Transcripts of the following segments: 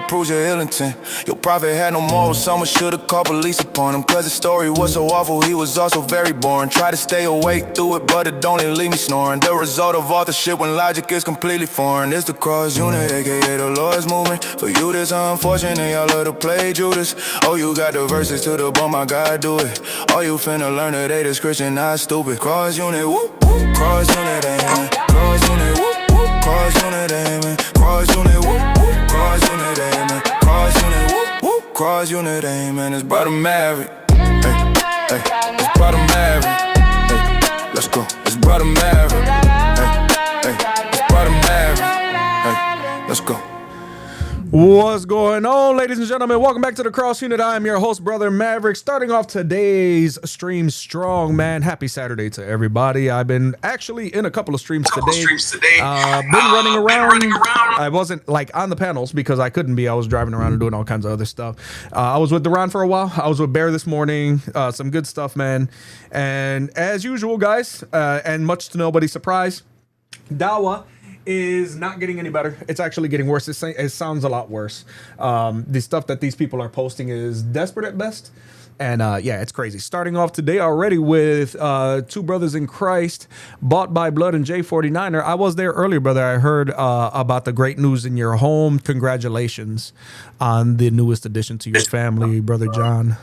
proves your ill intent. Your prophet had no morals, someone should've called police upon him. Cause his story was so awful, he was also very boring. Try to stay awake through it, but it don't leave me snoring. The result of authorship when logic is completely foreign. It's the cross unit, aka the Lord's movement. For you this unfortunate, y'all love to play Judas. Oh, you got the verses to the bone, my God, do it. Oh, you finna learn today this Christian not stupid. Cross unit, whoop, whoop, cross unit, amen. Cross unit, whoop, whoop, cross unit, amen. Cross unit, whoop, whoop, cross unit, amen. Cross unit, whoop, whoop, cross unit, amen. It's brother Maverick, hey, hey, it's brother Maverick, hey, let's go. It's brother Maverick, hey, hey, it's brother Maverick, hey, let's go. What's going on, ladies and gentlemen? Welcome back to the Cross Unit. I am your host, Brother Maverick. Starting off today's stream strong, man. Happy Saturday to everybody. I've been actually in a couple of streams today. Been running around. I wasn't like on the panels because I couldn't be. I was driving around and doing all kinds of other stuff. I was with Duran for a while. I was with Bear this morning. Some good stuff, man. And as usual, guys, and much to nobody's surprise, Dawa is not getting any better. It's actually getting worse. It sounds a lot worse. The stuff that these people are posting is desperate at best. And yeah, it's crazy. Starting off today already with two brothers in Christ, Bought by Blood and J49er. I was there earlier, brother. I heard about the great news in your home. Congratulations on the newest addition to your family, Brother John.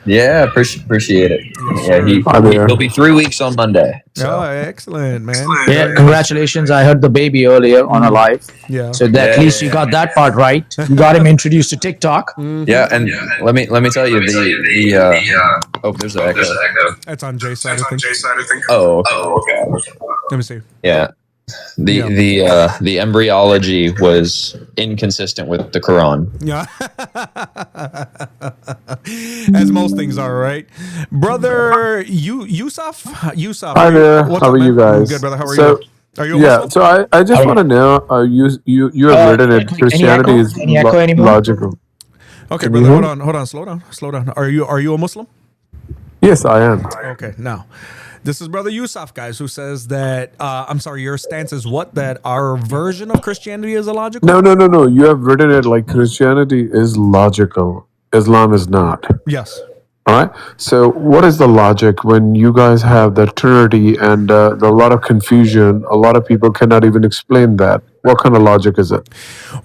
Yeah, appreciate it. Yes, yeah, he'll be 3 weeks on Monday. So. Oh, excellent, man. Yeah, congratulations. I heard the baby earlier on a live. Yeah. So that at least you got that part right. You got him introduced to TikTok. Yeah, and let me tell you oh, there's an echo. That's on Jay's side, I think. Oh, okay. Let me see. Yeah. The embryology was inconsistent with the Quran. Yeah. As most things are, right? Brother Yusuf? Hi there. How are you guys? I'm good, brother. How are you? Are you Muslim? So I just want to know, you have written it, Christianity is logical. Okay, brother, hold on, slow down. Are you a Muslim? Yes, I am. Okay, now, this is Brother Yusuf, guys, who says that, I'm sorry, your stance is what? That our version of Christianity is illogical? No. You have written it like Christianity is logical. Islam is not. Yes. All right. So what is the logic when you guys have the Trinity and a lot of confusion? A lot of people cannot even explain that. What kind of logic is it?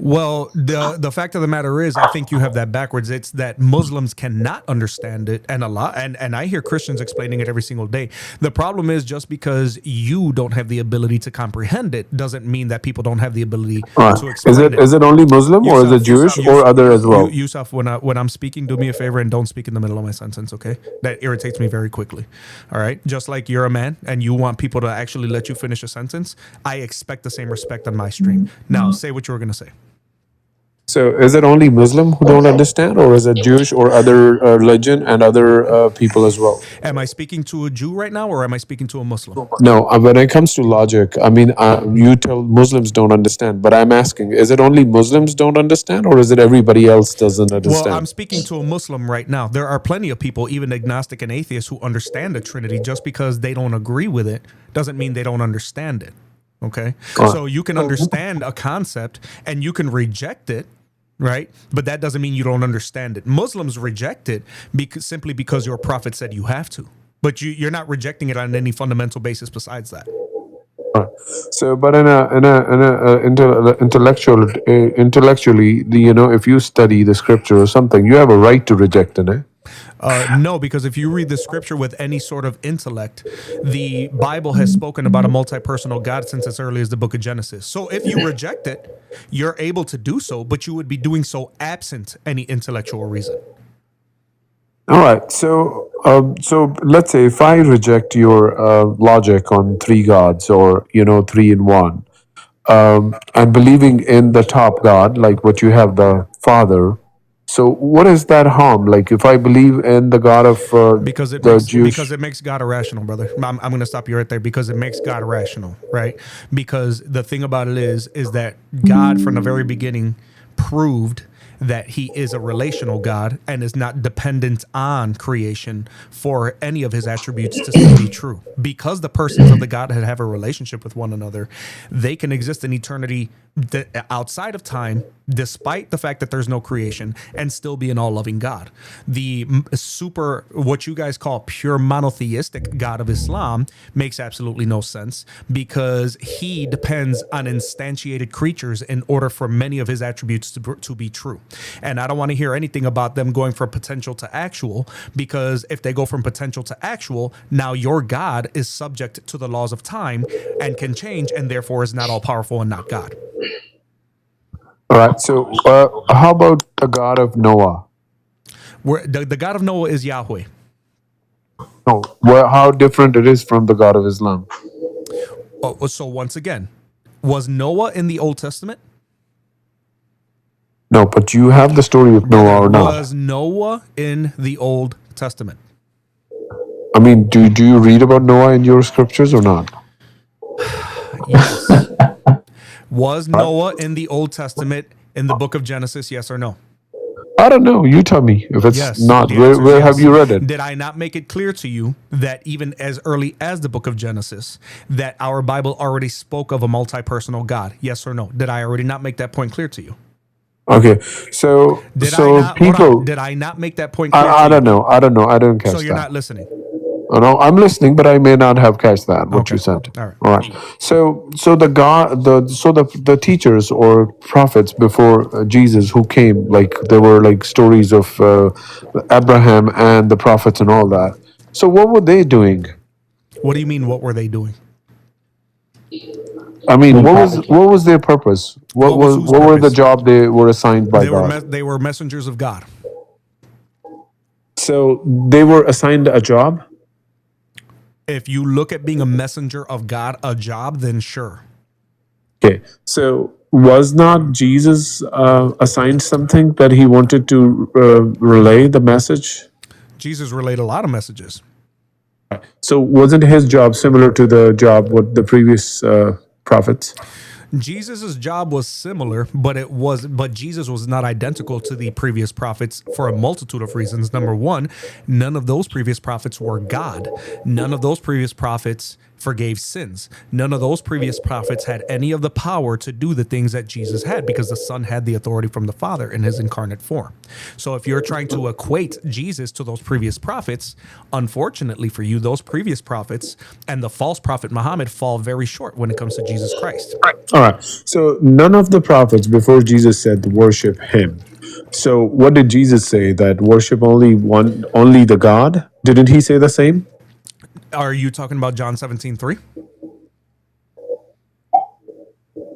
Well, the fact of the matter is, I think you have that backwards. It's that Muslims cannot understand it, and and I hear Christians explaining it every single day. The problem is, just because you don't have the ability to comprehend it doesn't mean that people don't have the ability to explain it. Is it only Muslim or is it Jewish or other as well? Yusuf, when I'm speaking, do me a favor and don't speak in the middle of my sentence, okay? That irritates me very quickly. All right, just like you're a man and you want people to actually let you finish a sentence, I expect the same respect on my stream. Now, say what you were going to say. So, is it only Muslim who don't understand, or is it Jewish or other religion and other people as well? Am I speaking to a Jew right now, or am I speaking to a Muslim? No, when it comes to logic, I mean, you tell Muslims don't understand, but I'm asking, is it only Muslims don't understand, or is it everybody else doesn't understand? Well, I'm speaking to a Muslim right now. There are plenty of people, even agnostic and atheists, who understand the Trinity. Just because they don't agree with it doesn't mean they don't understand it. Okay, so you can understand a concept and you can reject it, right? But that doesn't mean you don't understand it. Muslims reject it simply because your prophet said you have to. But you're not rejecting it on any fundamental basis besides that. So, but intellectually, if you study the scripture or something, you have a right to reject it, eh? No, because if you read the scripture with any sort of intellect, the Bible has spoken about a multi-personal God since as early as the book of Genesis. So if you reject it, you're able to do so, but you would be doing so absent any intellectual reason. All right. So let's say if I reject your logic on three gods or, three in one, and believing in the top God, like what you have, the Father. So what is that harm? Like if I believe in the God of because it makes God irrational, brother. I'm going to stop you right there because it makes God irrational, right? Because the thing about it is that God from the very beginning proved that he is a relational God and is not dependent on creation for any of his attributes to still be true. Because the persons of the Godhead have a relationship with one another, they can exist in eternity outside of time, despite the fact that there's no creation, and still be an all-loving God. The super, what you guys call pure monotheistic God of Islam makes absolutely no sense, because he depends on instantiated creatures in order for many of his attributes to be true. And I don't want to hear anything about them going from potential to actual, because if they go from potential to actual, now your God is subject to the laws of time and can change, and therefore is not all powerful and not God. All right. So, how about the God of Noah? The God of Noah is Yahweh. No, how different it is from the God of Islam? Oh, so once again, was Noah in the Old Testament? No, but you have the story of Noah or not? Was Noah in the Old Testament? I mean, do you read about Noah in your scriptures or not? Yes. Was Noah in the Old Testament in the book of Genesis? Yes or no? I don't know. You tell me. If it's Yes. not, The answer is where yes. have you read it? Did I not make it clear to you that even as early as the book of Genesis, that our Bible already spoke of a multi-personal God? Yes or no? Did I already not make that point clear to you? Okay, so Did so I not? Hold people, on. Did I not make that point clear I to don't you? know. I don't know. I didn't catch So you're that. not listening. No, I'm listening, but I may not have catch that what Okay. you said. All right. All right. So the teachers or prophets before Jesus who came, like there were like stories of Abraham and the prophets and all that. So what were they doing? What do you mean? What were they doing? I mean, Doing what propagate. was their purpose? What was whose what were the purpose? job they were assigned by God? They were messengers of God. So they were assigned a job. If you look at being a messenger of God a job, then sure. Okay, so was not Jesus assigned something that he wanted to relay the message? Jesus relayed a lot of messages. So wasn't his job similar to the job with the previous prophets? Jesus's job was similar, but Jesus was not identical to the previous prophets for a multitude of reasons. Number one, none of those previous prophets were God. None of those previous prophets forgave sins. None of those previous prophets had any of the power to do the things that Jesus had, because the Son had the authority from the Father in his incarnate form. So if you're trying to equate Jesus to those previous prophets, unfortunately for you, those previous prophets and the false prophet Muhammad fall very short when it comes to Jesus Christ. All right. So none of the prophets before Jesus said worship him. So what did Jesus say? That worship only the God? Didn't he say the same? Are you talking about John 17:3?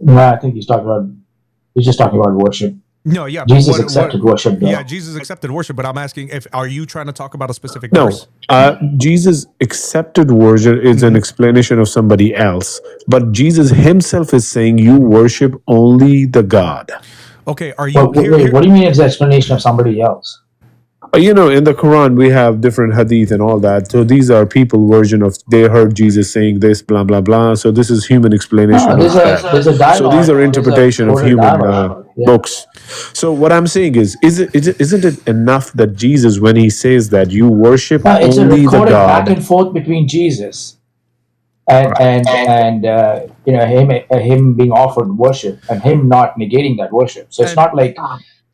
No, I think he's just talking about worship. No, yeah. Jesus accepted worship, though. Yeah, Jesus accepted worship, but I'm asking, are you trying to talk about a specific No. verse? Jesus accepted worship is an explanation of somebody else, but Jesus himself is saying you worship only the God. Okay, are you Wait, what do you mean it's the explanation of somebody else? You know, in the Quran, we have different hadith and all that. So these are people version of they heard Jesus saying this, blah blah blah. So this is human explanation. No, of that. there's a dialogue. So these are interpretation of There's a human dialogue. Yeah. books. So what I'm saying isn't it enough that Jesus, when he says that you worship No, it's a only the recorded back God, and forth between Jesus and him being offered worship and him not negating that worship. So it's not like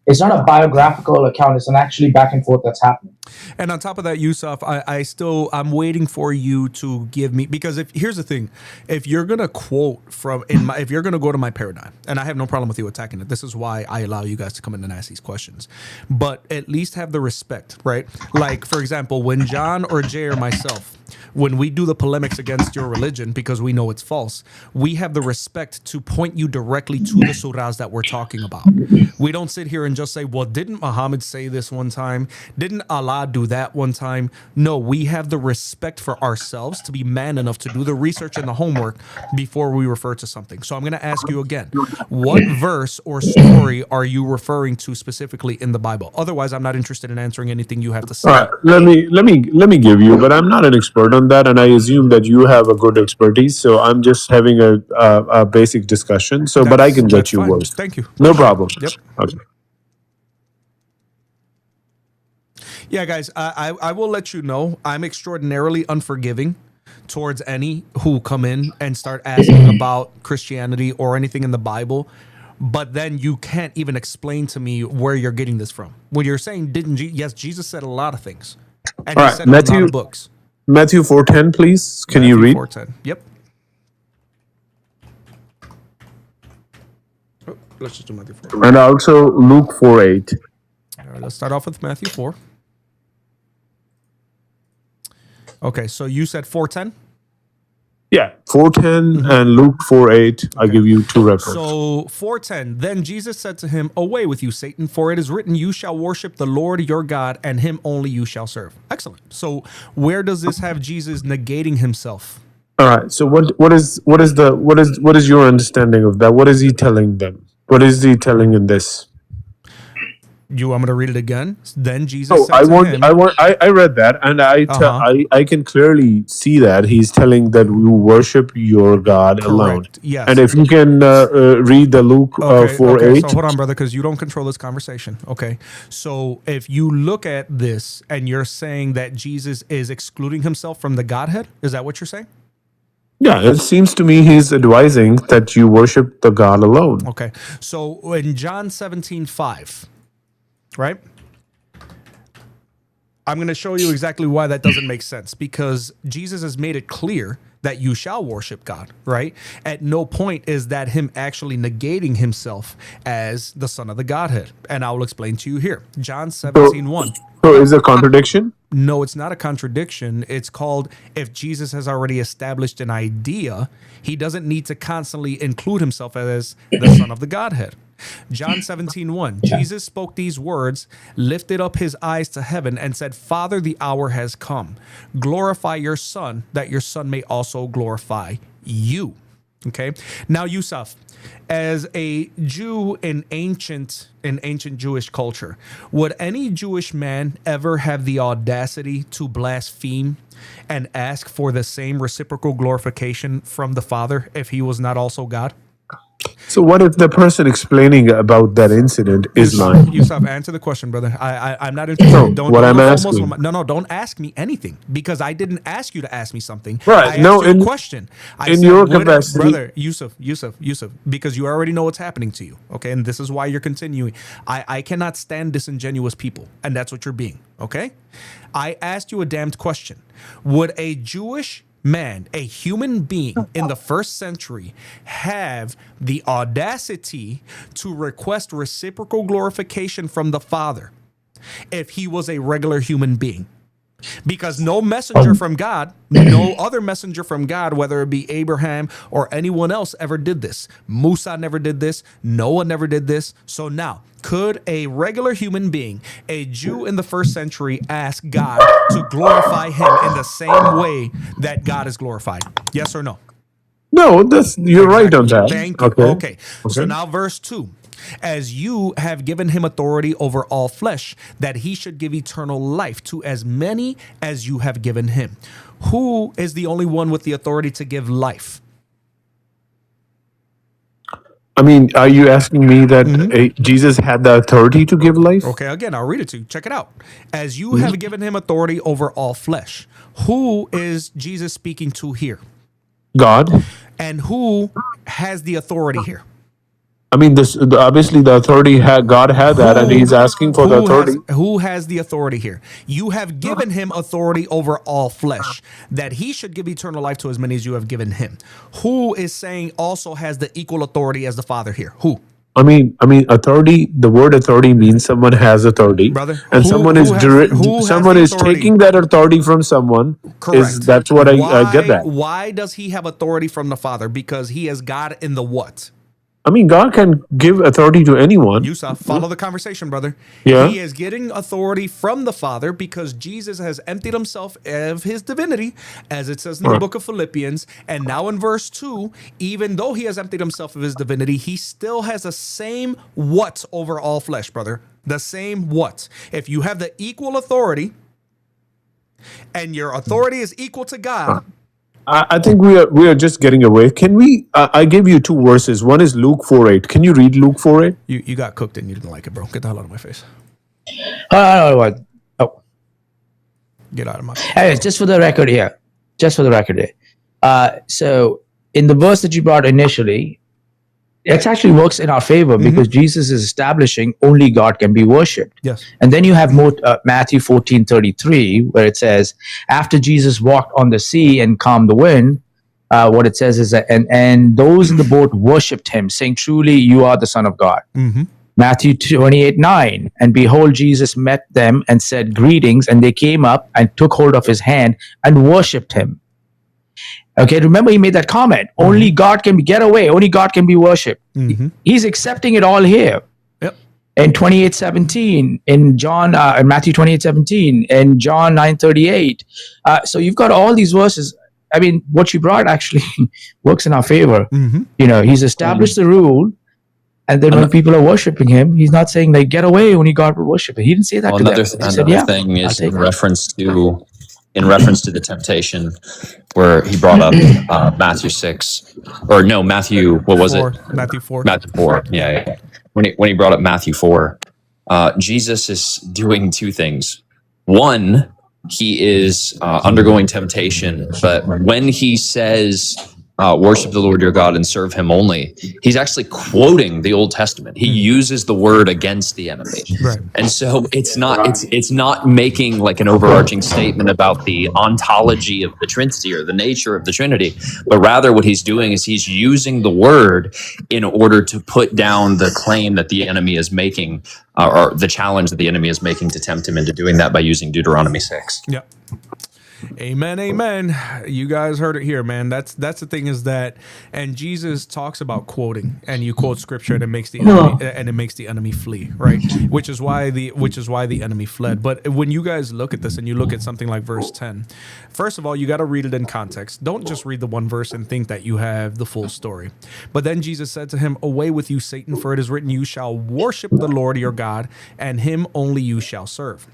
it's not a biographical account. It's an actually back and forth that's happening. And on top of that, Yusuf, I'm waiting for you to give me, because here's the thing, if you're gonna quote if you're gonna go to my paradigm, and I have no problem with you attacking it, this is why I allow you guys to come in and ask these questions, but at least have the respect, right? Like, for example, when John or Jay or myself, when we do the polemics against your religion because we know it's false, we have the respect to point you directly to the surahs that we're talking about. We don't sit here and just say, well, didn't Muhammad say this one time? Didn't Allah do that one time? No, we have the respect for ourselves to be man enough to do the research and the homework before we refer to something. So I'm going to ask you again, what verse or story are you referring to specifically in the Bible? Otherwise, I'm not interested in answering anything you have to say. all right, let me give you, but I'm not an expert on that, and I assume that you have a good expertise. So I'm just having a basic discussion. So, but I can That's let you fine. work. Thank you. No Appreciate it. problem. Yep. Okay. Yeah, guys, I will let you know I'm extraordinarily unforgiving towards any who come in and start asking about Christianity or anything in the Bible, but then you can't even explain to me where you're getting this from. When you're saying, yes, Jesus said a lot of things, and All he right, said it in a lot of books. Matthew 4:10, please. Can you Matthew read? 4:10. Yep. Oh, let's just do Matthew 4. And also Luke 4:8. All right, let's start off with Matthew 4. Okay, so you said 4:10? Yeah, 4:10 and Luke 4:8. I give you two references. So 4:10. Then Jesus said to him, "Away with you, Satan, for it is written, you shall worship the Lord your God, and him only you shall serve." Excellent. So where does this have Jesus negating himself? All right. So what is your understanding of that? What is he telling them? What is he telling in this? You want me to read it again? Then Jesus Oh, said to him, I read that, and I can clearly see that he's telling that we worship your God alone. correct. Yes. And if you can read the Luke 4:8. So hold on, brother, because you don't control this conversation. Okay. So if you look at this and you're saying that Jesus is excluding himself from the Godhead, is that what you're saying? Yeah, it seems to me he's advising that you worship the God alone. Okay. So in John 17:5, right? I'm going to show you exactly why that doesn't make sense, because Jesus has made it clear that you shall worship God, right? At no point is that him actually negating himself as the Son of the Godhead. And I will explain to you here. John 17:1. So is it a contradiction? No, it's not a contradiction. It's called, if Jesus has already established an idea, he doesn't need to constantly include himself as the Son of the Godhead. John 17:1. Jesus spoke these words, lifted up his eyes to heaven, and said, "Father, the hour has come. Glorify your Son, that your Son may also glorify you." Okay. Now, Yusuf, as a Jew in ancient Jewish culture, would any Jewish man ever have the audacity to blaspheme and ask for the same reciprocal glorification from the Father if he was not also God? So what if the person explaining about that incident is lying? Yusuf, answer the question, brother. I'm not interested. No, what I'm asking. No, don't ask me anything, because I didn't ask you to ask me something. Right. I No, asked you a question. I in said, your would- capacity- brother, Yusuf, because you already know what's happening to you. Okay, and this is why you're continuing. I cannot stand disingenuous people, and that's what you're being. Okay, I asked you a damned question. Would a Jewish man, a human being in the first century, have the audacity to request reciprocal glorification from the Father if he was a regular human being? Because no messenger from God, no other messenger from God, whether it be Abraham or anyone else, ever did this. Musa never did this. Noah never did this. So now, could a regular human being, a Jew in the first century, ask God to glorify him in the same way that God is glorified? Yes or no? No, you're right on that. Thank you. Okay. So now verse 2. As you have given him authority over all flesh, that he should give eternal life to as many as you have given him. Who is the only one with the authority to give life? I mean, are you asking me that Jesus had the authority to give life? Okay, again, I'll read it to you. Check it out. As you have given him authority over all flesh. Who is Jesus speaking to here? God. And who has the authority here? I mean, obviously the authority God had that, and he's asking for the authority. Who has the authority here? You have given him authority over all flesh, that he should give eternal life to as many as you have given him. Who is saying also has the equal authority as the Father here? Who? I mean, authority. The word authority means someone has authority, brother. And someone is taking that authority from someone. Correct. That's what I get that. Why does he have authority from the Father? Because he is God in the what? I mean, God can give authority to anyone. Yusuf, follow the conversation, brother. Yeah. He is getting authority from the Father because Jesus has emptied himself of his divinity, as it says in the book of Philippians. And now in verse 2, even though he has emptied himself of his divinity, he still has the same what over all flesh, brother. The same what. If you have the equal authority and your authority is equal to God, I think we are just getting away. Can we? I gave you two verses. One is Luke 4:8. Can you read Luke 4:8? you got cooked and you didn't like it, bro. Get the hell out of my face. What? Oh, Get out of my. Anyways, just for the record here. So in the verse that you brought initially, it actually works in our favor because Jesus is establishing only God can be worshipped. Yes. And then you have Matthew 14:33, where it says, after Jesus walked on the sea and calmed the wind, what it says is that, and those in the boat worshipped him, saying, truly, you are the Son of God. Matthew 28:9, and behold, Jesus met them and said, greetings, and they came up and took hold of his hand and worshipped him. Okay, remember he made that comment. Only God can get away. Only God can be worshipped. He's accepting it all here. Yep. In 28:17, in John, in Matthew 28:17, in John 9:38. So you've got all these verses. I mean, what you brought actually works in our favor. You know, he's established the rule, and then when people are worshiping him, he's not saying like get away. Only God will worship him. He didn't say that to them. He said, Another thing is in reference to the temptation, where he brought up Matthew 6, or no, Matthew, what was 4, it? Matthew 4. Matthew 4, yeah. When he brought up Matthew 4, Jesus is doing two things. One, he is undergoing temptation, but when he says, worship the Lord your God and serve him only, he's actually quoting the Old Testament. He uses the word against the enemy. Right. And so it's not making like an overarching statement about the ontology of the Trinity or the nature of the Trinity, but rather what he's doing is he's using the word in order to put down the claim that the enemy is making, or the challenge that the enemy is making to tempt him into doing that by using Deuteronomy 6. Yep. Amen, amen. You guys heard it here, man. That's the thing is that, and Jesus talks about quoting, and you quote scripture, and it makes the enemy flee, right? Which is why the enemy fled. But when you guys look at this, and you look at something like verse 10, first of all, you got to read it in context. Don't just read the one verse and think that you have the full story. But then Jesus said to him, "Away with you, Satan, for it is written, you shall worship the Lord your God, and him only you shall serve."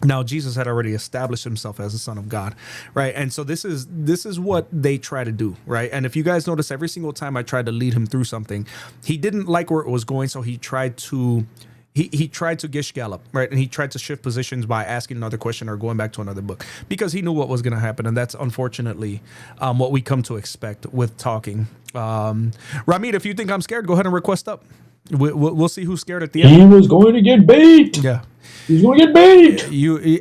Now, Jesus had already established himself as the Son of God, right? And so this is what they try to do, right? And if you guys notice, every single time I tried to lead him through something, he didn't like where it was going, so he tried to gish gallop, right? And he tried to shift positions by asking another question or going back to another book because he knew what was going to happen, and that's unfortunately what we come to expect with talking. Ramit, if you think I'm scared, go ahead and request up. We'll see who's scared at the end. He was going to get bait. Yeah. He's going to get bait.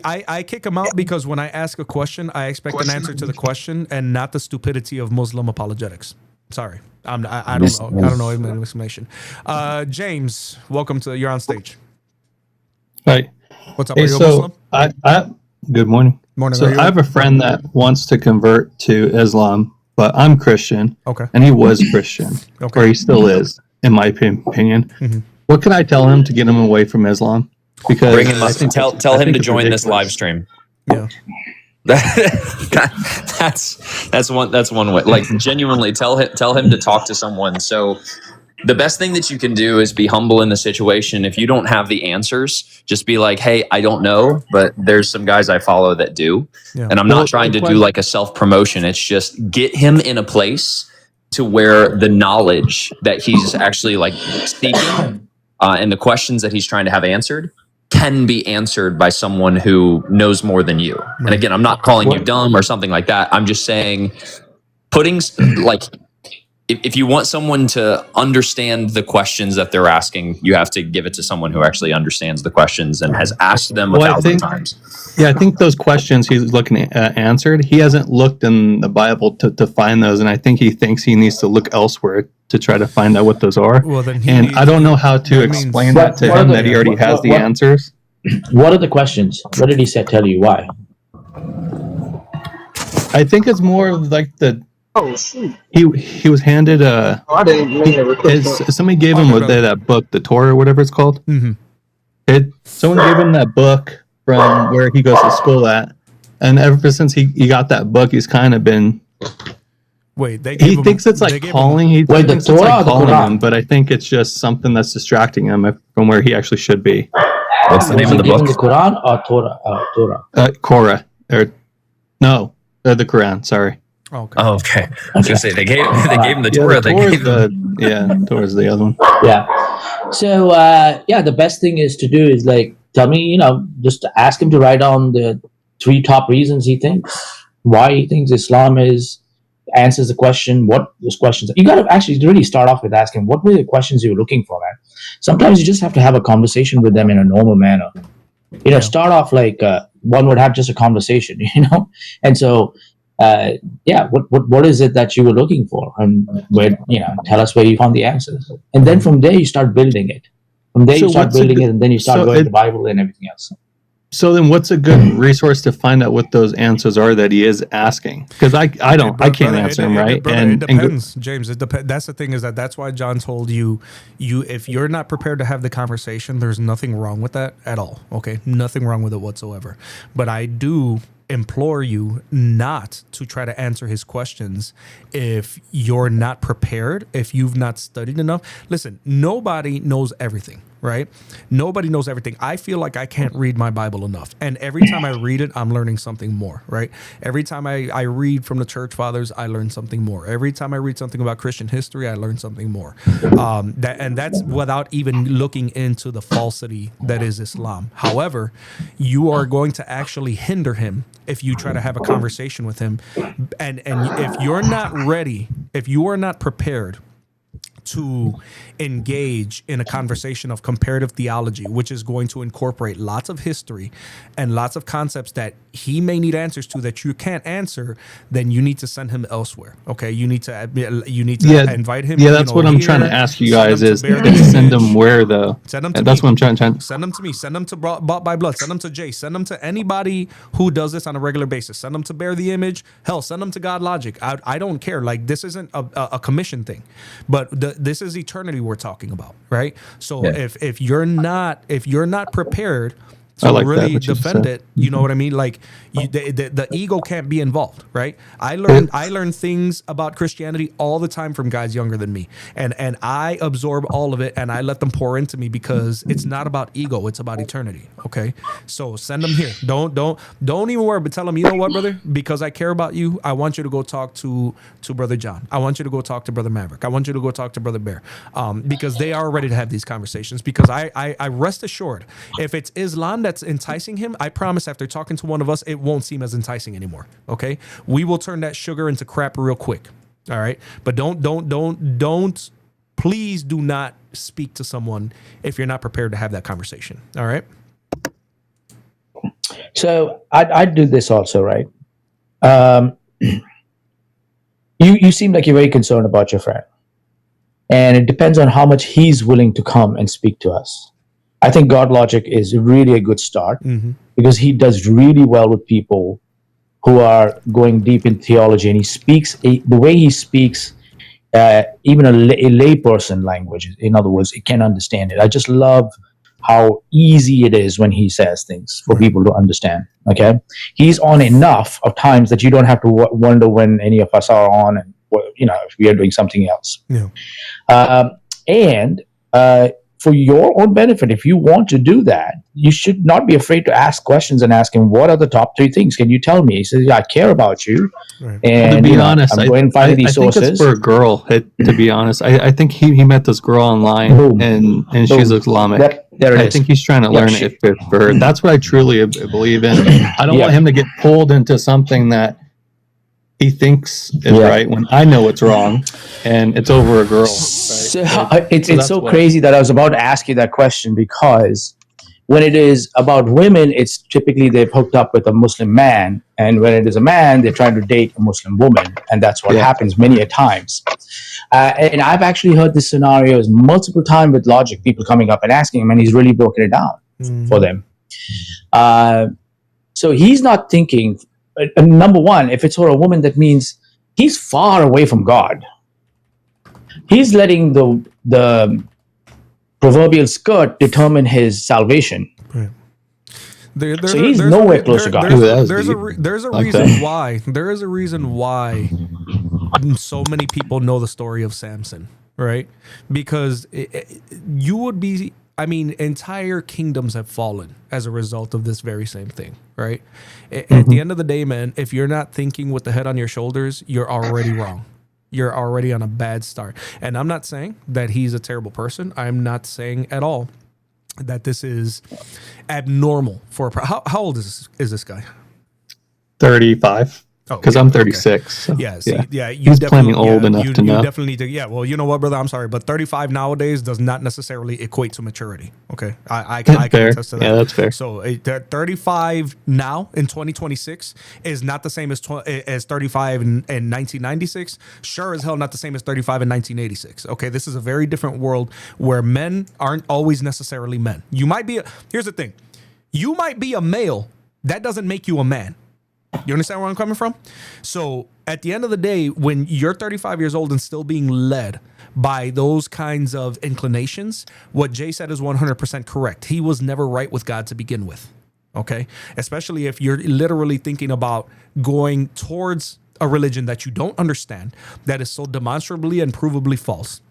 I kick him out because when I ask a question, I expect an answer to the question and not the stupidity of Muslim apologetics. Sorry, I don't know an explanation. James, welcome to. You're on stage. Hi. What's up? Hey, Are you a so Muslim? Good morning. Morning. So I have a friend that wants to convert to Islam, but I'm Christian. Okay. And he was Christian, Okay. or he still is, in my opinion. What can I tell him to get him away from Islam? Because Bring him up. Tell him to join this live stream. Yeah. That's one way. Like genuinely tell him to talk to someone. So the best thing that you can do is be humble in the situation. If you don't have the answers, just be like, hey, I don't know, but there's some guys I follow that do. Yeah. And I'm not trying to do like a self-promotion. It's just get him in a place to where the knowledge that he's actually like seeking and the questions that he's trying to have answered can be answered by someone who knows more than you. And again, I'm not calling you dumb or something like that. I'm just saying putting like, if you want someone to understand the questions that they're asking, you have to give it to someone who actually understands the questions and has asked them 1,000 times. Yeah, I think those questions he's looking at answered, he hasn't looked in the Bible to find those. And I think he thinks he needs to look elsewhere to try to find out what those are. Well, then I don't know how to explain that to him that he already has the answers. What are the questions? What did he say? Tell you why? I think it's more of like the... Oh, shoot. He was handed a... Oh, I didn't mean to request somebody gave him that book, the Torah or whatever it's called. Mm-hmm. Someone gave him that book from where he goes to school at. And ever since he got that book, he's kind of been... Wait, he thinks it's like calling. He thinks it's like calling him, but I think it's just something that's distracting him from where he actually should be. What's the name of the book? The Quran or Torah? Korah. The Quran, sorry. Okay. Oh, okay. I was gonna say they gave him the Torah. Torah's the other one. Yeah. So the best thing is to do is like tell me, just ask him to write down the three top reasons he thinks why he thinks Islam answers the question. What those questions? You got to actually really start off with asking, what were the questions you were looking for, man? Sometimes you just have to have a conversation with them in a normal manner. Start off like one would have just a conversation, and so. What is it that you were looking for, and where tell us where you found the answers, and then from there you start building it. From there you start building it, and then you start going to the Bible and everything else. So then, what's a good resource to find out what those answers are that he is asking? Because I can't answer them, right? It depends, James. It depends. That's the thing, is that's why John told you if you're not prepared to have the conversation, there's nothing wrong with that at all. Okay, nothing wrong with it whatsoever. But I do implore you not to try to answer his questions if you're not prepared, if you've not studied enough. Listen, nobody knows everything, right? Nobody knows everything. I feel like I can't read my Bible enough. And every time I read it, I'm learning something more, right? Every time I read from the church fathers, I learn something more. Every time I read something about Christian history, I learn something more. That's without even looking into the falsity that is Islam. However, you are going to actually hinder him if you try to have a conversation with him. And if you're not ready, if you are not prepared to engage in a conversation of comparative theology, which is going to incorporate lots of history and lots of concepts that he may need answers to that you can't answer, then you need to send him elsewhere. Okay, you need to invite him. Yeah, that's what I'm trying to ask you guys is send him where though. Send them to that's me. What I'm trying. Send them to me. Send them to Bought by Blood. Send them to Jay. Send them to anybody who does this on a regular basis. Send them to Bear the Image. Hell, send them to God Logic. I don't care. Like, this isn't a commission thing, but this is eternity we're talking about, right? So if you're not prepared to really defend it, you know what I mean? Like, the ego can't be involved, right? I learn things about Christianity all the time from guys younger than me, and I absorb all of it and I let them pour into me because it's not about ego, it's about eternity. Okay, so send them here. Don't even worry, but tell them, you know what, brother? Because I care about you, I want you to go talk to Brother John. I want you to go talk to Brother Maverick. I want you to go talk to Brother Bear, because they are ready to have these conversations. Because I rest assured, if it's Islam that's enticing him, I promise after talking to one of us, it won't seem as enticing anymore. Okay, we will turn that sugar into crap real quick. All right, but don't please do not speak to someone if you're not prepared to have that conversation. All right. So I'd do this also, right? You seem like you're very concerned about your friend, and it depends on how much he's willing to come and speak to us. I think God Logic is really a good start because he does really well with people who are going deep in theology, and he speaks the way he speaks, even a lay person language. In other words, it can understand it. I just love how easy it is when he says things for people to understand. Okay, he's on enough of times that you don't have to wonder when any of us are on, and if we are doing something else. Yeah. For your own benefit, if you want to do that, you should not be afraid to ask questions and ask him, what are the top 3 things? Can you tell me? He says, I care about you. Right. And to be honest, I'm going to find these sources. I think it's for a girl, to be honest. I think he met this girl online, and she's Islamic. There it is. I think he's trying to learn it for her. That's what I truly believe in. I don't want him to get pulled into something that he thinks is right when I know it's wrong, and it's over a girl. Right? So it's so crazy that I was about to ask you that question, because when it is about women, it's typically they've hooked up with a Muslim man, and when it is a man, they're trying to date a Muslim woman, and that's what happens many a times. And I've actually heard this scenarios multiple times with Logic, people coming up and asking him, and he's really broken it down for them. So he's not thinking. Number one, if it's for a woman, that means he's far away from God. He's letting the proverbial skirt determine his salvation. Right. So he's nowhere close to God. There's a reason why. There is a reason why so many people know the story of Samson, right? Because you would be. I mean, entire kingdoms have fallen as a result of this very same thing, right? At the end of the day, man, if you're not thinking with the head on your shoulders, you're already wrong. You're already on a bad start. And I'm not saying that he's a terrible person. I'm not saying at all that this is abnormal for how old is this guy? 35. Oh, Because yeah, I'm okay. 36. So, Yeah, see, yeah, he's plenty old enough to know. You definitely need to. Yeah, well, you know what, brother? I'm sorry, but 35 nowadays does not necessarily equate to maturity. Okay, I can Fair. attest to that. Yeah, that's fair. So 35 now in 2026 is not the same as 35 in 1996. Sure as hell not the same as 35 in 1986. Okay, this is a very different world where men aren't always necessarily men. You might be. Here's the thing: you might be a male. That doesn't make you a man. You understand where I'm coming from? So at the end of the day, when you're 35 years old and still being led by those kinds of inclinations, what Jay said is 100% correct. He was never right with God to begin with. Okay? Especially if you're literally thinking about going towards a religion that you don't understand, that is so demonstrably and provably false.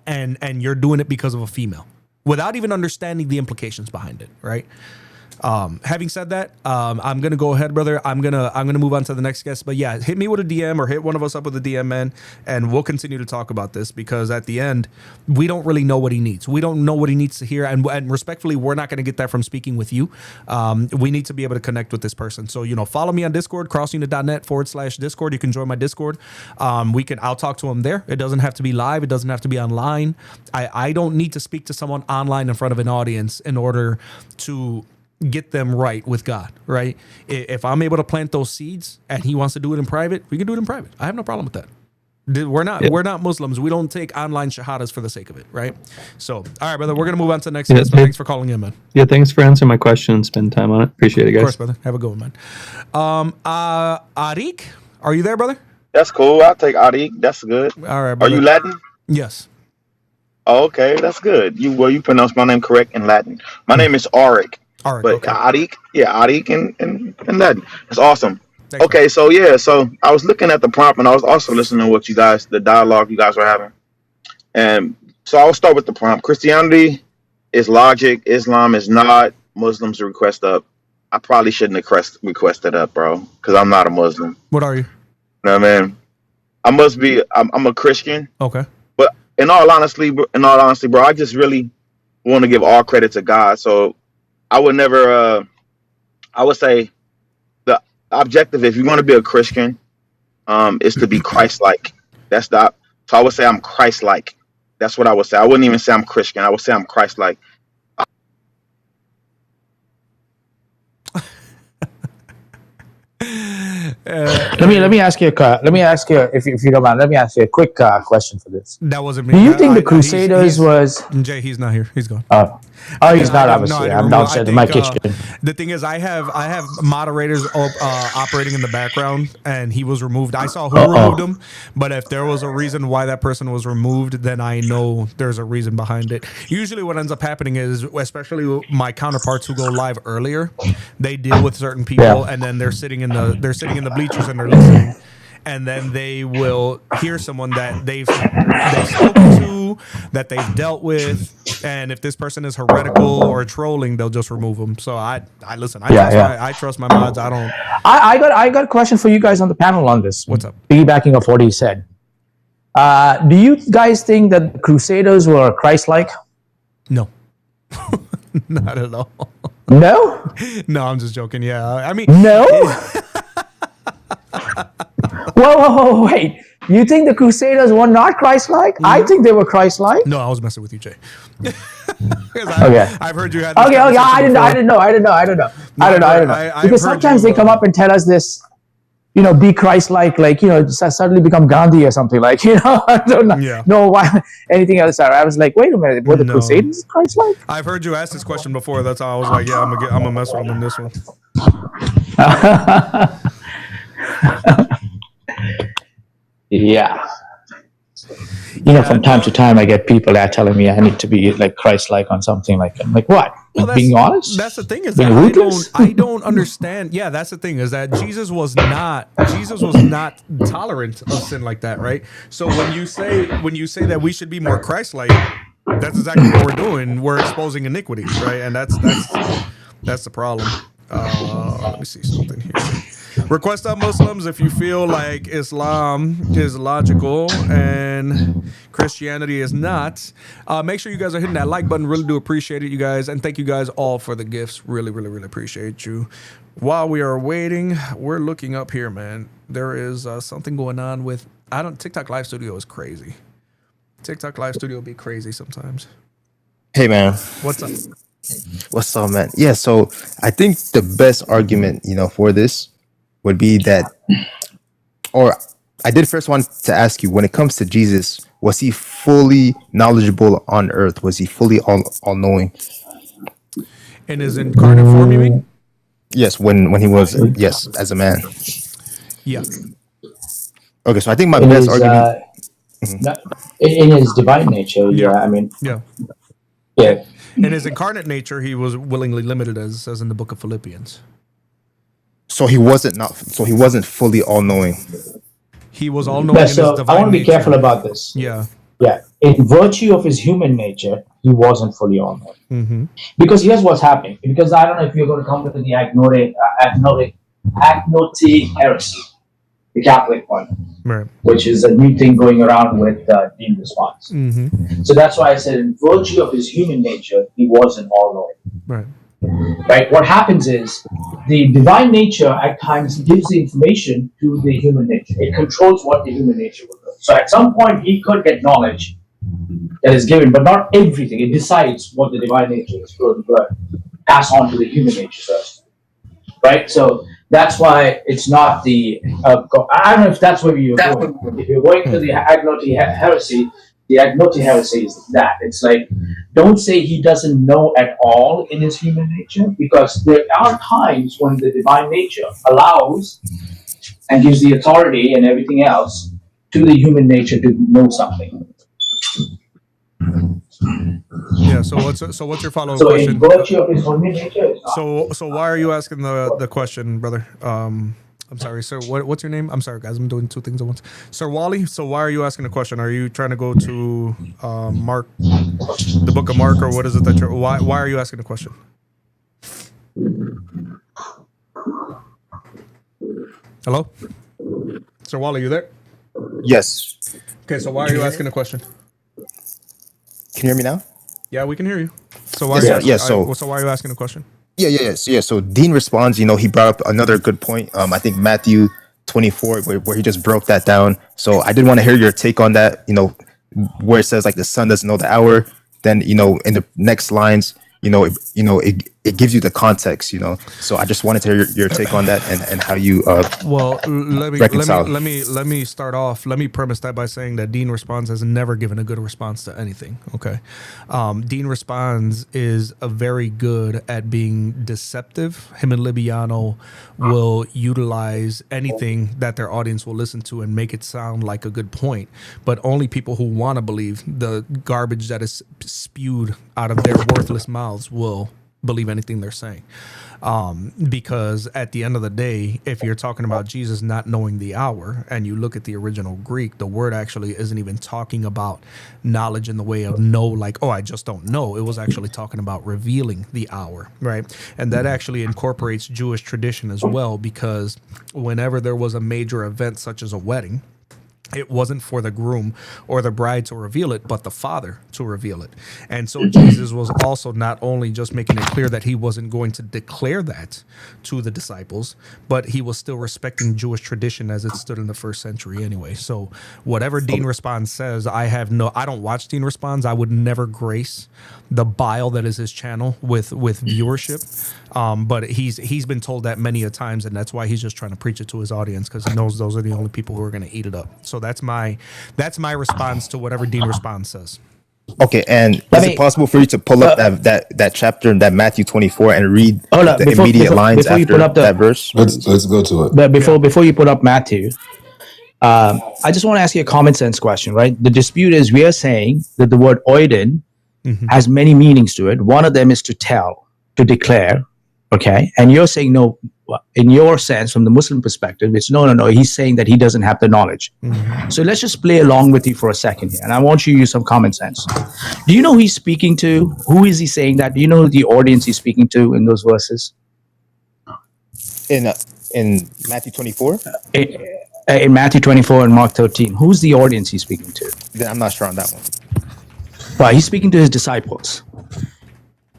And you're doing it because of a female without even understanding the implications behind it, right? Having said that, I'm gonna go ahead, brother. I'm gonna move on to the next guest. But yeah, hit me with a DM or hit one of us up with a DM, man, and we'll continue to talk about this because at the end, we don't really know what he needs. We don't know what he needs to hear, and respectfully, we're not gonna get that from speaking with you. We need to be able to connect with this person. So follow me on Discord, crossunit.net/Discord. You can join my Discord. I'll talk to him there. It doesn't have to be live. It doesn't have to be online. I don't need to speak to someone online in front of an audience in order to get them right with God, right? If I'm able to plant those seeds and he wants to do it in private, we can do it in private. I have no problem with that. We're not Muslims. We don't take online shahadas for the sake of it, right? So, all right, brother, we're going to move on to the next guest. Thanks for calling in, man. Yeah, thanks for answering my question. Spend time on it. Appreciate it, guys. Of course, brother. Have a good one, man. Arik, are you there, brother? That's cool. I'll take Arik. That's good. All right, Are brother. you Latin? Yes. Oh, okay, that's good. You pronounced my name correct in Latin. My name is Arik. All right, But okay. Arik, yeah, Arik and Latin. That's awesome. Thanks, Okay, so I was looking at the prompt and I was also listening to what the dialogue you guys were having. And so I'll start with the prompt. Christianity is logic, Islam is not, Muslims request up. I probably shouldn't have requested up, bro, because I'm not a Muslim. What are you? You know what I mean? I'm a Christian. Okay. But in all honesty, bro, I just really want to give all credit to God. So I would never. I would say the objective, if you're going to be a Christian, is to be Christ-like. That's the. So I would say I'm Christ-like. That's what I would say. I wouldn't even say I'm Christian. I would say I'm Christ-like. Let me ask you if you don't mind. Let me ask you a quick question for this. That wasn't me. Do you think the Crusaders was? Jay? He's not here. He's gone. He's not obviously. I'm downstairs in my kitchen. The thing is, I have moderators operating in the background, and he was removed. I saw who removed him, but if there was a reason why that person was removed, then I know there's a reason behind it. Usually, what ends up happening is, especially my counterparts who go live earlier, they deal with certain people, and then they're sitting in the bleachers and they're listening. And then they will hear someone that they've spoken to, that they've dealt with, and if this person is heretical or trolling, they'll just remove them. So I listen. I trust my mods. I don't. I got a question for you guys on the panel on this. What's up? Piggybacking off what he said. Do you guys think that the Crusaders were Christ-like? No, not at all. No. No, I'm just joking. Yeah, I mean, no. Whoa, wait. You think the Crusaders were not Christ-like? I think they were Christ-like. No, I was messing with you, Jay. Okay. I've heard you had this Okay, I didn't know. Because sometimes they come up and tell us this, be Christ-like, suddenly become Gandhi or something, I don't know why anything else. I was like, wait a minute, were the Crusaders Christ-like? I've heard you ask this question before. That's how I was like, yeah, I'm gonna mess with them in this one. Yeah. From time to time, I get people that are telling me I need to be like Christ-like on something. I'm like, what? Well, being honest? That's the thing is that I don't understand. Yeah, that's the thing is that Jesus was not tolerant of sin like that, right? So when you say that we should be more Christ-like, that's exactly what we're doing. We're exposing iniquity, right? And that's the problem. Let me see something here. Request up Muslims if you feel like Islam is logical and Christianity is not. Make sure you guys are hitting that like button. Really do appreciate it, you guys. And thank you guys all for the gifts. Really, really, really appreciate you. While we are waiting, we're looking up here, man. There is something going on with, TikTok Live Studio is crazy. TikTok Live Studio be crazy sometimes. Hey, man. What's up? What's up, man? Yeah, so I think the best argument, for this would be that, or I did first want to ask you, when it comes to Jesus, was he fully knowledgeable on earth? Was he fully all-knowing? In his incarnate form, you mean? Yes, when he was, yes, as a man. Yeah. Okay, so I think my In best his, argument... in his divine nature, I mean, yeah. In his incarnate nature, he was willingly limited, as it says in the book of Philippians. So he wasn't fully all-knowing. He was all-knowing in his divine nature. I want to be careful about this. Yeah. Yeah. In virtue of his human nature, he wasn't fully all-knowing. Mm-hmm. Because here's what's happening. Because I don't know if you're going to come with the agnostic heresy, the Catholic one, right, which is a new thing going around with Dean response. Mm-hmm. So that's why I said, in virtue of his human nature, he wasn't all-knowing. Right. Right. What happens is the divine nature at times gives the information to the human nature. It controls what the human nature will do. So at some point he could get knowledge that is given, but not everything. It decides what the divine nature is going to pass on to the human nature first. Right. So that's why it's not the. I don't know if that's where you're going. If you're going to the agnostic heresy. The agnostic heresy is that. It's like, don't say he doesn't know at all in his human nature, because there are times when the divine nature allows and gives the authority and everything else to the human nature to know something. Yeah. So what's your follow-up so question? In virtue of his human nature. So why are you asking the question, brother? I'm sorry, sir. What's your name? I'm sorry, guys. I'm doing two things at once. Sir Wally, so why are you asking the question? Are you trying to go to Mark, the book of Mark, or what is it that you're... Why are you asking the question? Hello? Sir Wally, you there? Yes. Okay, so why are you asking the question? Can you hear me now? Yeah, we can hear you. So why? So why are you asking the question? Yeah. So Dean responds, he brought up another good point. I think Matthew 24, where he just broke that down. So I did want to hear your take on that, where it says like the son doesn't know the hour. Then, in the next lines, it gives you the context, So I just wanted to hear your take on that and how you reconcile. Let me start off. Let me premise that by saying that Dean Responds has never given a good response to anything. Okay, Dean Responds is very good at being deceptive. Him and Libiano will utilize anything that their audience will listen to and make it sound like a good point, but only people who want to believe the garbage that is spewed out of their worthless mouths will believe anything they're saying. Because at the end of the day, if you're talking about Jesus not knowing the hour and you look at the original Greek, the word actually isn't even talking about knowledge in the way of know, like, oh, I just don't know. It was actually talking about revealing the hour, right? And that actually incorporates Jewish tradition as well, because whenever there was a major event such as a wedding, it wasn't for the groom or the bride to reveal it, but the father to reveal it. And so Jesus was also not only just making it clear that he wasn't going to declare that to the disciples, but he was still respecting Jewish tradition as it stood in the first century anyway. So whatever Dean Responds says, I don't watch Dean Responds. I would never grace the bile that is his channel with viewership. But he's been told that many a times, and that's why he's just trying to preach it to his audience, because he knows those are the only people who are going to eat it up. So that's my response to whatever Dean Responds says. Okay, and is it possible for you to pull up that chapter in that Matthew 24 and read the immediate lines after that verse? Let's go to it. But before you put up Matthew, I just want to ask you a common sense question, right? The dispute is, we are saying that the word oiden has many meanings to it. One of them is to tell, to declare, okay? And you're saying no. In your sense, from the Muslim perspective, it's no. He's saying that he doesn't have the knowledge. So let's just play along with you for a second here. And I want you to use some common sense. Do you know who he's speaking to? Who is he saying that? Do you know the audience he's speaking to in those verses? In Matthew 24, In Matthew 24 and Mark 13, who's the audience he's speaking to? then I'm not sure on that one. Well, he's speaking to his disciples.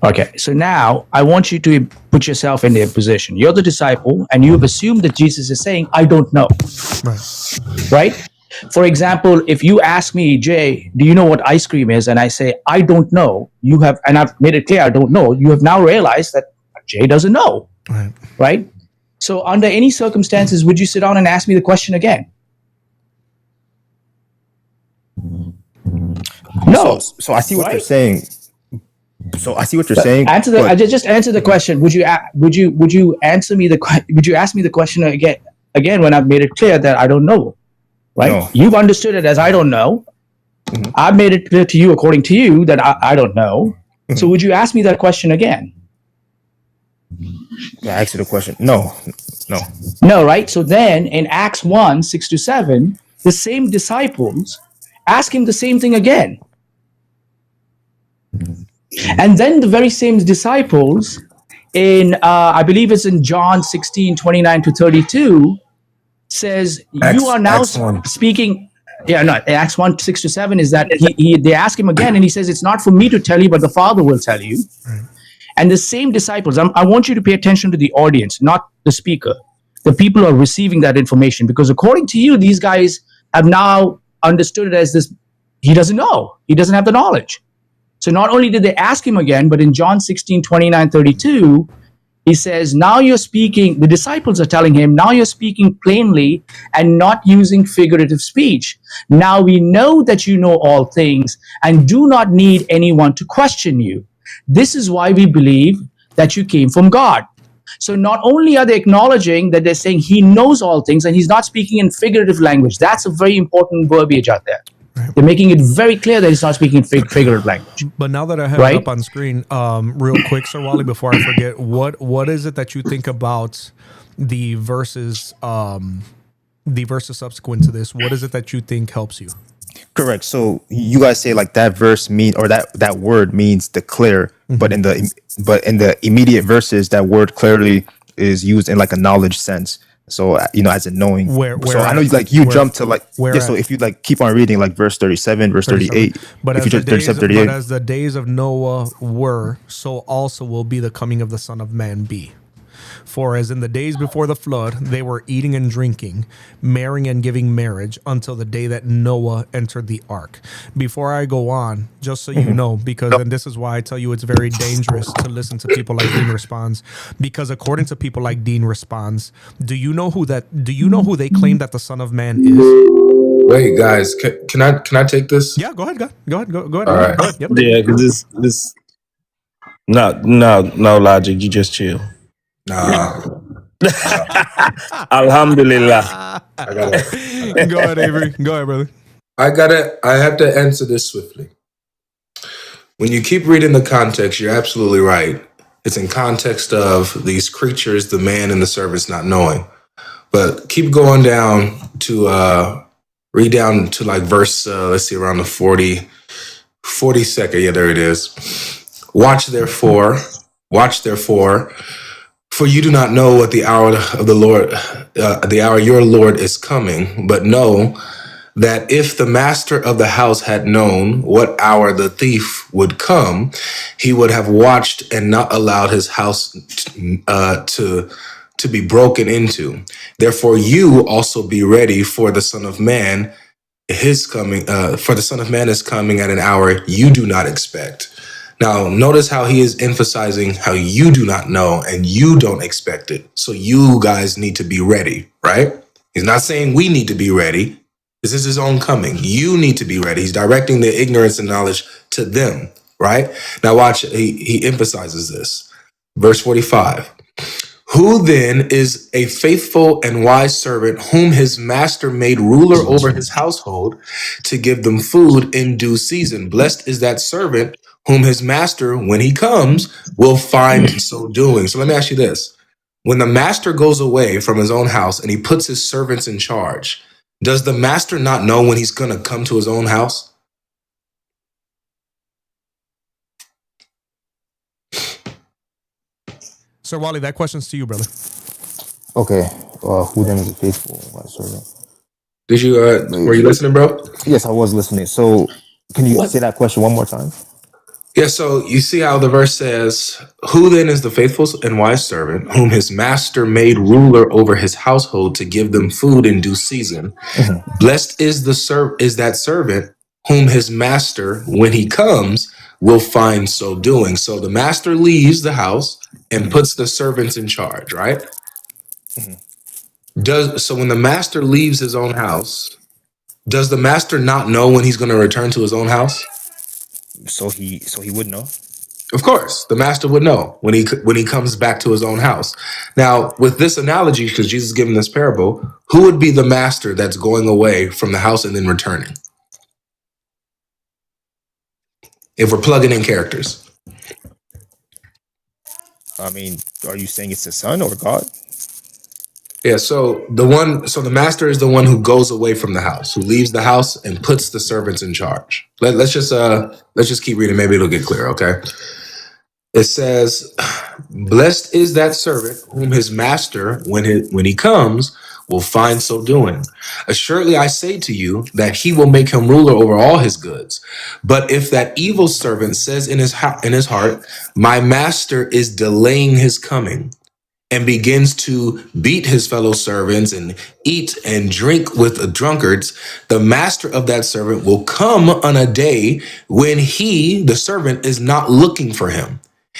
Okay, so now I want you to put yourself in their position. You're the disciple, and you've assumed that Jesus is saying, I don't know. Right? For example, if you ask me, Jay, do you know what ice cream is? And I say, I don't know. You have, and I've made it clear, I don't know. You have now realized that Jay doesn't know. Right? So under any circumstances, would you sit down and ask me the question again? No. So I see what you're saying. So I see what you're saying. Answer the. Just answer the question. Would you answer me the? Would you ask me the question again? Again, when I've made it clear that I don't know, right? No. You've understood it as I don't know. Mm-hmm. I've made it clear to you, according to you, that I don't know. Mm-hmm. So would you ask me that question again? I asked you the question. No, right? So then in Acts 1:6-7, the same disciples ask him the same thing again. And then the very same disciples in, I believe it's in John 16:29-32, says, you are now speaking. Yeah, no, Acts 1:6-7 is that they ask him again, and he says, it's not for me to tell you, but the Father will tell you. Right. And the same disciples, I want you to pay attention to the audience, not the speaker. The people are receiving that information, because according to you, these guys have now understood it as this, he doesn't know. He doesn't have the knowledge. So not only did they ask him again, but in John 16:29-32, he says, now you're speaking, the disciples are telling him, now you're speaking plainly and not using figurative speech. Now we know that you know all things and do not need anyone to question you. This is why we believe that you came from God. So not only are they acknowledging that they're saying he knows all things and he's not speaking in figurative language. That's a very important verbiage out there. Right. They're making it very clear that he's not speaking figurative language. But now that I have it up on screen, real quick, Sir Wally, before I forget, what is it that you think about the verses subsequent to this? What is it that you think helps you? Correct. So you guys say like that verse mean, or that word means declare, mm-hmm. but in the immediate verses, that word clearly is used in like a knowledge sense. So as in knowing. So I know you jump to like so if you like keep on reading like verse 37, verse 38, but if as, you just 37, 38. But as the days of Noah were, so also will be the coming of the Son of Man be. For as in the days before the flood, they were eating and drinking, marrying and giving marriage until the day that Noah entered the ark. Before I go on, just so you know, because, and this is why I tell you it's very dangerous to listen to people like Dean Responds, because according to people like Dean Responds, do you know who they claim that the Son of Man is? Wait, guys, can I take this? Yeah, go ahead. Go ahead. All right. Go ahead. Yep. Yeah, because this no logic. You just chill. Nah. Alhamdulillah. Go ahead, Avery. Go ahead, brother. I have to answer this swiftly. When you keep reading the context, you're absolutely right. It's in context of these creatures, the man and the servants not knowing. But keep going down to read down to like verse let's see, around the 42nd. Yeah, there it is. Watch therefore, for you do not know what the hour of the Lord, the hour your Lord is coming, but know that if the master of the house had known what hour the thief would come, he would have watched and not allowed his house to be broken into. Therefore, you also be ready, for the Son of Man is coming. For the Son of Man is coming at an hour you do not expect. Now, notice how he is emphasizing how you do not know and you don't expect it. So you guys need to be ready, right? He's not saying we need to be ready. This is his own coming. You need to be ready. He's directing the ignorance and knowledge to them, right? Now watch, he emphasizes this. Verse 45. Who then is a faithful and wise servant whom his master made ruler over his household to give them food in due season? Blessed is that servant whom his master, when he comes, will find so doing. So let me ask you this. When the master goes away from his own house and he puts his servants in charge, does the master not know when he's going to come to his own house? Sir Wally, that question's to you, brother. Okay. Who then is a faithful servant? Did you were you listening, bro? Yes, I was listening. So, can you say that question one more time? Yeah, so you see how the verse says, "Who then is the faithful and wise servant, whom his master made ruler over his household to give them food in due season? Blessed is that servant whom his master, when he comes, will find so doing." So the master leaves the house and puts the servants in charge, right? So when the master leaves his own house, does the master not know when he's going to return to his own house? So he would know. Of course, the master would know when he comes back to his own house. Now, with this analogy, because Jesus is giving this parable, who would be the master that's going away from the house and then returning? If we're plugging in characters. I mean, are you saying it's the son or God? Yeah, so the master is the one who goes away from the house, who leaves the house and puts the servants in charge. Let's just keep reading. Maybe it'll get clear. Okay. It says, "Blessed is that servant whom his master, when he comes, will find so doing. Assuredly, I say to you that he will make him ruler over all his goods. But if that evil servant says in his heart, my master is delaying his coming, and begins to beat his fellow servants and eat and drink with the drunkards, the master of that servant will come on a day when he, the servant, is not looking for him,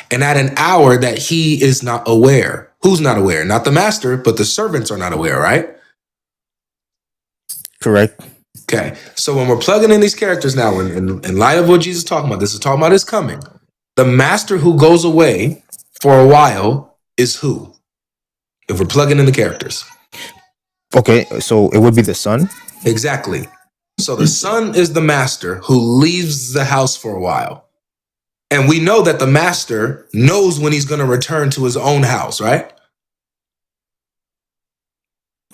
and at an hour that he is not aware." Who's not aware? Not the master, but the servants are not aware, right? Correct. Okay. So when we're plugging in these characters now, in light of what Jesus is talking about, this is talking about his coming. The master who goes away for a while is who? If we're plugging in the characters. Okay, so it would be the son? Exactly. So the son is the master who leaves the house for a while. And we know that the master knows when he's going to return to his own house, right?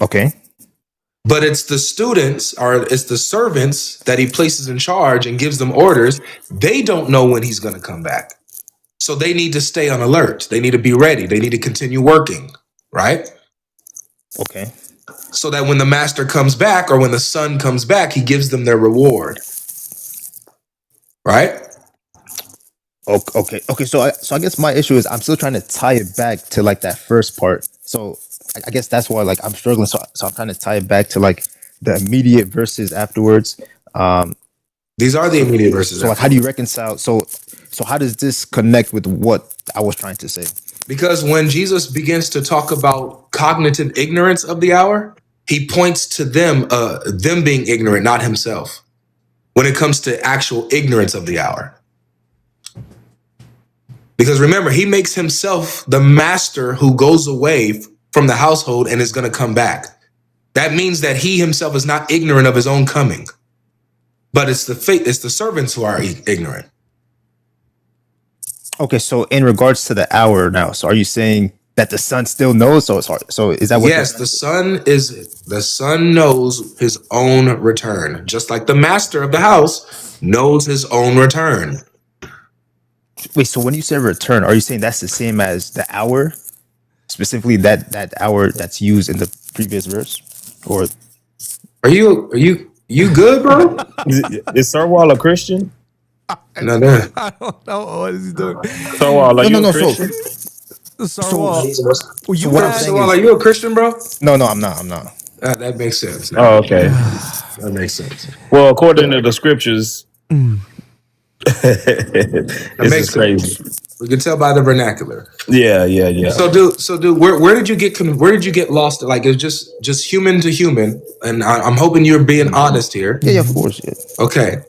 Okay. But it's the students or it's the servants that he places in charge and gives them orders. They don't know when he's going to come back. So they need to stay on alert. They need to be ready. They need to continue working, right? Okay. So that when the master comes back or when the son comes back, he gives them their reward. Right? Okay. So I guess my issue is I'm still trying to tie it back to like that first part. So I guess that's why like I'm struggling. So I'm trying to tie it back to like the immediate verses afterwards. These are the immediate verses. So like, how do you reconcile? So how does this connect with what I was trying to say? Because when Jesus begins to talk about cognitive ignorance of the hour, he points to them being ignorant, not himself, when it comes to actual ignorance of the hour. Because remember, he makes himself the master who goes away from the household and is going to come back. That means that he himself is not ignorant of his own coming, but it's the servants who are ignorant. Okay, so in regards to the hour now, so are you saying that the son still knows? So it's hard. So is that what? Yes, the son knows his own return, just like the master of the house knows his own return. Wait, so when you say return, are you saying that's the same as the hour, specifically that hour that's used in the previous verse, or are you good, bro? Is Sarwal a Christian? No. I don't know what is he doing. Sarwal, are you a Christian? Sarwal, are you a Christian, bro? No, I'm not. That makes sense. Oh, okay. That makes sense. Well, according to the scriptures, this is crazy. Sense. We can tell by the vernacular. Yeah. So, dude, where did you get lost? Like, it's just human to human, and I'm hoping you're being honest here. Yeah, of course. Yeah. Okay.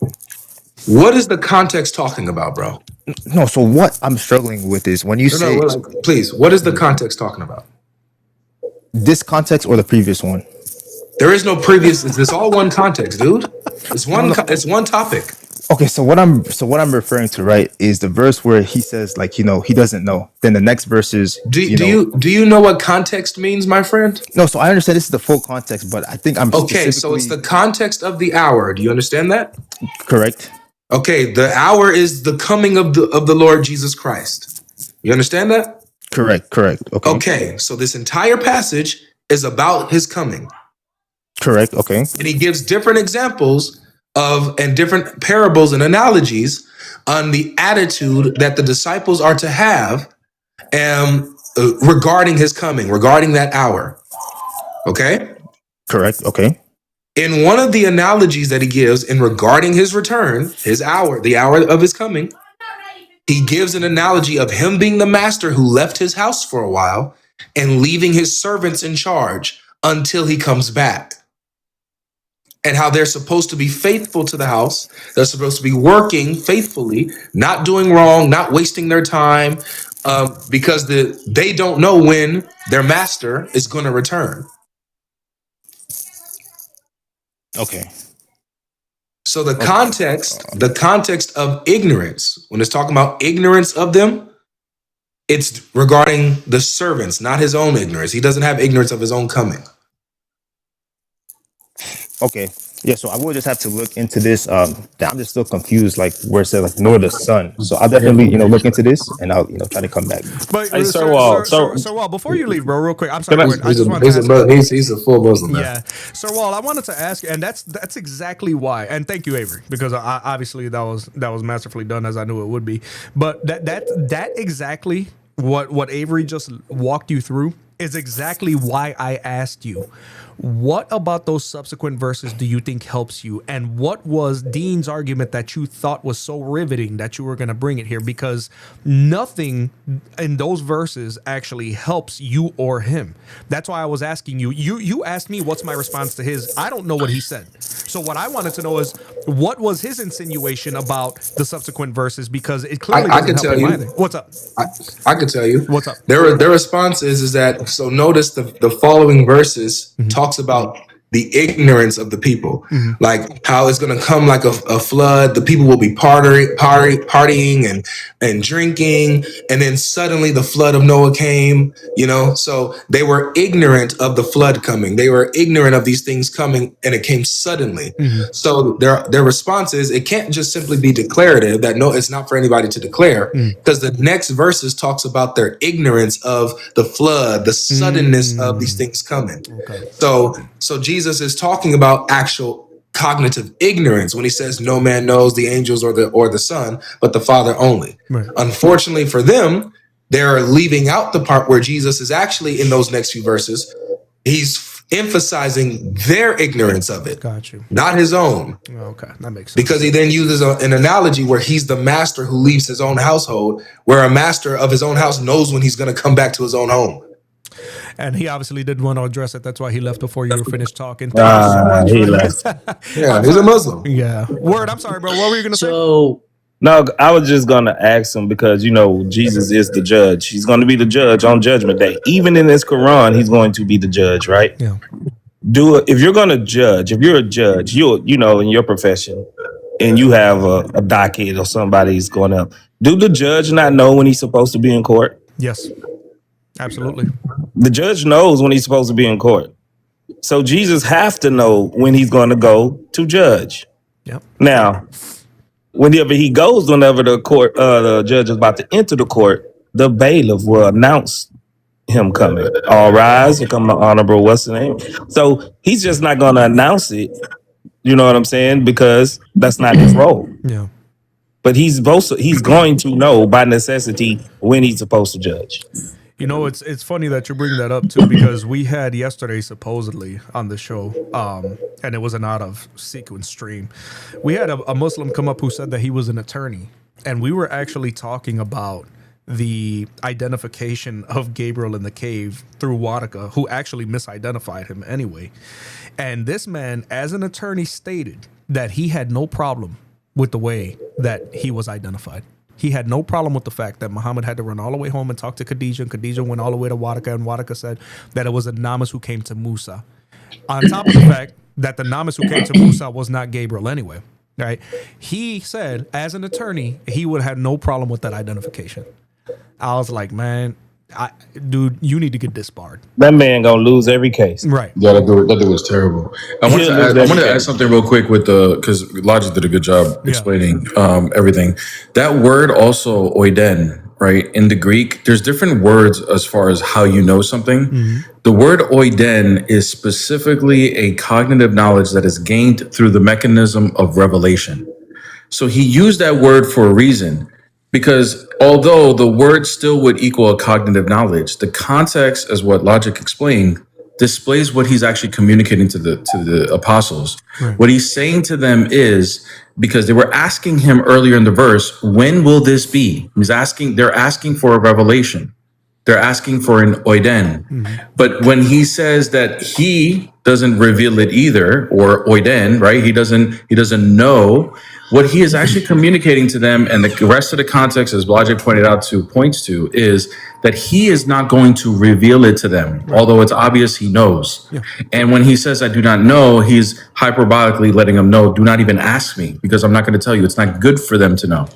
What is the context talking about, bro? No, so what I'm struggling with is when you say, please, what is the context talking about? This context or the previous one? There is no previous. It's all one context, dude. It's one. It's one topic. Okay, so what I'm referring to, right, is the verse where he says, like, he doesn't know. Then the next verse is, do you know what context means, my friend? No, so I understand this is the full context, but I think I'm okay. So it's the context of the hour. Do you understand that? Correct. Okay, the hour is the coming of the Lord Jesus Christ. You understand that? Correct. Okay. Okay, so this entire passage is about his coming. Correct. Okay. And he gives different examples and different parables and analogies on the attitude that the disciples are to have regarding his coming, regarding that hour. Okay? Correct. Okay. In one of the analogies that he gives in regarding his return, his hour, the hour of his coming, he gives an analogy of him being the master who left his house for a while and leaving his servants in charge until he comes back. And how they're supposed to be faithful to the house. They're supposed to be working faithfully, not doing wrong, not wasting their time, because they don't know when their master is going to return. Okay. So the context of ignorance, when it's talking about ignorance of them, it's regarding the servants, not his own ignorance. He doesn't have ignorance of his own coming. Okay. Yeah, so I will just have to look into this. I'm just still confused, like where it says like nor the sun. So I'll definitely, look into this and I'll, try to come back. But Hey, Sir Wall, before you leave, bro, real quick, I'm sorry, I just want to ask. He's a full Muslim. Yeah, Sir Wall, I wanted to ask, and that's exactly why. And thank you, Avery, because obviously that was masterfully done, as I knew it would be. But that exactly what Avery just walked you through is exactly why I asked you, what about those subsequent verses do you think helps you? And what was Dean's argument that you thought was so riveting that you were going to bring it here? Because nothing in those verses actually helps you or him. That's why I was asking you. You asked me what's my response to his. I don't know what he said. So what I wanted to know is what was his insinuation about the subsequent verses? Because it clearly I doesn't can help tell him you. either. What's up? I can tell you. What's up? Their response is that, so notice the following verses talks about the ignorance of the people, like how it's going to come like a flood. The people will be partying and drinking, and then suddenly the flood of Noah came. So they were ignorant of the flood coming. They were ignorant of these things coming, and it came suddenly. So their response is it can't just simply be declarative. That no, it's not for anybody to declare, because the next verses talks about their ignorance of the flood, the suddenness of these things coming. Okay. So Jesus is talking about actual cognitive ignorance when he says no man knows the angels or the Son, but the Father only. Right. Unfortunately for them, they're leaving out the part where Jesus is actually in those next few verses. He's emphasizing their ignorance of it, Got you. not his own. Okay, that makes sense. Because he then uses an analogy where he's the master who leaves his own household, where a master of his own house knows when he's going to come back to his own home. And he obviously didn't want to address it. That's why he left before you were finished talking. Thank you so much. He left. Yeah, he's a Muslim. Yeah. Word, I'm sorry, bro. What were you going to say? No, I was just gonna ask him because Jesus is the judge. He's going to be the judge on Judgment Day. Even in this Quran, he's going to be the judge, right? Yeah. If you're going to judge, if you're a judge, in your profession, and you have a docket or somebody's going up, do the judge not know when he's supposed to be in court? Yes. Absolutely. The judge knows when he's supposed to be in court. So Jesus have to know when he's going to go to judge. Yep. Now, whenever the judge is about to enter the court, the bailiff will announce him coming. All rise, here come the honorable, what's the name? So he's just not going to announce it. You know what I'm saying? Because that's not his role. Yeah. But he's going to know by necessity when he's supposed to judge. It's funny that you bring that up too, because we had yesterday supposedly on the show, and it was an out of sequence stream. We had a Muslim come up who said that he was an attorney, and we were actually talking about the identification of Gabriel in the cave through Wadaka, who actually misidentified him anyway. And this man, as an attorney, stated that he had no problem with the way that he was identified. He had no problem with the fact that Muhammad had to run all the way home and talk to Khadijah, and Khadijah went all the way to Wadaka, and Wadaka said that it was a Namas who came to Musa. On top of the fact that the Namas who came to Musa was not Gabriel anyway, right? He said, as an attorney, he would have no problem with that identification. I was like, man, dude, you need to get disbarred. That man gonna lose every case. Right. Yeah, that dude was terrible. I want to add something real quick because Logic did a good job explaining everything. That word also, oiden, right, in the Greek, there's different words as far as how you know something. The word oiden is specifically a cognitive knowledge that is gained through the mechanism of revelation. So he used that word for a reason, because although the word still would equal a cognitive knowledge, the context, as what Logic explained, displays what he's actually communicating to the apostles. Right. What he's saying to them is, because they were asking him earlier in the verse, when will this be? They're asking for a revelation. They're asking for an oiden. But when he says that he doesn't reveal it either, or oiden, right? He doesn't know. What he is actually communicating to them, and the rest of the context, as Logic pointed out to, points to, is that he is not going to reveal it to them, although it's obvious he knows. Yeah. And when he says, I do not know, he's hyperbolically letting them know, do not even ask me, because I'm not going to tell you. It's not good for them to know.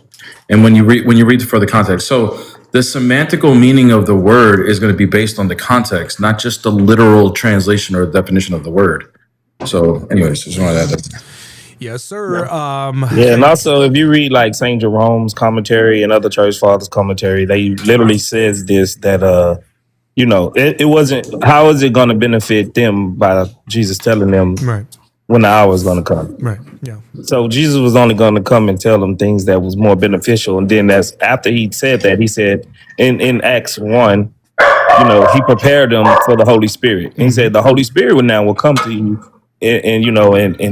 And when you read the further context, so the semantical meaning of the word is going to be based on the context, not just the literal translation or definition of the word. So, anyways, just wanted to add that. Yes, sir. Yeah, and also if you read like Saint Jerome's commentary and other church fathers' commentary, they literally says this, that it wasn't, how is it going to benefit them by Jesus telling them Right. when the hour is going to come? Right. Yeah. So Jesus was only going to come and tell them things that was more beneficial. And then that's after he said that, he said in Acts 1, he prepared them for the Holy Spirit. And he said the Holy Spirit will come to you and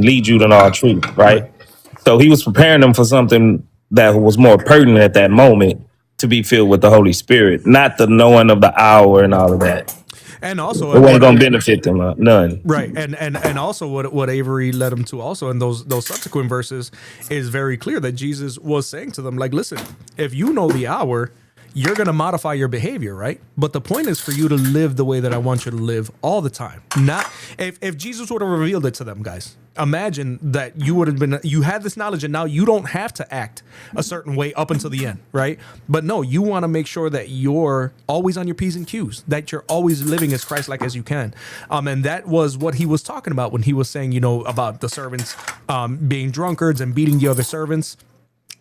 lead you to all truth, right? So he was preparing them for something that was more pertinent at that moment, to be filled with the Holy Spirit, not the knowing of the hour and all of that. And also, It wasn't going to benefit them none. Right, and also what Avery led them to also in those subsequent verses is very clear that Jesus was saying to them, like, listen, if you know the hour, you're going to modify your behavior, right? But the point is for you to live the way that I want you to live all the time. Not if Jesus would have revealed it to them, guys. Imagine that you had this knowledge and now you don't have to act a certain way up until the end, right? But no, you want to make sure that you're always on your P's and Q's, that you're always living as Christ-like as you can. And that was what he was talking about when he was saying, about the servants being drunkards and beating the other servants.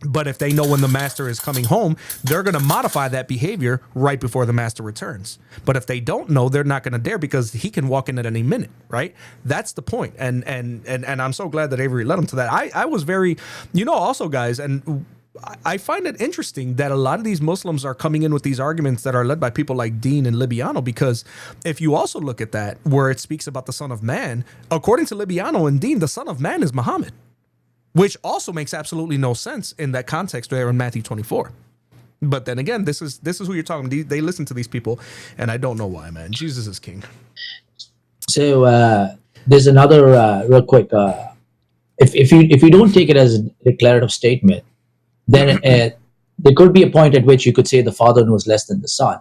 But if they know when the master is coming home, they're going to modify that behavior right before the master returns. But if they don't know, they're not going to dare, because he can walk in at any minute, right? That's the point. And I'm so glad that Avery led him to that. I was very, also, guys, and I find it interesting that a lot of these Muslims are coming in with these arguments that are led by people like Dean and Libiano, because if you also look at that, where it speaks about the Son of Man, according to Libiano and Dean, the Son of Man is Muhammad. Which also makes absolutely no sense in that context there in Matthew 24. But then again, this is who you're talking to. They listen to these people, and I don't know why, man. Jesus is king. So there's another real quick. If you don't take it as a declarative statement, then there could be a point at which you could say the Father knows less than the Son.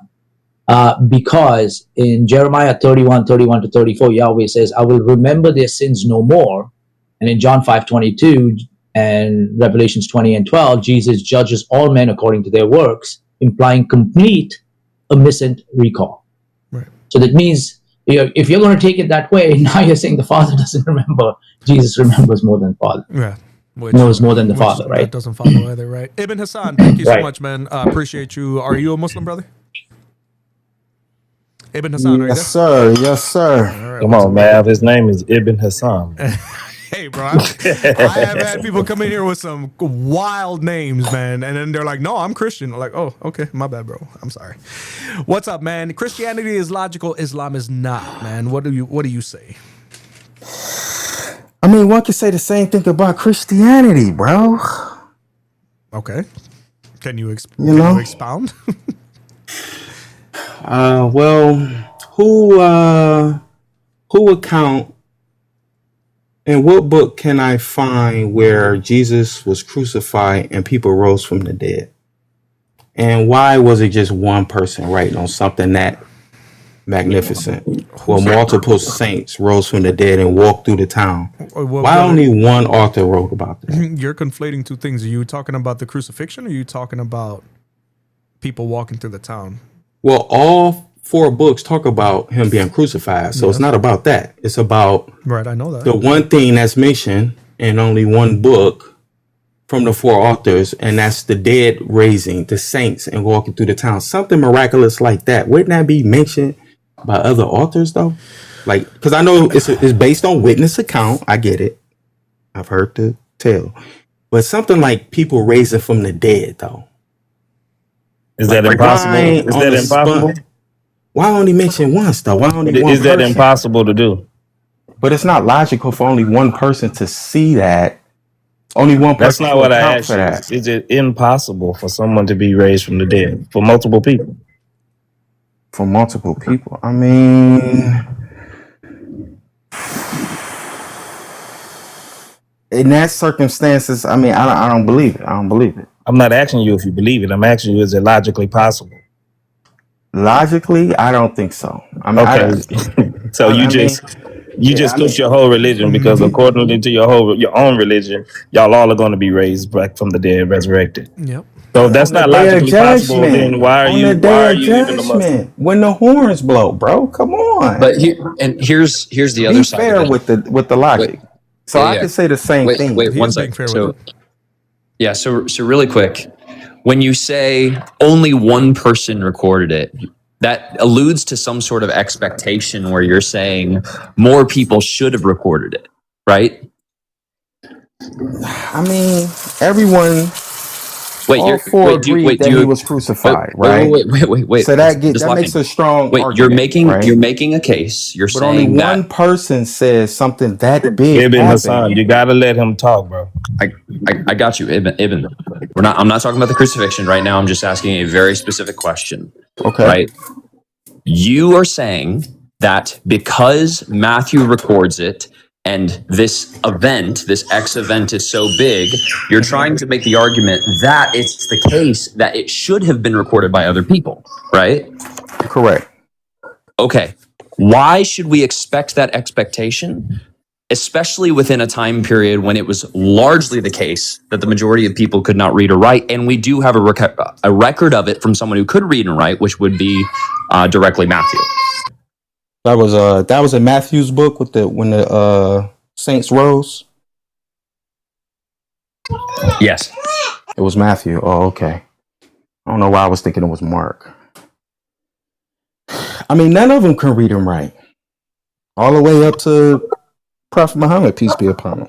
Because in Jeremiah 31 to 34, Yahweh says, I will remember their sins no more. And in John 5:22 and Revelations 20 and 12, Jesus judges all men according to their works, implying complete omniscient recall. Right. So that means if you're going to take it that way, now you're saying the Father doesn't remember. Jesus remembers more than Father. Yeah. Knows more than the Father, right? That doesn't follow either, right? Ibn Hassan, thank you so much, man. Appreciate you. Are you a Muslim, brother? Ibn Hassan, are you there? Yes, sir. Yes, sir. Right, Come on, Mav. His name is Ibn Hassan. Hey, bro, I have had people come in here with some wild names, man, and then they're like, no, I'm Christian. I'm like, oh, okay, my bad, bro. I'm sorry. What's up, man? Christianity is logical. Islam is not, man. What do you say? I mean, one could say the same thing about Christianity, bro. Okay. Can you expound? Well, who account in what book can I find where Jesus was crucified and people rose from the dead? And why was it just one person writing on something that magnificent? Well, multiple saints rose from the dead and walked through the town. Why only one author wrote about that? You're conflating two things. Are you talking about the crucifixion, or are you talking about people walking through the town? Well, all 4 books talk about him being crucified. So it's not about that. It's about right. I know that the one thing that's mentioned in only one book from the four authors, and that's the dead raising, the saints, and walking through the town. Something miraculous like that. Wouldn't that be mentioned by other authors though? Like, because I know it's based on witness account. I get it. I've heard the tale, but something like people raising from the dead though. Is Like, that impossible? Is on that the impossible? spot. Why only mention once though? Why only one Is that person? impossible to do? But it's not logical for only one person to see that. Only one person. That's not to what I account asked for you. that. Is it impossible for someone to be raised from the dead for multiple people? For multiple people, I mean, in that circumstances, I mean, I don't believe it. I don't believe it. I'm not asking you if you believe it. I'm asking you, is it logically possible? Logically, I don't think so. I mean, okay. So you just cooked your whole religion because according to your own religion, y'all all are going to be raised back from the dead, resurrected. Yep. So if that's on the not day of logically possible, then judgment, why are on you the day of even a Muslim? judgment, when the horns blow, bro, come on. But here's the Be other side fair of it. with the logic. So I could say the same thing. Wait, He one is being sec. fair So with it. yeah, so really quick, when you say only one person recorded it, that alludes to some sort of expectation where you're saying more people should have recorded it, right? I mean, everyone. Wait, all four agreed that he was crucified, right? Wait. So that Just let makes me- a strong Wait, argument, you're making a case. You're but only saying one that person says something that big Ibn happened. Hassan, you gotta let him talk, bro. I got you, Ibn. I'm not talking about the crucifixion right now. I'm just asking a very specific question. Okay. Right? You are saying that because Matthew records it and this event, this X event is so big, you're trying to make the argument that it's the case that it should have been recorded by other people, right? Correct. Okay. Why should we expect that expectation? Especially within a time period when it was largely the case that the majority of people could not read or write. And we do have a record of it from someone who could read and write, which would be directly Matthew. That was in Matthew's book with when the saints rose. Yes. It was Matthew. Oh, okay. I don't know why I was thinking it was Mark. I mean, none of them can read and write. All the way up to Prophet Muhammad, peace be upon him.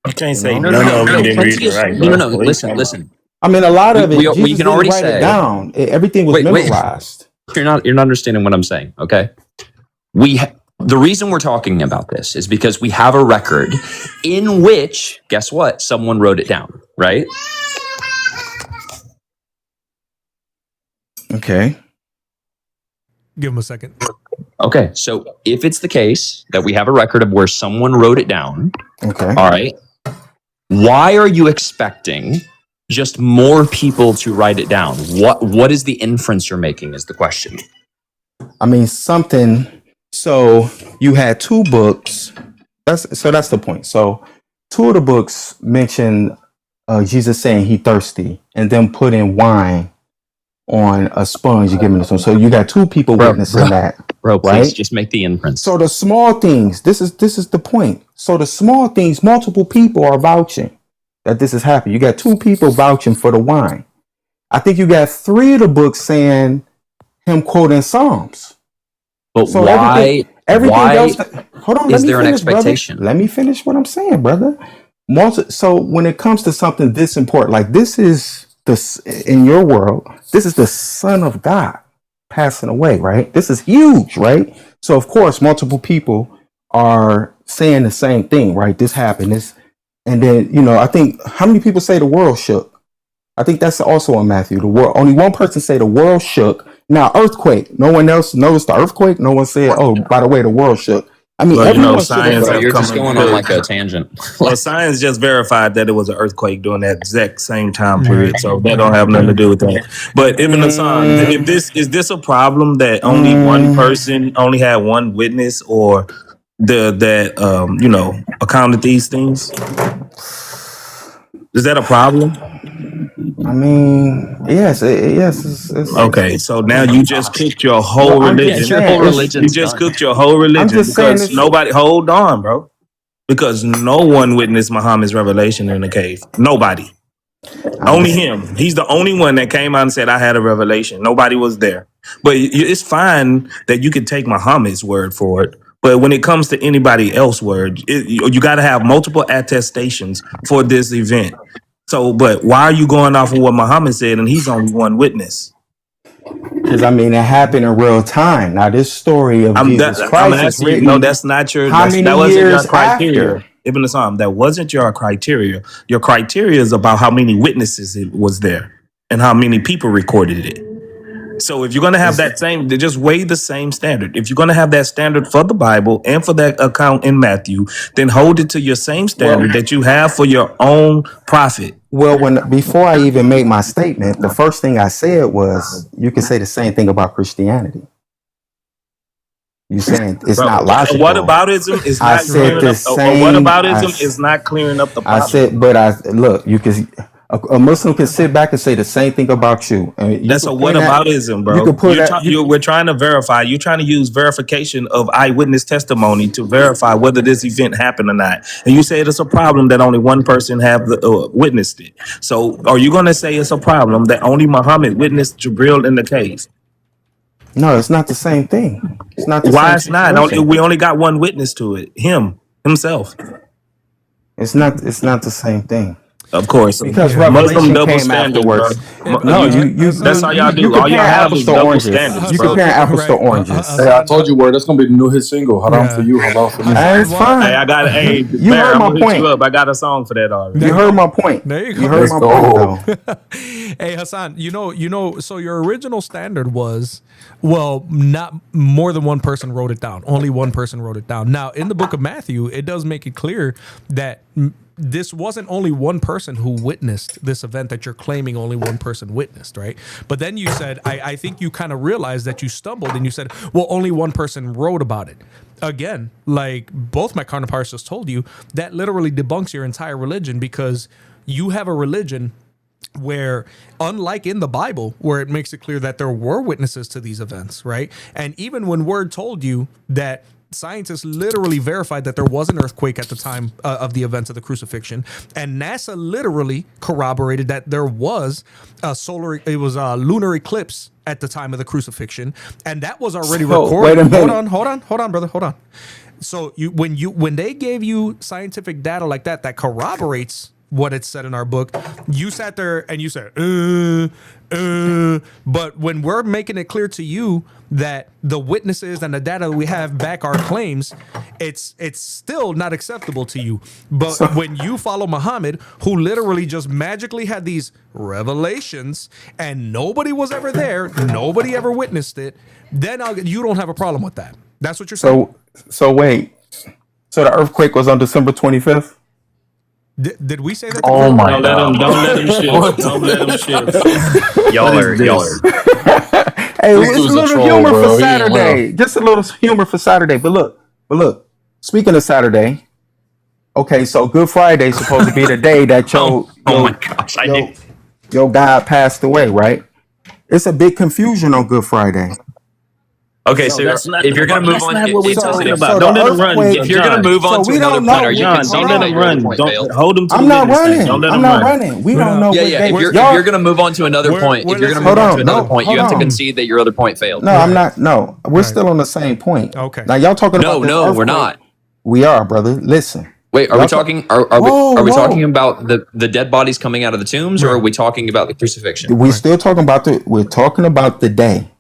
I can't say No. Listen. I mean, a lot of it. We Jesus can already didn't write it down. Everything was memorized. You're not understanding what I'm saying. Okay. The reason we're talking about this is because we have a record in which, guess what? Someone wrote it down, right? Okay. Give him a second. Okay. So if it's the case that we have a record of where someone wrote it down, okay. All right. Why are you expecting just more people to write it down? What is the inference you're making is the question. I mean, something. So you had two books. That's the point. So two of the books mention Jesus saying he thirsty and then putting wine on a sponge and giving it to him. So you got two people witnessing that. Bro, please right? just make the inference. So the small things, this is the point. So the small things, multiple people are vouching that this is happening. You got two people vouching for the wine. I think you got three of the books saying him quoting Psalms. But so why? Everything why else. Hold on. Is there an expectation? Brother. Let me finish what I'm saying, brother. So when it comes to something this important, like this is in your world, this is the Son of God passing away, right? This is huge, right? So of course, multiple people are saying the same thing, right? This happened. And then I think how many people say the world shook? I think that's also in Matthew. The world. Only one person say the world shook. Now, earthquake. No one else noticed the earthquake. No one said, "Oh, by the way, the world shook." I mean, everyone science. You're just going on like a tangent. Well, science just verified that it was an earthquake during that exact same time period, so that don't have nothing to do with that. But Ibn Hassan, if is this a problem that only one person only had one witness, or accounted these things? Is that a problem? I mean, yes. It's, okay, so now you just cooked your whole religion. You just cooked your whole religion because nobody. Hold on, bro. Because no one witnessed Muhammad's revelation in the cave. Nobody. Only him. He's the only one that came out and said, I had a revelation. Nobody was there. But it's fine that you can take Muhammad's word for it. But when it comes to anybody else's word, you got to have multiple attestations for this event. So, but why are you going off of what Muhammad said and he's only one witness? Because I mean, it happened in real time. Now, this story of Jesus Christ is written. No, that's not your. How many that wasn't years your criteria. after? Ibn Islam, that wasn't your criteria. Your criteria is about how many witnesses it was there and how many people recorded it. So if you're going to have that same, just weigh the same standard. If you're going to have that standard for the Bible and for that account in Matthew, then hold it to your same standard that you have for your own prophet. Well, before I even made my statement, the first thing I said was, you can say the same thing about Christianity. You saying it's not logical. Whataboutism is not clearing up. Whataboutism is not clearing up the problem. I said, but look, you can. A Muslim can sit back and say the same thing about you. That's a whataboutism, bro. We're trying to verify. You're trying to use verification of eyewitness testimony to verify whether this event happened or not. And you say it's a problem that only one person have witnessed it. So are you going to say it's a problem that only Muhammad witnessed Jibril in the cave? No, it's not the same thing. It's not the Why same it's not? We only got one witness to it. Himself. It's not the same thing. Of course, because Muslim double came standard, afterwards. Bro. No, you that's how y'all do. All y'all have is double standards. You compare apples to oranges. Hey, I told you, word. That's gonna be the new hit single. Haram for you, halal for me. That's fine. Hey, I got it. Hey, you heard my point. I got a song for that already. You heard my point. There you go. You heard my point, though. Hey, Hassan, you know. So your original standard was, well, not more than one person wrote it down. Only one person wrote it down. Now, in the book of Matthew, it does make it clear that this wasn't only one person who witnessed this event that you're claiming only one person witnessed, right? But then you said, I think you kind of realized that you stumbled and you said, well, only one person wrote about it. Again, like both my counterparts just told you, that literally debunks your entire religion, because you have a religion where, unlike in the Bible, where it makes it clear that there were witnesses to these events, right? And even when Word told you that scientists literally verified that there was an earthquake at the time of the events of the crucifixion, and NASA literally corroborated that there was a lunar eclipse at the time of the crucifixion, and that was already recorded. Wait a minute. Hold on, brother, hold on. So when they gave you scientific data like that corroborates what it said in our book, you sat there and you said, but when we're making it clear to you that the witnesses and the data that we have back our claims, it's still not acceptable to you. But when you follow Muhammad, who literally just magically had these revelations and nobody was ever there, nobody ever witnessed it, then you don't have a problem with that. That's what you're saying. So wait. So the earthquake was on December 25th? Did we say that? Oh my God! Don't let him shift. Don't let him shift. Y'all are. Hey, it's a little humor for Saturday. Just a little humor for Saturday. But look. Speaking of Saturday, okay, so Good Friday is supposed to be the day that your guy passed away, right? It's a big confusion on Good Friday. Okay, so if you're going to move on, what we're talking about. Don't let him run. If you're going to move on to another point, are you don't let him run. Don't hold him to I'm not running. I'm not running. We don't know. If you're going to move on to another point, you have to concede that your other point failed. No, I'm not. No, we're still on the same point. Okay. Now y'all talking about No, we're not. We are, brother. Listen. Wait, are we talking? Are we talking about the dead bodies coming out of the tombs, or are we talking about the crucifixion? We're still talking about we're talking about the day.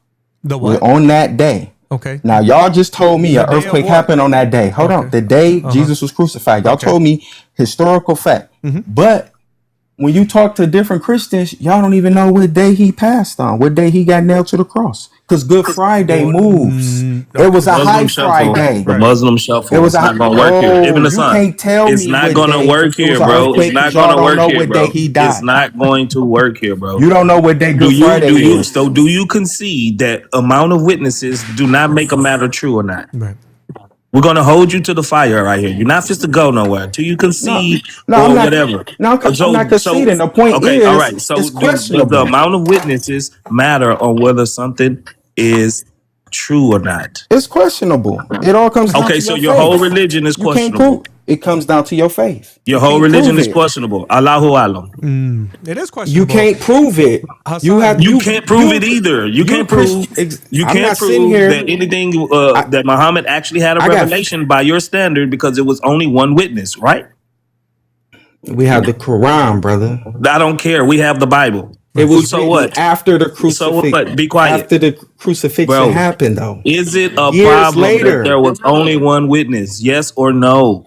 The what? We're on that day. Okay. Now y'all just told me an earthquake happened on that day. Hold on. The day Jesus was crucified. Y'all told me historical fact. But when you talk to different Christians, y'all don't even know what day he passed on, what day he got nailed to the cross. Because Good Friday moves. It was a high Friday. The Muslim shuffle. It was not going to work here. Even the sun. You can't tell me it's not going to work here, bro. It's not going to work here, bro. It's not going to work here, bro. You don't know what day Good Friday is. So do you concede that amount of witnesses do not make a matter true or not? Right. We're going to hold you to the fire right here. You're not just to go nowhere till you concede or whatever. No, I'm not conceding. The point is, all right. So it's does the amount of witnesses matter on whether something is true or not? It's questionable. It all comes down to so your whole faith. religion is questionable. it comes down to your faith. Your You whole can't religion prove is it. questionable. Allahu Alam. It is You questionable. can't prove it. You have You can't prove it either. You you're can't prove. Christian. You I'm can't not sitting prove here. that anything I, that Muhammad actually had a I got. revelation by your standard because it was only one witness, right? We have the Quran, brother. I don't care. We have the Bible. It was So written what? after the So crucifix. what? Be quiet, After the crucifixion bro. happened, though. Is it a Years problem that later. there was only one witness? Yes or no?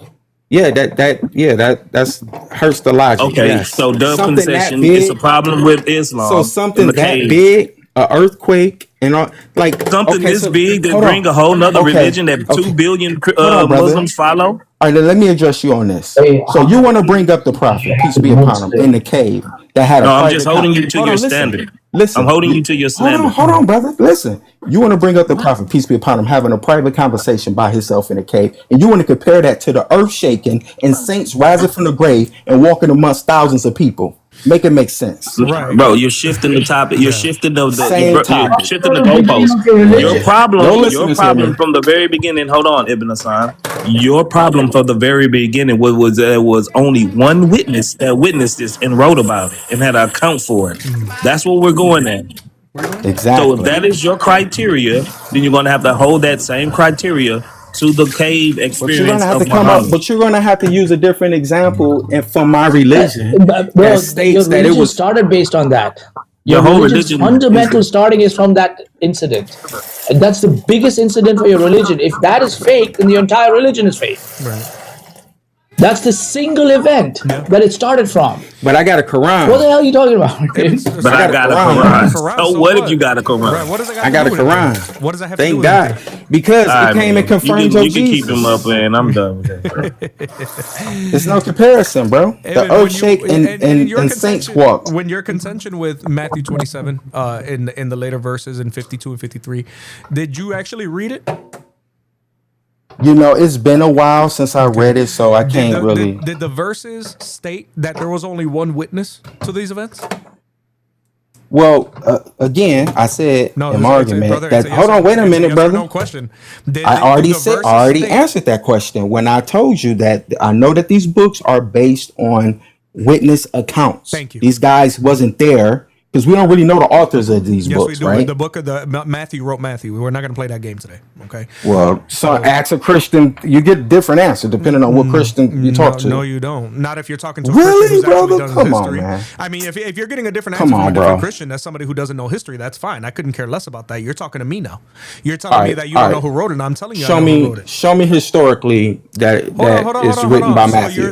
Yeah, that's hurts the logic. Okay, Yes, so dub something that concession. It's a big. problem with So Islam in something the that cave. big, a earthquake, and all like Something okay. this So big that hold bring on. a whole nother Okay, religion that okay. 2 billion Hold on, brother. Muslims follow. All right, then let me address you on this. Hey, So you want to bring up the prophet, peace be upon him, in the cave that had a No, I'm just private holding you to Hold your on, listen, standard. I'm listen. holding you to your standard. Hold on, brother. Listen. You want to bring up the prophet, peace be upon him, having a private conversation by himself in a cave, and you want to compare that to the earth shaking and saints rising from the grave and walking amongst thousands of people. Make it make sense. Right. Bro, you're shifting the topic. You're shifting Same you're topic. shifting the goalposts. Your Your problem listeners from the very beginning. Hold on, Ibn Hassan. Your problem from the very beginning was there was only one witness that witnessed this and wrote about it and had an account for it. That's what we're going at. So if Exactly. that is your criteria, then you're going to have to hold that same criteria to the cave But you're gonna experience have of to come up. Muhammad. But you're gonna have to use a different example and from my religion Bro, that your states that it religion was. started based on that. Your Your whole religion's religion fundamental is starting is from that incident. And that's the biggest incident for your religion. If that is fake, then the entire religion is fake. Right. That's the single event that it started from. But I got a What Quran. the hell are you talking about? dude? but I got a Quran. So So what if what? you got a Quran? Right. What does that got I to got do a with it, then? Quran. What does that have to do Thank with God, anything? because All it right, came man. and confirmed You your can keep him Jesus. up, man. I'm done with that. Bro. There's no comparison, bro. The Evan, earth shake and your saints contention, walked. when your contention with Matthew 27 in the later verses in 52 and 53, did you actually read it? You know, it's been a while since I read it, so I Did can't the, really. did the verses state that there was only one witness to these events? Well, again, I said No, in my argument brother, that. Hold on, wait a minute, yes or brother. no question. Do I already the said, verses I already state- answered that question when I told you that I know that these books are based on witness accounts. Thank you. These guys wasn't there because we don't really know the authors of these Yes, books, we do. right? The book of Matthew wrote Matthew. We're not going to play that game today. Okay. Well, so ask a Christian, you get different answer depending on what Christian you talk to. No, you don't. Not if you're talking to a Really, Christian who's actually brother? done his Come on, history. man. I mean, if you're getting a different Come answer from on, a different bro. Christian, that's somebody who doesn't know history. That's fine. I couldn't care less about that. You're talking to me now. You're telling All me right, that you all don't know right. who wrote it. And I'm telling you I Show know who me, wrote it. show me historically that is written by Matthew. No,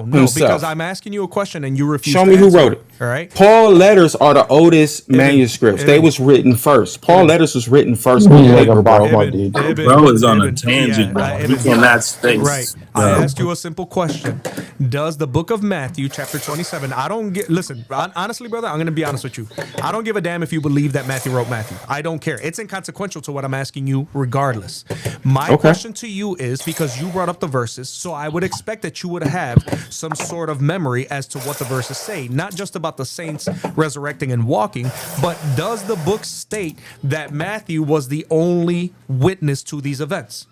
himself. because I'm asking you a question and you refuse. Show to me who answer wrote it. All right. Paul letters are the oldest manuscripts. They was written first. Paul letters was written first. He's on like a paper, bro. bot, dude. Bro is on a tangent, bro. You cannot stay. Right. I asked you a simple question. Does the book of Matthew, chapter 27, I don't get, listen, honestly, brother, I'm going to be honest with you. I don't give a damn if you believe that Matthew wrote Matthew. I don't care. It's inconsequential to what I'm asking you regardless. My question to you is because you brought up the verses, so I would expect that you would have some sort of memory as to what the verses say, not just about the saints resurrecting and walking, but does the book state that Matthew was the only witness to these events?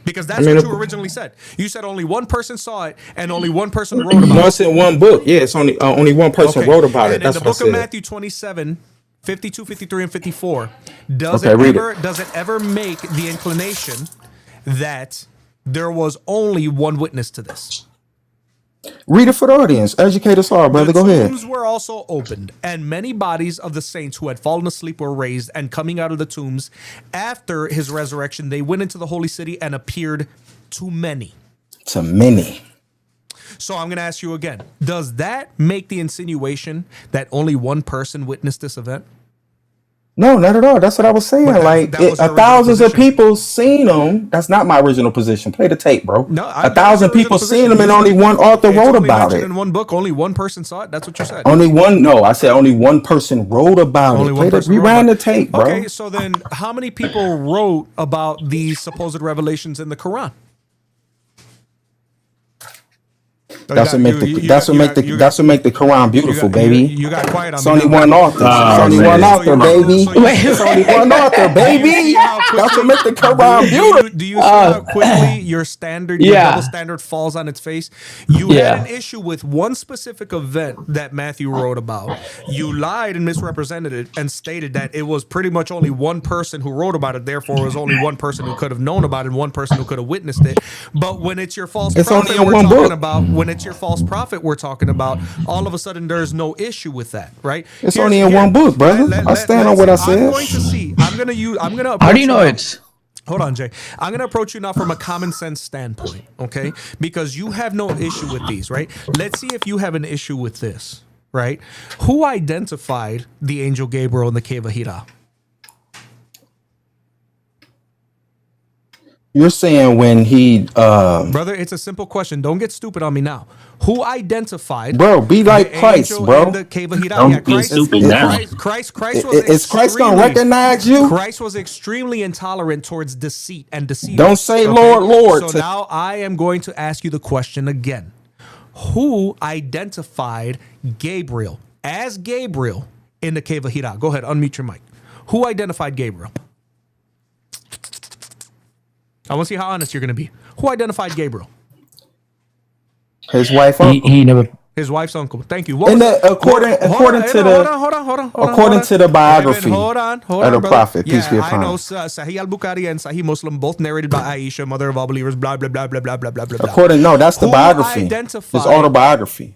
Because that's what you originally said. You said only one person saw it and only one person wrote about it. No, it's in one book. Yeah, it's only one person wrote about it. And That's in the what I book of said. Matthew 27, 52, 53, and 54, does Okay, read it ever make the inclination that there was only one witness to this? Read it for the audience. Educate us all, brother. Go The ahead. tombs were also opened, and many bodies of the saints who had fallen asleep were raised, and coming out of the tombs after his resurrection, they went into the holy city and appeared to many. To many. So I'm going to ask you again. Does that make the insinuation that only one person witnessed this event? No, not at all. That's what I was saying. But Like that was your thousands original of people seen them. That's not my original position. Play the tape, bro. No, a thousand people seen them, and only one author It's wrote only about mentioned it. in one book. Only one person saw it. That's what you said. Only one. No, I said only one person wrote about Only it. one person We wrote ran about the tape, bro. Okay, so then how many people wrote about these supposed revelations in the Quran? That's what make the Quran beautiful, baby. You got quiet on It's me only now. one author. It's only one author, baby. It's only one author, baby. That's what make the Quran beautiful. Do you see how quickly your double standard falls on its face? You had an issue with one specific event that Matthew wrote about. You lied and misrepresented it and stated that it was pretty much only one person who wrote about it. Therefore, it was only one person who could have known about it and one person who could have witnessed it. But when it's your false prophet we're talking about, when it's your false prophet we're talking about, all of a sudden there's no issue with that, right? It's only in one book, brother. I stand on what I said. I'm going to see. I'm going to. How do you know it? Hold on, Jay. I'm going to approach you now from a common sense standpoint, okay? Because you have no issue with these, right? Let's see if you have an issue with this, right? Who identified the angel Gabriel in the cave of Hira? You're saying when he brother, it's a simple question. Don't get stupid on me now. Who identified be like Christ, bro. In the cave of Hira? Don't be stupid now. Christ Is Christ gonna recognize you? Christ was extremely intolerant towards deceit and deceit. Don't say Lord. So now I am going to ask you the question again. Who identified Gabriel as Gabriel in the cave of Hira? Go ahead, unmute your mic. Who identified Gabriel? I want to see how honest you're going to be. Who identified Gabriel? His wife, uncle. He never. His wife's uncle. Thank you. According to the biography hold on, of the brother. prophet, peace be upon him. I know Sahih al-Bukhari and Sahih Muslim, both narrated by Aisha, mother of all believers, blah, blah, blah, blah, blah, blah, blah, blah. That's the biography. His autobiography.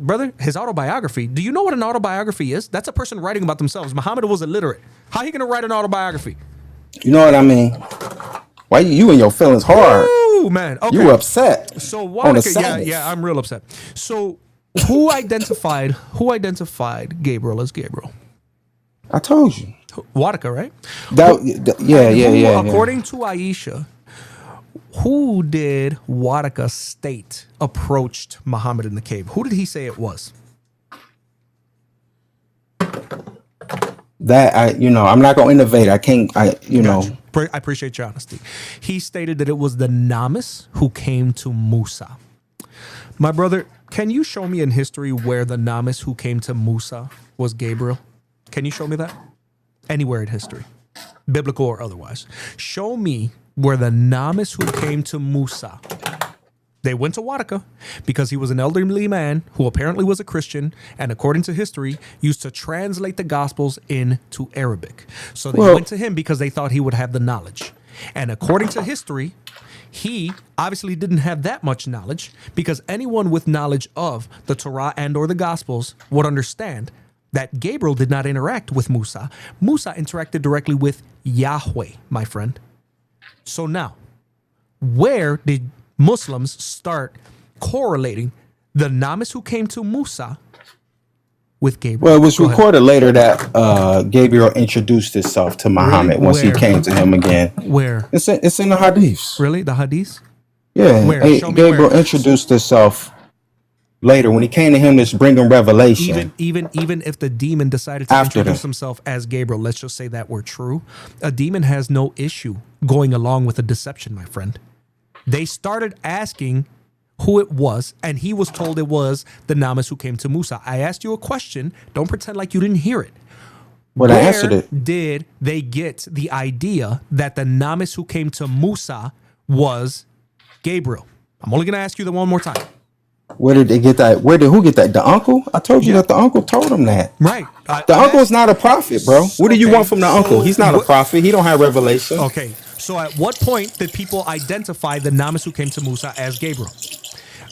Brother, his autobiography. Do you know what an autobiography is? That's a person writing about themselves. Muhammad was illiterate. How are you going to write an autobiography? You know what I mean? Why you and your feelings hard? Ooh, man. Okay. You upset. So yeah, I'm real upset. So who identified Gabriel as Gabriel? I told you. Wadaka, right? Yeah. According to Aisha, who did Wadaka state approached Muhammad in the cave? Who did he say it was? I'm not gonna innovate. I appreciate your honesty. He stated that it was the Namis who came to Musa. My brother, can you show me in history where the Namis who came to Musa was Gabriel? Can you show me that? Anywhere in history, biblical or otherwise. Show me where the Namis who came to Musa. They went to Wadaka because he was an elderly man who apparently was a Christian and, according to history, used to translate the Gospels into Arabic. So they went to him because they thought he would have the knowledge. And according to history, he obviously didn't have that much knowledge, because anyone with knowledge of the Torah and or the Gospels would understand that Gabriel did not interact with Musa. Musa interacted directly with Yahweh, my friend. So now, where did Muslims start correlating the Namis who came to Musa with Gabriel? Well, it was recorded later that Gabriel introduced himself to Muhammad once he came to him again. Where? It's in the hadiths. Really? The hadiths? Yeah. Where? Gabriel introduced himself later when he came to him to bring him revelation. Even if the demon decided to introduce himself as Gabriel, let's just say that were true, a demon has no issue going along with a deception, my friend. They started asking who it was, and he was told it was the Namis who came to Musa. I asked you a question. Don't pretend like you didn't hear it. Well, I answered it. Did they get the idea that the Namis who came to Musa was Gabriel? I'm only going to ask you that one more time. Where did they get that? Who get that? The uncle? I told you that the uncle told him that. Right. The uncle's not a prophet, bro. What do you want from the uncle? He's not a prophet. He don't have revelation. Okay. So at what point did people identify the Namis who came to Musa as Gabriel?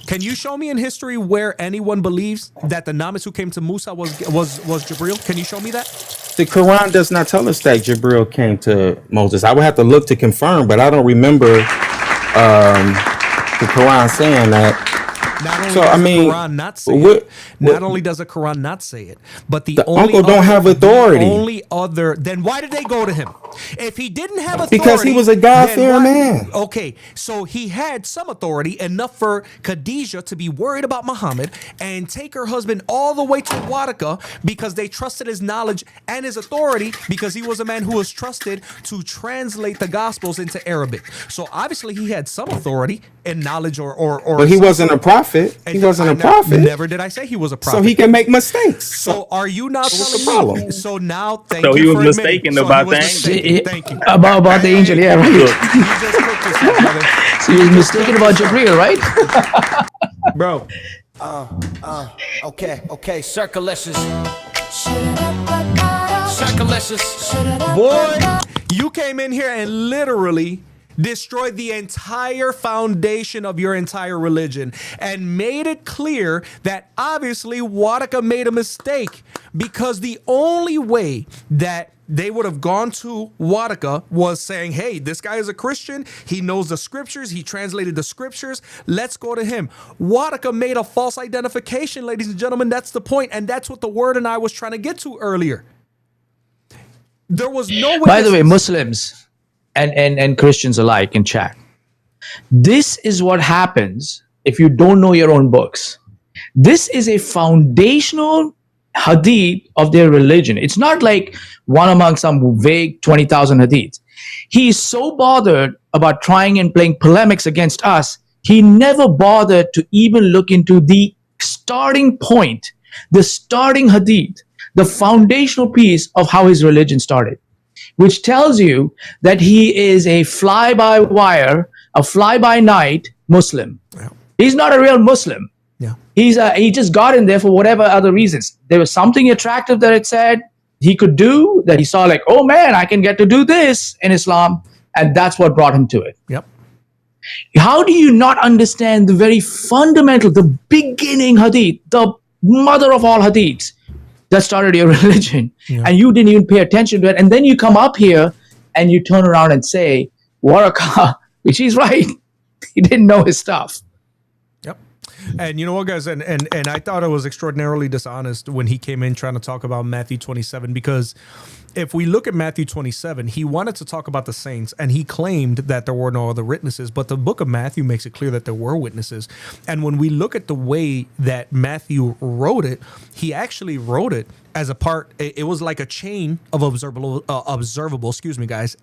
Can you show me in history where anyone believes that the Namis who came to Musa was Jibril? Can you show me that? The Quran does not tell us that Jibril came to Moses. I would have to look to confirm, but I don't remember the Quran saying that. Not only does the Quran not say it, but the uncle don't have authority. Then why did they go to him? If he didn't have authority, because he was a God-fearing man. Okay, so he had some authority, enough for Khadijah to be worried about Muhammad and take her husband all the way to Wadaka because they trusted his knowledge and his authority, because he was a man who was trusted to translate the Gospels into Arabic. So obviously he had some authority and knowledge, or but he wasn't a prophet. prophet. He wasn't a prophet. Never did I say he was a prophet. So he can make mistakes. So are you now what's the telling me? problem? So now, thank So you he was for admitting. mistaken So about he was the mistaken. angel. Thank you. About the angel, yeah, right. Look, You just cooked yourself, brother. So he was mistaken about Jabril, right? Bro. Okay, circlicious. Circlicious. Boy, you came in here and literally destroyed the entire foundation of your entire religion and made it clear that obviously Wadaka made a mistake, because the only way that they would have gone to Wadaka was saying, hey, this guy is a Christian. He knows the scriptures. He translated the scriptures. Let's go to him. Wadaka made a false identification, ladies and gentlemen. That's the point. And that's what the word and I was trying to get to earlier. There was no way. By the way, Muslims and Christians alike in chat, this is what happens if you don't know your own books. This is a foundational hadith of their religion. It's not like one among some vague 20,000 hadiths. He is so bothered about trying and playing polemics against us, he never bothered to even look into the starting point, the starting hadith, the foundational piece of how his religion started, which tells you that he is a fly-by-wire, a fly-by-night Muslim. Yeah. He's not a real Muslim. Yeah. He just got in there for whatever other reasons. There was something attractive that it said he could do, that he saw like, oh man, I can get to do this in Islam. And that's what brought him to it. Yep. How do you not understand the very fundamental, the beginning hadith, the mother of all hadiths that started your religion? Yeah. And you didn't even pay attention to it. And then you come up here and you turn around and say, Waraka, which he's right. He didn't know his stuff. Yep. And you know what, guys? And I thought it was extraordinarily dishonest when he came in trying to talk about Matthew 27, because if we look at Matthew 27, he wanted to talk about the saints, and he claimed that there were no other witnesses, but the book of Matthew makes it clear that there were witnesses. And when we look at the way that Matthew wrote it, he actually wrote it as a part, it was like a chain of observable,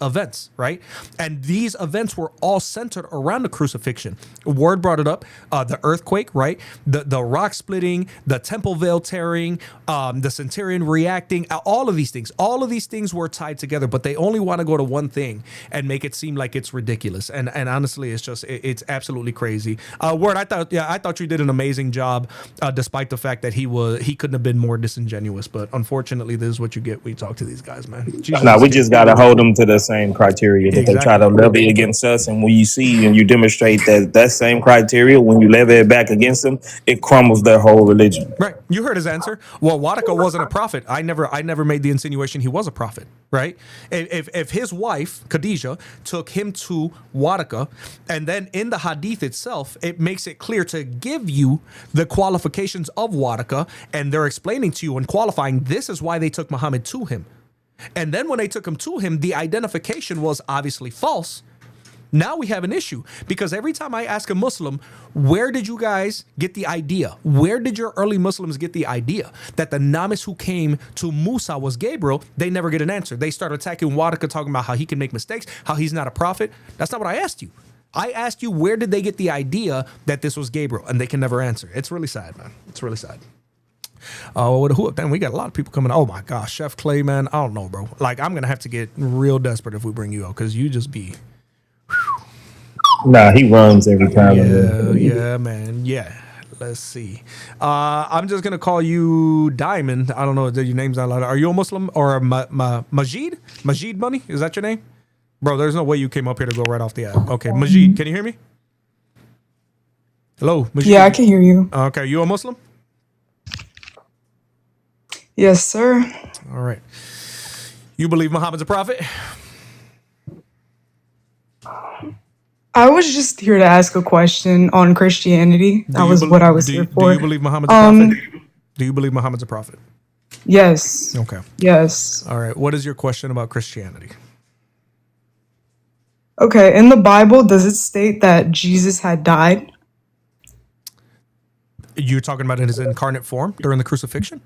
events, right? And these events were all centered around the crucifixion. Word brought it up, the earthquake, right? The rock splitting, the temple veil tearing, the centurion reacting, all of these things were tied together, but they only want to go to one thing and make it seem like it's ridiculous. And honestly, it's absolutely crazy. Word, I thought you did an amazing job, despite the fact that he couldn't have been more disingenuous, but unfortunately, this is what you get when you talk to these guys, man. No, we just got to hold them to the same criteria that they try to levy against us. And when you see and you demonstrate that same criteria, when you levy it back against them, it crumbles their whole religion. Right. You heard his answer. Well, Wadaka wasn't a prophet. I never made the insinuation he was a prophet, right? If his wife, Khadijah, took him to Wadaka, and then in the hadith itself, it makes it clear to give you the qualifications of Wadaka, and they're explaining to you and qualifying this is why they took Muhammad to him. And then when they took him to him, the identification was obviously false. Now we have an issue, because every time I ask a Muslim, where did you guys get the idea? Where did your early Muslims get the idea that the Namis who came to Musa was Gabriel? They never get an answer. They start attacking Wadaka, talking about how he can make mistakes, how he's not a prophet. That's not what I asked you. I asked you, where did they get the idea that this was Gabriel? And they can never answer. It's really sad, man. It's really sad. Then we got a lot of people coming. Oh my gosh, Chef Clay, man. I don't know, bro. Like, I'm gonna have to get real desperate if we bring you out, because you just be. Nah, he runs every time. Yeah, man. Yeah. Let's see. I'm just gonna call you Diamond. I don't know. Your name's not allowed. Are you a Muslim or Majid? Majid Money? Is that your name, bro? There's no way you came up here to go right off the app. Okay, Majid, can you hear me? Hello, Majid. Yeah, I can hear you. Okay, you a Muslim? Yes, sir. All right. You believe Muhammad's a prophet? I was just here to ask a question on Christianity. That was what I was here for. Do you believe Muhammad's a prophet? Do you believe Muhammad's a prophet? Yes. Okay. Yes. All right. What is your question about Christianity? Okay. In the Bible, does it state that Jesus had died? You're talking about in his incarnate form during the crucifixion?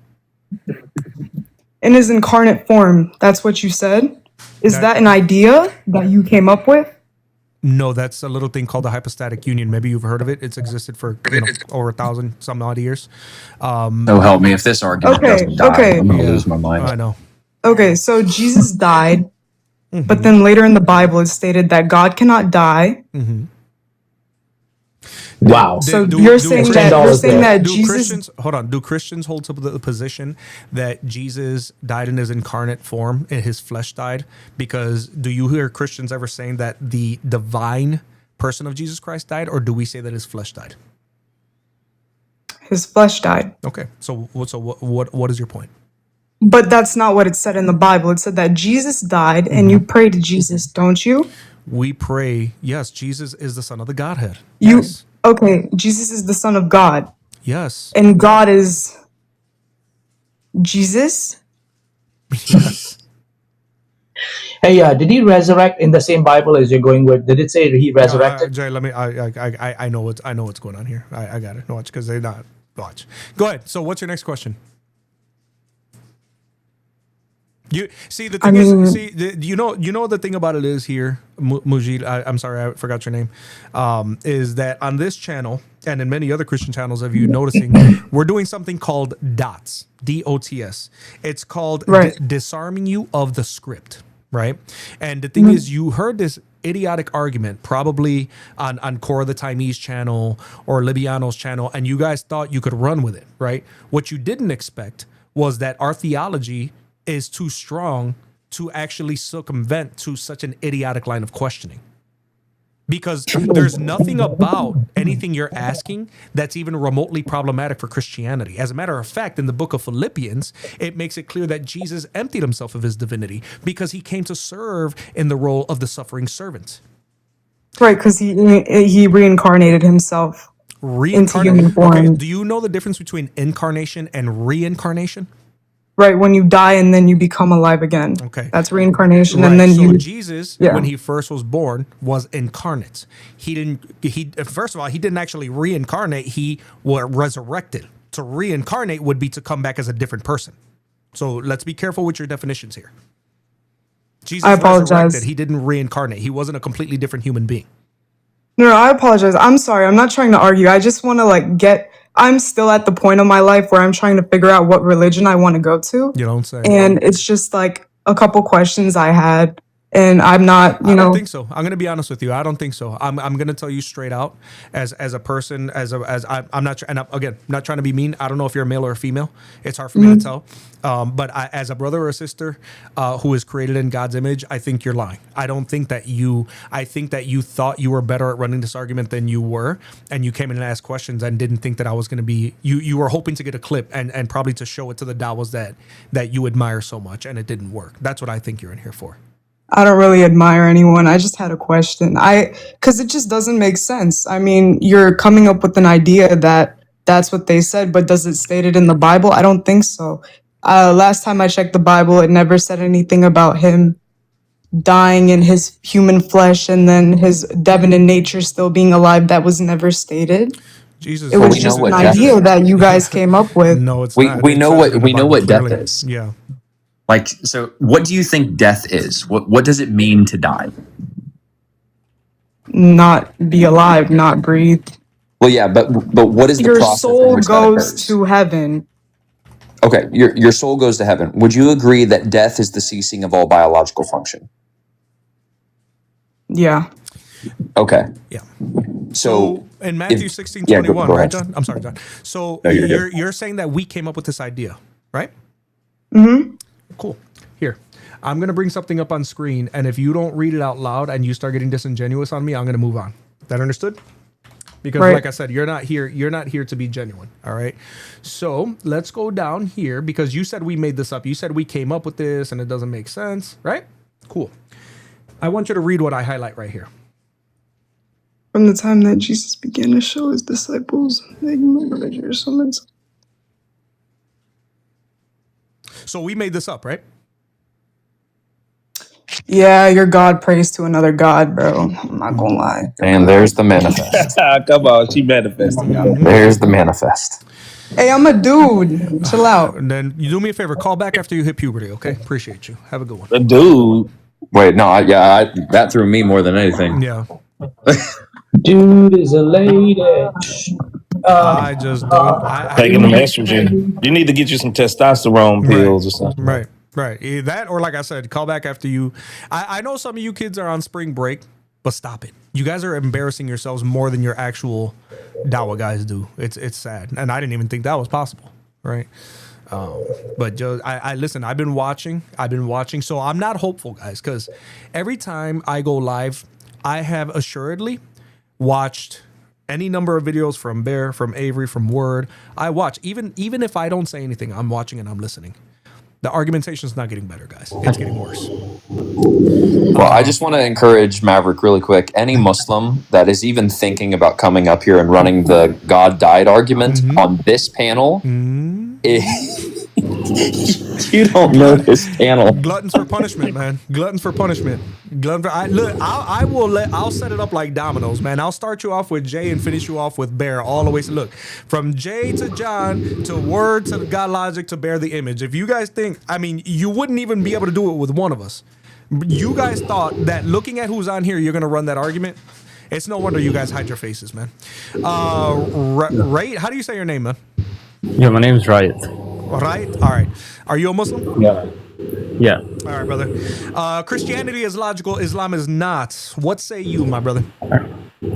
In his incarnate form, that's what you said? Is that an idea that you came up with? No, that's a little thing called the hypostatic union. Maybe you've heard of it. It's existed for over 1,000 some odd years. So help me if this argument doesn't die. I'm gonna lose my mind. I know. Okay, so Jesus died, but then later in the Bible it's stated that God cannot die. Wow. So you're saying that Jesus. Christians, hold on. Do Christians hold to the position that Jesus died in his incarnate form, and his flesh died? Because do you hear Christians ever saying that the divine person of Jesus Christ died, or do we say that his flesh died? His flesh died. Okay. So what is your point? But that's not what it said in the Bible. It said that Jesus died, and you pray to Jesus, don't you? We pray. Yes, Jesus is the Son of the Godhead. You Yes. okay? Jesus is the Son of God. Yes. And God is Jesus. Yes. Hey, did he resurrect in the same Bible as you're going with? Did it say he resurrected? Jay, let me. I know what's going on here. I got it. Watch, because they're not. Watch. Go ahead. So, what's your next question? You see the thing is, you know the thing about it is here, Mujid. I'm sorry, I forgot your name. Is that on this channel and in many other Christian channels, have you noticing, we're doing something called DOTS, DOTS. It's called disarming you of the script, right? And the thing is, you heard this idiotic argument probably on Cora the Time's channel or Libiano's channel, and you guys thought you could run with it, right? What you didn't expect was that our theology is too strong to actually circumvent to such an idiotic line of questioning. Because there's nothing about anything you're asking that's even remotely problematic for Christianity. As a matter of fact, in the book of Philippians, it makes it clear that Jesus emptied himself of his divinity because he came to serve in the role of the suffering servant. Right, because he reincarnated himself into human form. Okay, do you know the difference between incarnation and reincarnation? Right, when you die and then you become alive again. Okay. That's reincarnation. Right. And then so Jesus, when he first was born, was incarnate. First of all, he didn't actually reincarnate, he was resurrected. To reincarnate would be to come back as a different person. So let's be careful with your definitions here. Jesus I apologize. resurrected, he didn't reincarnate. He wasn't a completely different human being. No, I apologize. I'm sorry. I'm not trying to argue. I just want to I'm still at the point of my life where I'm trying to figure out what religion I want to go to. You don't say. And it's just like a couple questions I had, and I'm not, I don't think so. I'm going to be honest with you. I don't think so. I'm going to tell you straight out as a person, I'm not, and again, not trying to be mean. I don't know if you're a male or a female. It's hard for me to tell. But as a brother or a sister who is created in God's image, I think you're lying. I think that you thought you were better at running this argument than you were. And you came in and asked questions and didn't think that I was going to be, you were hoping to get a clip and probably to show it to the Dawas that you admire so much, and it didn't work. That's what I think you're in here for. I don't really admire anyone. I just had a question. Because it just doesn't make sense. I mean, you're coming up with an idea that that's what they said, but does it state it in the Bible? I don't think so. Last time I checked the Bible, it never said anything about him dying in his human flesh and then his divine nature still being alive. That was never stated. Jesus, it was just an idea that you guys came up with. No, it's we not. We know what death clearly. is. Yeah. Like, so what do you think death is? What does it mean to die? Not be alive, not breathe. Well, yeah, but what is the process? Your soul goes to heaven. Okay, your soul goes to heaven. Would you agree that death is the ceasing of all biological function? Yeah. Okay. Yeah. So in Matthew 16:21, right, John? I'm sorry, John. So no, you're saying that we came up with this idea, right? Mm-hmm. Cool. Here, I'm gonna bring something up on screen, and if you don't read it out loud and you start getting disingenuous on me, I'm gonna move on. That understood? Because like I said, you're not here to be genuine. All right. So let's go down here because you said we made this up. You said we came up with this and it doesn't make sense, right? Cool. I want you to read what I highlight right here. From the time that Jesus began to show his disciples, So we made this up, right? Yeah, your God prays to another God, bro. I'm not gonna lie. And there's the manifest. Come on, she manifested. There's the manifest. Hey, I'm a dude. Chill out. And then you do me a favor, call back after you hit puberty, okay? Appreciate you. Have a good one. A dude. Wait, no, that threw me more than anything. Yeah. Dude is a lady. I just don't. Taking them estrogen. You need to get you some testosterone pills or something. Right. Either that, or like I said, call back after you. I know some of you kids are on spring break, but stop it. You guys are embarrassing yourselves more than your actual Dawa guys do. It's sad, and I didn't even think that was possible. Right. But Joe, I listen. I've been watching. So I'm not hopeful, guys, because every time I go live, I have assuredly watched any number of videos from Bear, from Avery, from Word. I watch even if I don't say anything, I'm watching and I'm listening. The argumentation is not getting better, guys. It's getting worse. Well, I just want to encourage Maverick really quick. Any Muslim that is even thinking about coming up here and running the God died argument on this panel, you don't know this panel. Gluttons for punishment, man. Gluttons for punishment. I'll set it up like dominoes, man. I'll start you off with Jay and finish you off with Bear all the way. So look, from Jay to John to Word to God Logic to Bear the Image. If you guys think, I mean, you wouldn't even be able to do it with one of us. You guys thought that looking at who's on here, you're going to run that argument. It's no wonder you guys hide your faces, man. Right? How do you say your name, man? Yeah, my name is Riot. Right? All right. Are you a Muslim? Yeah. Yeah. All right, brother. Christianity is logical. Islam is not. What say you, my brother? All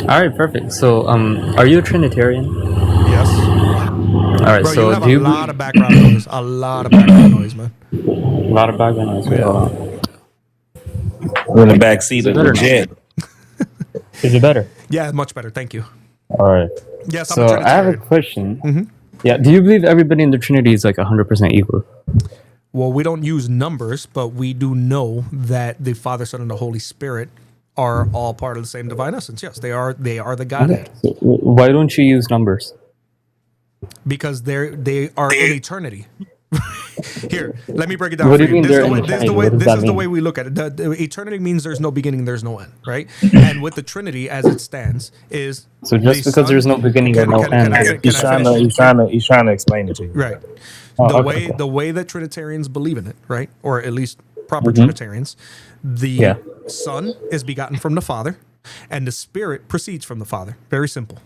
right, perfect. So, are you a Trinitarian? Yes. All right, Bro, so you have do you a lot of background noise. A lot of background noise, man. A lot of background noise. Yeah. We're in the back seat of the jet. Is it better? Yeah, much better. Thank you. All right. Yes, I'm so a Trinitarian. I have a question. Yeah, do you believe everybody in the Trinity is like 100% equal? Well, we don't use numbers, but we do know that the Father, Son, and the Holy Spirit are all part of the same divine essence. Yes, they are the Godhead. So why don't you use numbers? Because they are in eternity. Here, let me break it down. What for do you mean This they're is the way we look at it. The eternity means there's no beginning, there's no end, right? And with the Trinity, as it stands, is so just because there's no beginning or no end. He's trying to explain it to you. Right. Oh, The way that Trinitarians believe in it, right, or at least proper Trinitarians, the Son is begotten from the Father, and the Spirit proceeds from the Father. Very simple.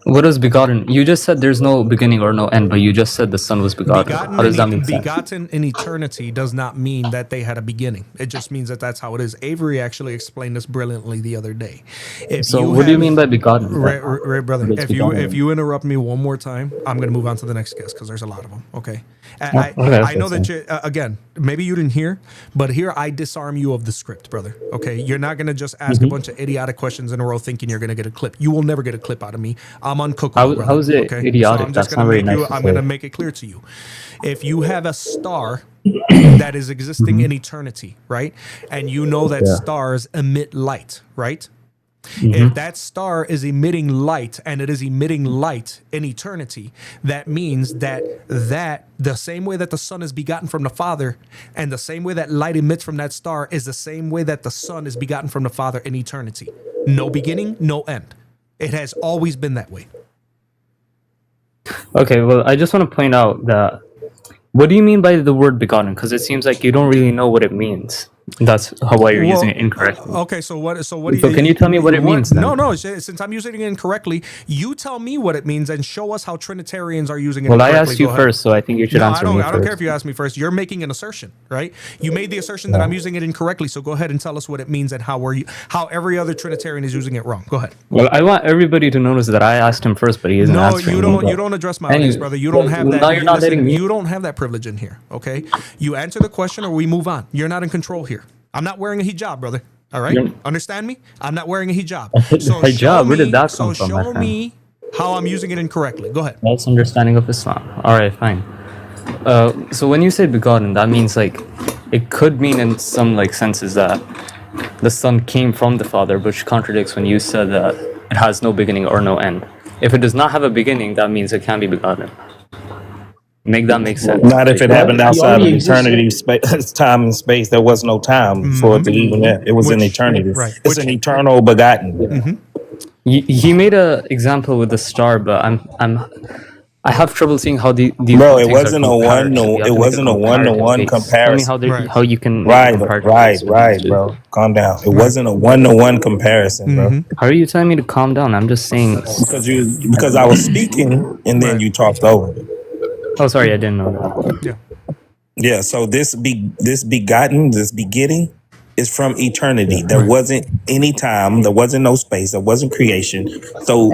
What is begotten? You just said there's no beginning or no end, but you just said the Son was begotten. How does that make sense? Begotten in eternity does not mean that they had a beginning. It just means that that's how it is. Avery actually explained this brilliantly the other day. What do you mean by begotten? Right, brother. If you interrupt me one more time, I'm going to move on to the next guest because there's a lot of them. Okay. I know that you, again, maybe you didn't hear, but here I disarm you of the script, brother. Okay. You're not going to just ask a bunch of idiotic questions in a row thinking you're going to get a clip. You will never get a clip out of me. I'm uncookable. How is it idiotic? So I'm just That's not very nice. I'm going to make it clear to you. If you have a star that is existing in eternity, right? And you know that stars emit light, right? If that star is emitting light and it is emitting light in eternity, that means that the same way that the Son is begotten from the Father and the same way that light emits from that star is the same way that the Son is begotten from the Father in eternity. No beginning, no end. It has always been that way. Okay, well, I just want to point out that what do you mean by the word begotten? Because it seems like you don't really know what it means. That's why you're using it incorrectly. Okay, so what do you? So can you tell me what it means then? No. Since I'm using it incorrectly, you tell me what it means and show us how Trinitarians are using it. Well, I asked you first, so I think you should answer me first. I don't care if you ask me first. You're making an assertion, right? You made the assertion that I'm using it incorrectly. So go ahead and tell us what it means and how every other Trinitarian is using it wrong. Go ahead. Well, I want everybody to notice that I asked him first, but he isn't answering. No, you don't address my audience, brother. You don't have that. Now you're not letting me. You don't have that privilege in here. Okay, you answer the question or we move on. You're not in control here. I'm not wearing a hijab, brother. All right? Understand me? I'm not wearing a hijab. So hijab? Where did that come from, So show me how I'm using it incorrectly. Go ahead. That's understanding of Islam. All right, fine. So when you say begotten, that means like it could mean in some like senses that the Son came from the Father, which contradicts when you said that it has no beginning or no end. If it does not have a beginning, that means it can be begotten. Make that make sense. Not if it happened outside of eternity, time and space. There was no time for it to even. It was in eternity. Right. It's an eternal begotten. He made an example with the star, but I'm I have trouble seeing how these Bro, two it things are wasn't a one comparative. no You have it to make a wasn't a one to comparative one case. Tell me comparison. how you can make a Right, comparative right, case between these right, two. bro. Calm down. It Right. wasn't a one to one comparison, bro. How are you telling me to calm down? I'm just saying. Because I was speaking and then Right. you talked over it. Oh, sorry, I didn't know that. Yeah. Yeah, so this begotten, this begetting is from eternity. There Right. wasn't any time, there wasn't no space, there wasn't creation. So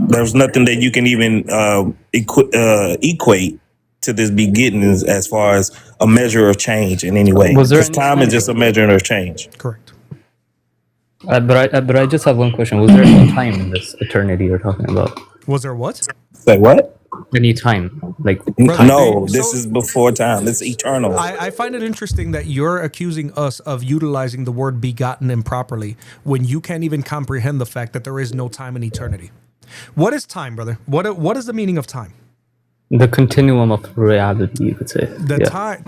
there's nothing that you can even equate to this begetting as far as a measure of change in any way. Was there Because any time is just a measure of change. Correct. But I just have one question. Was there any time in this eternity you're talking about? Was there what? Say what? Any time, like No, this is before time. It's eternal. I find it interesting that you're accusing us of utilizing the word begotten improperly when you can't even comprehend the fact that there is no time in eternity. What is time, brother? What is the meaning of time? the continuum of reality, you could say. The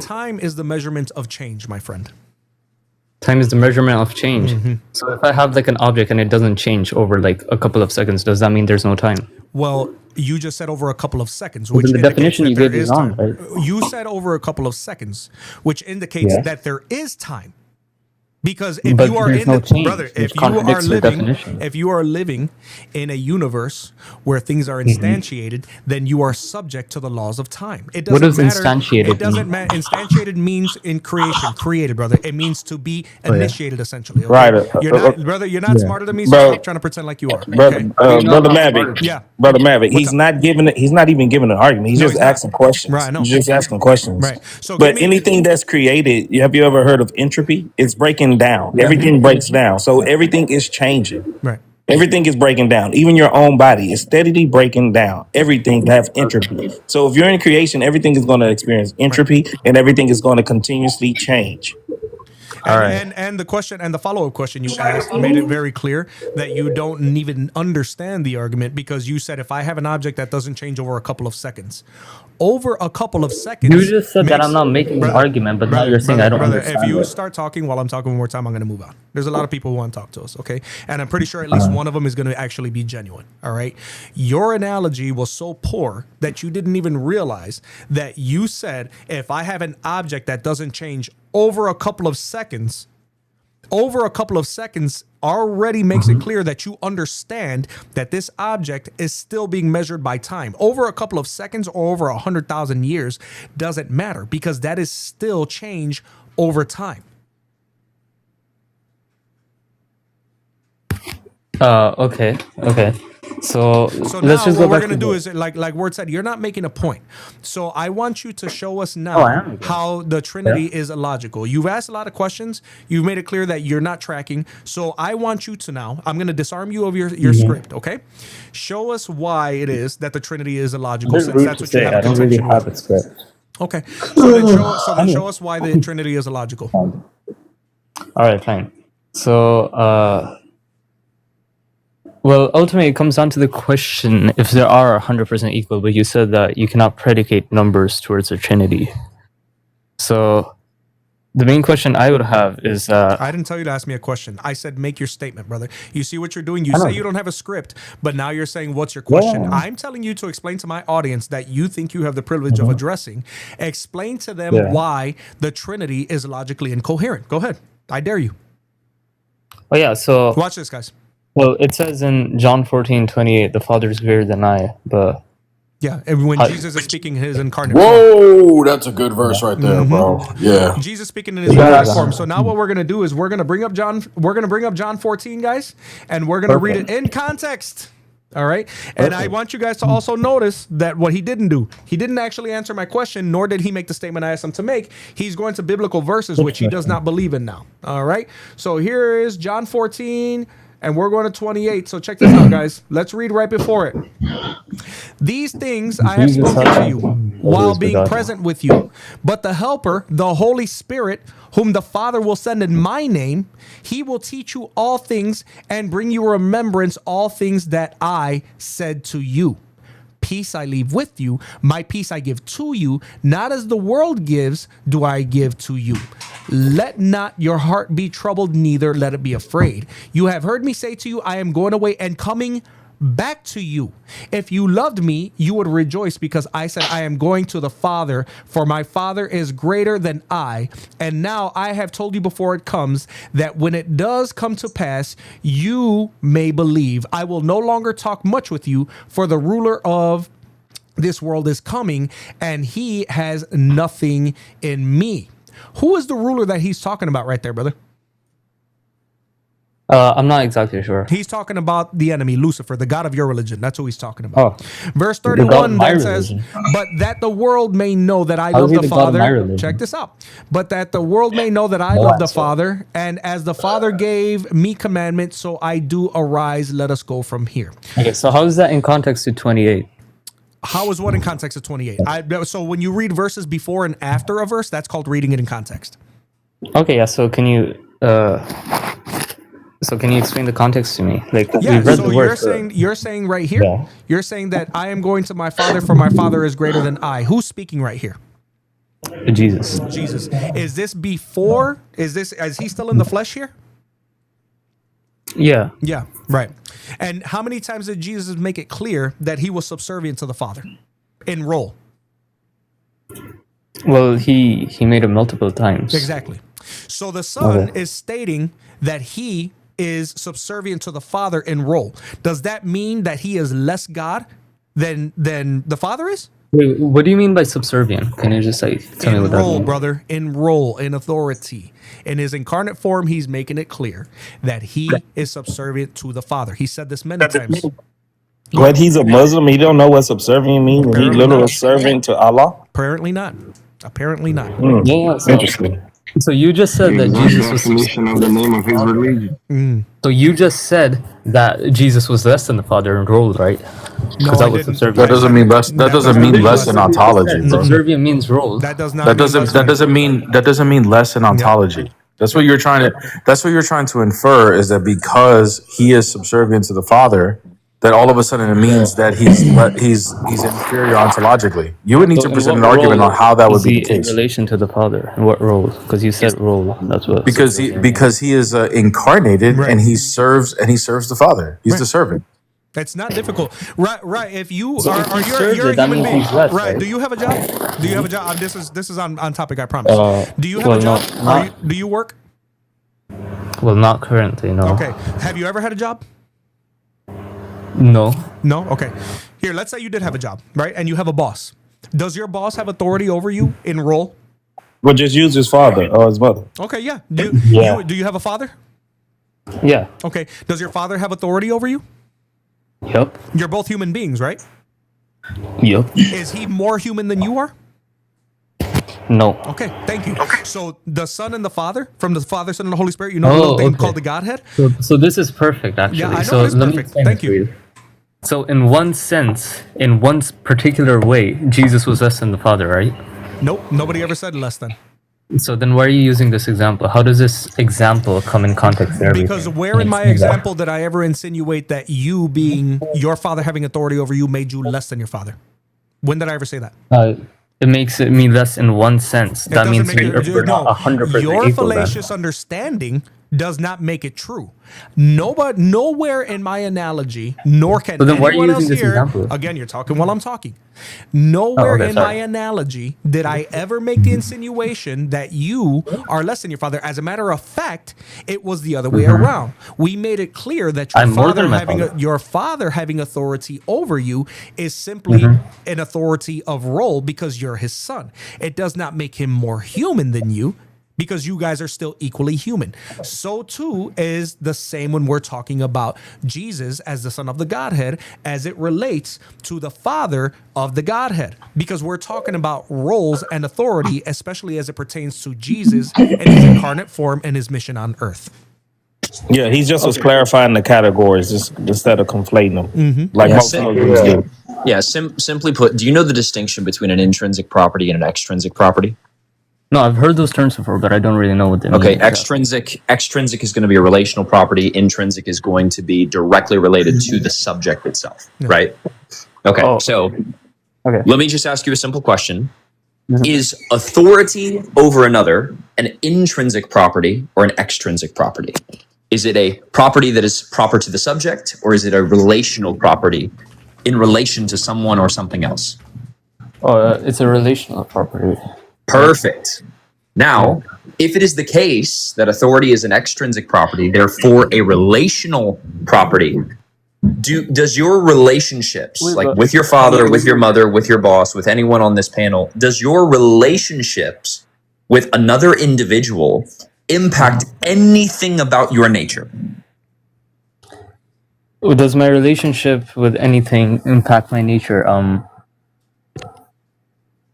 time is the measurement of change, my friend. Time is the measurement of change. So if I have like an object and it doesn't change over like a couple of seconds, does that mean there's no time? Well, you just said over a couple of seconds, Well, which then the indicates definition that you there gave is is wrong, time. right? You said over a couple of seconds, which indicates that there is time. Because if But you are there's in no the change, brother, which contradicts the definition. if you are living in a universe where things are instantiated, then you are subject to the laws of time. It What doesn't does matter. instantiated It doesn't mean? matter. Instantiated means in creation, created, brother. It means to be initiated, essentially. Okay? Right. You're not, brother. You're not smarter than me, so Bro. stop trying to pretend like you are. Brother, Okay? brother Maverick. Yeah. Brother Maverick. What's He's up? not giving it. He's not even giving an argument. He's No, just he's not. asking questions. Right, I know. He's just asking questions. Right. So give But me anything that's created, have you ever heard of entropy? It's breaking down. Everything breaks down. So everything is changing. Right. Everything is breaking down. Even your own body is steadily breaking down. Everything has entropy. So if you're in creation, everything is going to experience entropy, and everything is going to continuously change. And the question and the follow-up question you asked made it very clear that you don't even understand the argument, because you said if I have an object that doesn't change over a couple of seconds. Over a couple of seconds. You just said that I'm not making an argument, but now you're saying I don't understand If you it. start talking while I'm talking one more time, I'm going to move on. There's a lot of people who want to talk to us, okay? And I'm pretty sure at least one of them is going to actually be genuine, all right? Your analogy was so poor that you didn't even realize that you said if I have an object that doesn't change over a couple of seconds, already makes it clear that you understand that this object is still being measured by time. Over a couple of seconds or over 100,000 years doesn't matter, because that is still change over time. Okay. So So let's now just what go we're back gonna to do the- is, like Word said, you're not making a point. So I want you to show us Oh, I now am. how the Trinity is illogical. You've asked a lot of questions. You've made it clear that you're not tracking. So I want you to now, I'm gonna disarm you of your script, okay? Show us why it is that the Trinity is illogical, It's since rude that's to what you say. have I a don't really contention have with. a script. Okay. So then show us why the Trinity is illogical. All right, fine. So, well, ultimately, it comes down to the question if there are 100% equal, but you said that you cannot predicate numbers towards a trinity. So, the main question I would have is I didn't tell you to ask me a question. I said make your statement, brother. You see what you're doing? You say you don't have a script, but now you're saying what's your question? Yeah. I'm telling you to explain to my audience that you think you have the privilege of addressing. Explain to them why the Trinity is logically incoherent. Go ahead. I dare you. oh yeah, so Watch this, guys. well, it says in John 14:28, the Father is greater than I, but Yeah, and when How- Jesus is speaking in his incarnate form. Whoa, that's a good verse right there, bro. Yeah. Jesus speaking in his incarnate form. So now what we're gonna do is we're gonna bring up John 14, guys, and we're gonna read it in context. All right. And I want you guys to also notice that what he didn't do, he didn't actually answer my question, nor did he make the statement I asked him to make. He's going to biblical verses, which he does not believe in now. All right. So here is John 14, and we're going to 28. So check this out, guys. Let's read right before it. These things I have spoken to you while being present with you. But the Helper, the Holy Spirit, whom the Father will send in my name, he will teach you all things and bring you remembrance all things that I said to you. Peace I leave with you, my peace I give to you, not as the world gives do I give to you. Let not your heart be troubled, neither let it be afraid. You have heard me say to you, I am going away and coming back to you. If you loved me, you would rejoice because I said, I am going to the Father, for my Father is greater than I. And now I have told you before it comes, that when it does come to pass, you may believe. I will no longer talk much with you, for the ruler of this world is coming, and he has nothing in me. Who is the ruler that he's talking about right there, brother? I'm not exactly sure. He's talking about the enemy, Lucifer, the god of your religion. That's who he's talking about. Oh, Verse the god 31 of my then says, religion. but that the world may know that I How love is he the the god of my Father. religion? Check this out. But that the world may know that I love the Father, and as the Father gave me commandments, so I do arise. Let us go from here. Okay, so how is that in context to 28? How is what in context of 28? So when you read verses before and after a verse, that's called reading it in context. Okay, yeah. So can you explain the context to me? Like, Yeah, we read so the word. you're saying right here, Yeah. you're saying that I am going to my Father, for my Father is greater than I. Who's speaking right here? Jesus. Jesus. Is this before? Is he still in the flesh here? Yeah. Yeah, right. And how many times did Jesus make it clear that he was subservient to the Father in role? Well, he made it multiple times. Exactly. So the Son Okay. is stating that he is subservient to the Father in role. Does that mean that he is less God than the Father is? Wait, what do you mean by subservient? Can you just like tell me what that role, means? brother, in role, in authority. In his incarnate form, he's making it clear that he is subservient to the Father. He said this many times. But he's a Muslim. He don't know what subservient means. He Apparently literally not. servant to Allah. Apparently not. Apparently not. Yeah, so, Interesting. so you just said that Jesus was definition of the name of his religion. So you just said that Jesus was less than the Father in role, right? No, Because I that was didn't. subservient. That doesn't mean less. That doesn't mean less in ontology, bro. Subservient means role. That does not That mean doesn't. less That than. doesn't mean less in ontology. That's what you're trying to. That's what you're trying to infer, is that because he is subservient to the Father, that all of a sudden it means that he's inferior ontologically. You would need So to in present what an argument role on how that would is be he the in case. relation to the Father? In what role? Because you said role. That's what. Because he is incarnated, Right. and he serves the Father. He's the servant. It's not difficult. Right. If you So if he you're serves a it, that human means being. he's less, Right. right? Do you have a job? Do you have a job? This is on topic, I promise. Do you have well, a job? no, Do you work? well, not currently, no. Okay. Have you ever had a job? No. No? Okay. Here, let's say you did have a job, right? And you have a boss. Does your boss have authority over you in role? Well, just use his father or his mother. Okay, yeah. Yeah. Do you have a father? Yeah. Okay. Does your father have authority over you? Yep. You're both human beings, right? Yep. Is he more human than you are? No. Okay, thank you. So the Son and the Father, from the Father, Son, and the Holy Spirit, you know the little thing called the Godhead? So this is perfect, actually. Yeah, I know so it is let me perfect. explain Thank it for you. So in one sense, in one particular way, Jesus was less than the Father, right? Nope, nobody ever said less than. So then why are you using this example? How does this example come in context for everything? Because where in my example did I ever insinuate that you being your father having authority over you made you less than your father? When did I ever say that? It makes it mean less in one sense. It That doesn't means make it, we're not 100% your equal then. fallacious understanding does not make it true. Nowhere in my analogy, nor can So then why are you anyone else using this here. example? Again, you're talking while I'm talking. Nowhere okay, in sorry. my analogy did I ever make the insinuation that you are less than your father. As a matter of fact, it was the other way around. We made it clear that your I'm more father than my having father. your father having authority over you is simply an authority of role because you're his son. It does not make him more human than you, because you guys are still equally human. So too is the same when we're talking about Jesus as the Son of the Godhead as it relates to the Father of the Godhead. Because we're talking about roles and authority, especially as it pertains to Jesus and his incarnate form and his mission on earth. Yeah, he just was clarifying the categories just instead of conflating them, like Yeah, most Muslims do. Yeah, simply put, do you know the distinction between an intrinsic property and an extrinsic property? No, I've heard those terms before, but I don't really know what they mean. Okay, extrinsic is going to be a relational property. Intrinsic is going to be directly related to the subject itself, right? Okay, so let me just ask you a simple question. Is authority over another an intrinsic property or an extrinsic property? Is it a property that is proper to the subject, or is it a relational property in relation to someone or something else? It's a relational property. Perfect. Now, if it is the case that authority is an extrinsic property, therefore a relational property, does your relationships, like with your father, with your mother, with your boss, with anyone on this panel, does your relationships with another individual impact anything about your nature? Does my relationship with anything impact my nature?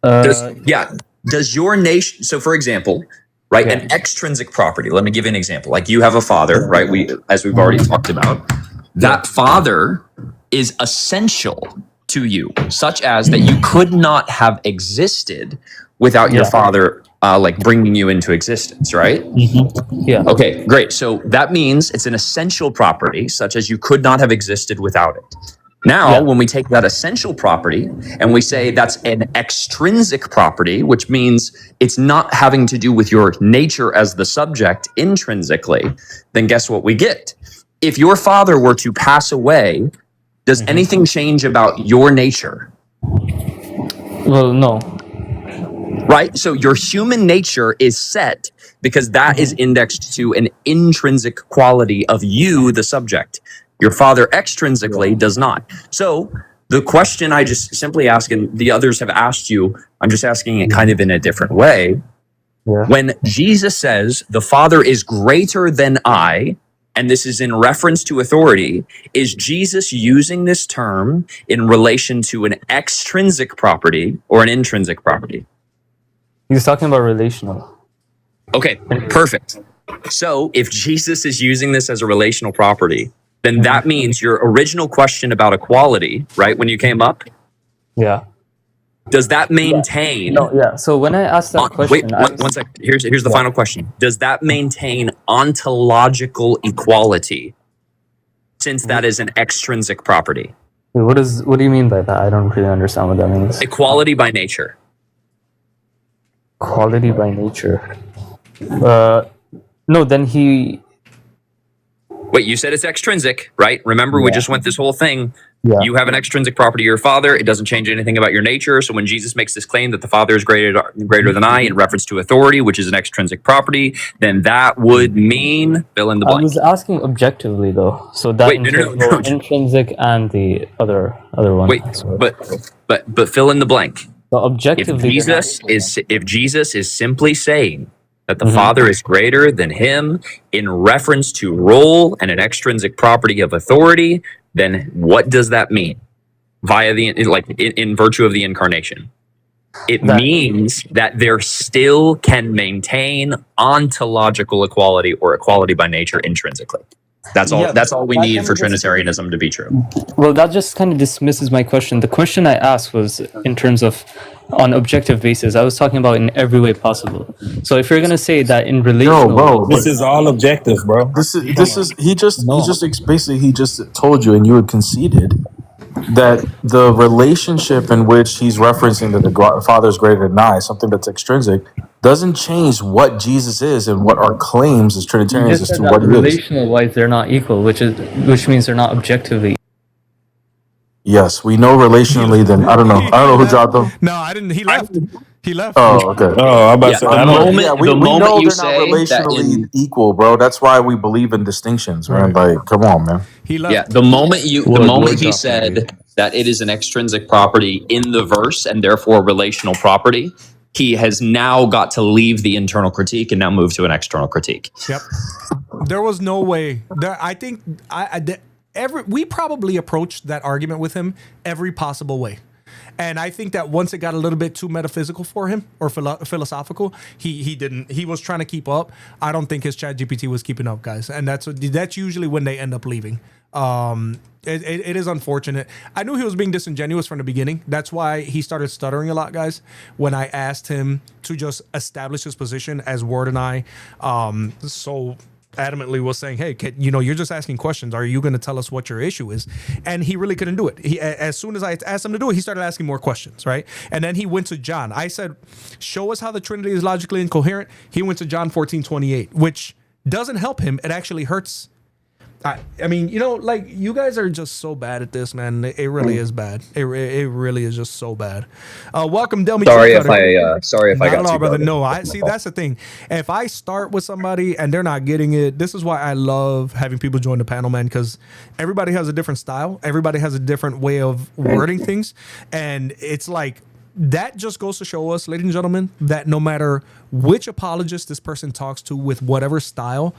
Does your nation, so for example, right, an extrinsic property, let me give you an example. Like you have a father, right? As we've already talked about, that father is essential to you, such as that you could not have existed without your father like bringing you into existence, right? Yeah. Okay, great. So that means it's an essential property, such as you could not have existed without it. Now, when we take that essential property and we say that's an extrinsic property, which means it's not having to do with your nature as the subject intrinsically, then guess what we get? If your father were to pass away, does anything change about your nature? Well, no. Right? So your human nature is set because that is indexed to an intrinsic quality of you, the subject. Your father extrinsically does not. So the question I just simply ask, and the others have asked you, I'm just asking it kind of in a different way. When Jesus says the Father is greater than I, and this is in reference to authority, is Jesus using this term in relation to an extrinsic property or an intrinsic property? He's talking about relational. Okay, perfect. So if Jesus is using this as a relational property, then that means your original question about equality, right, when you came up? Yeah. Does that maintain... No, yeah. So when I asked that question... Wait, one sec. Here's the final question. Does that maintain ontological equality, since that is an extrinsic property? Wait, what do you mean by that? I don't really understand what that means. Equality by nature. Equality by nature. No, then he... Wait, you said it's extrinsic, right? Remember, we just went this whole thing. Yeah. You have an extrinsic property of your father. It doesn't change anything about your nature. So when Jesus makes this claim that the Father is greater than I in reference to authority, which is an extrinsic property, then that would mean fill in the blank. I was asking objectively though. So that no. intrinsic and the other one. Wait, but fill in the blank. So objectively, if Jesus is simply saying that the Father is greater than him in reference to role and an extrinsic property of authority, then what does that mean via in virtue of the incarnation? It means that there still can maintain ontological equality or equality by nature intrinsically. That's all. That's all we need for Trinitarianism to be true. Well, that just kind of dismisses my question. The question I asked was in terms of on objective basis. I was talking about in every way possible. So if you're gonna say that in relational, bro, this is all objective, bro. He just told you, and you had conceded that the relationship in which he's referencing that the Father is greater than I, something that's extrinsic, doesn't change what Jesus is and what our claims as Trinitarians as to what he is. Relational wise, they're not equal, which means they're not objectively. Yes, we know relationally. Then I don't know who dropped him. No, I didn't. He left. He left. Oh, okay. Oh, I'm about to say. We know they're not relationally equal, bro. That's why we believe in distinctions, man. Like, come on, man. He left. Yeah, the moment he said that it is an extrinsic property in the verse and therefore a relational property, he has now got to leave the internal critique and now move to an external critique. Yep. There was no way. I think we probably approached that argument with him every possible way. And I think that once it got a little bit too metaphysical for him or philosophical, he didn't. He was trying to keep up. I don't think his ChatGPT was keeping up, guys. And that's usually when they end up leaving. It is unfortunate. I knew he was being disingenuous from the beginning. That's why he started stuttering a lot, guys, when I asked him to just establish his position as Ward and I so adamantly was saying, hey, you're just asking questions. Are you going to tell us what your issue is? And he really couldn't do it. As soon as I asked him to do it, he started asking more questions, right? And then he went to John. I said, show us how the Trinity is logically incoherent. He went to John 14:28, which doesn't help him. It actually hurts. I mean, like you guys are just so bad at this, man. It really is bad. It really is just so bad. Welcome, Delmy. Sorry if I Not got at all, too brother. guarded. No, I see. That's the thing. If I start with somebody and they're not getting it, this is why I love having people join the panel, man. Because everybody has a different style. Everybody has a different way of wording things, and it's like that just goes to show us, ladies and gentlemen, that no matter which apologist this person talks to with whatever style,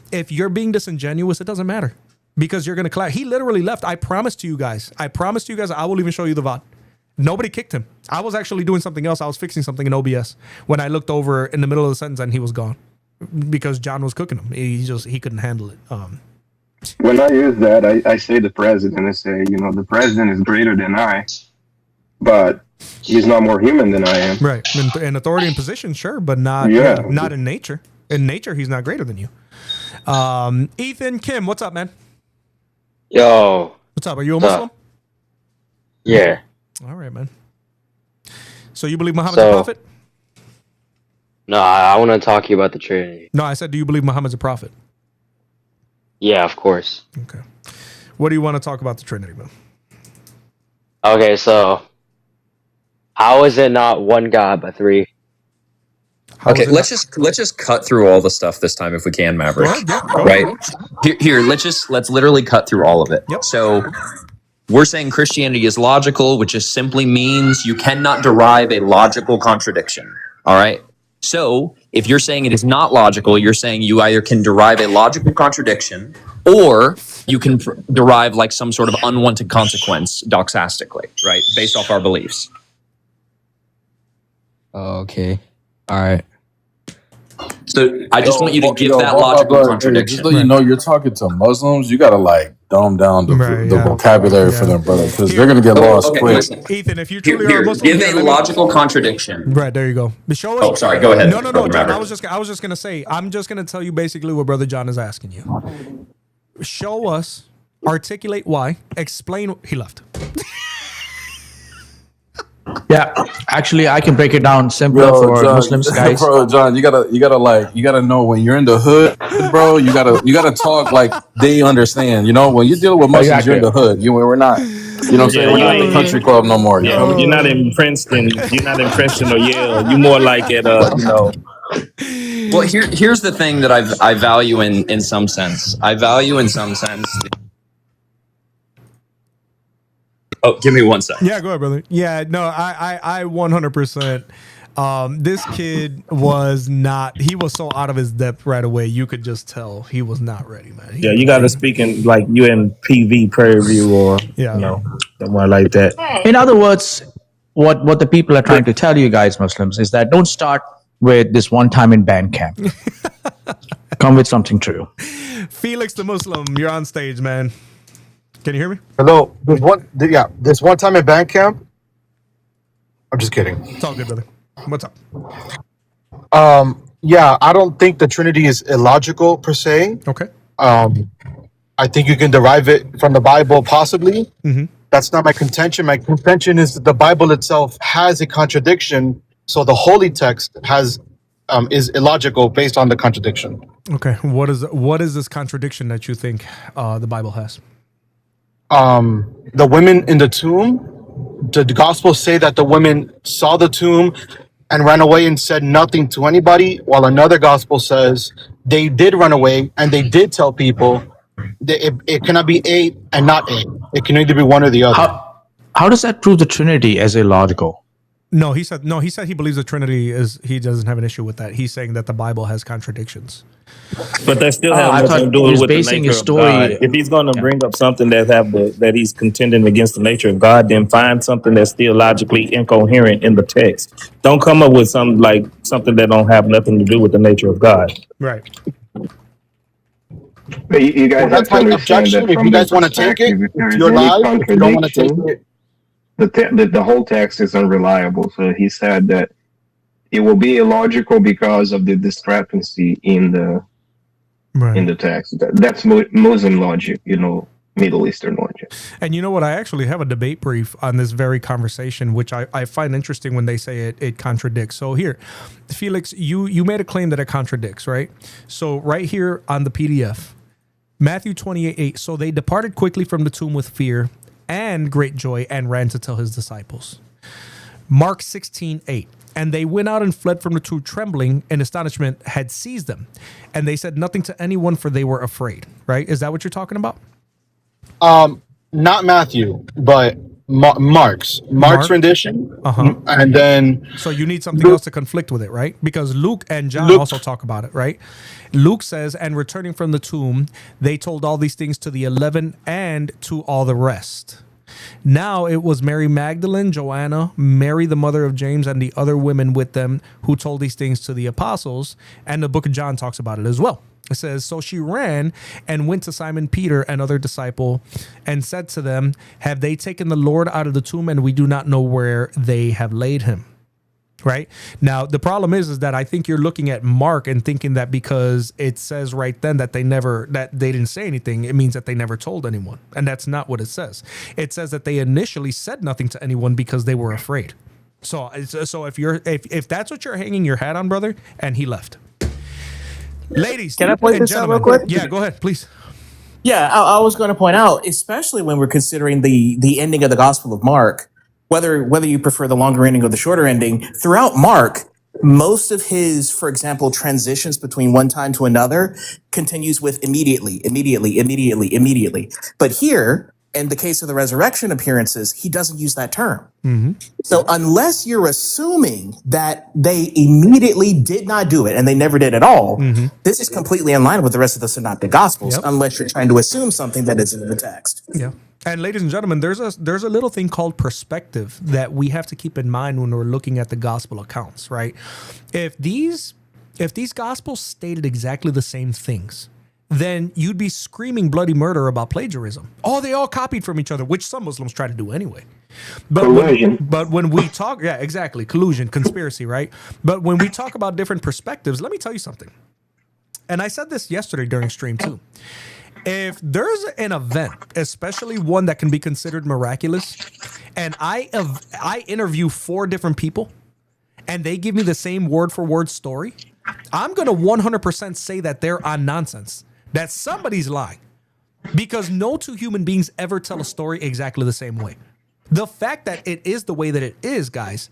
if you're being disingenuous, it doesn't matter because you're going to clap. He literally left. I promised you guys. I will even show you the VOD. Nobody kicked him. I was actually doing something else. I was fixing something in OBS when I looked over in the middle of the sentence and he was gone because John was cooking him. He couldn't handle it. When I use that, I say the president. I say, the president is greater than I, but he's not more human than I am. Right. In authority and position, sure, but not not in nature. In nature, he's not greater than you. Ethan Kim, what's up, man? Yo. What's up? Are you a Muslim? Yeah. All right, man. So you believe Muhammad's a prophet? No, I want to talk to you about the Trinity. No, I said, do you believe Muhammad's a prophet? Yeah, of course. Okay. What do you want to talk about the Trinity, man? Okay, so how is it not one God but three? Okay, let's just cut through all the stuff this time if we can, Maverick. Go right? Here, let's literally cut through all of it. Yep. So we're saying Christianity is logical, which just simply means you cannot derive a logical contradiction. All right. So if you're saying it is not logical, you're saying you either can derive a logical contradiction or you can derive like some sort of unwanted consequence doxastically, right? Based off our beliefs. Okay. All right. So I just want you to give that logical contradiction. Just so you know, you're talking to Muslims. You gotta like dumb down the vocabulary for them, brother, because they're gonna get lost quick. Listen. Ethan, if you truly are a Muslim, give a logical contradiction. Right, there you go. Show us. Oh, sorry. Go ahead. No, Brother John. Maverick. I was just gonna say. I'm just gonna tell you basically what Brother John is asking you. Show us. Articulate why. Explain. He left. Yeah, actually, I can break it down simpler for John, Muslims, guys. Bro, John, you gotta know when you're in the hood, bro. You gotta talk like they understand. When you're dealing with Muslims, you're in the hood. We're not. You know what I'm saying? We're not in the country club no more. Yeah, you're not in Princeton. You're not in Princeton or Yale. You're more like at Well, here's the thing that I value in some sense. I value in some sense. Oh, give me 1 second. Yeah, go ahead, brother. Yeah, no, I 100%. This kid was not. He was so out of his depth right away. You could just tell he was not ready, man. you got to speak in like you in PV Prairie View or somewhere like that. In other words, what the people are trying to tell you guys, Muslims, is that don't start with this one time in band camp. Come with something true. Felix the Muslim, you're on stage, man. Can you hear me? Hello. This one time in band camp. I'm just kidding. It's all good, brother. What's up? Yeah, I don't think the Trinity is illogical per se. Okay. I think you can derive it from the Bible, possibly. Mm-hmm. That's not my contention. My contention is that the Bible itself has a contradiction, so the holy text is illogical based on the contradiction. Okay. What is this contradiction that you think the Bible has? The women in the tomb. The Gospels say that the women saw the tomb and ran away and said nothing to anybody, while another Gospel says they did run away and they did tell people. It cannot be A and not A. It can either be one or the other. How does that prove the Trinity as illogical? No, he said he believes the Trinity is. He doesn't have an issue with that. He's saying that the Bible has contradictions. But that still has nothing to do with the nature of God. If he's going to bring up something that he's contending against the nature of God, then find something that's still logically incoherent in the text. Don't come up with something that don't have nothing to do with the nature of God. Right. But you guys have to understand that if you guys want to take it, you're live. If you don't want to take it, the whole text is unreliable. So he said that it will be illogical because of the discrepancy in the text. That's Muslim logic, Middle Eastern origin. And you know what? I actually have a debate brief on this very conversation, which I find interesting when they say it contradicts. So here, Felix, you made a claim that it contradicts, right? So right here on the PDF, Matthew 28:8. So they departed quickly from the tomb with fear and great joy and ran to tell his disciples. Mark 16:8. And they went out and fled from the tomb trembling, and astonishment had seized them. And they said nothing to anyone, for they were afraid. Right? Is that what you're talking about? Not Matthew, but Mark's rendition. And then so you need something else to conflict with it, right? Because Luke and John also talk about it, right? Luke says, and returning from the tomb, they told all these things to the 11 and to all the rest. Now it was Mary Magdalene, Joanna, Mary the mother of James, and the other women with them who told these things to the apostles. And the book of John talks about it as well. It says, so she ran and went to Simon Peter and other disciple and said to them, have they taken the Lord out of the tomb, and we do not know where they have laid him? Right now, the problem is that I think you're looking at Mark and thinking that because it says right then that they didn't say anything, it means that they never told anyone. And that's not what it says. It says that they initially said nothing to anyone because they were afraid. So if that's what you're hanging your hat on, brother, and he left. Ladies, can I point this out real quick? Yeah, go ahead, please. Yeah, I was going to point out, especially when we're considering the ending of the Gospel of Mark, whether you prefer the longer ending or the shorter ending, throughout Mark, most of his, for example, transitions between one time to another continues with immediately. But here, in the case of the resurrection appearances, he doesn't use that term. Mm-hmm. So unless you're assuming that they immediately did not do it and they never did at all, this is completely in line with the rest of the Synoptic Gospels, unless you're trying to assume something that isn't in the text. Yeah. And ladies and gentlemen, there's a little thing called perspective that we have to keep in mind when we're looking at the gospel accounts, right? If these gospels stated exactly the same things, then you'd be screaming bloody murder about plagiarism. Oh, they all copied from each other, which some Muslims try to do anyway. But when we talk, yeah, exactly, collusion, conspiracy, right? But when we talk about different perspectives, let me tell you something. And I said this yesterday during stream too. If there's an event, especially one that can be considered miraculous, and I interview 4 different people and they give me the same word for word story, I'm going to 100% say that they're on nonsense, that somebody's lying, because no 2 human beings ever tell a story exactly the same way. The fact that it is the way that it is, guys,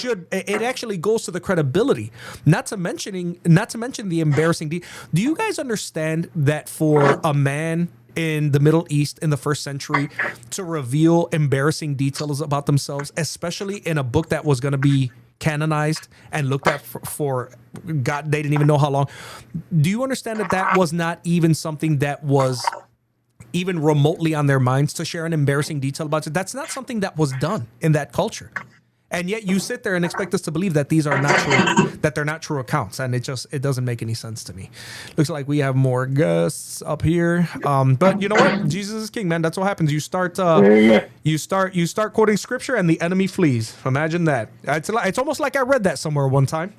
it actually goes to the credibility, not to mention the embarrassing do you guys understand that for a man in the Middle East in the 1st century to reveal embarrassing details about themselves, especially in a book that was going to be canonized and looked at for God, they didn't even know how long, do you understand that was not even something that was even remotely on their minds, to share an embarrassing detail about it? That's not something that was done in that culture. And yet you sit there and expect us to believe that these are not true, that they're not true accounts. And it doesn't make any sense to me. Looks like we have more guests up here. But you know what? Jesus is king, man. That's what happens. You start quoting scripture and the enemy flees. Imagine that. It's almost like I read that somewhere one time.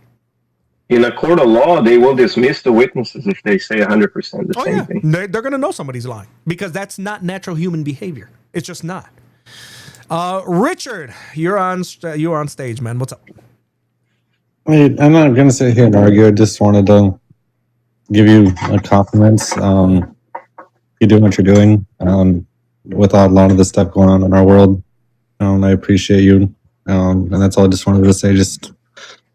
In a court of law, they will dismiss the witnesses if they say 100% the same thing. They're going to know somebody's lying, because that's not natural human behavior. It's just not. Richard, you're on stage, man. What's up? Wait, I'm not gonna sit here and argue. I just wanted to give you compliments. You're doing what you're doing with a lot of the stuff going on in our world. I appreciate you, and that's all I just wanted to say. Just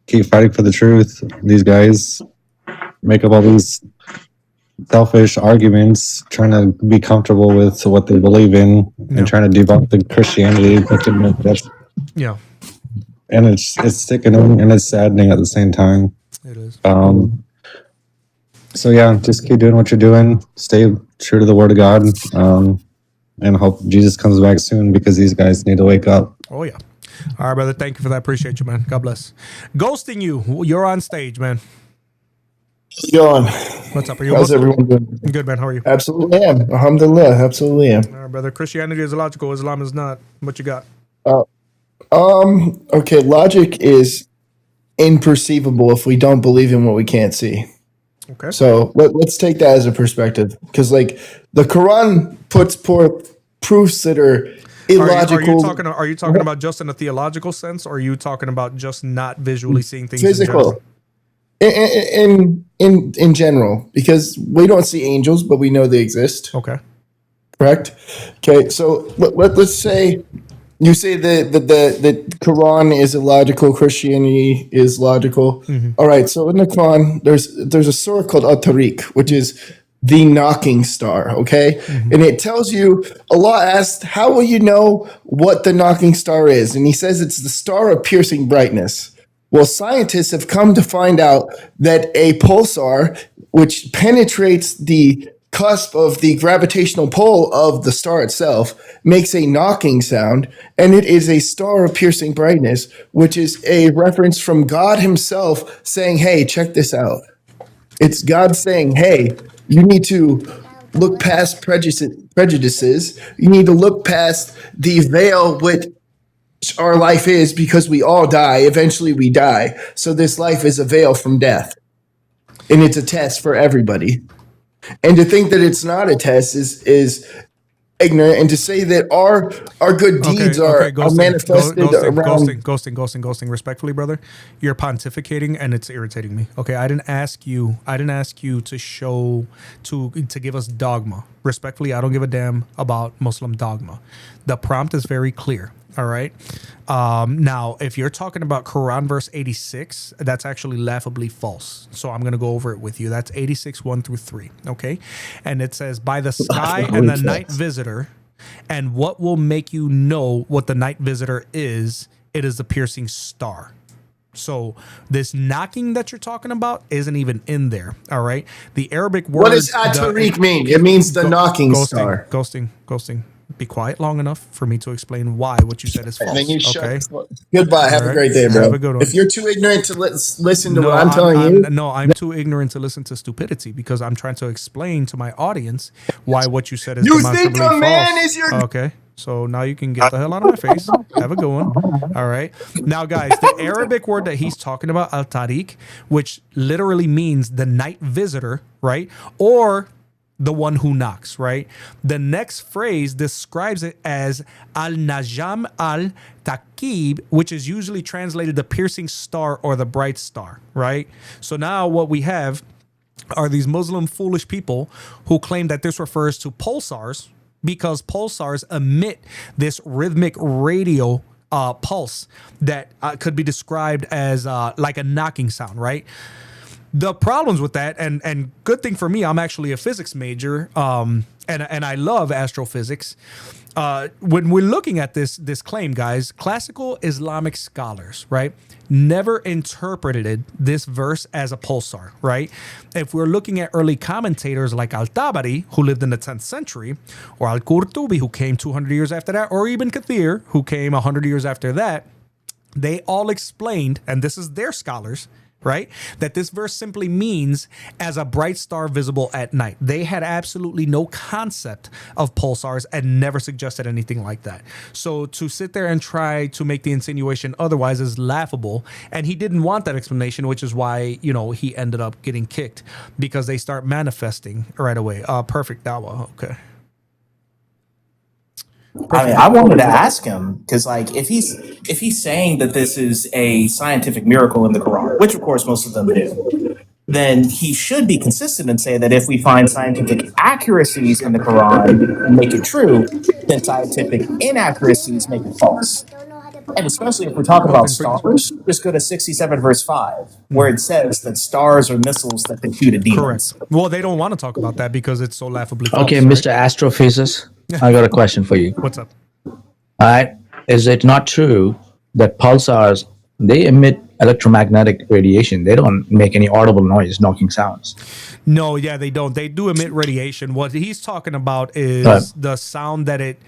keep fighting for the truth. These guys make up all these selfish arguments, trying to be comfortable with what they believe in, and trying to debunk the Christianity. Yeah, and it's sickening and it's saddening at the same time. It is. So yeah, just keep doing what you're doing. Stay true to the Word of God, and hope Jesus comes back soon, because these guys need to wake up. Oh yeah. All right, brother. Thank you for that. Appreciate you, man. God bless. Ghosting you. You're on stage, man. How's it going? What's up? Are you How's everyone doing? Good, man. How are you? Absolutely am. Alhamdulillah. Absolutely am. All right, brother. Christianity is logical. Islam is not. What you got? Okay. Logic is imperceivable if we don't believe in what we can't see. Okay. So let's take that as a perspective, because like the Quran puts forth proofs that are illogical. Are you talking about just in a theological sense, or are you talking about just not visually seeing things in general? Physical. In general, because we don't see angels, but we know they exist. Okay. Correct. Okay. So let's say you say that the Quran is illogical, Christianity is logical. All right. So in the Quran, there's a surah called At-Tariq, which is the knocking star. Okay, and it tells you. Allah asked, "How will you know what the knocking star is?" And he says it's the star of piercing brightness. Well, scientists have come to find out that a pulsar, which penetrates the cusp of the gravitational pull of the star itself, makes a knocking sound, and it is a star of piercing brightness, which is a reference from God Himself saying, "Hey, check this out." It's God saying, "Hey, you need to look past prejudices. You need to look past the veil which our life is, because we all die. Eventually we die. So this life is a veil from death. And it's a test for everybody. And to think that it's not a test is ignorant. And to say that our good deeds are manifested around... Ghosting. Respectfully, brother, you're pontificating and it's irritating me. Okay, I didn't ask you to show to give us dogma. Respectfully, I don't give a damn about Muslim dogma. The prompt is very clear. All right. Now, if you're talking about Quran verse 86, that's actually laughably false. So I'm going to go over it with you. That's 86, 1 through 3. Okay. And it says, by the sky and the night visitor, and what will make you know what the night visitor is, it is the piercing star. So this knocking that you're talking about isn't even in there. All right. The Arabic word. What does At-Tariq mean? It means the knocking star. Ghosting. Be quiet long enough for me to explain why what you said is false. And then you okay. Goodbye. Have a great day, bro. Have a good one. If you're too ignorant to listen to what I'm telling you, I'm too ignorant to listen to stupidity, because I'm trying to explain to my audience why what you said is you demonstrably think a man false. is your... Okay. So now you can get the hell out of my face. Have a good one. All right. Now, guys, the Arabic word that he's talking about, al-tariq, which literally means the night visitor, right? Or the one who knocks, right? The next phrase describes it as al-najam al-taqib, which is usually translated the piercing star or the bright star, right? So now what we have are these Muslim foolish people who claim that this refers to pulsars, because pulsars emit this rhythmic radio pulse that could be described as like a knocking sound, right? The problems with that, and good thing for me, I'm actually a physics major, and I love astrophysics. When we're looking at this claim, guys, classical Islamic scholars, right, never interpreted this verse as a pulsar, right? If we're looking at early commentators like Al-Tabari, who lived in the 10th century, or Al-Qurtubi, who came 200 years after that, or Ibn Kathir, who came 100 years after that, they all explained, and this is their scholars, right, that this verse simply means as a bright star visible at night. They had absolutely no concept of pulsars and never suggested anything like that. So to sit there and try to make the insinuation otherwise is laughable. And he didn't want that explanation, which is why, he ended up getting kicked, because they start manifesting right away. Perfect dawah. Okay. I wanted to ask him, because if he's saying that this is a scientific miracle in the Quran, which of course most of them do, then he should be consistent and say that if we find scientific accuracies in the Quran and make it true, then scientific inaccuracies make it false. And especially if we're talking about stars, just go to 67 verse 5, where it says that stars are missiles that can shoot at demons. Correct. Well, they don't want to talk about that because it's so laughably false. Okay, Mr. Astrophysicist, I got a question for you. What's up? All right. Is it not true that pulsars, they emit electromagnetic radiation? They don't make any audible noise, knocking sounds. No, yeah, they don't. They do emit radiation. What he's talking about is the sound that it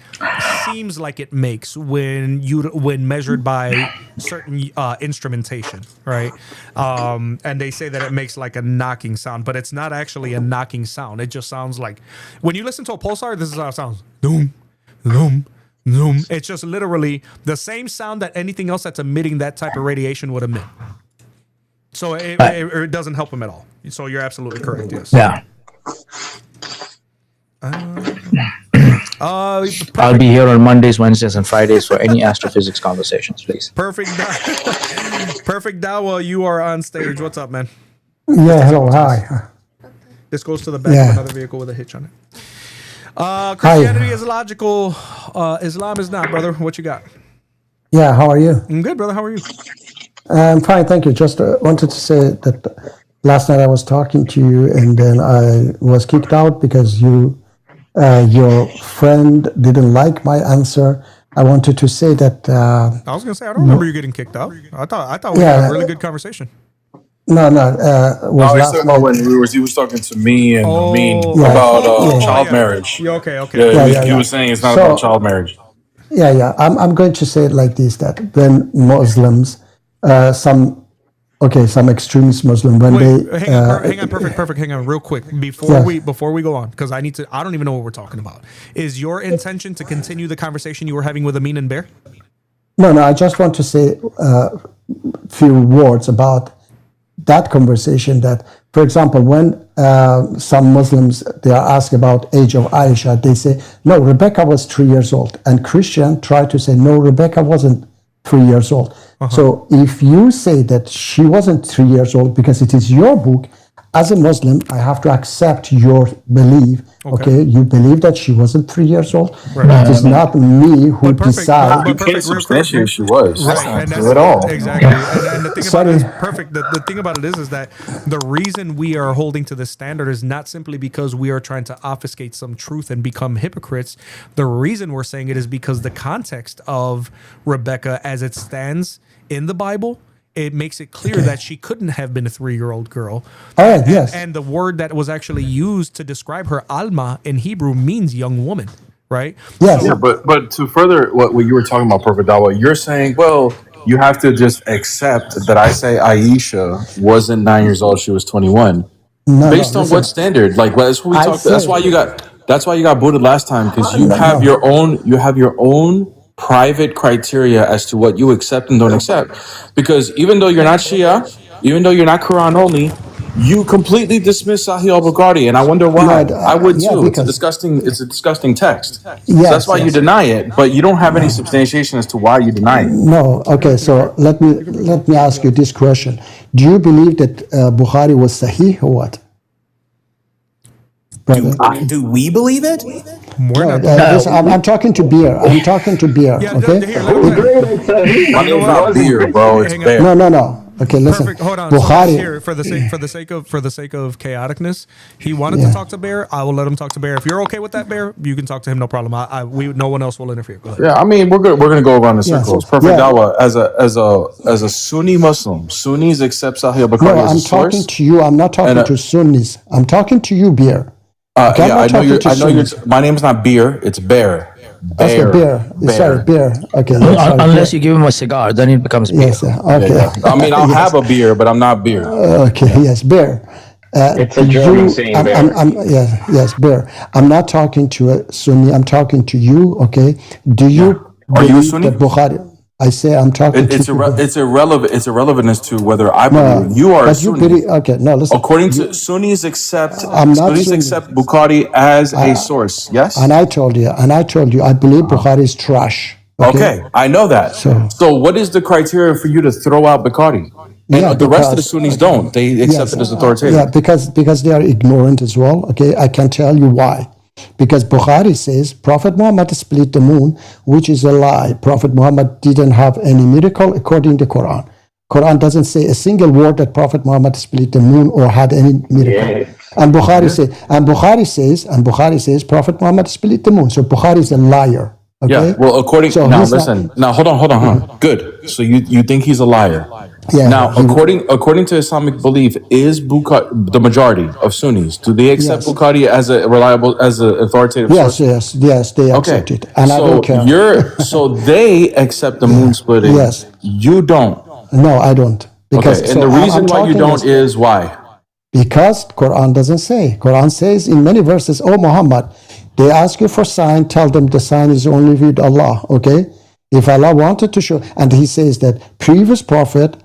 seems like it makes when measured by certain instrumentation, right? And they say that it makes like a knocking sound, but it's not actually a knocking sound. It just sounds like, when you listen to a pulsar, this is how it sounds. Doom, doom, doom. It's just literally the same sound that anything else that's emitting that type of radiation would emit. So it doesn't help him at all. So you're absolutely correct. Yes. Yeah. I'll be here on Mondays, Wednesdays, and Fridays for any astrophysics conversations, please. Perfect. Perfect Dawa, you are on stage. What's up, man? Yeah, hello, hi. This goes to the back of another vehicle with a hitch on it. Christianity is logical. Islam is not, brother. What you got? Yeah, how are you? I'm good, brother. How are you? I'm fine, thank you. Just wanted to say that last night I was talking to you and then I was kicked out because your friend didn't like my answer. I wanted to say that. I was gonna say I don't remember you getting kicked out. I thought we had a really good conversation. No, was last night when he was talking to me and Amin about child marriage. Yeah, okay. Yeah, he was saying it's not about child marriage. Yeah. I'm going to say it like this: that when Muslims, some extremist Muslim, when hang on, perfect. Hang on, real quick before we go on, because I don't even know what we're talking about. Is your intention to continue the conversation you were having with Amin and Bear? No, I just want to say a few words about that conversation. That, for example, when some Muslims they are asked about age of Aisha, they say no, Rebecca was 3 years old, and Christian try to say no, Rebecca wasn't 3 years old. So if you say that she wasn't 3 years old because it is your book, as a Muslim, I have to accept your belief. Okay, you believe that she wasn't 3 years old. It is not me who decide. You can't substantiate she was. Right, and that's at all. Exactly. And the thing about it is perfect. The thing about it is that the reason we are holding to this standard is not simply because we are trying to obfuscate some truth and become hypocrites. The reason we're saying it is because the context of Rebecca as it stands in the Bible, it makes it clear that she couldn't have been a 3-year-old girl. And the word that was actually used to describe her, alma, in Hebrew means young woman, right? Yes. Yeah, but to further what you were talking about, Prophet Dawa, you're saying, well, you have to just accept that I say Aisha wasn't 9 years old; she was 21. Based on what standard? Like, that's what we talked. That's why you got booted last time, because you have your own private criteria as to what you accept and don't accept. Because even though you're not Shia, even though you're not Quran only, you completely dismiss Sahih al-Bukhari, and I wonder why. I would too. It's a disgusting text. So that's why you deny it, but you don't have any substantiation as to why you deny it. No. Okay. So let me ask you this question: do you believe that Bukhari was Sahih or what? Do we believe it? I'm talking to Beer. Okay. My name's not Beer, bro. It's Bear. No. Okay, listen. Perfect. Hold on. Bukhari. So here, for the sake of chaoticness, he wanted to talk to Bear. I will let him talk to Bear. If you're okay with that, Bear, you can talk to him. No problem. No one else will interfere. Go ahead. Yeah, I mean, we're gonna go around in circles. Perfect Dawa, as a Sunni Muslim, Sunnis accept Sahih al-Bukhari as a source. I'm talking to you. I'm not talking to Sunnis. I'm talking to you, Beer. Okay, I know you're. My name's not Beer. It's Bear. Bear. Sorry, Bear. Okay. Unless you give him a cigar, then it becomes beer. Yes. Okay. Yeah. I mean, I'll have a beer, but I'm not Beer. Okay. Yes, Bear. It's a German saying, Bear. Yes, Bear. I'm not talking to a Sunni. I'm talking to you. Okay. Do you? Are you a Sunni? That Bukhari. I say I'm talking to you. It's irrelevant. It's irrelevant as to whether I believe you are a Sunni. Okay, no, listen. According to Sunnis accept Bukhari as a source. Yes. And I told you, I believe Bukhari is trash. Okay, I know that. So what is the criteria for you to throw out Bukhari? And the rest of the Sunnis don't. They accept it as authoritative. Yeah, because they are ignorant as well. Okay, I can tell you why. Because Bukhari says Prophet Muhammad split the moon, which is a lie. Prophet Muhammad didn't have any miracle according to Quran. Quran doesn't say a single word that Prophet Muhammad split the moon or had any miracle. Yeah. And Bukhari says Prophet Muhammad split the moon. So Bukhari is a liar. Okay? Yeah. Well, hold on. Good. So you think he's a liar? Yeah. Now, according to Islamic belief, is Bukhari the majority of Sunnis? Do they accept Bukhari as a reliable, as an authoritative source? Yes, they accept it, and I don't care. So they accept the moon splitting. Yes. You don't. No, I don't. Because and the reason why you don't is why? Because Quran doesn't say. Quran says in many verses, "Oh Muhammad, they ask you for sign. Tell them the sign is only with Allah." Okay. If Allah wanted to show, and He says that previous prophet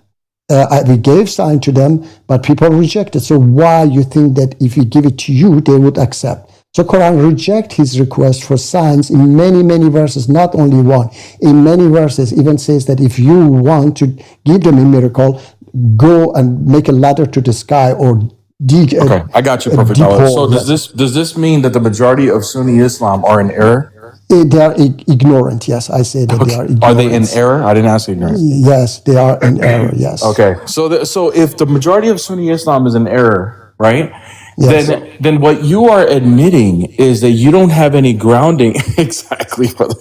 we gave sign to them, but people rejected. So why you think that if we give it to you, they would accept? So Quran reject his request for signs in many, many verses, not only one. In many verses, even says that if you want to give them a miracle, go and make a ladder to the sky or dig Okay, I got you, a Prophet deep Dollar. hole. So does this mean that the majority of Sunni Islam are in error? They are ignorant. Yes, I say that they are ignorant. Are they in error? I didn't ask ignorant. Yes, they are in error. Yes. Okay, so if the majority of Sunni Islam is in error, right? Yes. Then what you are admitting is that you don't have any grounding. Exactly, brother.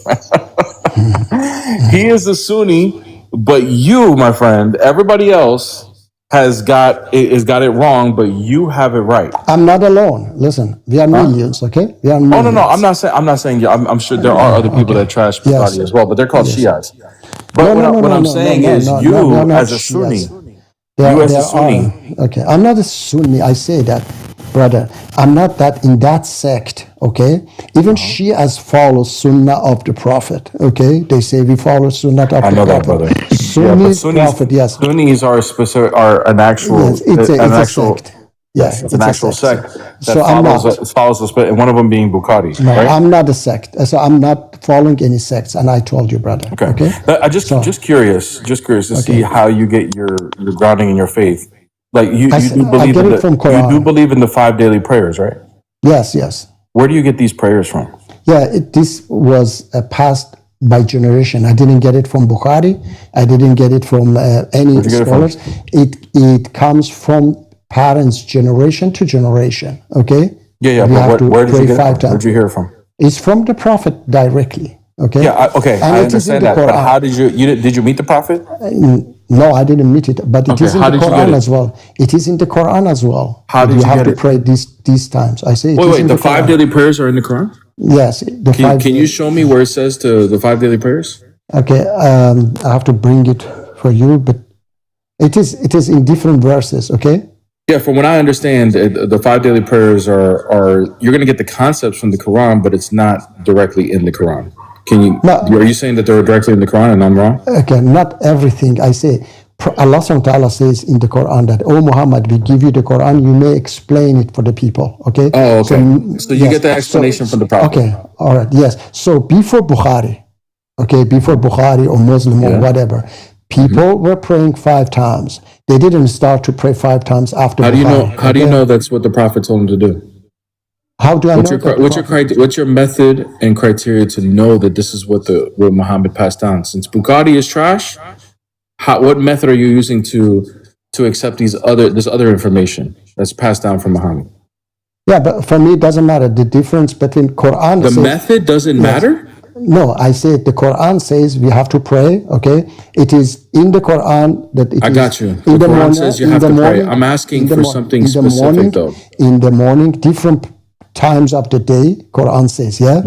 He is a Sunni, but you, my friend, everybody else has got it wrong, but you have it right. I'm not alone. Listen, we are millions. Okay, we are Oh millions. no, I'm not saying you. I'm sure there are other people that trash Bukhari as well, but they're called Shiites. But what I'm saying is, they are you not as a Shias. Sunni, There, you as there a Sunni, are. Okay, I'm not a Sunni. I say that, brother. I'm not that in that sect. Okay, even Shias follow Sunnah of the Prophet. Okay, they say we follow Sunnah of I the know that, Prophet. brother. Yeah, Sunni but Sunnis, Prophet. Yes, Sunnis are specific, are an actual, yes. It's an a actual, sect. yes, Yeah, it's an it's a actual sect. sect So that I'm follows the split, and one of them being Bukhari, No, right? I'm not a sect. So I'm not following any sects, and I told you, brother. Okay. Okay. But I just curious to see how you get your grounding in your faith. Like you do I believe get in it from you do Quran. believe in the 5 daily prayers, right? Yes, yes. Where do you get these prayers from? Yeah, this was passed by generation. I didn't get it from Bukhari. I didn't get it from any Where'd you get it from? scholars. It comes from parents, generation to generation. Okay. Yeah, We have but to where did you pray get it 5 from? times. Where'd you hear it from? It's from the Prophet directly. Okay. Yeah, okay, And I it is in understand the that. But Quran. how did you meet the prophet? No, I didn't meet it, but it Okay, is in how the did you get Quran it? as well. It is in the Quran as well. How that did you have get to it? pray these times. I say it is Wait, in the 5 Quran. daily prayers are in the Quran? Yes, the Can, five. can you show me where it says the 5 daily prayers? Okay, I have to bring it for you, but it is in different verses. Okay. Yeah, from what I understand, the 5 daily prayers are you're going to get the concepts from the Quran, but it's not directly in the Quran. Are you saying that they're directly in the Quran and I'm wrong? Okay, not everything I say. Allah subhanahu wa ta'ala says in the Quran that, "Oh Muhammad, we give you the Quran, you may explain it for the people." Okay. Oh, okay. So you yes, get the explanation from the Prophet. Okay, all right, yes. So before Bukhari, okay, before Bukhari or Muslim or whatever, people were praying 5 times. They didn't start to pray 5 times after How do you know? Bukhari. How do you know that's what the Prophet told him to do? How do I know that? What's your method and criteria to know that this is what Muhammad passed down? Since Bukhari is trash, what method are you using to accept this other information that's passed down from Muhammad? Yeah, but for me, it doesn't matter. The difference between Quran. The method doesn't matter? No, I say the Quran says we have to pray. Okay, it is in the Quran that it is. I got you. In The the Quran morning, says you in have the to pray. morning, I'm asking in the for mo- something in the specific, morning, though. In the morning, different times of the day, Quran says, yeah.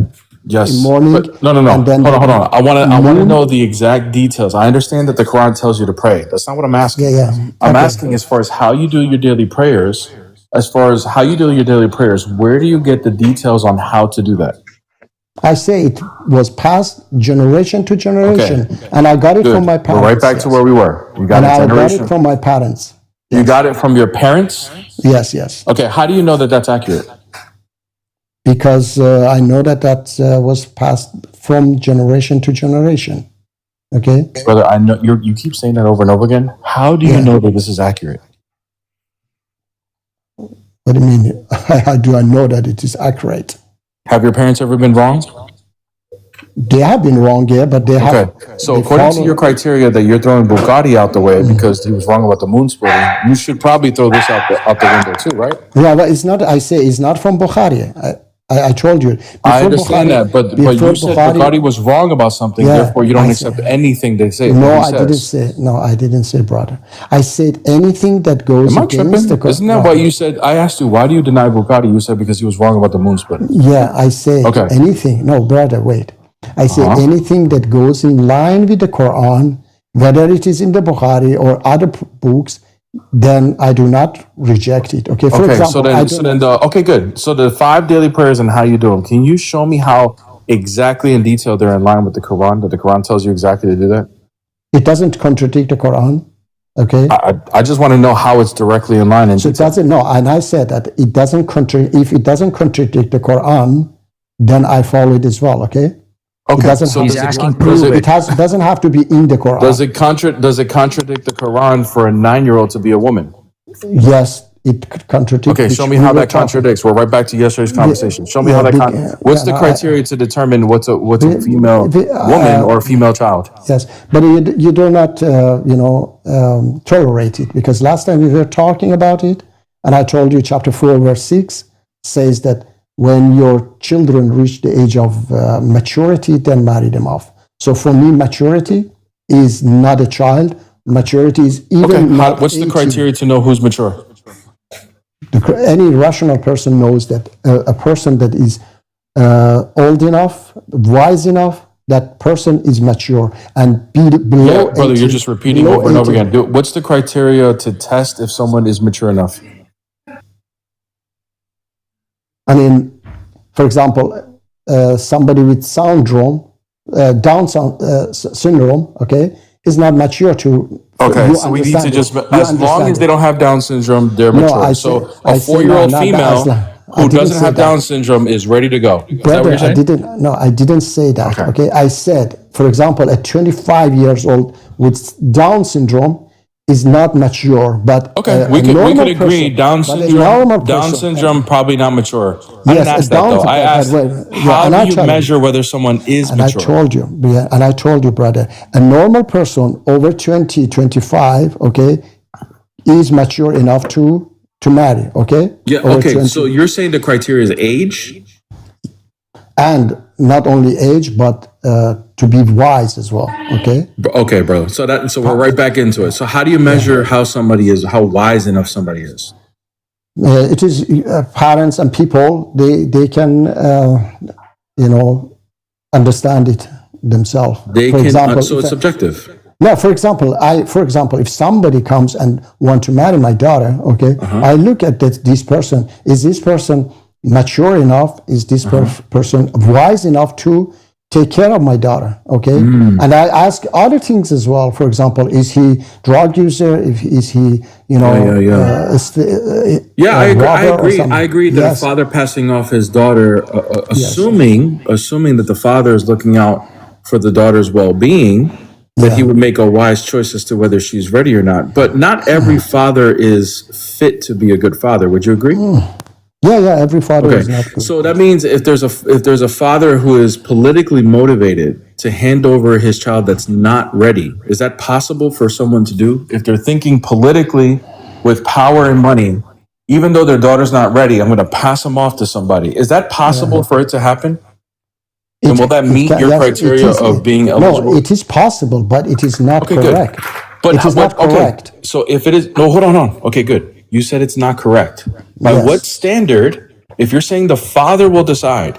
Yes. In morning. But no. And then Hold on. I want to noon. know the exact details. I understand that the Quran tells you to pray. That's not what I'm asking. Yeah. I'm Okay. asking as far as how you do your daily prayers. As far as how you do your daily prayers, where do you get the details on how to do that? I say it was passed generation to generation, and I got it Good. from my We're parents. right back to where we were. You got And it I got generation. it from my parents. You got it from your parents? Yes. Okay. How do you know that that's accurate? Because I know that was passed from generation to generation. Okay. Brother, I know you keep saying that over and over again. How do you know that this is accurate? What do you mean? How do I know that it is accurate? Have your parents ever been wrong? They have been wrong, yeah, but they have. Okay. So according to your criteria that you're throwing Bugatti out the way because he was wrong about the moon splitting, you should probably throw this out the window too, right? Yeah, but it's not. I say it's not from Bukhari. I told you. I understand that, but you said Bugatti was wrong about something, therefore you don't accept anything they say. No, I didn't say. No, I didn't say, brother. I said anything that goes Am I against tripping? the. Isn't that what you said? I asked you, why do you deny Bugatti? You said because he was wrong about the moon splitting. Yeah, I say anything. No, brother, wait. I say anything that goes in line with the Quran, whether it is in the Bukhari or other books, then I do not reject it. Okay, for example, okay, good. So the 5 daily prayers and how you do them. Can you show me how exactly in detail they're in line with the Quran? That the Quran tells you exactly to do that. It doesn't contradict the Quran. Okay. I just want to know how it's directly in line. So it doesn't, no, and I said that it doesn't if it doesn't contradict the Quran, then I follow it as well, okay? Okay, It doesn't so have, does it- asking does it- it doesn't have to be in the Quran. Does it contradict the Quran for a 9-year-old to be a woman? Yes, it contradicts. Okay, show me how that contradicts. We're right back to yesterday's conversation. Show me how that. What's the criteria to determine what's a female woman or a female child? Yes, but you do not, tolerate it, because last time we were talking about it, and I told you chapter 4, verse 6 says that when your children reach the age of maturity, then marry them off. So for me, maturity is not a child. Maturity is even not. What's the 18. criteria to know who's mature? Any rational person knows that a person that is old enough, wise enough, that person is mature, and below. Yeah, brother, 18, you're just repeating below over and over 18. again. What's the criteria to test if someone is mature enough? I mean, for example, somebody with Down syndrome, okay, is not mature to. Okay, so we need to just, as long as they don't have Down syndrome, they're mature. So a 4-year-old female who doesn't have Down syndrome is ready to go. Is that what Brother, you're saying? I didn't say that. Okay, I said, for example, a 25 years old with Down syndrome is not mature, but We could agree. person, Down but a syndrome. normal Down person- syndrome probably not mature. I Yes, didn't ask a that Down though. I syndrome, asked and how I do you tell you- measure whether someone is And mature? I told you, and I told you, brother, a normal person over 20, 25, okay, is mature enough to marry, okay? Yeah. Over Okay. 20. So you're saying the criteria is age? And not only age, but to be wise as well, okay? Okay, bro. So we're right back into it. So how do you measure how somebody is, how wise enough somebody is? It is parents and people, they can, understand it themselves. They For can. example, So if it's subjective. No, for example, if somebody comes and want to marry my daughter, okay, I look at this person. Is this person mature enough? Is this person wise enough to take care of my daughter? Okay, and I ask other things as well. For example, is he drug user? Is he, Yeah, I agree. something? I agree that Yes. a father passing off his daughter, assuming that the father is looking out for the daughter's well-being, that he would make a wise choice as to whether she's ready or not. But not every father is fit to be a good father. Would you agree? Yeah, every father is not Okay. good. So that means if there's a father who is politically motivated to hand over his child that's not ready, is that possible for someone to do? If they're thinking politically with power and money, even though their daughter's not ready, I'm going to pass them off to somebody. Is that possible for it to happen? And will that meet your criteria of being eligible? No, it is possible, but it is not Okay, good. correct. But it is not correct. Okay. So if it is, no, hold on. Okay, good. You said it's not correct. By what standard, if you're saying the father will decide,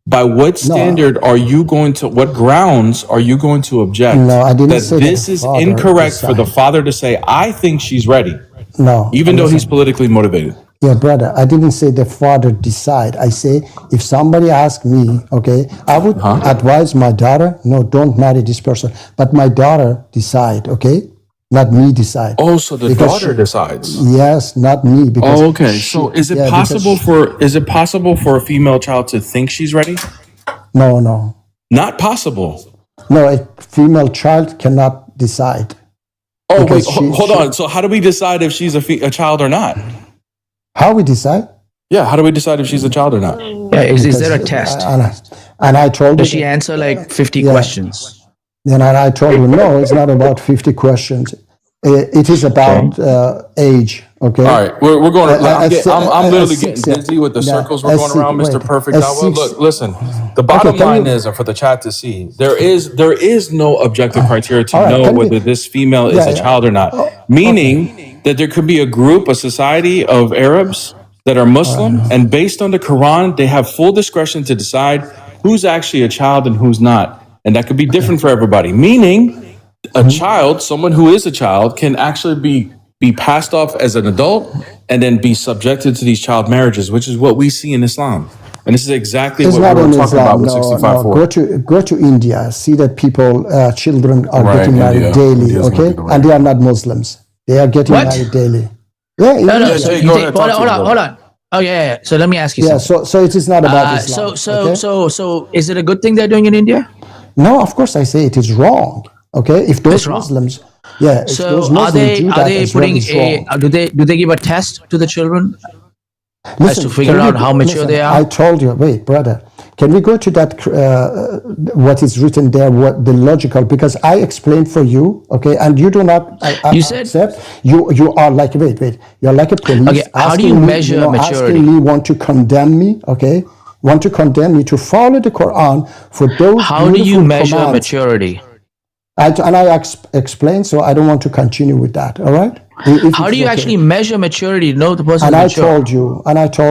by what standard are you going to, what grounds are you going to object No, I didn't that say this that is the father incorrect for the decide. father to say, I think she's ready, No. even though listen. he's politically motivated? Yeah, brother, I didn't say the father decide. I say if somebody asks me, okay, I would advise my daughter, no, don't marry this person. But my daughter decide, okay? Not me decide. Oh, so the Because daughter decides. Yes, not me. Because Oh, okay. she- So is it yeah, because possible for a female child to think she's ready? No. Not possible. No, a female child cannot decide. Oh, wait, Because hold on. So how do we decide if she's a child or not? How we decide? Yeah, how do we decide if she's a child or not? Yeah, is there a test? And I told Does you. she answer like 50 questions? Then I told you, no, it's not about 50 questions. It is about age. Okay. All right, we're going. I'm literally getting six, dizzy with the yeah, circles we're going around, Mr. wait, Perfect. a Now, six- look, listen. The bottom can line you- is, and for the chat to see, there is no objective criteria to all right, know can we- whether this female is Yeah, a yeah. child or not. Meaning that there could be a group, a society of Arabs that are Muslim, and based on the Quran, they have full discretion to decide who's actually a child and who's not, and that could be different for everybody. Meaning, a child, someone who is a child, can actually be passed off as an adult and then be subjected to these child marriages, which is what we see in Islam. And this is exactly It's what not we were in talking about Islam. with No, 65 no. 4. Go to India. See that people, children are Right, getting married India. daily. India's not Okay, the way. and they are not Muslims. They are getting What? married daily. Yeah, in No, no. India. So Jay, you go take. ahead. Hold Talk on, to hold me, on, brother. hold on. Oh yeah. So let me ask you Yeah, something. so it is not about Islam. Okay. So is it a good thing they're doing in India? No, of course I say it is wrong. Okay, if those It's wrong. Muslims, yeah, if those So Muslims do are that they as well, putting it's a wrong. do they give a test to the children as to Listen, figure can out we how mature listen? they I are? told you. Wait, brother. Can we go to that? What is written there? What the logical? Because I explained for you. Okay, and you do not You said accept. You are like wait. You're like a police okay. How do you asking me. measure maturity? Asking me want to condemn me. Okay, want to condemn me to follow the Quran for those How do you beautiful measure commands. maturity? I explained, so I don't want to continue with that. All right? If How it do is you okay. actually measure maturity to know the person And is I mature? told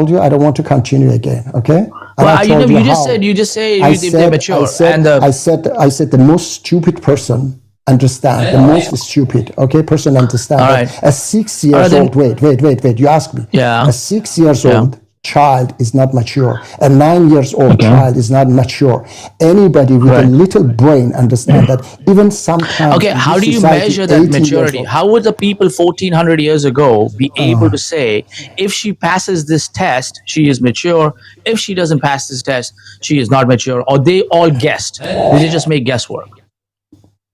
you, I don't want to continue again. Okay? And Well, I told you you just how. said I if they're mature and I said the most stupid person understand. The most stupid, okay, person understand all that right. a 6 All right, years then. old. Wait. You ask me. Yeah. A 6 years Yeah. old child is not mature. A 9 years old Okay. child is not mature. Anybody with a Right. little brain understand that. Even sometimes. Okay, in how this do you society, measure that 18 years maturity? old. How would the people 1400 years ago be able to say if she passes this test, she is mature? If she doesn't pass this test, she is not mature? Or they all guessed? Did they just make guesswork?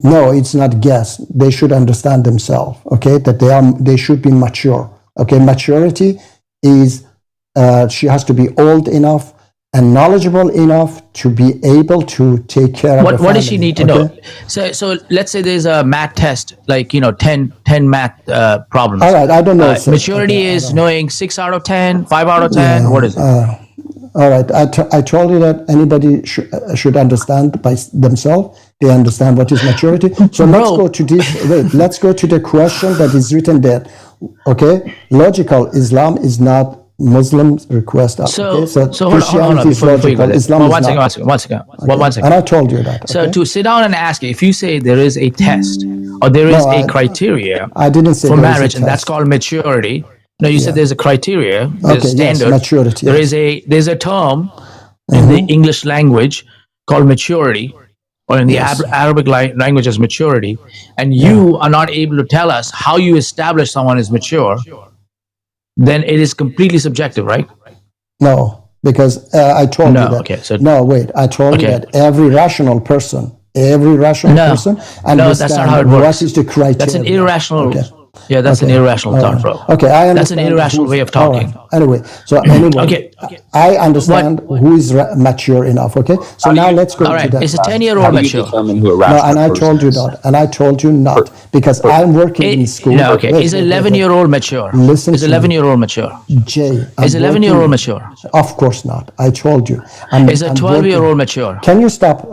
No, it's not guess. They should understand themselves. Okay, that they should be mature. Okay, maturity is she has to be old enough and knowledgeable enough to be able to take care of the What family. does she need to know? So let's say there's a math test, like 10 math problems. All right, I don't know. Sir. Maturity Okay, is knowing 6 out of 10, 5 out of 10. What is it? all right, I told you that anybody should understand by themselves. They understand what is maturity. So let's go to this. Wait, let's go to the question that is written there. Okay, logical Islam is not Muslims request. Okay, so Christianity is logical. Islam is not. One second. And I told you that. So Okay? to sit down and ask, if you say there is a test or there is a criteria I didn't say for there is a marriage, and that's test. called maturity. No, you said there's a criteria, there's Okay, a yes, standard. maturity, There yes. is a term in the English language called maturity, or in the Yes. Arabic language as maturity, and you are not able to tell us how you establish someone is mature, then it is completely subjective, right? No, because I told No, you that. okay, so- no, wait. I told you Okay. that every rational person person No, that's not how it understand works. what is the criteria. That's an irrational. Okay. Yeah, that's an Okay. irrational All thought, right. bro. Okay, I understand. That's an irrational way of talking. All right. Anyway, Okay. I understand who is mature enough. Okay, so now let's go All to right, that. it's a 10-year-old How do you mature. determine who a No, rational and I person told you is? that, and I told you not because I'm working in school. No, okay. Wait, Is wait, wait, 11-year-old mature? Listen Is to me. 11-year-old mature? Jay, Is I'm 11-year-old working- mature? Of course not. I told you. Is a 12-year-old mature? Can you stop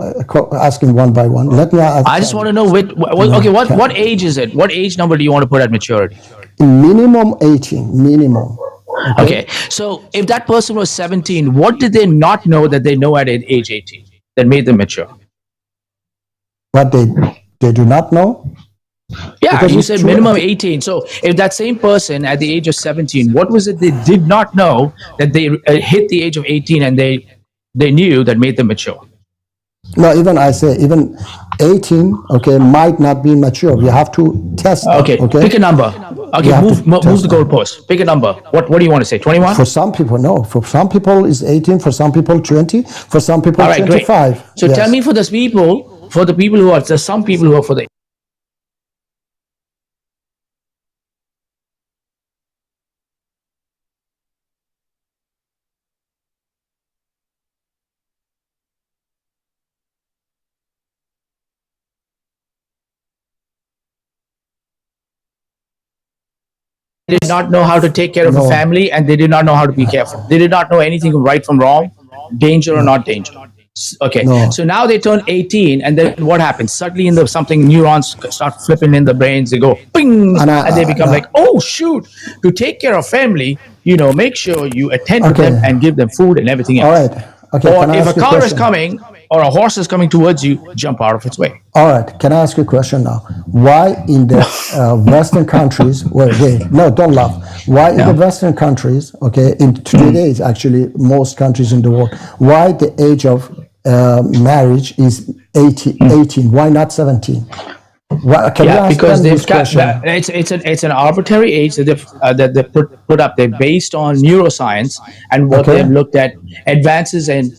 asking one by one? Let me ask. I just want to know what age is it? What age number do you want to put at maturity? Minimum 18. Minimum. Okay. So if that person was 17, what did they not know that they know at age 18 that made them mature? What they do not know? Yeah, Because you it's said true. minimum 18. So if that same person at the age of 17, what was it they did not know that they hit the age of 18 and they knew that made them mature? No, even I say even 18. Okay, might not be mature. We have to test. Them, Okay, pick a number. Okay, have move to the test them. goalpost. Pick a number. What do you want to say? 21? For some people, no. For some people, it's 18. For some people, 20. For some people, All right, great. 25. So Yes. tell me for the people who are, there's some people who are for the did not know how to take care of a family, and they did not know how to be careful. They did not know anything right from wrong, danger or not danger. Okay, No. so now they turn 18, and then what happens? Suddenly, in the something neurons start flipping in the brains. They go ping, And and they become like, oh shoot! To take care of family, make sure you attend to them and give them food and everything else. All right. Okay, or can I if a ask you a car is question? coming or a horse is coming towards you, jump out of its way. All right, can I ask you a question now? Why in the Western countries, wait, no, don't laugh. Why in the Western countries, okay, in today's actually most countries in the world, why the age of marriage is 18? Why not 17? Why, can you ask because them this question? it's an arbitrary age that they put up there based on neuroscience and what Okay. they've looked at advances in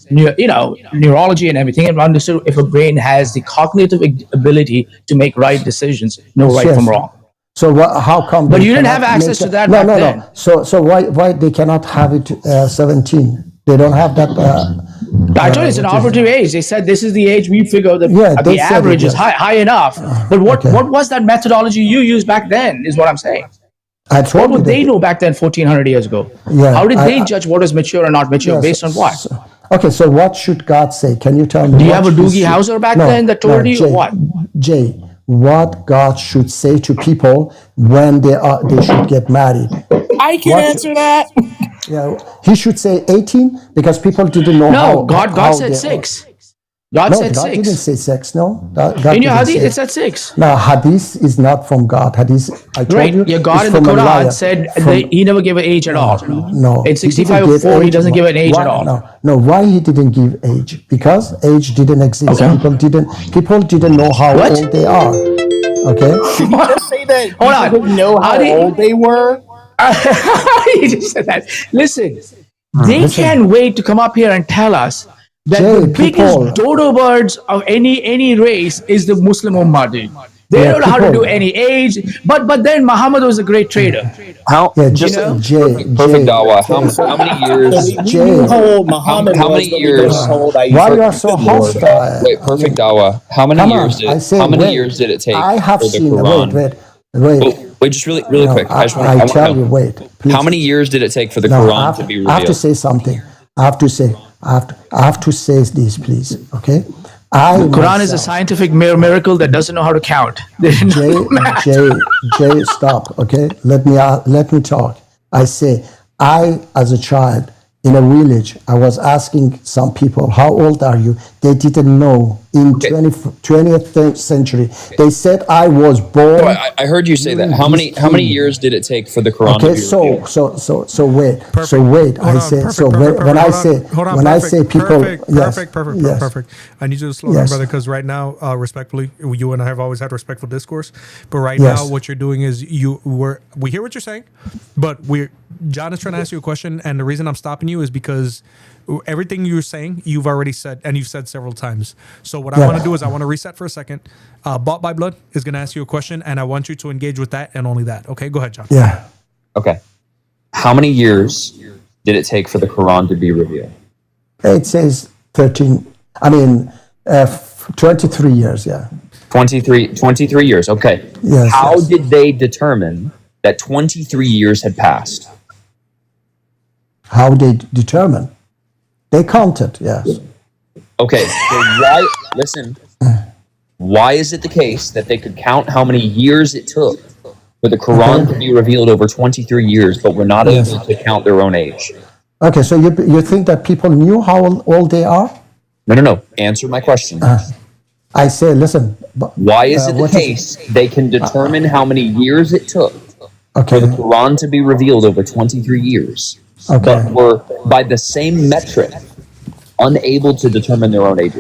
neurology and everything, and understood if a brain has the cognitive ability to make right decisions, know right from Yes. wrong. So how come? But they you didn't cannot have access make to that No, back no, then. no. So why they cannot have it 17? They don't have that. I told you it's an arbitrary age. They said this is the age we figure that Yeah, they the said it, average is yes. high enough. But what was that methodology you used back then? Is what I'm saying. I What told you would that. they know back then, 1400 years ago? Yeah, How did they judge what is mature or not mature? Yes, Based on what? Okay, so what should God say? Can you tell me? Do you what have a should- Doogie Howser back then that told you Jay, what? Jay, what God should say to people when they should get married? I can What- answer that. Yeah, he should say 18 because people didn't know how. No, God how said they- 6. God no, said God 6. didn't say sex. No, God In your didn't hadith, say it said 6. No, hadith is not from God. Hadith, I told Right. you, Your God is in the from a liar. Quran said From- he never gave an age at all. No, In he didn't 65:4, he age. doesn't give an age Why- at all. No, why he didn't give age? Because age didn't exist. Okay. People didn't know how What? old they are. Okay. Did he just say that Hold people on. didn't know how old they were? He just said that. Listen, they can't wait to come up here and tell us that Jay, the biggest people- dodo birds of any race is the Muslim Ummah, dude. They Yeah, don't know how to people- do any age, but then Muhammad was a great trader. How Yeah, just Jay, perfect dawa. How many years? So we Jay. knew how old Muhammad How was, many but we don't know years- how old Isa Why is. you are so Good Lord. hostile? Wait, perfect dawa. How many Come on, years did I say, how many wait. years did it take I have for the seen. Quran? Wait. Wait, just really No, quick. I just want I to tell know. you, wait. Please. How many years did it take for the No, Quran to be revealed? I have to say something. I have to say this, please. Okay. The Quran is a scientific miracle that doesn't know how to count. They didn't know math. Jay, stop. Okay, let me talk. I say, as a child in a village, I was asking some people, "How old are you?" They didn't know. In 20th century, they said I was born. So I heard you say that. How many years did it take for the Quran Okay, to be revealed? so wait. So wait. Hold I on, say perfect, so. perfect, When I perfect, say hold on, when I perfect, say people, yes, yes. perfect. I need you to slow down, Yes. brother, because right now, respectfully, you and I have always had respectful discourse, but right Yes. now, what you're doing is we hear what you're saying, but John is trying to ask you a question, and the reason I'm stopping you is because everything you're saying, you've already said, and you've said several times. So what I want to do is I want to reset for a second. Bought by Blood is going to ask you a question, and I want you to engage with that and only that. Okay, go ahead, John. Yeah. Okay. How many years did it take for the Quran to be revealed? It says 13. 23 years. Yeah. 23 years. Okay. Yes, How yes. did they determine that 23 years had passed? How they determine? They counted. Yes. Okay. So why is it the case that they could count how many years it took for the Quran to be revealed over 23 years, but were not able to count their own age? Okay. So you think that people knew how old they are? No. Answer my question. I say, listen. Why is it the what case they can determine how many years it took Okay. for the Quran to be revealed over 23 years, Okay. but were, by the same metric, unable to determine their own age?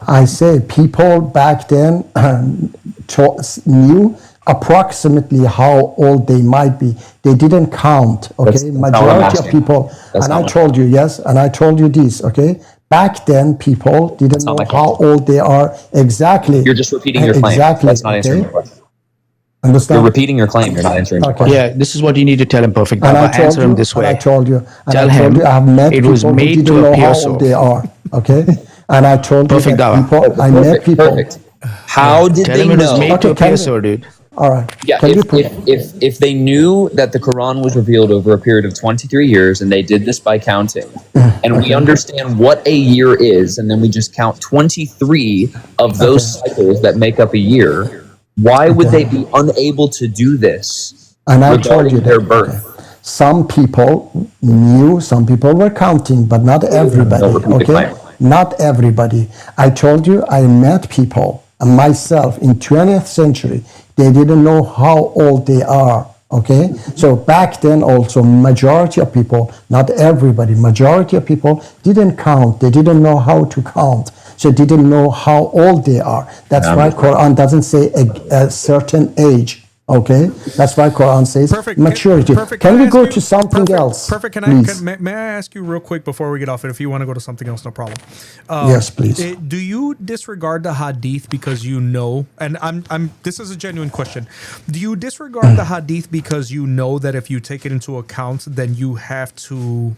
I say people back then knew approximately how old they might be. They didn't count. Okay. That's not what I'm Majority of asking. people. That's And not I what- told you, yes, and I told you this. Okay. Back then, people didn't know not my how old they are exactly. You're just repeating your claim. Exactly. That's not answering your question. Understand? You're repeating your claim. You're not answering your Okay. question. Yeah, this is what you need to tell him, perfect. And I Dava. told Answer him you, this and I way. told you, and Tell I told him you, I have met it people was who made didn't to know appear how so. old they are. Okay, and I told you Perfect, that Dava. people. I met people. Perfect. How did Tell they him it was know? made to Okay, appear can so, we- dude. All right. Yeah, Can you put? if they knew that the Quran was revealed over a period of 23 years and they did this by counting, and we understand what a year is, and then we just count 23 of those cycles that make up a year, why would they be unable to do this And I told regarding you their that. birth? some people knew, some people were counting, but not everybody. Okay, not everybody. I told you, I met people myself in 20th century. They didn't know how old they are. Okay, so back then also majority of people, not everybody, majority of people didn't count. They didn't know how to count, so they didn't know how old they are. That's why Quran doesn't say a certain age. Okay, that's why Quran says maturity. Can we go to something else? Perfect. May I ask you real quick before we get off it? If you want to go to something else, no problem. Yes, please. Do you disregard the hadith because you know? And I'm. This is a genuine question. Do you disregard the hadith because you know that if you take it into account, then you have to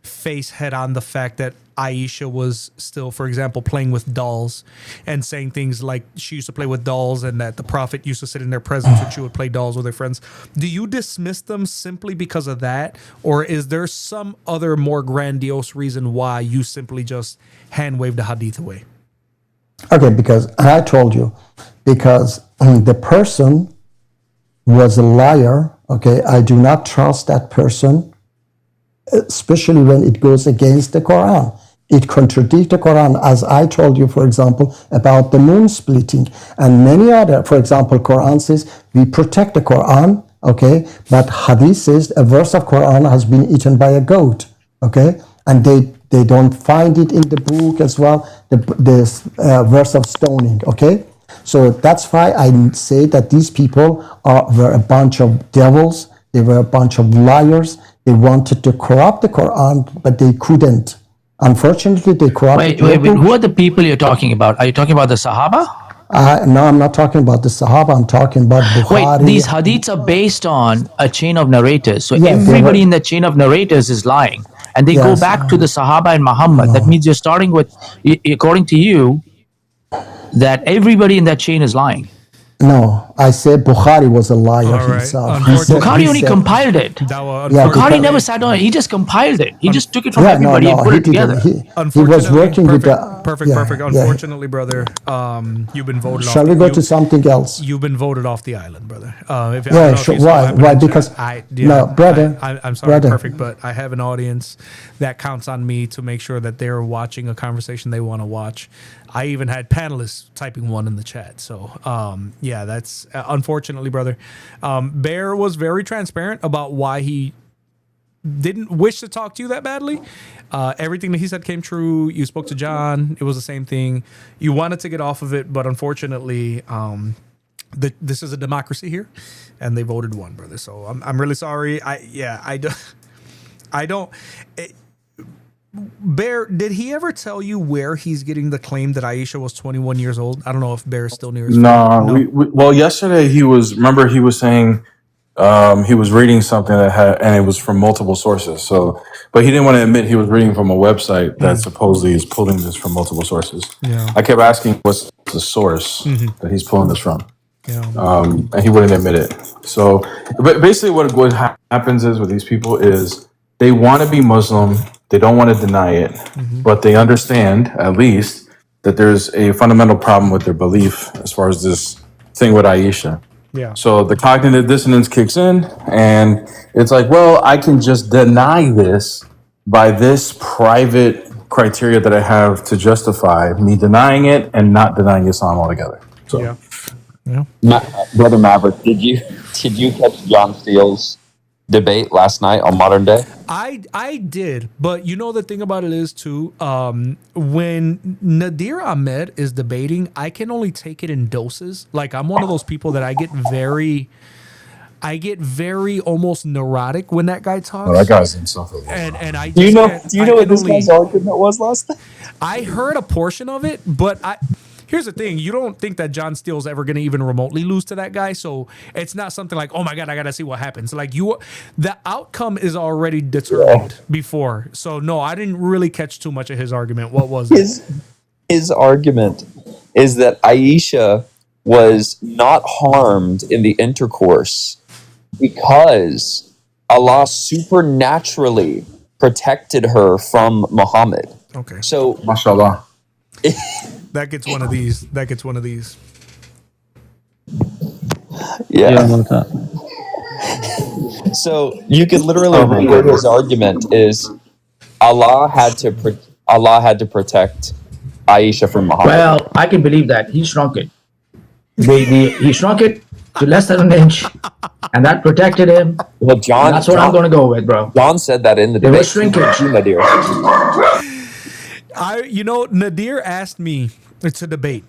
face head on the fact that Aisha was still, for example, playing with dolls and saying things like she used to play with dolls and that the Prophet used to sit in their presence when she would play dolls with her friends. Do you dismiss them simply because of that? Or is there some other more grandiose reason why you simply just hand wave the hadith away? Okay, because I told you, because the person was a liar. Okay, I do not trust that person, especially when it goes against the Quran. It contradicts the Quran, as I told you, for example, about the moon splitting and many other. For example, Quran says we protect the Quran, okay, but Hadith says a verse of Quran has been eaten by a goat, okay, and they don't find it in the book as well. The verse of stoning, okay. So that's why I say that these people were a bunch of devils. They were a bunch of liars. They wanted to corrupt the Quran, but they couldn't. Unfortunately, they corrupted. Wait. Who are the people you're talking about? Are you talking about the Sahaba? No, I'm not talking about the Sahaba. I'm talking about Bukhari. Wait, these hadiths are based on a chain of narrators. So everybody in the chain of narrators is lying. And they go back to the Sahaba and Muhammad. That means you're starting with, according to you, that everybody in that chain is lying. No, I said Bukhari was a liar himself. Bukhari only compiled it. Bukhari never sat down. He just compiled it. He just took it from everybody and put it together. He was working with the... Perfect. Unfortunately, brother, you've been voted off. Shall we go to something else? You've been voted off the island, brother. Why? Because... brother. I'm sorry, perfect, but I have an audience that counts on me to make sure that they're watching a conversation they want to watch. I even had panelists typing one in the chat. So, yeah, that's unfortunately, brother. Bear was very transparent about why he didn't wish to talk to you that badly. Everything that he said came true. You spoke to John. It was the same thing. You wanted to get off of it, but unfortunately, this is a democracy here, and they voted one, brother. So I'm really sorry. I don't. Bear, did he ever tell you where he's getting the claim that Aisha was 21 years old? I don't know if Bear is still near his phone. No. Well, yesterday he was saying he was reading something and it was from multiple sources. So, but he didn't want to admit he was reading from a website that supposedly is pulling this from multiple sources. Yeah. I kept asking what's the source that he's pulling this from. Yeah. And he wouldn't admit it. So, but basically what happens is with these people is they want to be Muslim. They don't want to deny it, but they understand at least that there's a fundamental problem with their belief as far as this thing with Aisha. Yeah. So the cognitive dissonance kicks in and it's like, well, I can just deny this by this private criteria that I have to justify me denying it and not denying Islam altogether. So, Brother Maverick, did you catch John Steele's debate last night on Modern Day? I did, but you know the thing about it is too, when Nadir Ahmed is debating, I can only take it in doses. Like I'm one of those people that I get very almost neurotic when that guy talks. that guy's insufferable. And I do you know what this guy's argument was last night? I heard a portion of it, but here's the thing. You don't think that John Steele's ever going to even remotely lose to that guy. So it's not something like, oh my God, I got to see what happens. Like the outcome is already determined before. So no, I didn't really catch too much of his argument. What was his argument is that Aisha was not harmed in the intercourse because Allah supernaturally protected her from Muhammad. Okay. So, mashallah. That gets one of these. Yeah. So you could literally reword his argument is Allah had to protect Aisha from Muhammad. Well, I can believe that. He shrunk it. He shrunk it to less than an inch, and that protected him. Well, John, That's what I'm going to go with, bro. John said that in the There debate. was shrinkage. Nadir. Nadir asked me to debate.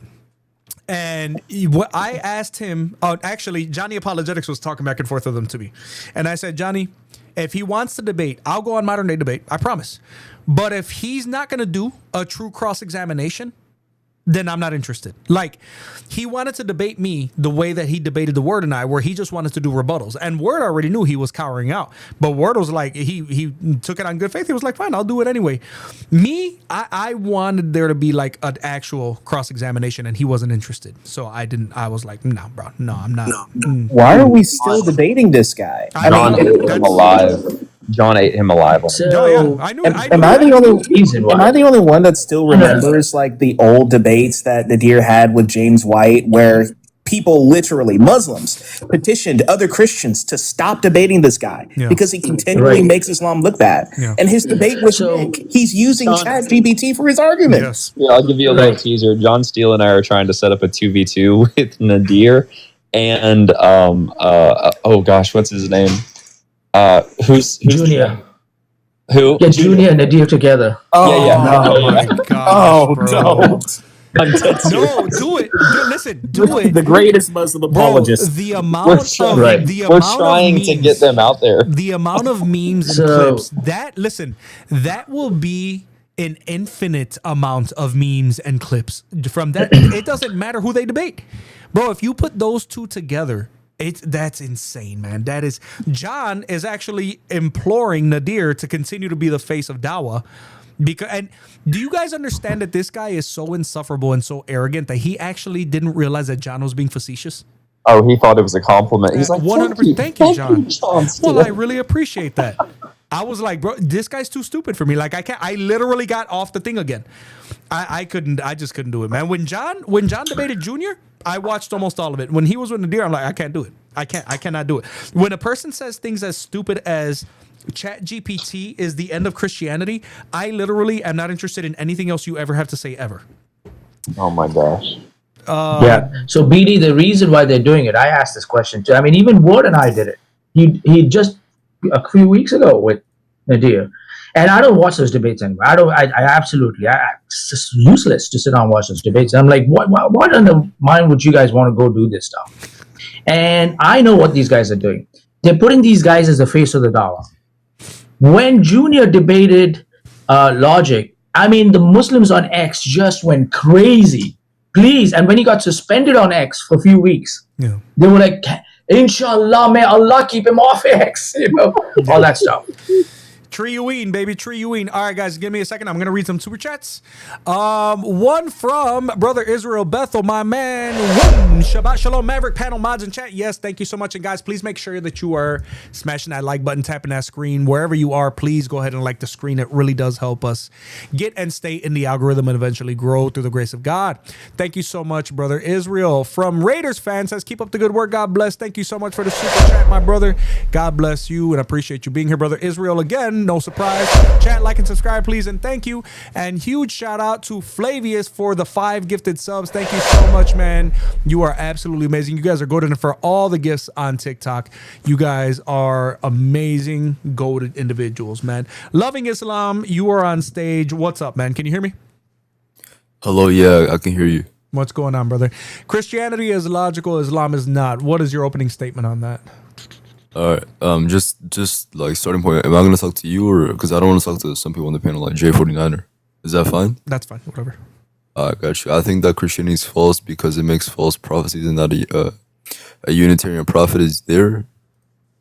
And what I asked him, actually, Johnny Apologetics was talking back and forth with them to me. And I said, Johnny, if he wants to debate, I'll go on modern day debate. I promise. But if he's not going to do a true cross-examination, then I'm not interested. Like, he wanted to debate me the way that he debated the Word and I, where he just wanted to do rebuttals. And Word already knew he was cowering out. But Word was like, he took it on good faith. He was like, fine, I'll do it anyway. Me, I wanted there to be like an actual cross-examination, and he wasn't interested. So I was like, no, bro, no, I'm not. Why are we still debating this guy? John ate him alive. John ate him alive. So, I knew. am I the only one that still remembers like the old debates that Nadir had with James White, where people, literally Muslims, petitioned other Christians to stop debating this guy because he continually makes Islam look bad. And his debate with Nick, he's using ChatGPT for his arguments. Yeah, I'll give you a little teaser. John Steele and I are trying to set up a 2v2 with Nadir and oh gosh, what's his name? Who's Junior? Who? Get Junior and Nadir together. Oh my gosh, bro. I'm dead serious. No, do it. Listen, do it. The greatest Muslim apologist. The amount of We're trying to get them out there. The amount of memes and clips that will be an infinite amount of memes and clips from that. It doesn't matter who they debate, bro. If you put those two together, that's insane, man. That is, John is actually imploring Nadir to continue to be the face of Dawah. And do you guys understand that this guy is so insufferable and so arrogant that he actually didn't realize that John was being facetious? Oh, he thought it was a compliment. He's like, 100%. Thank you, John. John. Well, I really appreciate that. I was like, bro, this guy's too stupid for me. Like, I literally got off the thing again. I just couldn't do it, man. When John debated Junior, I watched almost all of it. When he was with Nadir, I'm like, I can't do it. I cannot do it. When a person says things as stupid as ChatGPT is the end of Christianity, I literally am not interested in anything else you ever have to say ever. Oh my gosh. So BD, the reason why they're doing it, I asked this question too. I mean, even Ward and I did it. He just a few weeks ago with Nadir. And I don't watch those debates anymore. It's just useless to sit down and watch those debates. I'm like, what in the mind would you guys want to go do this stuff? And I know what these guys are doing. They're putting these guys as the face of the Dawah. When Junior debated Logic, I mean, the Muslims on X just went crazy. Please. And when he got suspended on X for a few weeks, they were like, Inshallah, may Allah keep him off X. All that stuff. Triuine, baby, Triuine. All right, guys, give me a second. I'm going to read some super chats. One from Brother Israel Bethel, my man. Shabbat Shalom, Maverick, panel mods in chat. Yes, thank you so much. And guys, please make sure that you are smashing that like button, tapping that screen. Wherever you are, please go ahead and like the screen. It really does help us get and stay in the algorithm and eventually grow through the grace of God. Thank you so much, Brother Israel. From Raiders fan says, keep up the good work. God bless. Thank you so much for the super chat, my brother. God bless you and appreciate you being here, Brother Israel. Again, no surprise. Chat, like, and subscribe, please, and thank you. And huge shout out to Flavius for the 5 gifted subs. Thank you so much, man. You are absolutely amazing. You guys are goated for all the gifts on TikTok. You guys are amazing, goated individuals, man. Loving Islam, you are on stage. What's up, man? Can you hear me? Hello, yeah, I can hear you. What's going on, brother? Christianity is logical, Islam is not. What is your opening statement on that? All right, just like starting point. Am I gonna talk to you or because I don't want to talk to some people on the panel like J49er? Is that fine? That's fine. Whatever. I got you. I think that Christianity is false because it makes false prophecies and that a Unitarian prophet is there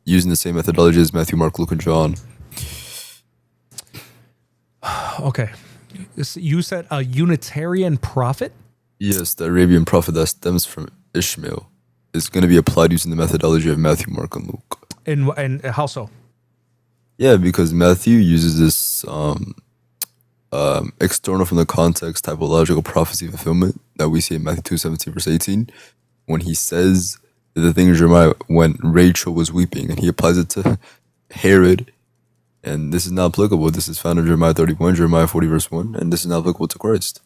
using the same methodology as Matthew, Mark, Luke, and John. Okay, you said a Unitarian prophet? Yes, the Arabian prophet that stems from Ishmael is going to be applied using the methodology of Matthew, Mark, and Luke. And how so? Yeah, because Matthew uses this external from the context typological prophecy fulfillment that we see in Matthew 2:17 verse 18 when he says The thing in Jeremiah, when Rachel was weeping, and he applies it to Herod, and this is not applicable. This is found in Jeremiah 31, Jeremiah 40, verse 1, and this is not applicable to Christ.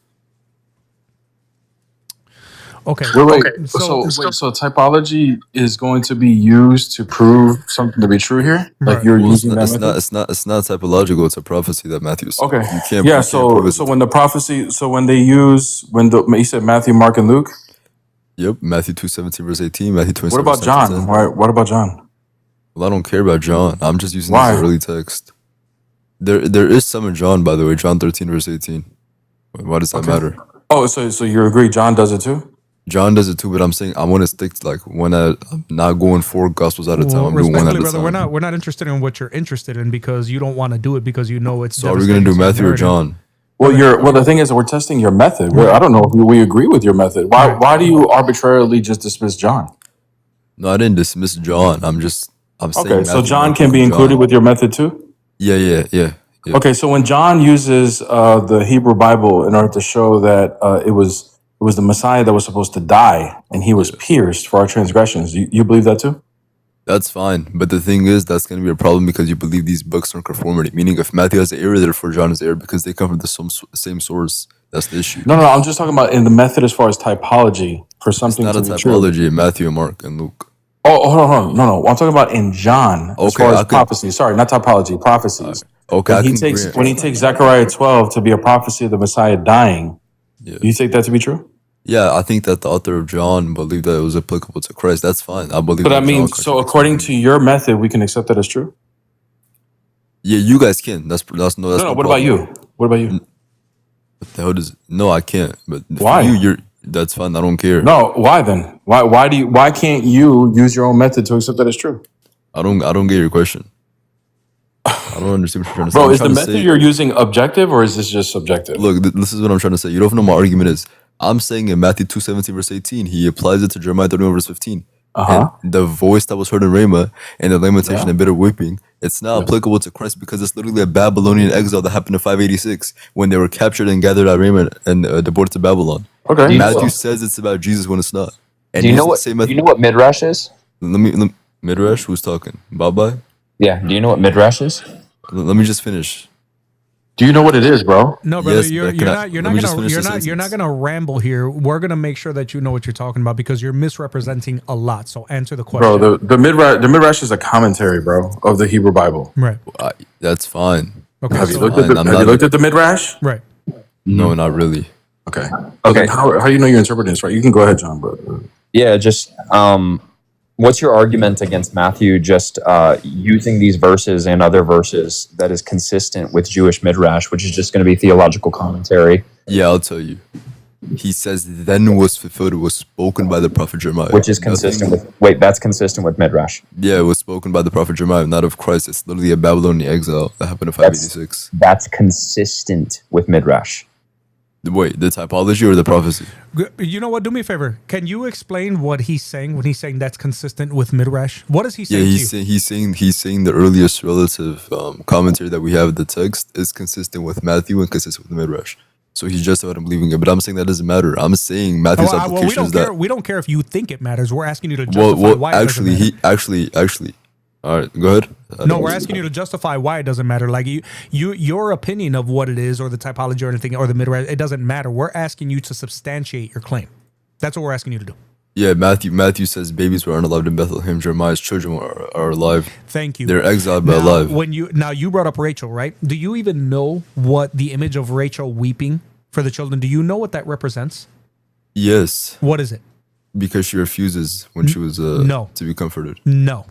Okay. Wait. So typology is going to be used to prove something to be true here. Like you're using that method. It's not typological. It's a prophecy that Matthew said. Okay. You can't. Yeah. You can't prove So when the prophecy, you said Matthew, Mark, and Luke. Yep. Matthew 2:17 verse 18. Matthew 27. What about John? What about John? Well, I don't care about John. I'm just using Why? this as early text. There is some in John, by the way. John 13 verse 18. Why does that matter? Oh, so you agree John does it too? John does it too, but I'm saying I want to stick to like I'm not going 4 gospels at a time. I'm doing one at a brother, time. we're not interested in what you're interested in because you don't want to do it because you know it's. So are we gonna do Matthew or John? Well, the thing is, we're testing your method. I don't know if we agree with your method. Why do you arbitrarily just dismiss John? No, I didn't dismiss John. I'm saying. Okay, so Matthew, John Mark, can be and included John. with your method too. Yeah. Okay, so when John uses the Hebrew Bible in order to show that it was the Messiah that was supposed to die and he was pierced for our transgressions, you believe that too? That's fine, but the thing is, that's going to be a problem because you believe these books are in conformity. Meaning, if Matthew has the error, therefore John has the error because they come from the same source. That's the issue. No, I'm just talking about in the method as far as typology for something It's not to a be true. typology in Matthew, Mark, and Luke. Oh, hold on. No. I'm talking about in John as Okay, far as I could- prophecy. Sorry, not typology, prophecies. Okay, When I he can takes grant- when he takes Zechariah 12 to be a prophecy of the Messiah dying, you take that to be true? Yeah, I think that the author of John believed that it was applicable to Christ. That's fine. I believe. But I that mean, John so according to your method, we can accept that as true? yeah, you guys can. That's no. That's No, no what about you? What about you? What the hell does? No, I can't. But Why? For you're. That's fine. I don't care. No, why then? Why can't you use your own method to accept that as true? I don't get your question. I don't understand what you're trying to say. Bro, I'm is the trying to method say- you're using objective or is this just subjective? Look, this is what I'm trying to say. You don't know what my argument is. I'm saying in Matthew 2:17 verse 18, he applies it to Jeremiah 31 verse 15. Uh-huh. And the voice that was heard in Ramah and the lamentation Yeah. and bitter weeping, it's not applicable to Christ because it's literally a Babylonian exile that happened in 586 when they were captured and gathered at Ramah and deported to Babylon. Okay. Matthew says it's about Jesus when it's not. And Do you he's know the what? same Do you know what midrash is? Let me Midrash, who's talking? Bye. Yeah. Do you know what midrash is? Let me just finish. Do you know what it is, bro? No, brother, Yes, you're but can I- not let me just finish the you're not sentence. gonna ramble here. We're gonna make sure that you know what you're talking about because you're misrepresenting a lot. So answer the question. Bro, the midrash is a commentary, bro, of the Hebrew Bible. Right. That's fine. Okay. Have you so- looked at the midrash? Right. No, not really. Okay. Okay. How do you know you're interpreting this right? You can go ahead, John, but Yeah. Just what's your argument against Matthew just using these verses and other verses that is consistent with Jewish midrash, which is just going to be theological commentary, Yeah, I'll tell you. He says, then was fulfilled, it was spoken by the prophet Jeremiah. which is consistent with. Wait, that's consistent with midrash. Yeah, it was spoken by the prophet Jeremiah, not of Christ. It's literally a Babylonian exile that happened in 586. That's consistent with midrash. Wait, the typology or the prophecy? You know what? Do me a favor. Can you explain what he's saying when he's saying that's consistent with midrash? What is he Yeah, saying? he's saying the earliest relative commentary that we have in the text is consistent with Matthew and consistent with the midrash. So he's justified in believing it. But I'm saying that doesn't matter. I'm saying Matthew's Well, we application don't is care. that. We don't care if you think it matters. We're asking you to justify Well, why. actually, it doesn't matter. actually. All right, go ahead. No, we're asking you to justify why it doesn't matter. Like your opinion of what it is, or the typology, or anything, or the midrash, it doesn't matter. We're asking you to substantiate your claim. That's what we're asking you to do. Yeah, Matthew says babies were unalive in Bethlehem. Jeremiah's children are alive. Thank you. They're exiled but Now, alive. You brought up Rachel, right? Do you even know what the image of Rachel weeping for the children? Do you know what that represents? Yes, What is it? because she refuses when she was No. to be comforted. No.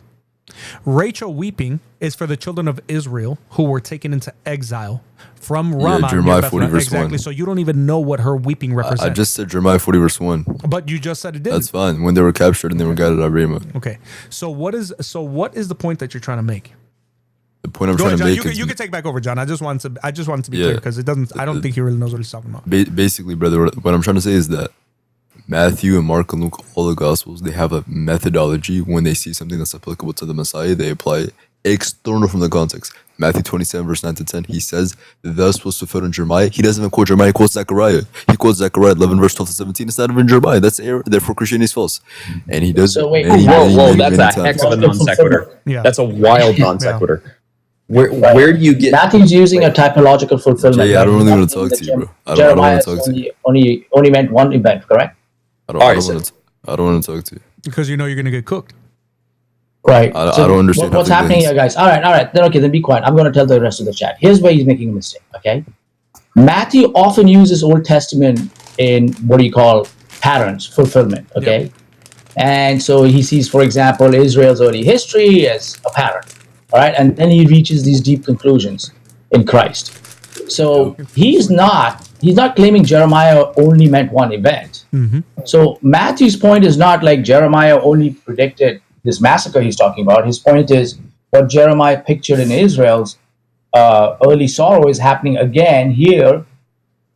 Rachel weeping is for the children of Israel who were taken into exile from Ramah. near Jeremiah 40 Bethlehem. verse Exactly. 1. So you don't even know what her weeping represents. I just said Jeremiah 40 verse 1. But you just said it didn't. That's fine. When they were captured and they were gathered at Ramah. Okay. So what is the point that you're trying to make? The point I'm Go trying ahead, to John. make is You can take back over, John. I just want to be Yeah. clear because it doesn't. I don't think he really knows what he's talking about. Basically, brother, what I'm trying to say is that Matthew and Mark and Luke, all the Gospels, they have a methodology. When they see something that's applicable to the Messiah, they apply it external from the context. Matthew 27, verse 9 to 10, he says, thus was fulfilled in Jeremiah. He doesn't even quote Jeremiah, he quotes Zechariah. He quotes Zechariah 11, verse 12 to 17. It's not even Jeremiah. That's error. Therefore, Christianity is false. And he does So it wait, many, many, whoa, many, that's many a times. heck of a non sequitur. Yeah. That's a wild non sequitur. Where do you get Matthew's using a typological fulfillment. Jay, I don't right? really He's want to not talk saying to you, bro. that I don't want Jeremiah to talk to you. only meant one event, correct? I don't want to talk to you. Because you know you're going to get cooked. Right. I don't understand What's how happening things- here, guys? All right. Then okay, then be quiet. I'm going to tell the rest of the chat. Here's where he's making a mistake. Okay. Matthew often uses Old Testament in what do you call patterns, fulfillment. Okay. Yep. And so he sees, for example, Israel's early history as a pattern. All right. And then he reaches these deep conclusions in Christ. So he's not claiming Jeremiah only meant one event. Mm-hmm. So Matthew's point is not like Jeremiah only predicted this massacre he's talking about. His point is what Jeremiah pictured in Israel's early sorrow is happening again here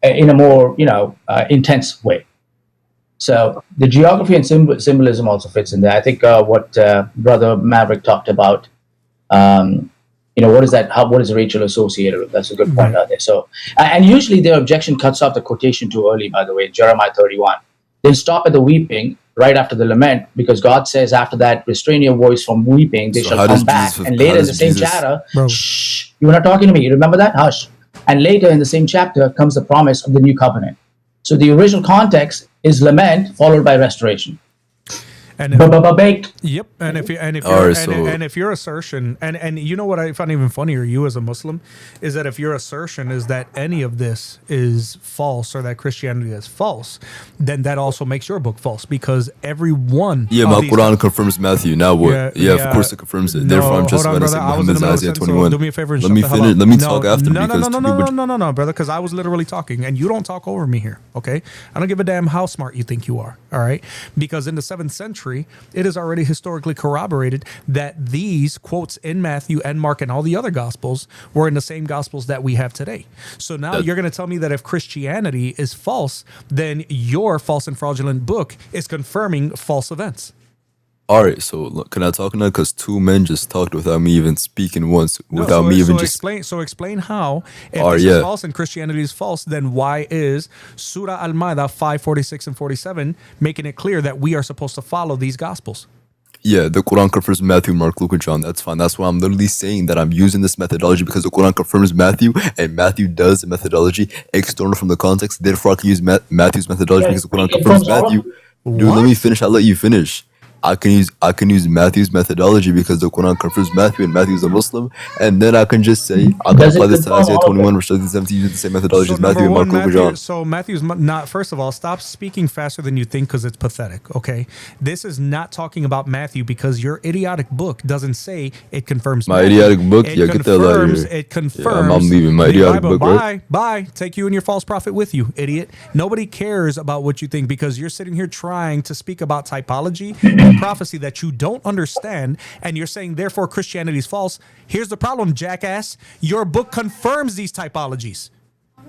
in a more intense way. So the geography and symbolism also fits in there. I think what Brother Maverick talked about. What is that? What is Rachel associated with? That's a good point out there. So, and usually their objection cuts off the quotation too early. By the way, Jeremiah 31. They'll stop at the weeping right after the lament because God says after that, restrain your voice from weeping. They shall come back. And later in the same chapter, shh, you were not talking to me. You remember that? Hush. And later in the same chapter comes the promise of the new covenant. So the original context is lament followed by restoration. And baked. Yep. And if your assertion and you know what I find even funnier, you as a Muslim, is that if your assertion is that any of this is false or that Christianity is false, then that also makes your book false because every one. Yeah, my Quran confirms Matthew. Now what? Yeah, of course it confirms it. Therefore, I'm just going to say Muhammad is Isaiah 21. So do me a favor and let me finish. Let me talk after No, brother, because I was literally talking and you don't talk over me here. Okay, I don't give a damn how smart you think you are. All right, because in the 7th century. It is already historically corroborated that these quotes in Matthew and Mark and all the other gospels were in the same gospels that we have today. So now you're going to tell me that if Christianity is false, then your false and fraudulent book is confirming false events. All right, so look, can I talk now? Because two men just talked without me even speaking once, Explain how, if this is false and Christianity is false, then why is Surah Al-Ma'idah 5:46 and 47 making it clear that we are supposed to follow these gospels? Yeah, the Quran confirms Matthew, Mark, Luke, and John. That's fine. That's why I'm literally saying that I'm using this methodology because the Quran confirms Matthew, and Matthew does the methodology external from the context. Therefore, I can use Matthew's methodology because the Quran confirms Matthew. Dude, let me finish. I'll let you finish. I can use Matthew's methodology because the Quran confirms Matthew and Matthew's a Muslim, and then I can just say I can apply this to Isaiah 21, verse 17, using the same methodology as Matthew and Mark, Luke, and John. So Matthew's not. First of all, stop speaking faster than you think because it's pathetic. Okay, this is not talking about Matthew because your idiotic book doesn't say it confirms. My Matthew. idiotic book, get that out of here. It confirms. Yeah, I'm leaving my idiotic book. Right? Bye. Take you and your false prophet with you, idiot. Nobody cares about what you think because you're sitting here trying to speak about typology. Prophecy that you don't understand, and you're saying therefore Christianity is false. Here's the problem, jackass. Your book confirms these typologies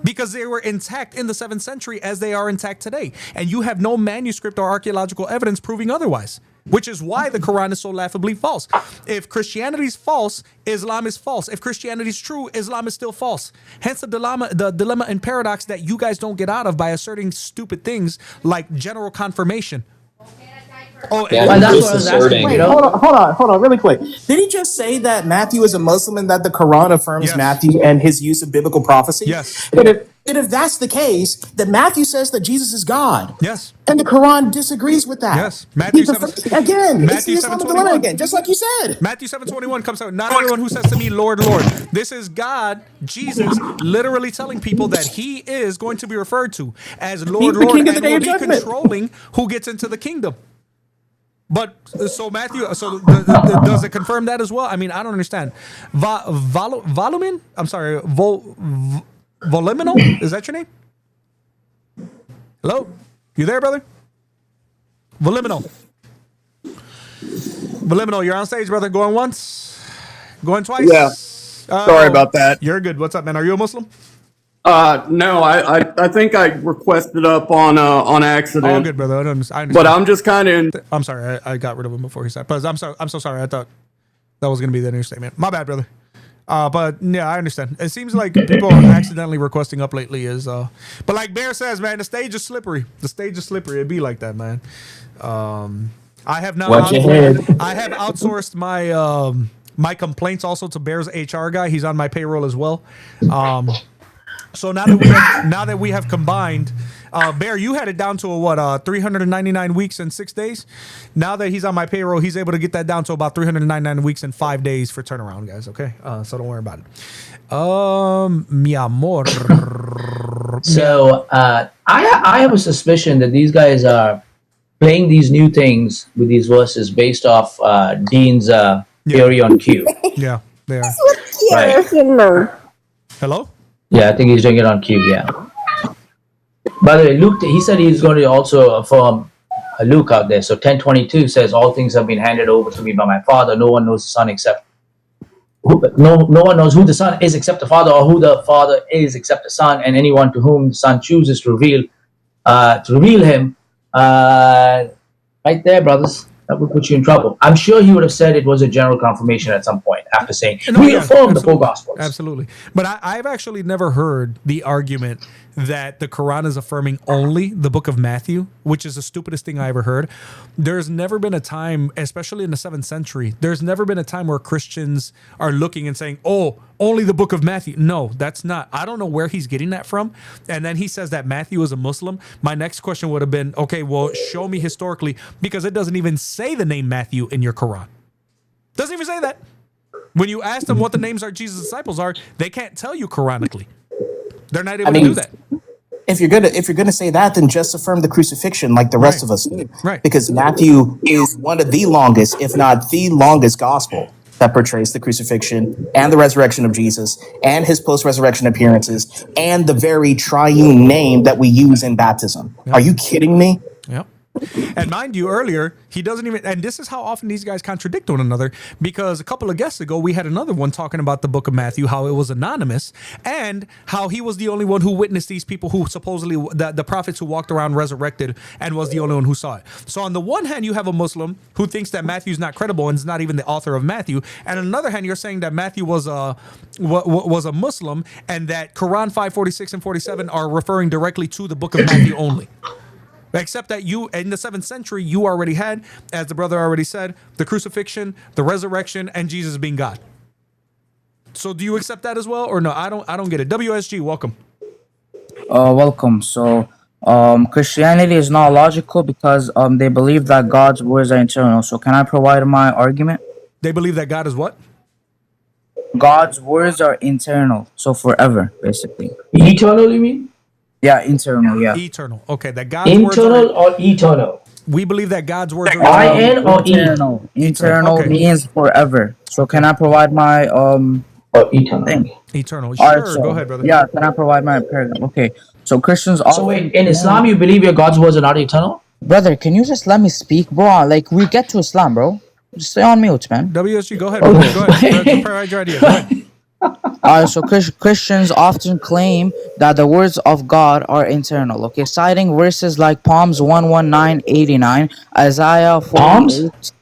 because they were intact in the 7th century as they are intact today, and you have no manuscript or archaeological evidence proving otherwise, which is why the Quran is so laughably false. If Christianity is false, Islam is false. If Christianity is true, Islam is still false. Hence the dilemma and paradox that you guys don't get out of by asserting stupid things like general confirmation. Oh, yeah, that's what I was asking. Wait, hold on, really quick. Did he just say that Matthew is a Muslim and that the Quran affirms Matthew and his use of biblical prophecy? Yes. And if that's the case, then Matthew says that Jesus is God. Yes. And the Quran disagrees with that. Yes. Matthew 7, again, Matthew it's the Islamic dilemma again, just like you said. Matthew 7:21 comes out. Not everyone who says to me, Lord, Lord. This is God, Jesus, literally telling people that he is going to be referred to as Lord, Lord, and will be controlling who gets into the kingdom. But so Matthew, does it confirm that as well? I mean, I don't understand. Volumin? I'm sorry, Voluminal? Is that your name? Hello? You there, brother? Voluminal, you're on stage, brother. Going once? Going twice? Yeah. Sorry about that. You're good. What's up, man? Are you a Muslim? No, I think I requested up on accident. Oh, good, brother. I understand. But I'm just kind of. I'm sorry. I got rid of him before he said. But I'm so sorry. I thought that was gonna be the new statement. My bad, brother. But yeah, I understand. It seems like people are accidentally requesting up lately. But like Bear says, man, the stage is slippery. The stage is slippery. It'd be like that, man. I have now. Watch your head. I have outsourced my complaints also to Bear's HR guy. He's on my payroll as well. So now that we have combined, Bear, you had it down to 399 weeks and 6 days. Now that he's on my payroll, he's able to get that down to about 399 weeks and 5 days for turnaround, guys. Okay, so don't worry about it. Mi amor. So I have a suspicion that these guys are playing these new things with these verses based off Dean's theory on Q. Yeah, they are. Right. Hello? Yeah, I think he's doing it on Q. Yeah. By the way, Luke, he said he's going to also affirm Luke out there. So 10:22 says, "All things have been handed over to me by my Father. No one knows the Son except no one knows who the Son is except the Father, or who the Father is except the Son, and anyone to whom the Son chooses to reveal him." Right there, brothers. That would put you in trouble. I'm sure he would have said it was a general confirmation at some point after saying, "We affirm the four Gospels." Absolutely. But I've actually never heard the argument that the Quran is affirming only the book of Matthew, which is the stupidest thing I ever heard. There's never been a time, especially in the 7th century, there's never been a time where Christians are looking and saying, oh, only the book of Matthew. No, that's not. I don't know where he's getting that from. And then he says that Matthew is a Muslim. My next question would have been, okay, well, show me historically, because it doesn't even say the name Matthew in your Quran. Doesn't even say that. When you ask them what the names of Jesus' disciples are, they can't tell you Quranically. They're not able to do that. If you're gonna say that, then just affirm the crucifixion like the rest of us do. Right. Because Matthew is one of the longest, if not the longest, gospel that portrays the crucifixion and the resurrection of Jesus and his post-resurrection appearances and the very triune name that we use in baptism. Are you kidding me? Yep. And mind you, earlier, he doesn't even, and this is how often these guys contradict one another, because a couple of guests ago, we had another one talking about the book of Matthew, how it was anonymous, and how he was the only one who witnessed these people who supposedly, the prophets who walked around resurrected, and was the only one who saw it. So on the one hand, you have a Muslim who thinks that Matthew's not credible and is not even the author of Matthew, and on the other hand, you're saying that Matthew was a Muslim, and that Quran 5:46 and 47 are referring directly to the book of Matthew only. Except that you, in the 7th century, you already had, as the brother already said, the crucifixion, the resurrection, and Jesus being God. So do you accept that as well, or no? I don't get it. WSG, welcome. Welcome. So, Christianity is not logical because they believe that God's words are eternal. So, can I provide my argument? They believe that God is what? God's words are eternal, so forever, basically. Eternal, you mean? Yeah, eternal. Yeah. Eternal. Okay, that God's words Internal or eternal? We believe that God's words are I-N or E? Eternal. Eternal Okay. means forever. So, can I provide my eternal thing? Eternal. All Sure, right, so, go ahead, brother. Yeah, can I provide my paragraph? Okay. So Christians So wait, in Islam, you believe your God's words are not eternal? Brother, can you just let me speak, bro? Like, we get to Islam, bro. Just stay on mute, man. WSG, go ahead, brother. Go ahead. Provide your idea. Go ahead. So Christians often claim that the words of God are eternal. Okay, citing verses like Psalms 119:89, Isaiah 48,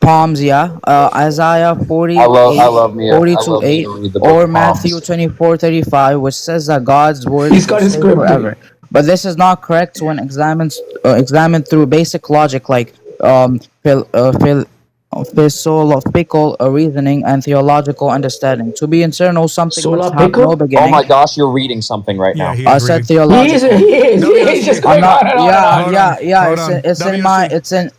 Psalms, yeah, Isaiah 48, I love me. 42:8, or Matthew 24:35, which says that God's words He's got will his stay script. forever. But this is not correct when examined through basic logic like philosophical reasoning and theological understanding. To be eternal, something must have no beginning. Oh my gosh, you're reading something right now. I said theological. He is just going on and on and on. Yeah. It's in my.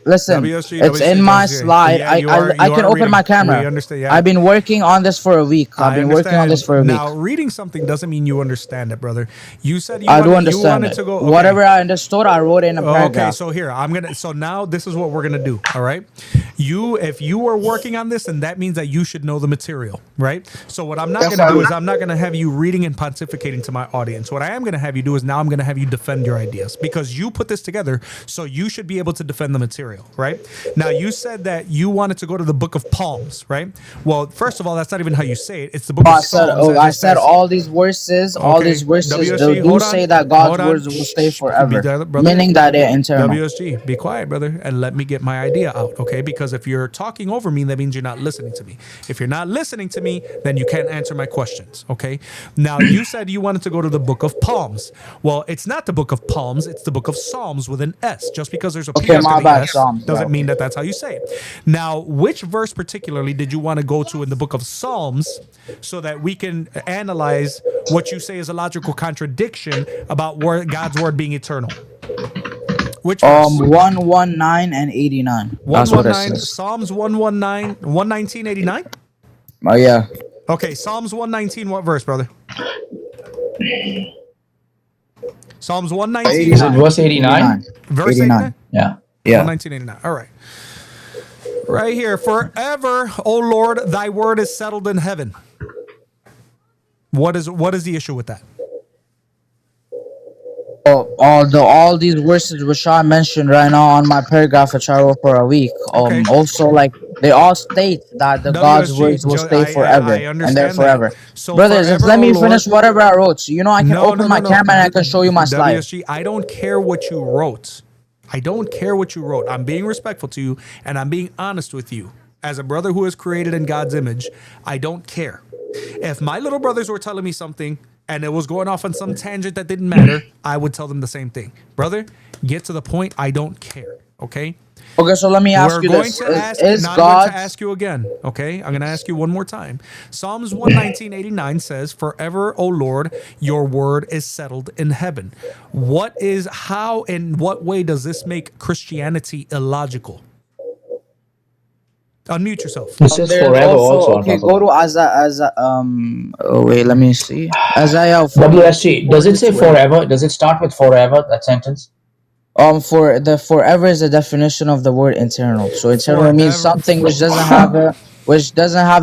Listen. It's in my slide. I can open my camera. We understand, yeah. I've been working on this for a week. I've been working on this for a week. Now, reading something doesn't mean you understand it, brother. You said I do understand it. to go. Whatever I understood, I wrote it in a paragraph. Okay, so here so now this is what we're gonna do. All right, if you are working on this, and that means that you should know the material, right? So what I'm not gonna do is I'm not gonna have you reading and pontificating to my audience. What I am gonna have you do is now I'm gonna have you defend your ideas, because you put this together, so you should be able to defend the material, right? Now you said that you wanted to go to the book of Psalms, right? Well, first of all, that's not even how you say it. It's the book of Psalms. I said all these verses. All these verses WSG, do say that God's words will stay forever, meaning that they're eternal. WSG, be quiet, brother, and let me get my idea out, okay? Because if you're talking over me, that means you're not listening to me. If you're not listening to me, then you can't answer my questions. Okay. Now, you said you wanted to go to the book of Psalms. Well, it's not the book of Psalms. It's the book of Psalms with an S. Just because there's a P Okay, after my the bad. S Psalms. doesn't mean that that's how you say it. Now, which verse particularly did you want to go to in the book of Psalms so that we can analyze what you say is a logical contradiction about God's word being eternal? Which verse? 119 and 89. That's what it 119, says. Psalms 119, 119, 89? Oh yeah. Okay, Psalms 119, what verse, brother? Psalms 119. Is it verse 89? Verse 89? Yeah. Yeah. 1989. All right. Right here. Forever, O Lord, thy word is settled in heaven. What is the issue with that? All these verses which I mentioned right now on my paragraph which I wrote for a week. Also, like, they all state that the God's words will stay forever, and they're forever. So Brothers, just forever, let me O finish Lord- whatever I wrote. So I can open my camera and I can show you my slide. WSG, I don't care what you wrote. I don't care what you wrote. I'm being respectful to you, and I'm being honest with you. As a brother who is created in God's image, I don't care. If my little brothers were telling me something and it was going off on some tangent that didn't matter, I would tell them the same thing. Brother, get to the point. I don't care. Okay? Okay, so let me ask you this. I'm going to ask you again. Okay? I'm going to ask you one more time. Psalms 119:89 says, "Forever, O Lord, your word is settled in heaven." How, in what way does this make Christianity illogical? Unmute yourself. It says forever also. Okay, go to wait, let me see. Isaiah 40. WSG, does it say forever? Does it start with forever, that sentence? For the forever is the definition of the word eternal. So eternal means something which doesn't have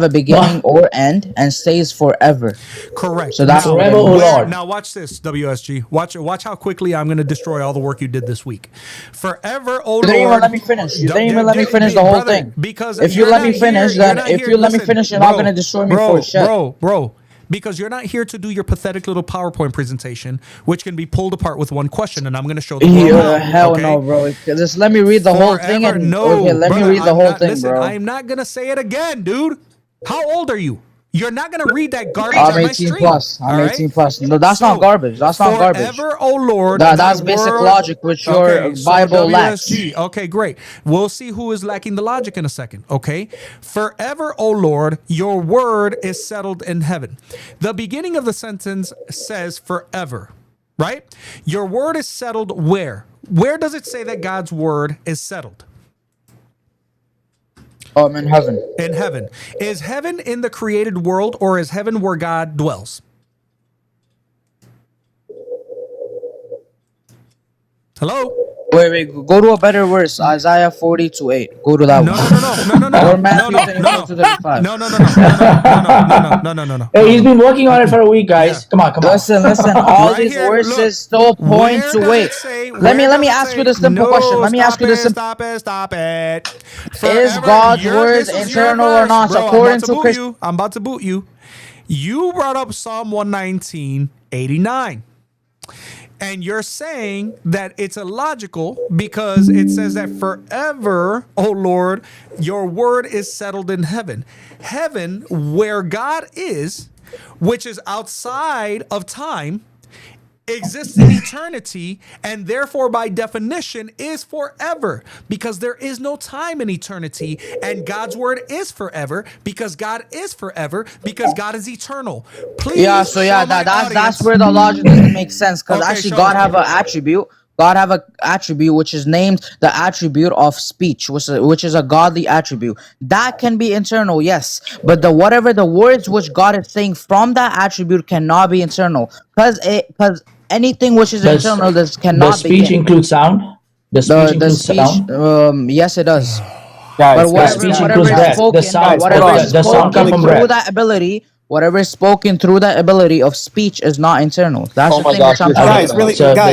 a beginning or end and stays forever. Correct. So that's forever, O Lord. Now watch this, WSG. Watch how quickly I'm going to destroy all the work you did this week. Forever, O Lord. You didn't even let me finish. You didn't even let me finish the whole thing. Because if you let me finish, then if you let me finish, you're not going to destroy me for shit. Bro. Because you're not here to do your pathetic little PowerPoint presentation, which can be pulled apart with one question, and I'm going to show the world. Hell no, bro. Just let me read the whole thing. Let me read the whole thing, bro. I'm not going to say it again, dude. How old are you? You're not going to read that garbage I'm on my 18 stream. plus. I'm 18 plus. No, that's not garbage. That's not garbage. Forever, O Lord. That's basic logic, which your Bible lacks. Okay, great. We'll see who is lacking the logic in a second. Okay. Forever, O Lord, your word is settled in heaven. The beginning of the sentence says forever, right? Your word is settled where? Where does it say that God's word is settled? In heaven. In heaven. Is heaven in the created world, or is heaven where God dwells? Hello? Wait. Go to a better verse. Isaiah 40:8. Go to that one. No. Or Matthew 24:35. No. Hey, he's been working on it for a week, guys. Come on. Listen. All these verses still point to wait. Let me ask you the simple question. Let me ask you the simple. Stop it. Is God's word eternal or not? According to Christian. I'm about to boot you. You brought up Psalm 119:89. And you're saying that it's illogical because it says that forever, O Lord, your word is settled in heaven. Heaven, where God is, which is outside of time, exists in eternity, and therefore by definition is forever, because there is no time in eternity, and God's word is forever because God is forever, because God is eternal. Please, that's where the logic doesn't make sense, because actually God have an attribute. God have an attribute which is named the attribute of speech, which is a godly attribute. That can be internal, yes. But whatever the words which God is saying from that attribute cannot be internal. Because anything which is internal cannot be. Does speech include sound? Does speech include sound? Yes, it does. But whatever is spoken through that ability, whatever is spoken through that ability of speech is not internal. That's the thing which I'm talking about.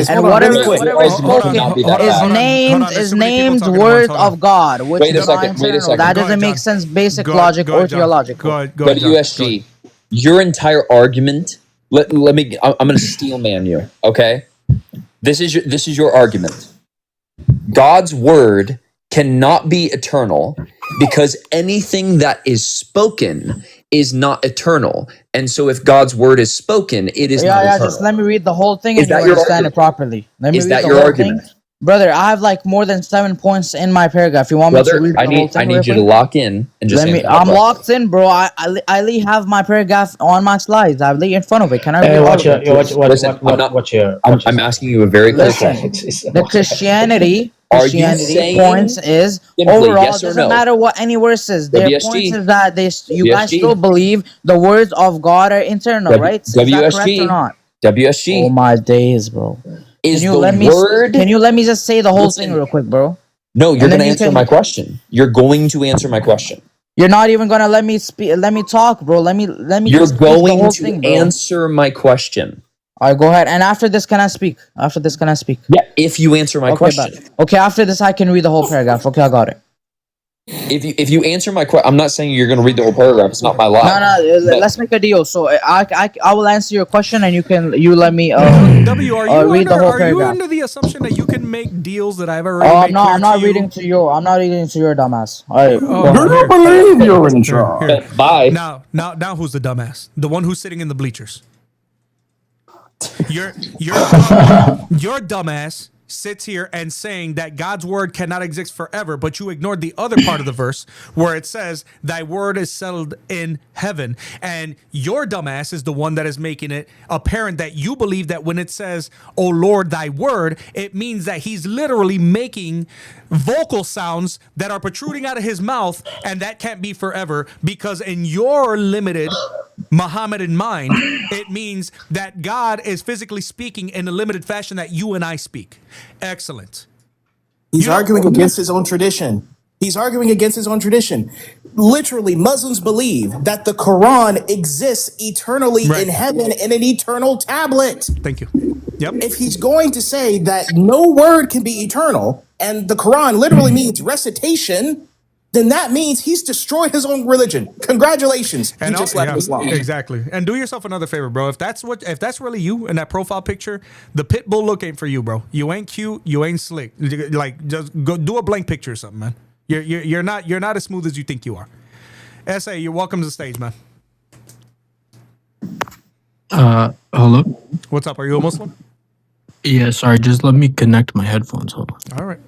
And whatever is spoken is named word of God, which is not internal. That doesn't make sense, basic logic or theological. WSG, your entire argument. Let me. I'm going to steel man you. Okay, this is your argument. God's word cannot be eternal because anything that is spoken is not eternal. And so if God's word is spoken, it is not eternal. Just let me read the whole thing Is and that you your understand argument? it properly. Let me Is read that the your whole argument? thing. Brother, I have like more than 7 points in my paragraph. You want me to Brother, read I the whole need thing real you to quick? lock in and just Let me. answer my I'm question. locked in, bro. I literally have my paragraph on my slides. I literally in front of it. Can I read all of it? I'm asking you a very clear Listen, question. the Christianity Are you points saying is simply overall yes or doesn't no? matter what any word says. Their points WSG. is that you guys WSG. still believe the words of God are internal, right? Is that correct or not? WSG. Oh my days, bro. Is Can you the let me? word? Can you let me just say the whole thing Listen. real quick, bro? No, you're And going then to you answer can. my question. You're going to answer my question. You're not even gonna let me speak. Let me talk, bro. Let me You're just speak the going whole to thing, bro. answer my question. All right, go ahead. And after this, can I speak? After this, can I speak? Yeah, if you answer my question. Okay, after this, I can read the whole paragraph. Okay, I got it. If you answer my question, I'm not saying you're going to read the whole paragraph. It's not my lie. No. Let's make a deal. So I will answer your question, and you let me W, read the whole are you paragraph. under the assumption that you can make deals that I've already made clear I'm not to you? reading to you. I'm not reading to your dumbass. All right. Oh, go here. ahead. Here, you're in here, charge. here. Bye. Now, who's the dumbass? The one who's sitting in the bleachers. Your dumbass sits here and saying that God's word cannot exist forever, but you ignored the other part of the verse where it says thy word is settled in heaven. And your dumbass is the one that is making it apparent that you believe that when it says, oh Lord, thy word, it means that he's literally making vocal sounds that are protruding out of his mouth, and that can't be forever because in your limited Mohammedan mind, it means that God is physically speaking in a limited fashion that you and I speak. Excellent. He's arguing against his own tradition. He's arguing against his own tradition. Literally, Muslims believe that the Quran exists eternally in heaven in an eternal tablet. Thank you. Yep. If he's going to say that no word can be eternal and the Quran literally means recitation, then that means he's destroyed his own religion. Congratulations, you just left Islam. Exactly. And do yourself another favor, bro. If that's really you in that profile picture, the pit bull look ain't for you, bro. You ain't cute. You ain't slick. Like, just go do a blank picture or something, man. You're not as smooth as you think you are. SA, you're welcome to the stage, man. Hello. What's up? Are you a Muslim? Yeah, sorry. Just let me connect my headphones. Hold on. All right.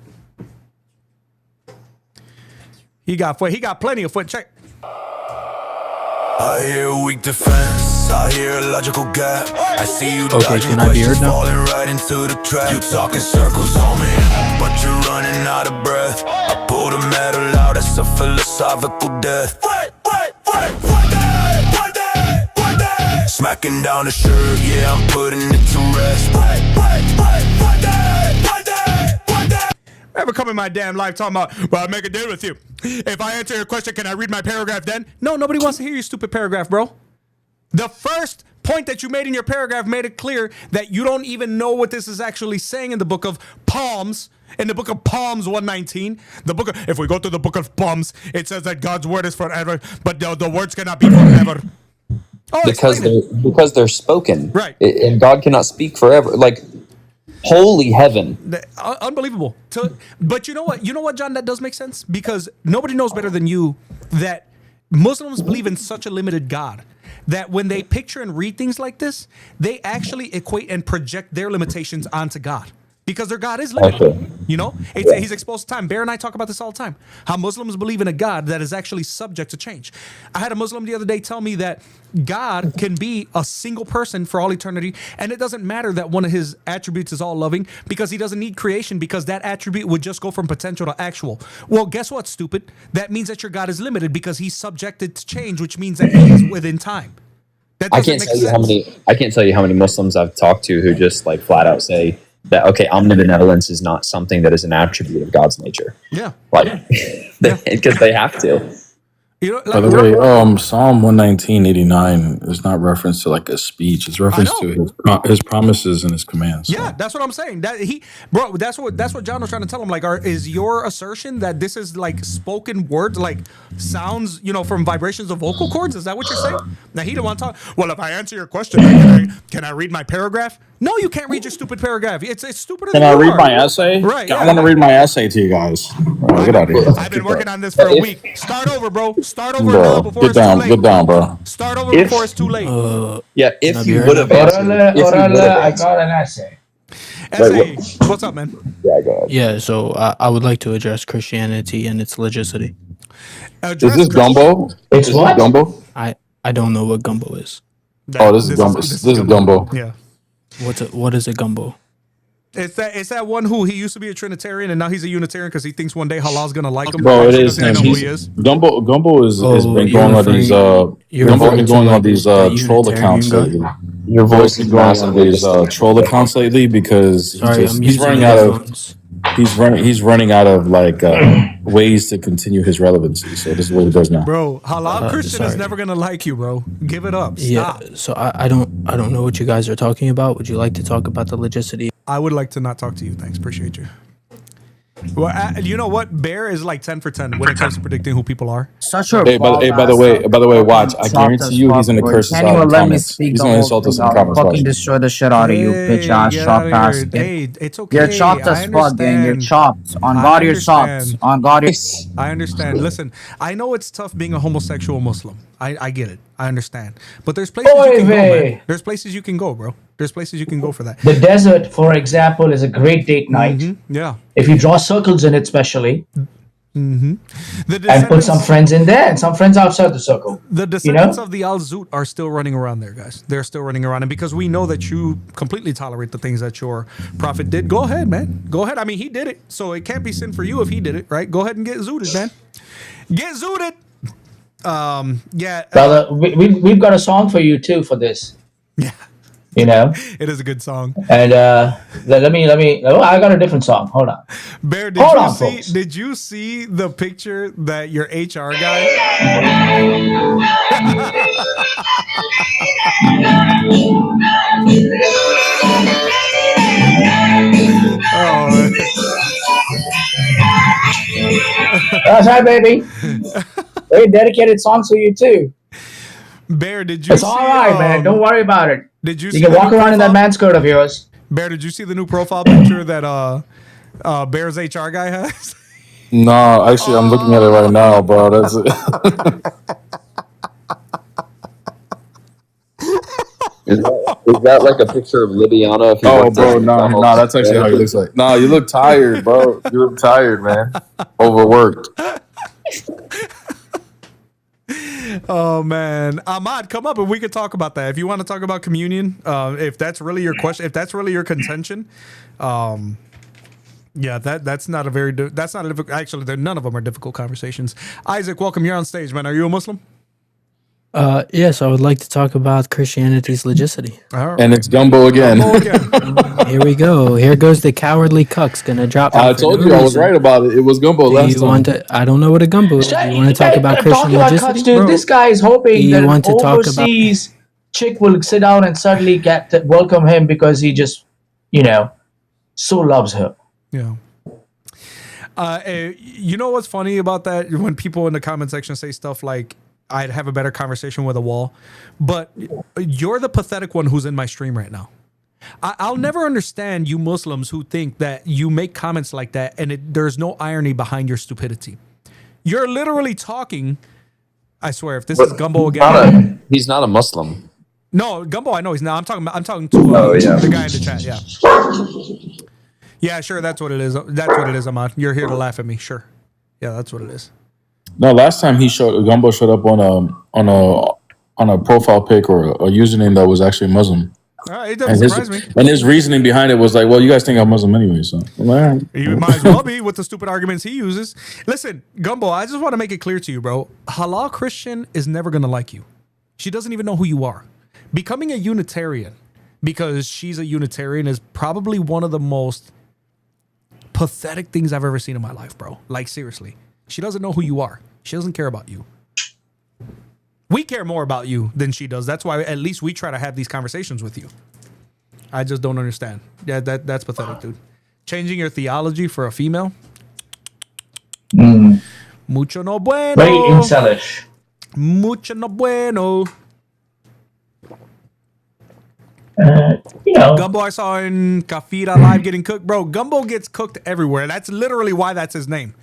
He got plenty of foot. Check. I hear a weak defense, I hear a logical gap. I see you Okay, dodging can I be heard questions, now? falling right into the trap. You talking circles on me, but you're running out of breath. I pull the metal out, it's a philosophical death. Smacking down the shirt, yeah, I'm putting it to rest. Ever come in my damn life talking about, well, I'll make a deal with you. If I answer your question, can I read my paragraph then? No, nobody wants to hear your stupid paragraph, bro. The first point that you made in your paragraph made it clear that you don't even know what this is actually saying in the book of Psalms. In the book of Psalms 119, if we go to the book of Psalms, it says that God's word is forever, but the words cannot be forever. Oh, because they're spoken. Right. And God cannot speak forever. Like, holy heaven. Unbelievable. But you know what? You know what, John? That does make sense because nobody knows better than you that Muslims believe in such a limited God that when they picture and read things like this, they actually equate and project their limitations onto God. Because their God is limited. Okay. You know? He's exposed to time. Bear and I talk about this all the time. How Muslims believe in a God that is actually subject to change. I had a Muslim the other day tell me that God can be a single person for all eternity, and it doesn't matter that one of his attributes is all loving because he doesn't need creation because that attribute would just go from potential to actual. Well, guess what, stupid? That means that your God is limited because he's subjected to change, which means that he is within time. That doesn't make sense. I can't tell you how many Muslims I've talked to who just like flat out say that, okay, omnibenevolence is not something that is an attribute of God's nature. Yeah. Like, because they have to. You know, By the way, Psalm 119:89 is not reference to like a speech. It's reference to his promises and his commands. Yeah, that's what I'm saying. That's what John was trying to tell him. Like, is your assertion that this is like spoken words, like sounds, from vibrations of vocal cords? Is that what you're saying? Now he don't want to talk. Well, if I answer your question, can I read my paragraph? No, you can't read your stupid paragraph. It's stupider Can than I you read are. my essay? Right. I want to read my essay to you guys. bro. Get out of here. I've been working on this for a week. Start over, bro. Start over now Bro, before get it's too down. late. Get down, bro. Start over If- before it's too late. Yeah, Can I if be you heard would now? have answered, I got an essay. Essay, what's up, man? Yeah, go ahead. Yeah, so I would like to address Christianity and its legitimacy. Is this gumbo? It's Is what? this gumbo? I don't know what gumbo is. Oh, this is gumbo. This is gumbo. Yeah. What is a gumbo? It's that one who he used to be a Trinitarian and now he's a Unitarian because he thinks one day halal's gonna like him. Bro, it Actually is doesn't him. even know who he is. Gumbo is Oh, been you're going on these you're Gumbo referring been to, going on like, these that troll accounts Unitarian guy? lately. Your voice is going on these troll accounts lately because Sorry, I'm he's using running out of headphones. he's running out of like ways to continue his relevancy. So this is what he does now. Bro, halal Christian is sorry. never gonna like you, bro. Give it up. Stop. Yeah, so I don't know what you guys are talking about. Would you like to talk about the legitimacy? I would like to not talk to you. Thanks. Appreciate you. Well, you know what? Bear is like 10 for 10 when it comes to predicting who people are. Such a Hey, by the way, watch. I guarantee you, he's gonna curse us Can't out even in let me comments. speak He's the gonna whole insult us in thing. the I'll comments. fucking Watch. destroy the shit out of you, bitch ass, get chopped outta ass. here. bitch. Hey, it's okay. You're chopped as fuck, gang. You're understand. chopped. On I God, you're understand. chopped. On God, you're. I understand. Listen, I know it's tough being a homosexual Muslim. I get it. I understand. But there's places you can go, man. There's places you can go, bro. There's places you can go for that. The desert, for example, is a great date night. Yeah. If you draw circles in it, especially, The and put some descendants, friends in there and some friends outside the circle. the descendants of the Al Zut are still running around there, guys. They're still running around. And because we know that you completely tolerate the things that your prophet did, go ahead, man. Go ahead. I mean, he did it. So it can't be sin for you if he did it, right? Go ahead and get zooted, man. Get zooted. Yeah. Brother, we've got a song for you too for this. Yeah. You know? It is a good song. And let me oh, I got a different song. Hold on. Bear, Hold on, folks. did you see the picture that your HR guy? That's right, baby. Very dedicated songs for you too. Bear, did you It's see, all right, man. Don't worry about it. Did you You see can the walk new around in that profile? man skirt of yours. Bear, did you see the new profile picture that Bear's HR guy has? No, actually, I'm looking at it right now, bro. That's it. Is that like a picture of Libiana? If you Oh, worked bro, at no, McDonald's? that's actually how he looks like. No, you look tired, bro. You look tired, man. Overworked. Oh man, Ahmad, come up and we could talk about that. If you want to talk about communion, if that's really your question, if that's really your contention, yeah, that's not a very that's not a difficult. Actually, none of them are difficult conversations. Isaac, welcome. You're on stage, man. Are you a Muslim? Yes, I would like to talk about Christianity's legitimacy. And it's gumbo again. Here we go. Here goes the cowardly cucks gonna drop. I told you I was right about it. It was gumbo Do last you time. want to? I don't know what a gumbo is. Do you want to talk about Christian Talking about legitimacy? cuts, dude. Bro, This guy is hoping you that want an to talk about- overseas chick will sit down and suddenly get to welcome him because he just, so loves her. Yeah. You know what's funny about that? When people in the comment section say stuff like, I'd have a better conversation with a wall, but you're the pathetic one who's in my stream right now. I'll never understand you Muslims who think that you make comments like that and there's no irony behind your stupidity. You're literally talking. I swear, if this is Gumbo again. He's not a Muslim. No, Gumbo, I know he's not. I'm talking to the guy in the chat. Yeah. Yeah, sure. That's what it is. That's what it is, Ahmad. You're here to laugh at me. Sure. Yeah, that's what it is. No, last time Gumbo showed up on a profile pic or a username that was actually Muslim. It doesn't surprise me. And his reasoning behind it was like, well, you guys think I'm Muslim anyway, so. You might as well be with the stupid arguments he uses. Listen, Gumbo, I just want to make it clear to you, bro. Halal Christian is never going to like you. She doesn't even know who you are. Becoming a Unitarian, because she's a Unitarian, is probably one of the most pathetic things I've ever seen in my life, bro. Like, seriously. She doesn't know who you are. She doesn't care about you. We care more about you than she does. That's why at least we try to have these conversations with you. I just don't understand. Yeah, that's pathetic, dude. Changing your theology for a female? Mucho no bueno. Very incelish. Mucho no bueno. Gumbo I saw in Kafira Live getting cooked. Bro, Gumbo gets cooked everywhere. That's literally why that's his name.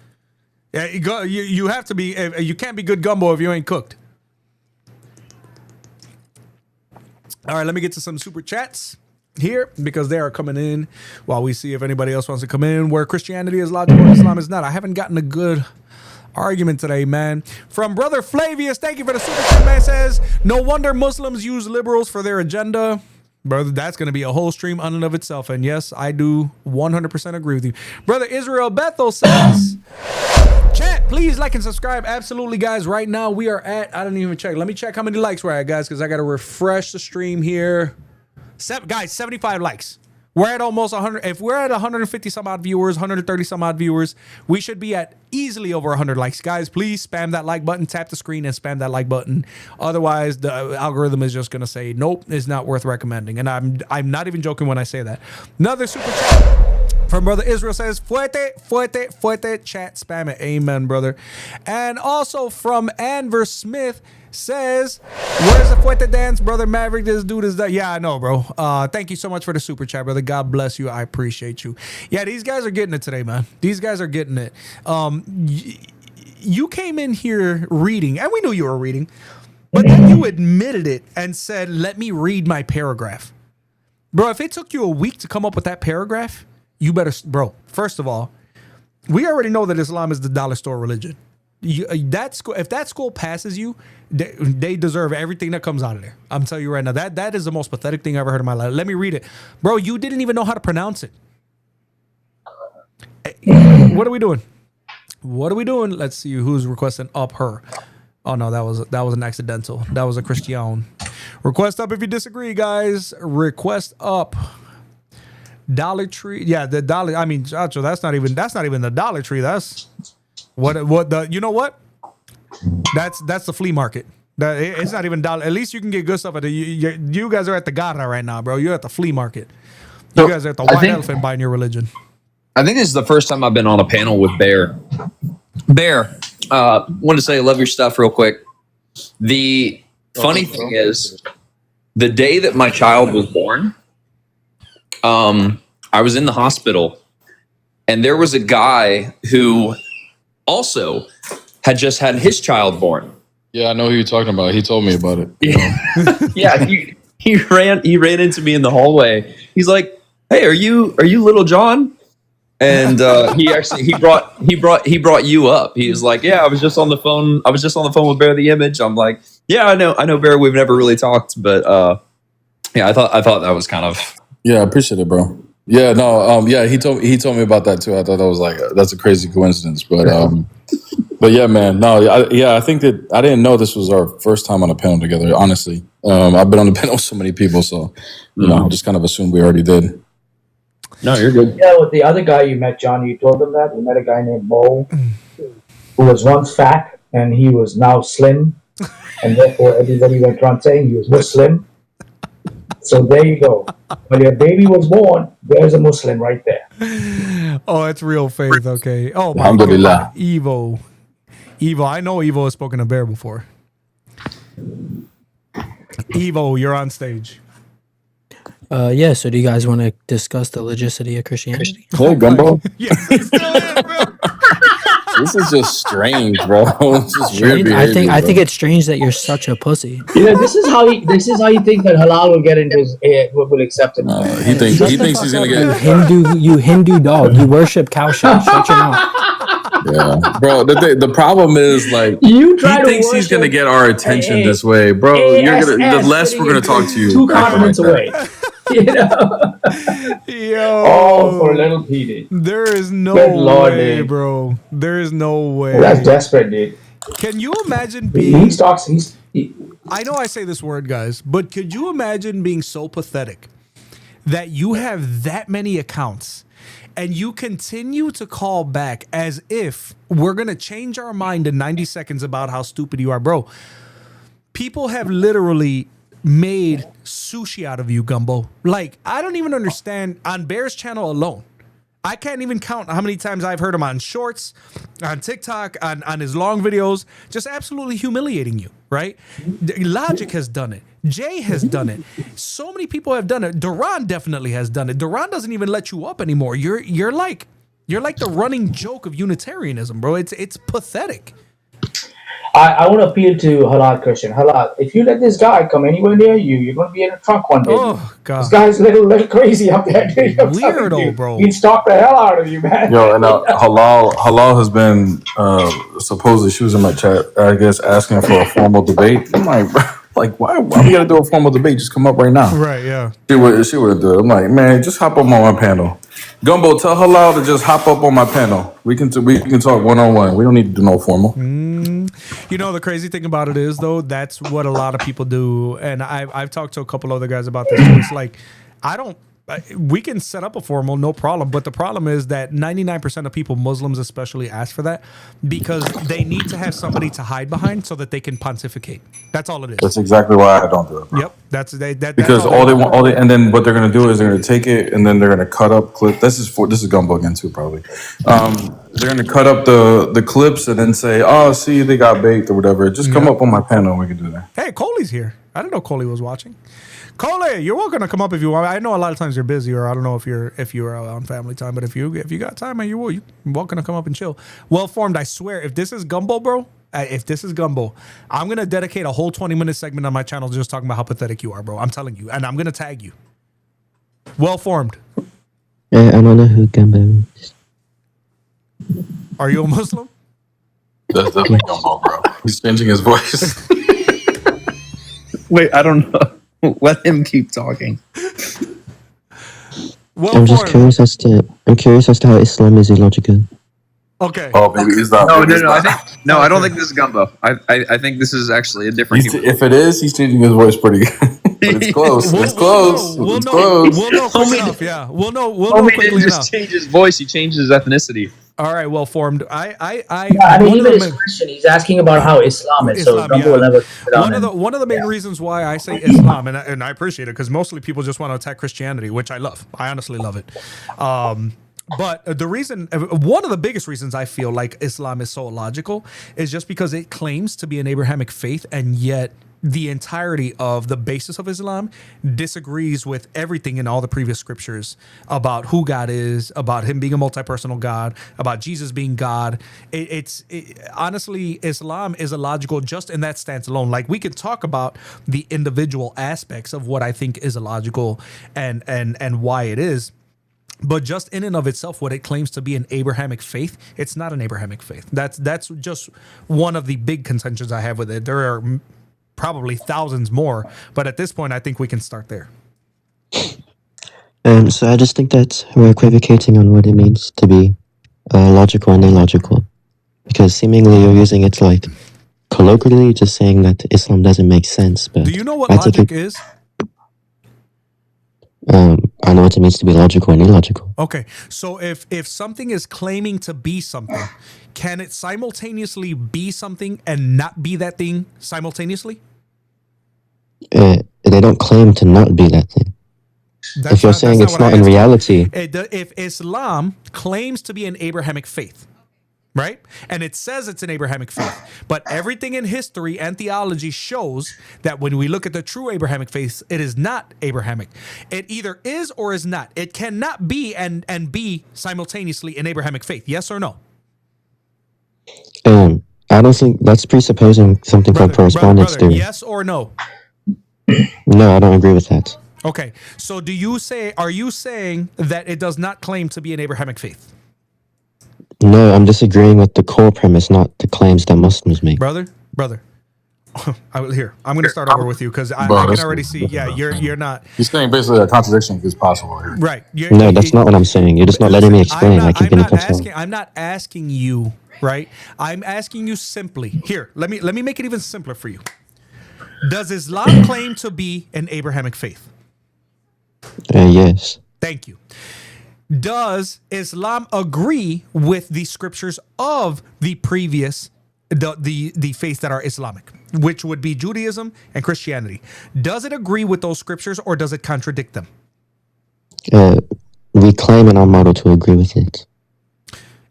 Yeah, you have to be. You can't be good gumbo if you ain't cooked. All right, let me get to some super chats here because they are coming in while we see if anybody else wants to come in. Where Christianity is logical and Islam is not. I haven't gotten a good argument today, man. From Brother Flavius, thank you for the super chat, man. Says, no wonder Muslims use liberals for their agenda. Brother, that's going to be a whole stream on and of itself. And yes, I do 100% agree with you. Brother Israel Bethel says, chat, please like and subscribe. Absolutely, guys. Right now, we are at, I didn't even check. Let me check how many likes we're at, guys, because I got to refresh the stream here. Guys, 75 likes. We're at almost 100. If we're at 150 some odd viewers, 130 some odd viewers, we should be at easily over 100 likes. Guys, please spam that like button, tap the screen and spam that like button. Otherwise, the algorithm is just going to say, nope, it's not worth recommending. And I'm not even joking when I say that. Another super chat from Brother Israel says, fuerte, fuerte, fuerte, chat, spam it. Amen, brother. And also from Anver Smith, says, where's the fuerte dance, Brother Maverick? This dude is that. Yeah, I know, bro. Thank you so much for the super chat, brother. God bless you. I appreciate you. Yeah, these guys are getting it today, man. These guys are getting it. You came in here reading, and we knew you were reading, but then you admitted it and said, let me read my paragraph. Bro, if it took you a week to come up with that paragraph, you better, bro, first of all, we already know that Islam is the dollar store religion. If that school passes you, they deserve everything that comes out of there. I'm telling you right now, that is the most pathetic thing I ever heard in my life. Let me read it. Bro, you didn't even know how to pronounce it. What are we doing? What are we doing? Let's see who's requesting up her. Oh no, that was an accidental. That was a Christian. Request up if you disagree, guys. Request up. Dollar Tree. Yeah, the Dollar. I mean, Chacho, that's not even the Dollar Tree. That's what the, you know what? That's the flea market. It's not even dollar. At least you can get good stuff at the. You guys are at the Garra right now, bro. You're at the flea market. You guys are at the white elephant buying your religion. I think this is the first time I've been on a panel with Bear. Bear, wanted to say I love your stuff real quick. The funny thing is, the day that my child was born, I was in the hospital, and there was a guy who also had just had his child born. Yeah, I know who you're talking about. He told me about it. Yeah, he ran into me in the hallway. He's like, "Hey, are you little John?" And he brought you up. He was like, "Yeah, I was just on the phone with Bear the Image." I'm like, "Yeah, I know Bear. We've never really talked, but yeah, I thought that was kind of." Yeah, I appreciate it, bro. Yeah, no, yeah, he told me about that too. I thought that was like that's a crazy coincidence, but yeah, man, no, I think that I didn't know this was our first time on a panel together. Honestly, I've been on the panel with so many people, so you know, I just kind of assumed we already did. No, you're good. Yeah, with the other guy you met, John, you told them that you met a guy named Mo, who was once fat and he was now slim, and therefore everybody went around saying he was Muslim. So there you go. When your baby was born, there's a Muslim right there. Oh, it's real faith. Okay. Oh, my Alhamdulillah. God. Evo. I know Evo has spoken to Bear before. Evo, you're on stage. Yeah, so do you guys want to discuss the legitimacy of Christianity? Hey, Gumbo. Yes, it still is, bro. This is just strange, bro. It's just weird behavior, I think it's strange that you're such a pussy. You know, this is how you think that halal will get into his will accept him. He thinks he's gonna get You Hindu dog. You worship cow shit. Shut your mouth. Yeah, bro. The problem is like You he try to thinks he's gonna worship- get our attention Hey, this way, bro. You're gonna the ASS less we're gonna sitting talk to you. two acting like continents that. away. You know? Yo. Oh, for little Petey. There is no Good Lord, way, dude. bro. There is no way. Well, that's desperate, dude. Can you imagine He being... talks. I know I say this word, guys, but could you imagine being so pathetic that you have that many accounts and you continue to call back as if we're going to change our mind in 90 seconds about how stupid you are, bro? People have literally made sushi out of you, Gumbo. Like, I don't even understand. On Bear's channel alone, I can't even count how many times I've heard him on shorts, on TikTok, on his long videos, just absolutely humiliating you, right? Logic has done it. Jay has done it. So many people have done it. Duran definitely has done it. Duran doesn't even let you up anymore. You're like You're like the running joke of Unitarianism, bro. It's pathetic. I want to appeal to Halal Christian. Halal, if you let this guy come anywhere near you, you're going to be in a trunk one day. Oh, God. This guy's a little crazy up there. Dude. Weirdo, bro. He'd stalk the hell out of you, man. Yo, and Halal has been supposedly, she was in my chat, I guess, asking for a formal debate. I'm like, why we gotta do a formal debate? Just come up right now. Right, yeah. She would do it. I'm like, man, just hop up on my panel. Gumbo, tell Halal to just hop up on my panel. We can talk one-on-one. We don't need to do no formal. You know, the crazy thing about it is, though, that's what a lot of people do. And I've talked to a couple other guys about this. It's like, we can set up a formal, no problem. But the problem is that 99% of people, Muslims especially, ask for that because they need to have somebody to hide behind so that they can pontificate. That's all it is. That's exactly why I don't do it. Yep. That's Because and then what they're gonna do is they're gonna take it and then they're gonna cut up clip. This is Gumbo again too, probably. They're gonna cut up the clips and then say, "Oh, see, they got baked or whatever." Just come up on my panel and we can do that. Hey, Coley's here. I didn't know Coley was watching. Coley, you're welcome to come up if you want. I know a lot of times you're busy, or I don't know if you're on family time, but if you got time, man, you're welcome to come up and chill. Well formed, I swear. If this is Gumbo, bro, I'm gonna dedicate a whole 20-minute segment on my channel just talking about how pathetic you are, bro. I'm telling you, and I'm gonna tag you. Well formed. I don't know who Gumbo is. Are you a Muslim? That's definitely Gumbo, bro. He's changing his voice. Wait, I don't know. Let him keep talking. I'm curious as to how Islam is illogical. Okay. Oh, maybe it's not. No, I don't think this is Gumbo. I think this is actually a different. If it is, he's changing his voice pretty good. But it's close. It's close. We'll It's know. close. We'll know quick enough. Yeah, we'll know. We'll know Homie quickly didn't enough. just change his voice; he changed his ethnicity. All right, well formed. I mean, even his question, he's asking about how Islam is. So Gumbo will never put it on him. One of the main reasons why I say Islam, and I appreciate it, because mostly people just want to attack Christianity, which I love. I honestly love it. But one of the biggest reasons I feel like Islam is so illogical is just because it claims to be an Abrahamic faith, and yet the entirety of the basis of Islam disagrees with everything in all the previous scriptures about who God is, about him being a multi-personal God, about Jesus being God. Honestly, Islam is illogical just in that stance alone. Like, we could talk about the individual aspects of what I think is illogical and why it is. But just in and of itself, what it claims to be an Abrahamic faith, it's not an Abrahamic faith. That's just one of the big contentions I have with it. There are probably thousands more, but at this point, I think we can start there. So I just think that we're equivocating on what it means to be logical and illogical, because seemingly you're using it like colloquially, just saying that Islam doesn't make sense. But do you know what logic is? I know what it means to be logical and illogical. Okay, so if something is claiming to be something, can it simultaneously be something and not be that thing simultaneously? They don't claim to not be that thing. If you're saying it's not in reality, if Islam claims to be an Abrahamic faith, right? And it says it's an Abrahamic faith, but everything in history and theology shows that when we look at the true Abrahamic faith, it is not Abrahamic. It either is or is not. It cannot be and be simultaneously an Abrahamic faith. Yes or no? I don't think that's presupposing something called correspondence theory. Yes or no? No, I don't agree with that. Okay, so are you saying that it does not claim to be an Abrahamic faith? No, I'm disagreeing with the core premise, not the claims that Muslims make. Brother. I'm going to start over with you because I can already see. Yeah, you're not. He's saying basically a contradiction is possible here. Right. No, that's not what I'm saying. You're just not letting me explain. I'm not asking you. Right. I'm asking you simply. Here, let me make it even simpler for you. Does Islam claim to be an Abrahamic faith? Yes. Thank you. Does Islam agree with the scriptures of the previous the faiths that are Islamic, which would be Judaism and Christianity? Does it agree with those scriptures or does it contradict them? We claim in our model to agree with it.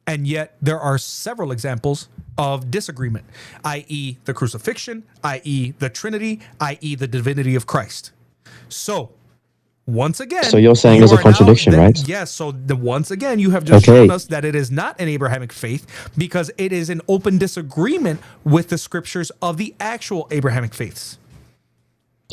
And yet there are several examples of disagreement, i.e. the crucifixion, i.e. the Trinity, i.e. the divinity of Christ. So Once again, So you're saying there's a contradiction, right? Yes. So once again, you have just Okay. shown us that it is not an Abrahamic faith because it is an open disagreement with the scriptures of the actual Abrahamic faiths.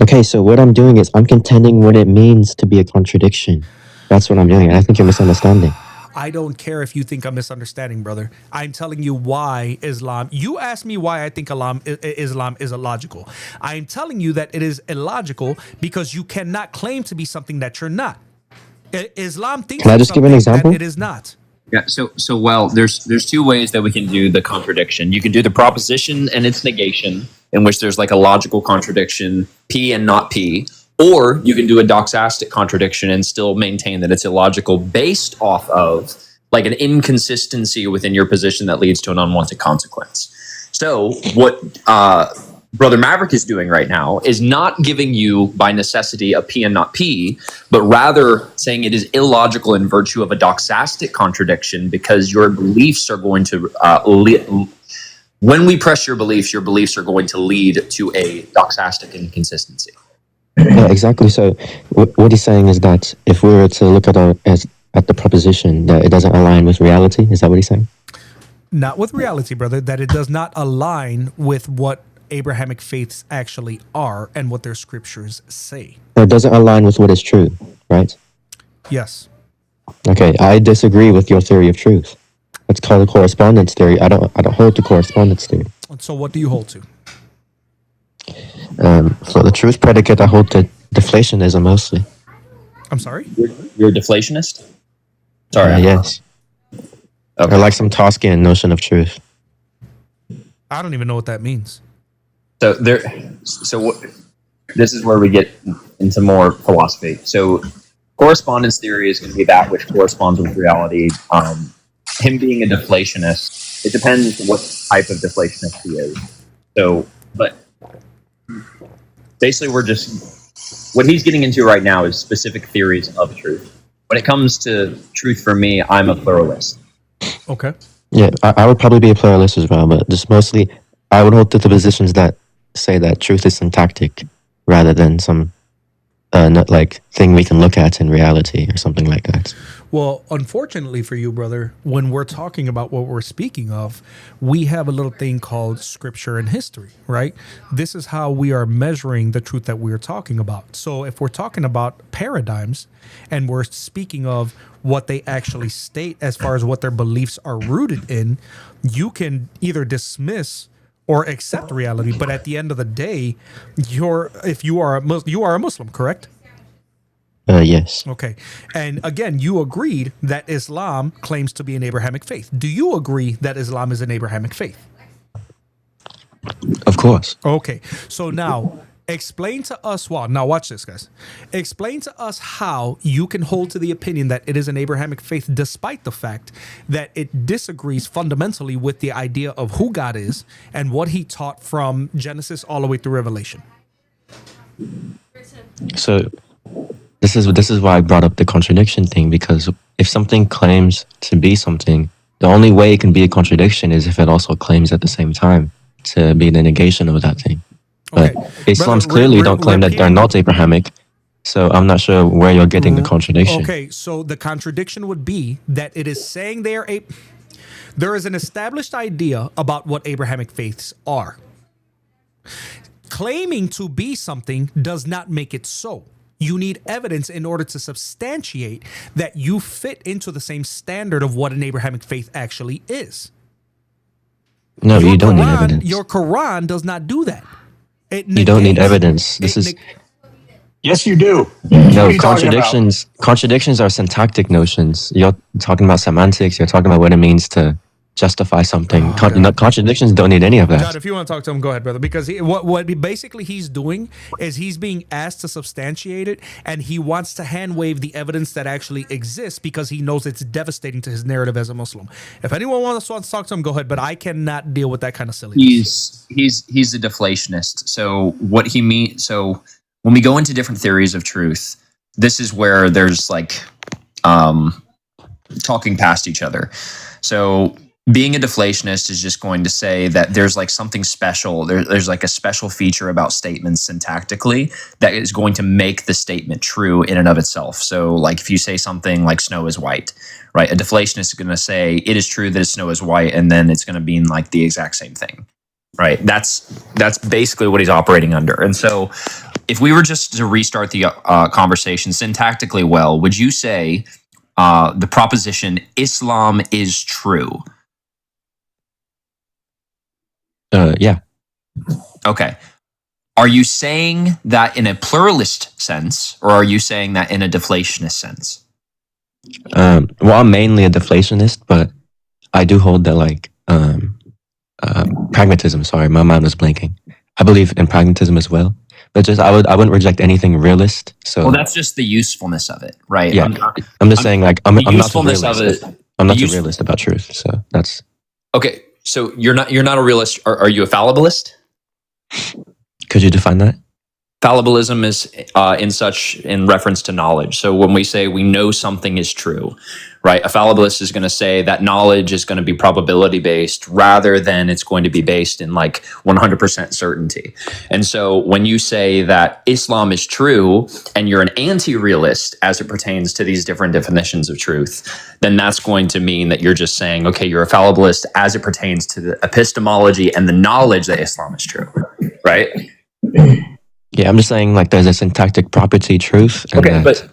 Okay, so what I'm doing is I'm contending what it means to be a contradiction. That's what I'm doing. And I think you're misunderstanding. I don't care if you think I'm misunderstanding, brother. I'm telling you why Islam. You asked me why I think Islam is illogical. I'm telling you that it is illogical because you cannot claim to be something that you're not. Islam thinks Can I it's just give an something example? that it is not. Yeah. So well, there's two ways that we can do the contradiction. You can do the proposition and its negation, in which there's like a logical contradiction, P and not P. Or you can do a doxastic contradiction and still maintain that it's illogical based off of like an inconsistency within your position that leads to an unwanted consequence. So what Brother Maverick is doing right now is not giving you by necessity a P and not P, but rather saying it is illogical in virtue of a doxastic contradiction because your beliefs are going to when we press your beliefs are going to lead to a doxastic inconsistency. Yeah, exactly. So what he's saying is that if we were to look at at the proposition that it doesn't align with reality, is that what he's saying? Not with reality, brother, that it does not align with what Abrahamic faiths actually are and what their scriptures say. It doesn't align with what is true, right? Yes. Okay, I disagree with your theory of truth. It's called a correspondence theory. I don't hold to correspondence theory. So what do you hold to? For the truth predicate, I hold to deflationism mostly. I'm sorry? You're a deflationist? Sorry. Yes. Okay. Or like some Toscan notion of truth. I don't even know what that means. This is where we get into more philosophy. So correspondence theory is going to be that which corresponds with reality. Him being a deflationist, it depends what type of deflationist he is. So, but basically what he's getting into right now is specific theories of truth. When it comes to truth for me, I'm a pluralist. Okay. Yeah, I would probably be a pluralist as well, but just mostly I would hold to the positions that say that truth is syntactic rather than some not like thing we can look at in reality or something like that. Well, unfortunately for you, brother, when we're talking about what we're speaking of, we have a little thing called scripture and history, right? This is how we are measuring the truth that we're talking about. So if we're talking about paradigms and we're speaking of what they actually state as far as what their beliefs are rooted in, you can either dismiss or accept reality. But at the end of the day, you are a Muslim, correct? Yes. Okay. And again, you agreed that Islam claims to be an Abrahamic faith. Do you agree that Islam is an Abrahamic faith? Of course. Okay. So now explain to us now watch this, guys. Explain to us how you can hold to the opinion that it is an Abrahamic faith despite the fact that it disagrees fundamentally with the idea of who God is and what he taught from Genesis all the way through Revelation. So this is why I brought up the contradiction thing, because if something claims to be something, the only way it can be a contradiction is if it also claims at the same time to be the negation of that thing. But Islam's clearly don't claim that they're not Abrahamic, so I'm not sure where you're getting the contradiction. Okay, so the contradiction would be that it is saying there is an established idea about what Abrahamic faiths are. Claiming to be something does not make it so. You need evidence in order to substantiate that you fit into the same standard of what an Abrahamic faith actually is. No, you don't need evidence. Your Quran does not do that. You don't need evidence. Yes, you do. No, contradictions are syntactic notions. You're talking about semantics. You're talking about what it means to justify something. Contradictions don't need any of that. John, if you want to talk to him, go ahead, brother. Because what basically he's doing is he's being asked to substantiate it, and he wants to hand wave the evidence that actually exists because he knows it's devastating to his narrative as a Muslim. If anyone wants to talk to him, go ahead. But I cannot deal with that kind of silliness. He's a deflationist. So what he means. So when we go into different theories of truth, this is where there's like talking past each other. So being a deflationist is just going to say that there's like something special. There's like a special feature about statements syntactically that is going to make the statement true in and of itself. So like if you say something like snow is white, right? A deflationist is going to say it is true that snow is white, and then it's going to mean like the exact same thing, right? That's basically what he's operating under. And so if we were just to restart the conversation syntactically well, would you say the proposition Islam is true? Yeah. Okay. Are you saying that in a pluralist sense, or are you saying that in a deflationist sense? Well, I'm mainly a deflationist, but I do hold that like pragmatism. Sorry, my mind was blanking. I believe in pragmatism as well, but just I wouldn't reject anything realist. So Well, that's just the usefulness of it, right? yeah, I'm just saying like I'm not the usefulness of realist. it. I'm not the the realist about truth. So that's Okay, so you're not a realist. Are you a fallibilist? Could you define that? Fallibilism is in reference to knowledge. So when we say we know something is true, right? A fallibilist is going to say that knowledge is going to be probability based rather than it's going to be based in like 100% certainty. And so when you say that Islam is true and you're an anti-realist as it pertains to these different definitions of truth, then that's going to mean that you're just saying, okay, you're a fallibilist as it pertains to the epistemology and the knowledge that Islam is true, right? Yeah, I'm just saying like there's a syntactic property truth. And Okay, that,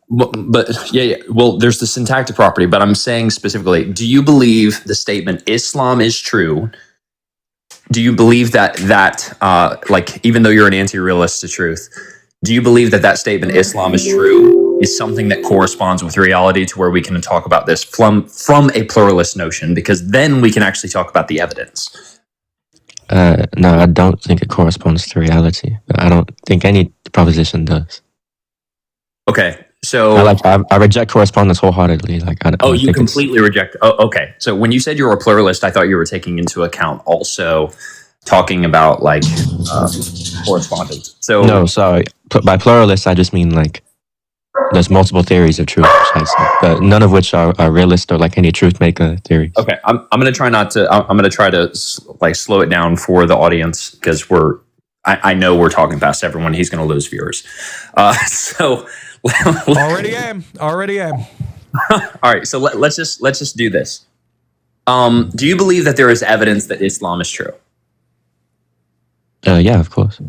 but yeah. Well, there's the syntactic property, but I'm saying specifically, do you believe the statement Islam is true? Do you believe that like even though you're an anti-realist to truth, do you believe that statement Islam is true is something that corresponds with reality to where we can talk about this from a pluralist notion, because then we can actually talk about the evidence. no, I don't think it corresponds to reality. I don't think any proposition does. Okay, so I reject correspondence wholeheartedly. Like, I don't you think completely reject. Oh, okay. So when you said you were a pluralist, I thought you were taking into account also talking about like correspondence. So no, sorry. By pluralist, I just mean like there's multiple theories of truth, but none of which are realist or like any truth maker theories. Okay, I'm gonna try not to. I'm gonna try to like slow it down for the audience because I know we're talking past everyone. He's gonna lose viewers. So Already am. All right, so let's just do this. Do you believe that there is evidence that Islam is true? Yeah, of course.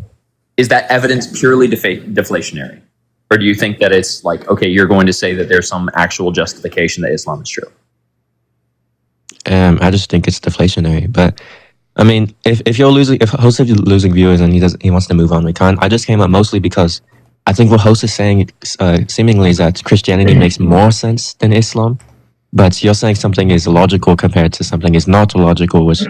Is that evidence purely deflationary? Or do you think that it's like, okay, you're going to say that there's some actual justification that Islam is true? I just think it's deflationary. But I mean, if host is losing viewers and he wants to move on, we can. I just came up mostly because I think what host is saying seemingly is that Christianity makes more sense than Islam. But you're saying something is logical compared to something is not logical, which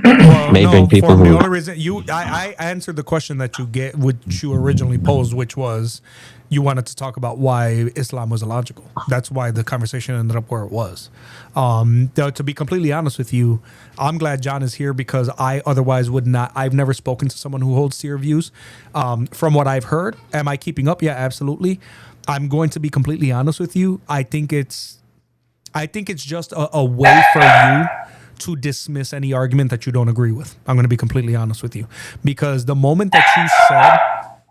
may bring people who. The only reason I answered the question that which you originally posed, which was you wanted to talk about why Islam was illogical. That's why the conversation ended up where it was. To be completely honest with you, I'm glad John is here because I otherwise would not. I've never spoken to someone who holds to your views. From what I've heard, am I keeping up? Yeah, absolutely. I'm going to be completely honest with you. I think it's just a way for you to dismiss any argument that you don't agree with. I'm going to be completely honest with you. Because the moment that you said,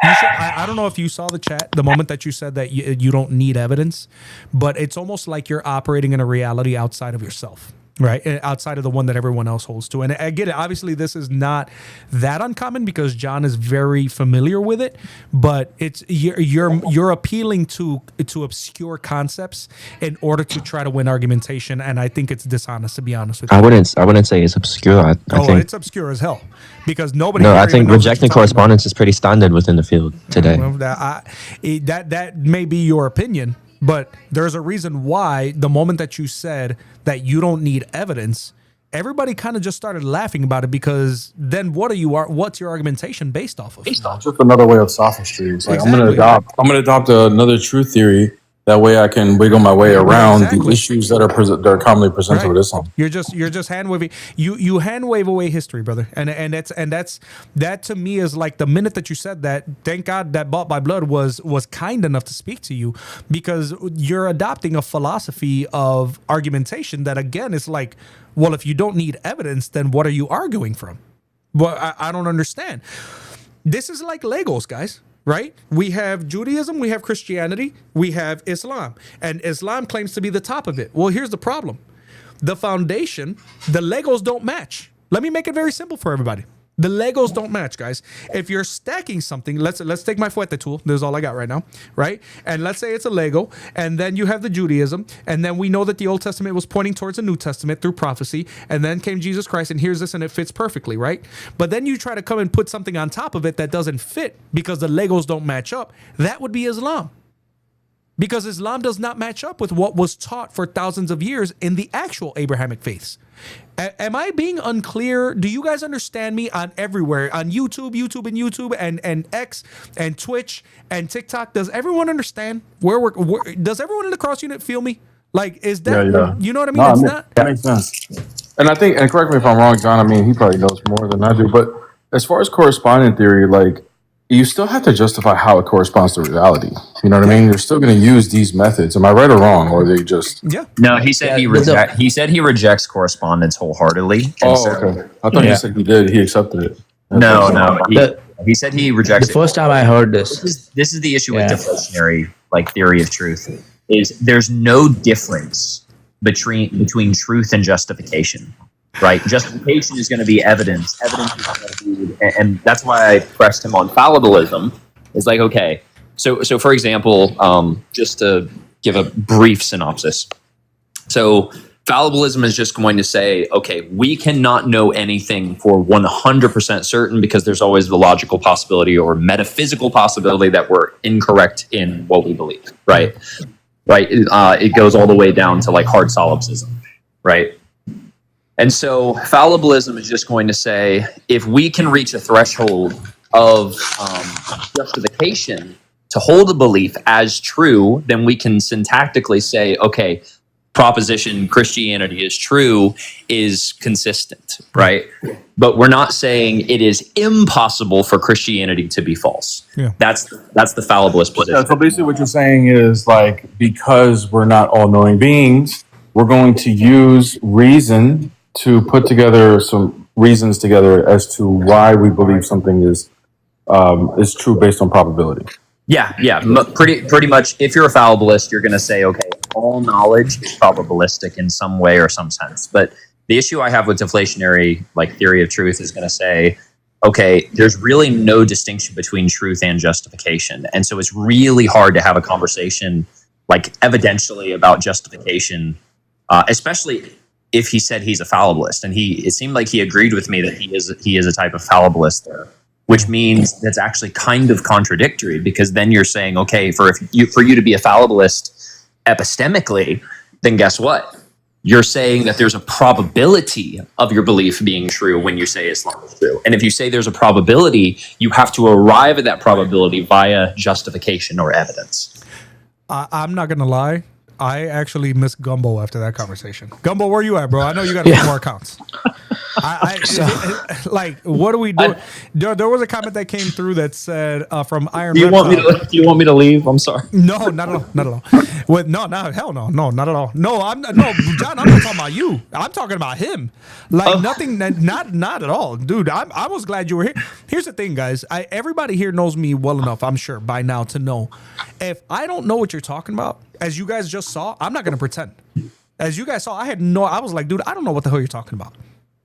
I don't know if you saw the chat, the moment that you said that you don't need evidence, but it's almost like you're operating in a reality outside of yourself. Right, outside of the one that everyone else holds to. And I get it. Obviously, this is not that uncommon because John is very familiar with it. But it's you're appealing to obscure concepts in order to try to win argumentation. And I think it's dishonest, to be honest with you. I wouldn't say it's obscure. I think it's obscure as hell because nobody. No, I think rejecting correspondence is pretty standard within the field today. Well, that may be your opinion. But there's a reason why the moment that you said that you don't need evidence, everybody kind of just started laughing about it because then what's your argumentation based off of? It's just another way of sophistry. It's like Exactly. I'm gonna adopt another truth theory That way I can wiggle my way around the Exactly. issues that are commonly presented with Islam. You're just hand waving. You hand wave away history, brother. And that to me is like the minute that you said that. Thank God that Bought by Blood was kind enough to speak to you, because you're adopting a philosophy of argumentation that, again, is like, well, if you don't need evidence, then what are you arguing from? Well, I don't understand. This is like Legos, guys. Right? We have Judaism, we have Christianity, we have Islam, and Islam claims to be the top of it. Well, here's the problem. The foundation, the Legos don't match. Let me make it very simple for everybody. The Legos don't match, guys. If you're stacking something, let's take my fuete tool. This is all I got right now, right? And let's say it's a Lego, and then you have the Judaism, and then we know that the Old Testament was pointing towards the New Testament through prophecy, and then came Jesus Christ, and here's this, and it fits perfectly, right? But then you try to come and put something on top of it that doesn't fit because the Legos don't match up. That would be Islam. Because Islam does not match up with what was taught for thousands of years in the actual Abrahamic faiths. Am I being unclear? Do you guys understand me on everywhere? On YouTube, and X, and Twitch, and TikTok? Does everyone understand where does everyone in the cross unit feel me? Like, is that, you know what I mean? No, It's not. that makes sense. And I think, and correct me if I'm wrong, John, I mean, he probably knows more than I do, but as far as corresponding theory, like, you still have to justify how it corresponds to reality. You know what I mean? You're still going to use these methods. Am I right or wrong? Or are they just... Yeah. No, he said he said he rejects correspondence whole-heartedly. Okay. I thought you said he did. He accepted it. No. He said he rejects The first time I heard this. This is the issue with deflationary theory of truth, is there's no difference between truth and justification. Right, justification is going to be evidence. Evidence is going to be, and that's why I pressed him on fallibilism. It's like, okay, so for example, just to give a brief synopsis. So fallibilism is just going to say, okay, we cannot know anything for 100% certain because there's always the logical possibility or metaphysical possibility that we're incorrect in what we believe. Right. It goes all the way down to like hard solipsism. Right. And so fallibilism is just going to say, if we can reach a threshold of justification to hold a belief as true, then we can syntactically say, okay, proposition Christianity is true is consistent, right? But we're not saying it is impossible for Christianity to be false. Yeah. That's the fallibilist position. Yeah, so basically what you're saying is, like, because we're not all-knowing beings, we're going to use reason to put together some reasons together as to why we believe something is true based on probability. Yeah. Pretty much. If you're a fallibilist, you're going to say, okay, all knowledge is probabilistic in some way or some sense. But the issue I have with deflationary theory of truth is going to say, okay, there's really no distinction between truth and justification, and so it's really hard to have a conversation evidentially about justification, especially if he said he's a fallibilist, and it seemed like he agreed with me that he is a type of fallibilist there, which means that's actually kind of contradictory, because then you're saying, okay, for you to be a fallibilist epistemically, then guess what? You're saying that there's a probability of your belief being true when you say Islam is true. And if you say there's a probability, you have to arrive at that probability via justification or evidence. I'm not going to lie. I actually missed Gumbo after that conversation. Gumbo, where you at, bro? I know you got a few more accounts. What do we do? There was a comment that came through that said from Iron. Do you want me to leave? I'm sorry. No, not at all. Not at all. Hell no, not at all. No, John. I'm not talking about you. I'm talking about him. Nothing. Not at all, dude. I was glad you were here. Here's the thing, guys. Everybody here knows me well enough, I'm sure by now, to know if I don't know what you're talking about, as you guys just saw, I'm not going to pretend. As you guys saw, I was like, dude, I don't know what the hell you're talking about.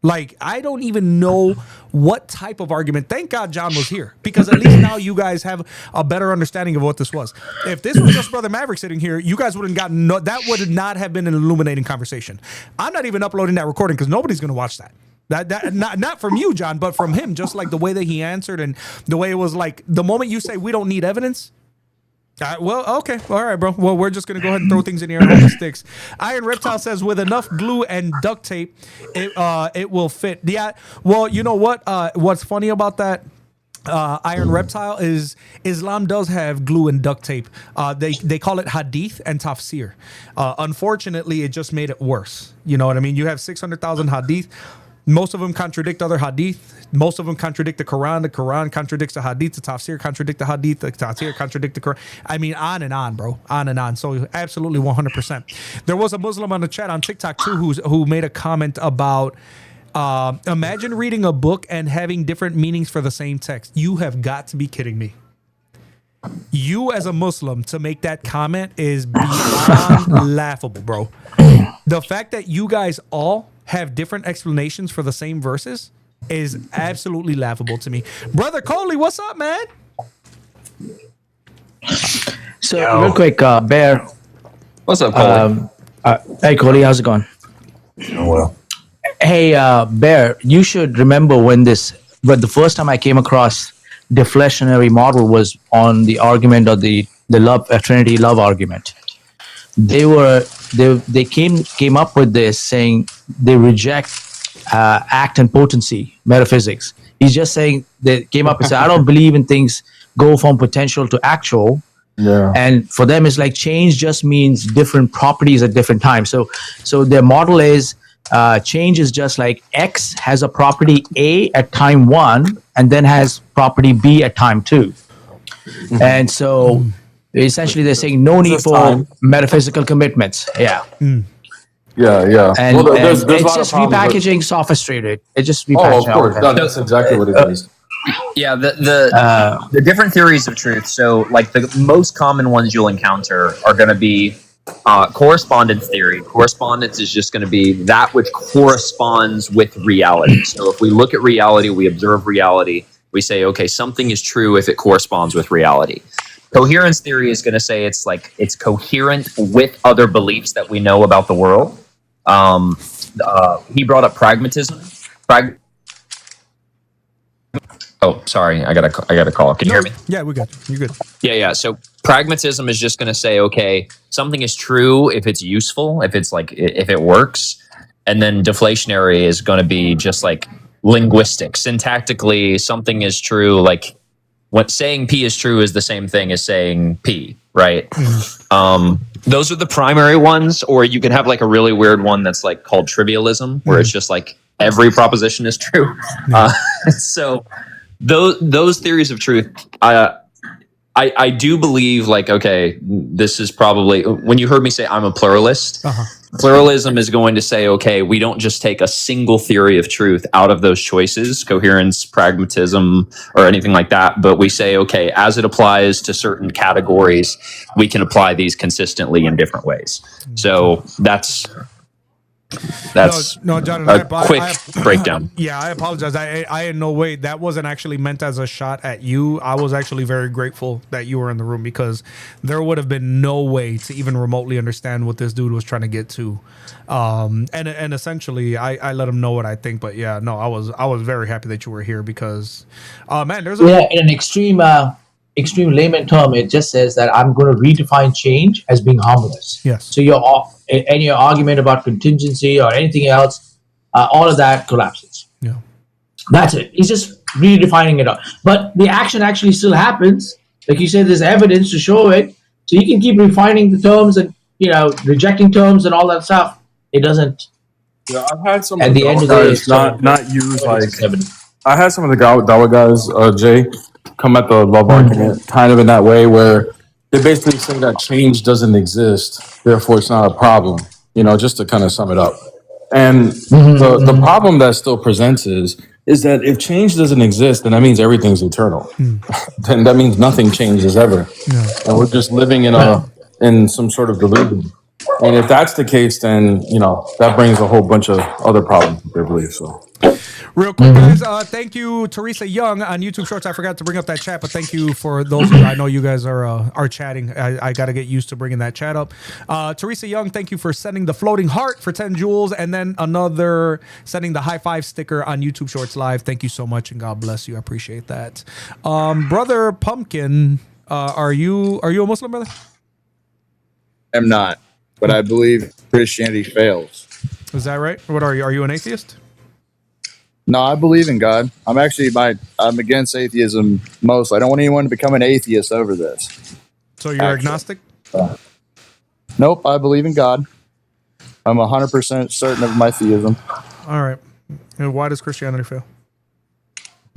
I don't even know what type of argument. Thank God John was here, because at least now you guys have a better understanding of what this was. If this was just Brother Maverick sitting here, you guys wouldn't gotten that would not have been an illuminating conversation. I'm not even uploading that recording because nobody's going to watch that. That not from you, John, but from him. Just the way that he answered and the way it was the moment you say we don't need evidence. Okay. All right, bro. Well, we're just going to go ahead and throw things in here and hold the sticks. Iron Reptile says, with enough glue and duct tape, it will fit. Yeah. Well, you know what? What's funny about that Iron Reptile is Islam does have glue and duct tape. They call it hadith and tafsir. Unfortunately, it just made it worse. You know what I mean? You have 600,000 hadith. Most of them contradict other hadith. Most of them contradict the Quran. The Quran contradicts the hadith. The tafsir contradict the hadith. The tafsir contradict the Quran. I mean, on and on, bro. On and on. So absolutely 100%. There was a Muslim on the chat on TikTok too who made a comment about imagine reading a book and having different meanings for the same text. You have got to be kidding me. You as a Muslim to make that comment is beyond laughable, bro. The fact that you guys all have different explanations for the same verses is absolutely laughable to me. Brother Coley, what's up, man? So real quick, Bear. What's up, Coley? Hey, Coley, how's it going? Well, Hey, Bear, you should remember but the first time I came across deflationary model was on the argument of the love Trinity love argument. They came up with this saying they reject act and potency metaphysics. He's just saying they came up and said, I don't believe in things go from potential to actual. yeah. And for them, it's like change just means different properties at different times. So their model is change is just like X has a property A at time 1 and then has property B at time 2. And so essentially they're saying no need for metaphysical commitments. Yeah. Yeah. And, well, and there's a it's lot just of problems with- repackaging sophistrated. It's just Oh, repackaging. of course. No, that's exactly what it is. Yeah, the different theories of truth. So, like the most common ones you'll encounter are going to be correspondence theory. Correspondence is just going to be that which corresponds with reality. So, if we look at reality, we observe reality. We say, okay, something is true if it corresponds with reality. Coherence theory is going to say it's coherent with other beliefs that we know about the world. He brought up pragmatism. Oh, sorry, I got a call. Can you hear me? Yeah, we're good. You're good. Yeah. So pragmatism is just going to say, okay, something is true if it's useful, if it works, and then deflationary is going to be just like linguistic, syntactically. Something is true, like what saying P is true is the same thing as saying P, right? Those are the primary ones, or you can have like a really weird one that's like called trivialism, where it's just like every proposition is true. So those theories of truth, I do believe, like, okay, this is probably, when you heard me say I'm a pluralist, pluralism is going to say, okay, we don't just take a single theory of truth out of those choices, coherence, pragmatism, or anything like that, but we say, okay, as it applies to certain categories, we can apply these consistently in different ways. So that's no, John, a quick breakdown. Yeah, I apologize. I in no way, that wasn't actually meant as a shot at you. I was actually very grateful that you were in the room, because there would have been no way to even remotely understand what this dude was trying to get to. And essentially I let him know what I think. But yeah, no, I was very happy that you were here, because man, there's in an extreme layman term, it just says that I'm going to redefine change as being harmless. Yes. So your argument about contingency or anything else, all of that collapses. Yeah. That's it. He's just redefining it up. But the action actually still happens. Like you said, there's evidence to show it. So you can keep refining the terms and, rejecting terms and all that stuff. It doesn't. Yeah, I've had some at of the end of the day, guys not use like. I had some of the Dawa guys, Jay, come at the love argument kind of in that way, where they basically say that change doesn't exist, therefore it's not a problem. Just to kind of sum it up. And the problem that still presents is that if change doesn't exist, then that means everything's eternal. Then that means nothing changes ever, and we're just living in some sort of delusion. And if that's the case, then that brings a whole bunch of other problems with their beliefs. So. Real quick, guys, thank you, Teresa Young on YouTube Shorts. I forgot to bring up that chat, but thank you for those who I know you guys are chatting. I got to get used to bringing that chat up. Teresa Young, thank you for sending the floating heart for 10 jewels, and then another sending the high five sticker on YouTube Shorts Live. Thank you so much, and God bless you. I appreciate that. Brother Pumpkin, are you a Muslim, brother? I'm not, but I believe Christianity fails. Is that right? What are you? Are you an atheist? No, I believe in God. I'm against atheism mostly. I don't want anyone to become an atheist over this. So you're agnostic? Nope, I believe in God. I'm 100% certain of my theism. All right. And why does Christianity fail?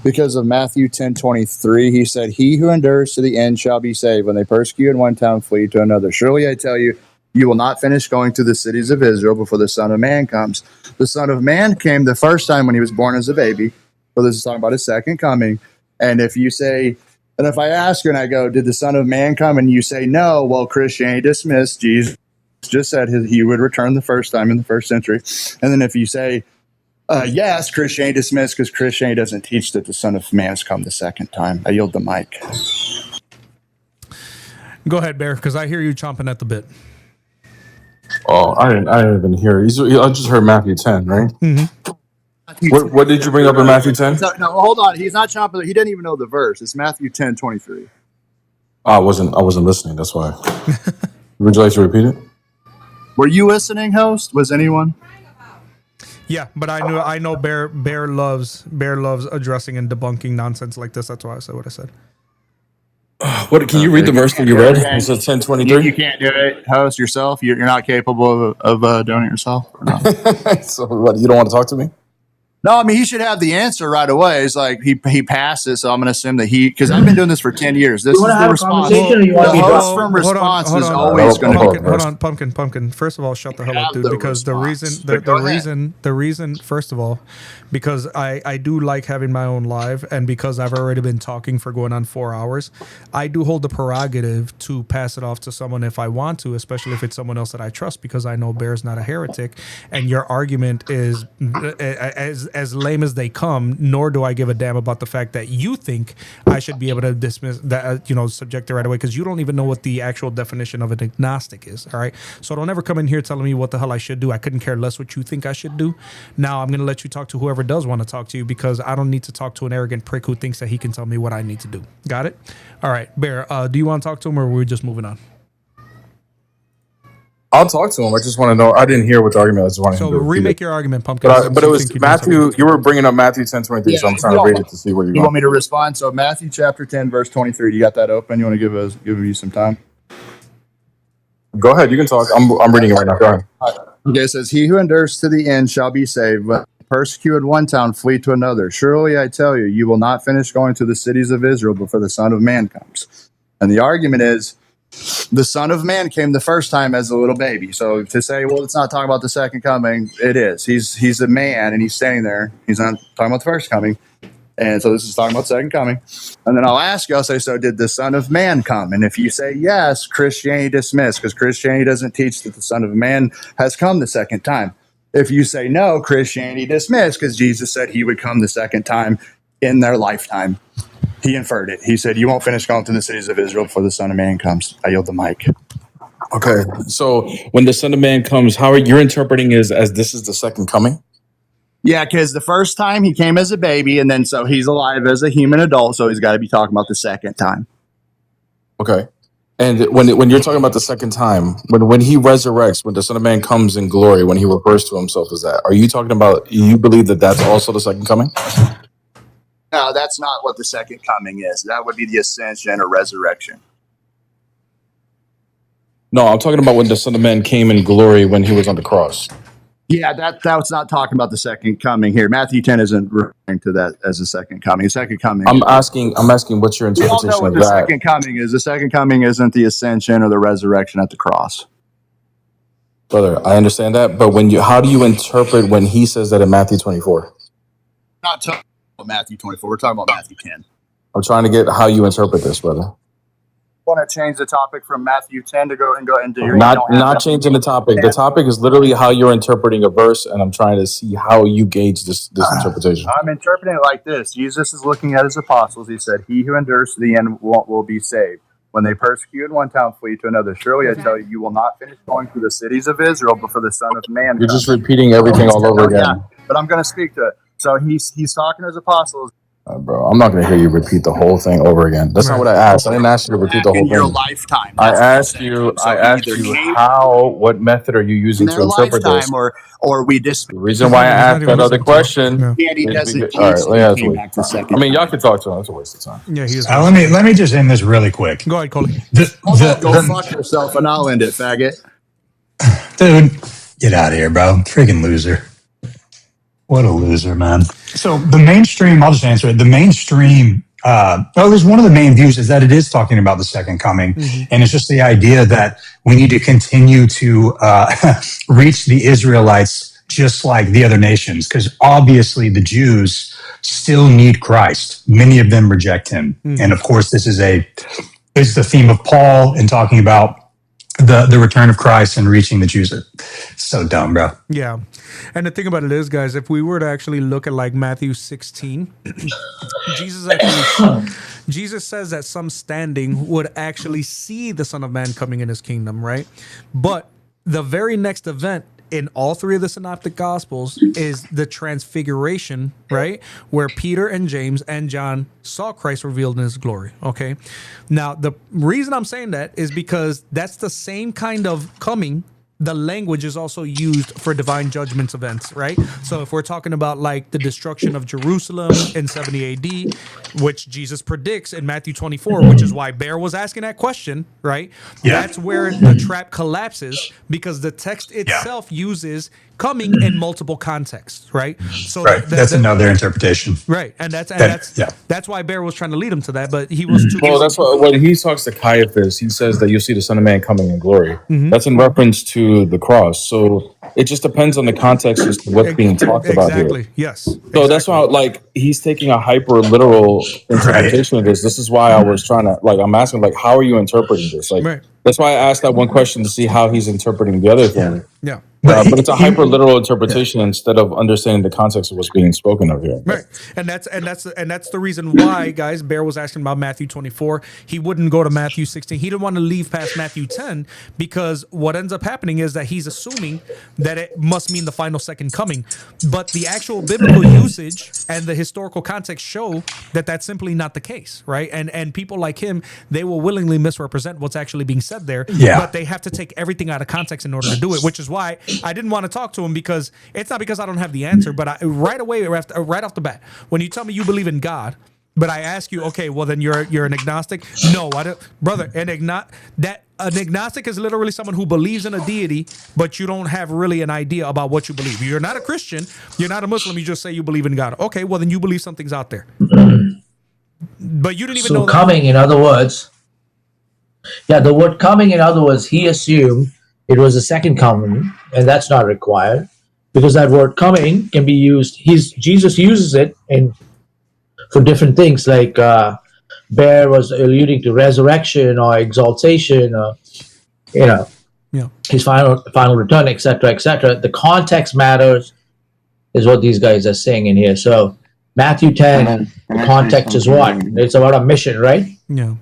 Because of Matthew 10:23, he said, "He who endures to the end shall be saved. When they persecute in one town, flee to another. Surely I tell you, you will not finish going to the cities of Israel before the Son of Man comes." The Son of Man came the first time when he was born as a baby. So this is talking about his second coming. And if I ask you and I go, "Did the Son of Man come?" and you say no, well, Christianity dismissed. Jesus just said he would return the first time in the first century. And then if you say, yes, Christianity dismissed because Christianity doesn't teach that the Son of Man has come the second time. I yield the mic. Go ahead, Bear, because I hear you chomping at the bit. Oh, I didn't even hear. I just heard Matthew 10, right? Mm-hmm. What did you bring up in Matthew 10? No, hold on. He's not chopping. He didn't even know the verse. It's Matthew 10:23. I wasn't listening. That's why. Would you like to repeat it? Were you listening, host? Was anyone? Yeah, but I know Bear loves addressing and debunking nonsense like this. That's why I said what I said. What can you read the verse that you read? It says 10:23. You can't do it, host yourself. You're not capable of doing it yourself. Or no? So what? You don't want to talk to me? No, I mean he should have the answer right away. It's like he passed it, so I'm going to assume that because I've been doing this for 10 years. This is the response. The host from response is always going to be. Hold on, pumpkin. First of all, shut the hell up, dude. Because the reason, first of all, because I do like having my own live, and because I've already been talking for going on 4 hours, I do hold the prerogative to pass it off to someone if I want to, especially if it's someone else that I trust, because I know Bear's not a heretic, and your argument is as lame as they come, nor do I give a damn about the fact that you think I should be able to dismiss that, subject it right away, because you don't even know what the actual definition of an agnostic is. All right. So don't ever come in here telling me what the hell I should do. I couldn't care less what you think I should do. Now I'm going to let you talk to whoever does want to talk to you, because I don't need to talk to an arrogant prick who thinks that he can tell me what I need to do. Got it? All right. Bear, do you want to talk to him, or are we just moving on? I'll talk to him. I just want to know. I didn't hear what the argument was. So remake your argument, Pumpkin. But it was Matthew. You were bringing up Matthew 10:23, so I'm trying to read it to see where you want me to respond. So Matthew chapter 10, verse 23. You got that open? You want to give you some time? Go ahead. You can talk. I'm reading it right now. Go ahead. Okay, it says, "He who endures to the end shall be saved. But persecute one town, flee to another. Surely I tell you, you will not finish going to the cities of Israel before the Son of Man comes." And the argument is, the Son of Man came the first time as a little baby. So to say, well, it's not talking about the second coming, it is. He's a man and he's standing there. He's not talking about the first coming. And so this is talking about second coming. And then I'll say, so did the Son of Man come? And if you say yes, Christianity dismissed, because Christianity doesn't teach that the Son of Man has come the second time. If you say no, Christianity dismissed, because Jesus said he would come the second time in their lifetime. He inferred it. He said, you won't finish going to the cities of Israel before the Son of Man comes. I yield the mic. Okay. So when the Son of Man comes, how are you interpreting as this is the second coming? Yeah, because the first time he came as a baby, and then so he's alive as a human adult, so he's got to be talking about the second time. Okay. And when you're talking about the second time, when he resurrects, when the Son of Man comes in glory, when he refers to himself as that, are you talking about, you believe that that's also the second coming? No, that's not what the second coming is. That would be the ascension or resurrection. No, I'm talking about when the Son of Man came in glory when he was on the cross. Yeah, that's not talking about the second coming here. Matthew 10 isn't referring to that as the second coming. The second coming. I'm asking what's your interpretation we all know what of the that? Second coming is. The second coming isn't the ascension or the resurrection at the cross. Brother, I understand that, but how do you interpret when he says that in Matthew 24? Not talking about Matthew 24. We're talking about Matthew 10. I'm trying to get how you interpret this, brother. Want to change the topic from Matthew 10 to go into your Not changing the topic. The topic is literally how you're interpreting a verse, and I'm trying to see how you gauge this interpretation. I'm interpreting it like this. Jesus is looking at his apostles. He said, he who endures to the end will be saved. When they persecute one town, flee to another. Surely I tell you, you will not finish going through the cities of Israel before the Son of Man You're comes. just repeating everything all over again. Yeah, but I'm going to speak to it. So he's talking to his apostles. Bro, I'm not going to hear you repeat the whole thing over again. That's not what I asked. I didn't ask you to repeat the whole In your thing. lifetime. I That's what I'm asked saying. you. So I he asked either you came what method are you in using their to interpret this? lifetime, or we just. The reason why I asked that other question Christianity is doesn't because, all right, teach let that us he came wait. back the second I mean, y'all time. can talk to him. That's a waste of time. Yeah, he is. Let me just end this really quick. Go ahead, Coley. Go fuck yourself and I'll end it, faggot. Dude, get out of here, bro. Freaking loser. What a loser, man. So the mainstream, I'll just answer it. The mainstream, there's one of the main views is that it is talking about the second coming. And it's just the idea that we need to continue to reach the Israelites just like the other nations, because obviously the Jews still need Christ. Many of them reject him. And of course, this is the theme of Paul in talking about the return of Christ and reaching the Jews. So dumb, bro. Yeah. And the thing about it is, guys, if we were to actually look at like Matthew 16, Jesus says that some standing would actually see the Son of Man coming in his kingdom, right? But the very next event in all three of the synoptic gospels is the transfiguration, right? Where Peter and James and John saw Christ revealed in his glory. Okay. Now, the reason I'm saying that is because that's the same kind of coming. The language is also used for divine judgments events, right? So if we're talking about like the destruction of Jerusalem in 70 AD, which Jesus predicts in Matthew 24, which is why Bear was asking that question, right? Yeah. That's where the trap collapses because the text itself uses coming in multiple contexts, right? So Right. That's another interpretation. Right. And that's why Bear was trying to lead him to that, but he was too Well, busy. that's what when he talks to Caiaphas, he says that you'll see the Son of Man coming in glory. Mhm. That's in reference to the cross. So it just depends on the context as to what's being talked about here. Exactly. Yes. So that's why, like, he's taking a hyper literal interpretation of this. This is why I was trying to, like, I'm asking, like, how are you interpreting this? Like, that's why I asked that one question to see how he's interpreting the other thing. Yeah. But it's a hyper literal interpretation instead of understanding the context of what's being spoken of here. Right, and that's the reason why, guys. Bear was asking about Matthew 24. He wouldn't go to Matthew 16. He didn't want to leave past Matthew 10 because what ends up happening is that he's assuming that it must mean the final second coming. But the actual biblical usage and the historical context show that that's simply not the case, right? And people like him, they will willingly misrepresent what's actually being said there. Yeah. But they have to take everything out of context in order to do it, which is why I didn't want to talk to him because it's not because I don't have the answer, but right away, right off the bat, when you tell me you believe in God, but I ask you, okay, well then you're an agnostic. No, I don't, brother. An agnostic is literally someone who believes in a deity, but you don't have really an idea about what you believe. You're not a Christian. You're not a Muslim. You just say you believe in God. Okay, well then you believe something's out there, but you didn't even know. So coming, in other words, the word coming, in other words, he assumed it was the second coming, and that's not required because that word coming can be used. Jesus uses it for different things, like Bear was alluding to resurrection or exaltation, or his final return, etc., etc. The context matters, is what these guys are saying in here. So Matthew 10, the context is what? It's about a mission, right? Yeah.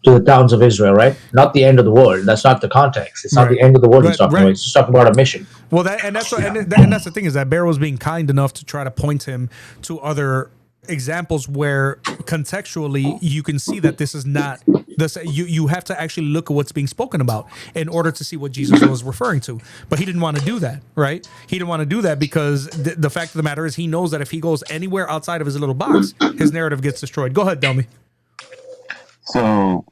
To the towns of Israel, right? Not the end of the world. That's not the context. It's not the end of the world he's talking about. It's just talking about a mission. Well, that's the thing is that Bear was being kind enough to try to point him to other examples where contextually you can see that this is not this. You have to actually look at what's being spoken about in order to see what Jesus was referring to. But he didn't want to do that, right? He didn't want to do that because the fact of the matter is he knows that if he goes anywhere outside of his little box, his narrative gets destroyed. Go ahead, Delmy. So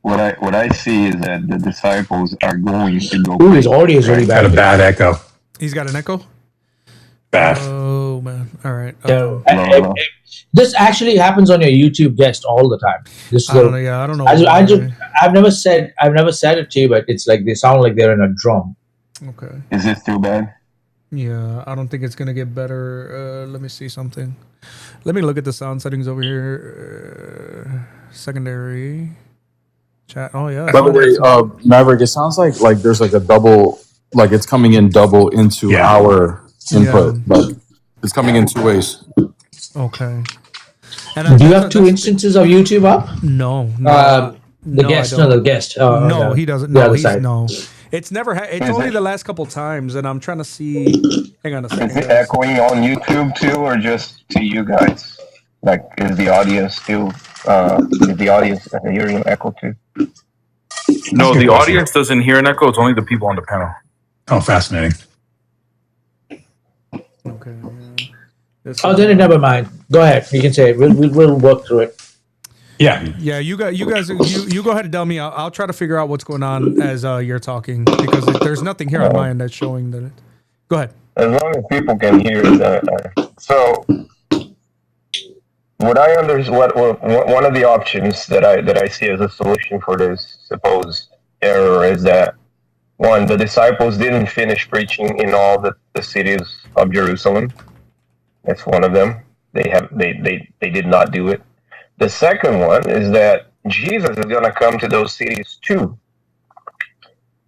what I see is that the disciples are going to go. Ooh, his audio is really bad. Got a bad echo. He's got an echo? Bad. Oh, man. All right. This actually happens on your YouTube guest all the time. I don't know. I've never said it to you, but it's like they sound like they're in a drum. Okay. Is this too bad? Yeah, I don't think it's going to get better. Let me see something. Let me look at the sound settings over here. Secondary chat. Oh, yeah. By the way, Maverick, it sounds like there's like a double, like it's coming in double into our input. Like it's coming in two ways. Okay. Do you have two instances of YouTube up? No. The guest. No, he doesn't. The No, other side. no. It's never. It's only the last couple times, and I'm trying to see. Hang on a second. Is it echoing on YouTube too, or just to you guys? Like, is the audience still? Is the audience hearing an echo too? No, the audience doesn't hear an echo. It's only the people on the panel. Oh, fascinating. Okay. Oh, then never mind. Go ahead. You can say it. We'll work through it. Yeah. Yeah, you guys, you go ahead and tell me. I'll try to figure out what's going on as you're talking, because there's nothing here on my end that's showing that. Go ahead. As long as people can hear it. So, what I understand, what one of the options that I see as a solution for this supposed error is that, one, the disciples didn't finish preaching in all the cities of Jerusalem. That's one of them. They did not do it. The second one is that Jesus is going to come to those cities too.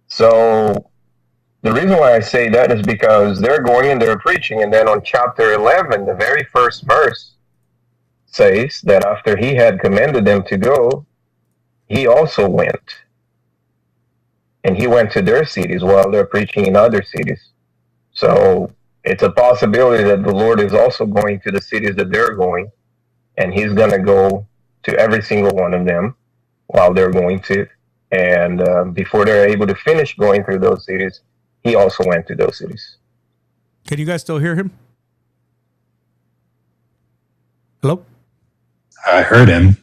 So the reason why I say that is because they're going and they're preaching, and then on chapter 11, the very first verse says that after he had commanded them to go, he also went. And he went to their cities while they're preaching in other cities. So it's a possibility that the Lord is also going to the cities that they're going, and he's going to go to every single one of them while they're going to. And before they're able to finish going through those cities, he also went to those cities. Can you guys still hear him? Hello? I heard him.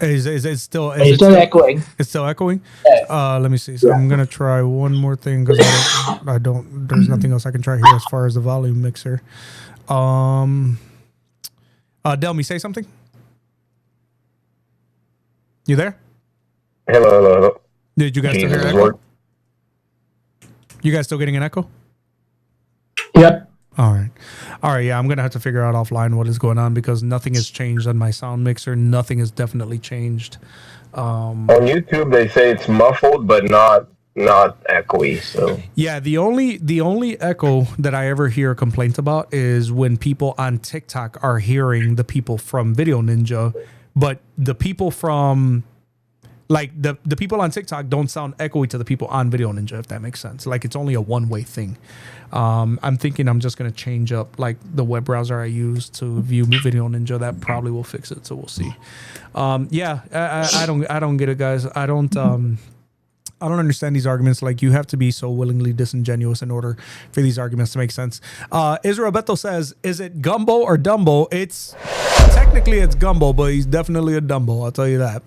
Is it still? It's still echoing. It's still echoing. Yeah. Let me see. So I'm gonna try one more thing because I don't. There's nothing else I can try here as far as the volume mixer. Delmy, say something. You there? Hello. Did you guys still hear an echo? Lord. You guys still getting an echo? Yep. All right. Yeah, I'm going to have to figure out offline what is going on, because nothing has changed on my sound mixer. Nothing has definitely changed. On YouTube, they say it's muffled, but not echoey. So yeah, the only echo that I ever hear complaints about is when people on TikTok are hearing the people from Video Ninja, but the people from like the people on TikTok don't sound echoey to the people on Video Ninja, if that makes sense. Like, it's only a one-way thing. I'm thinking I'm just gonna change up like the web browser I use to view Video Ninja. That probably will fix it. So we'll see. I don't get it, guys. I don't understand these arguments. Like, you have to be so willingly disingenuous in order for these arguments to make sense. Israel Beto says, is it Gumbo or Dumbo? Technically it's Gumbo, but he's definitely a Dumbo, I'll tell you that.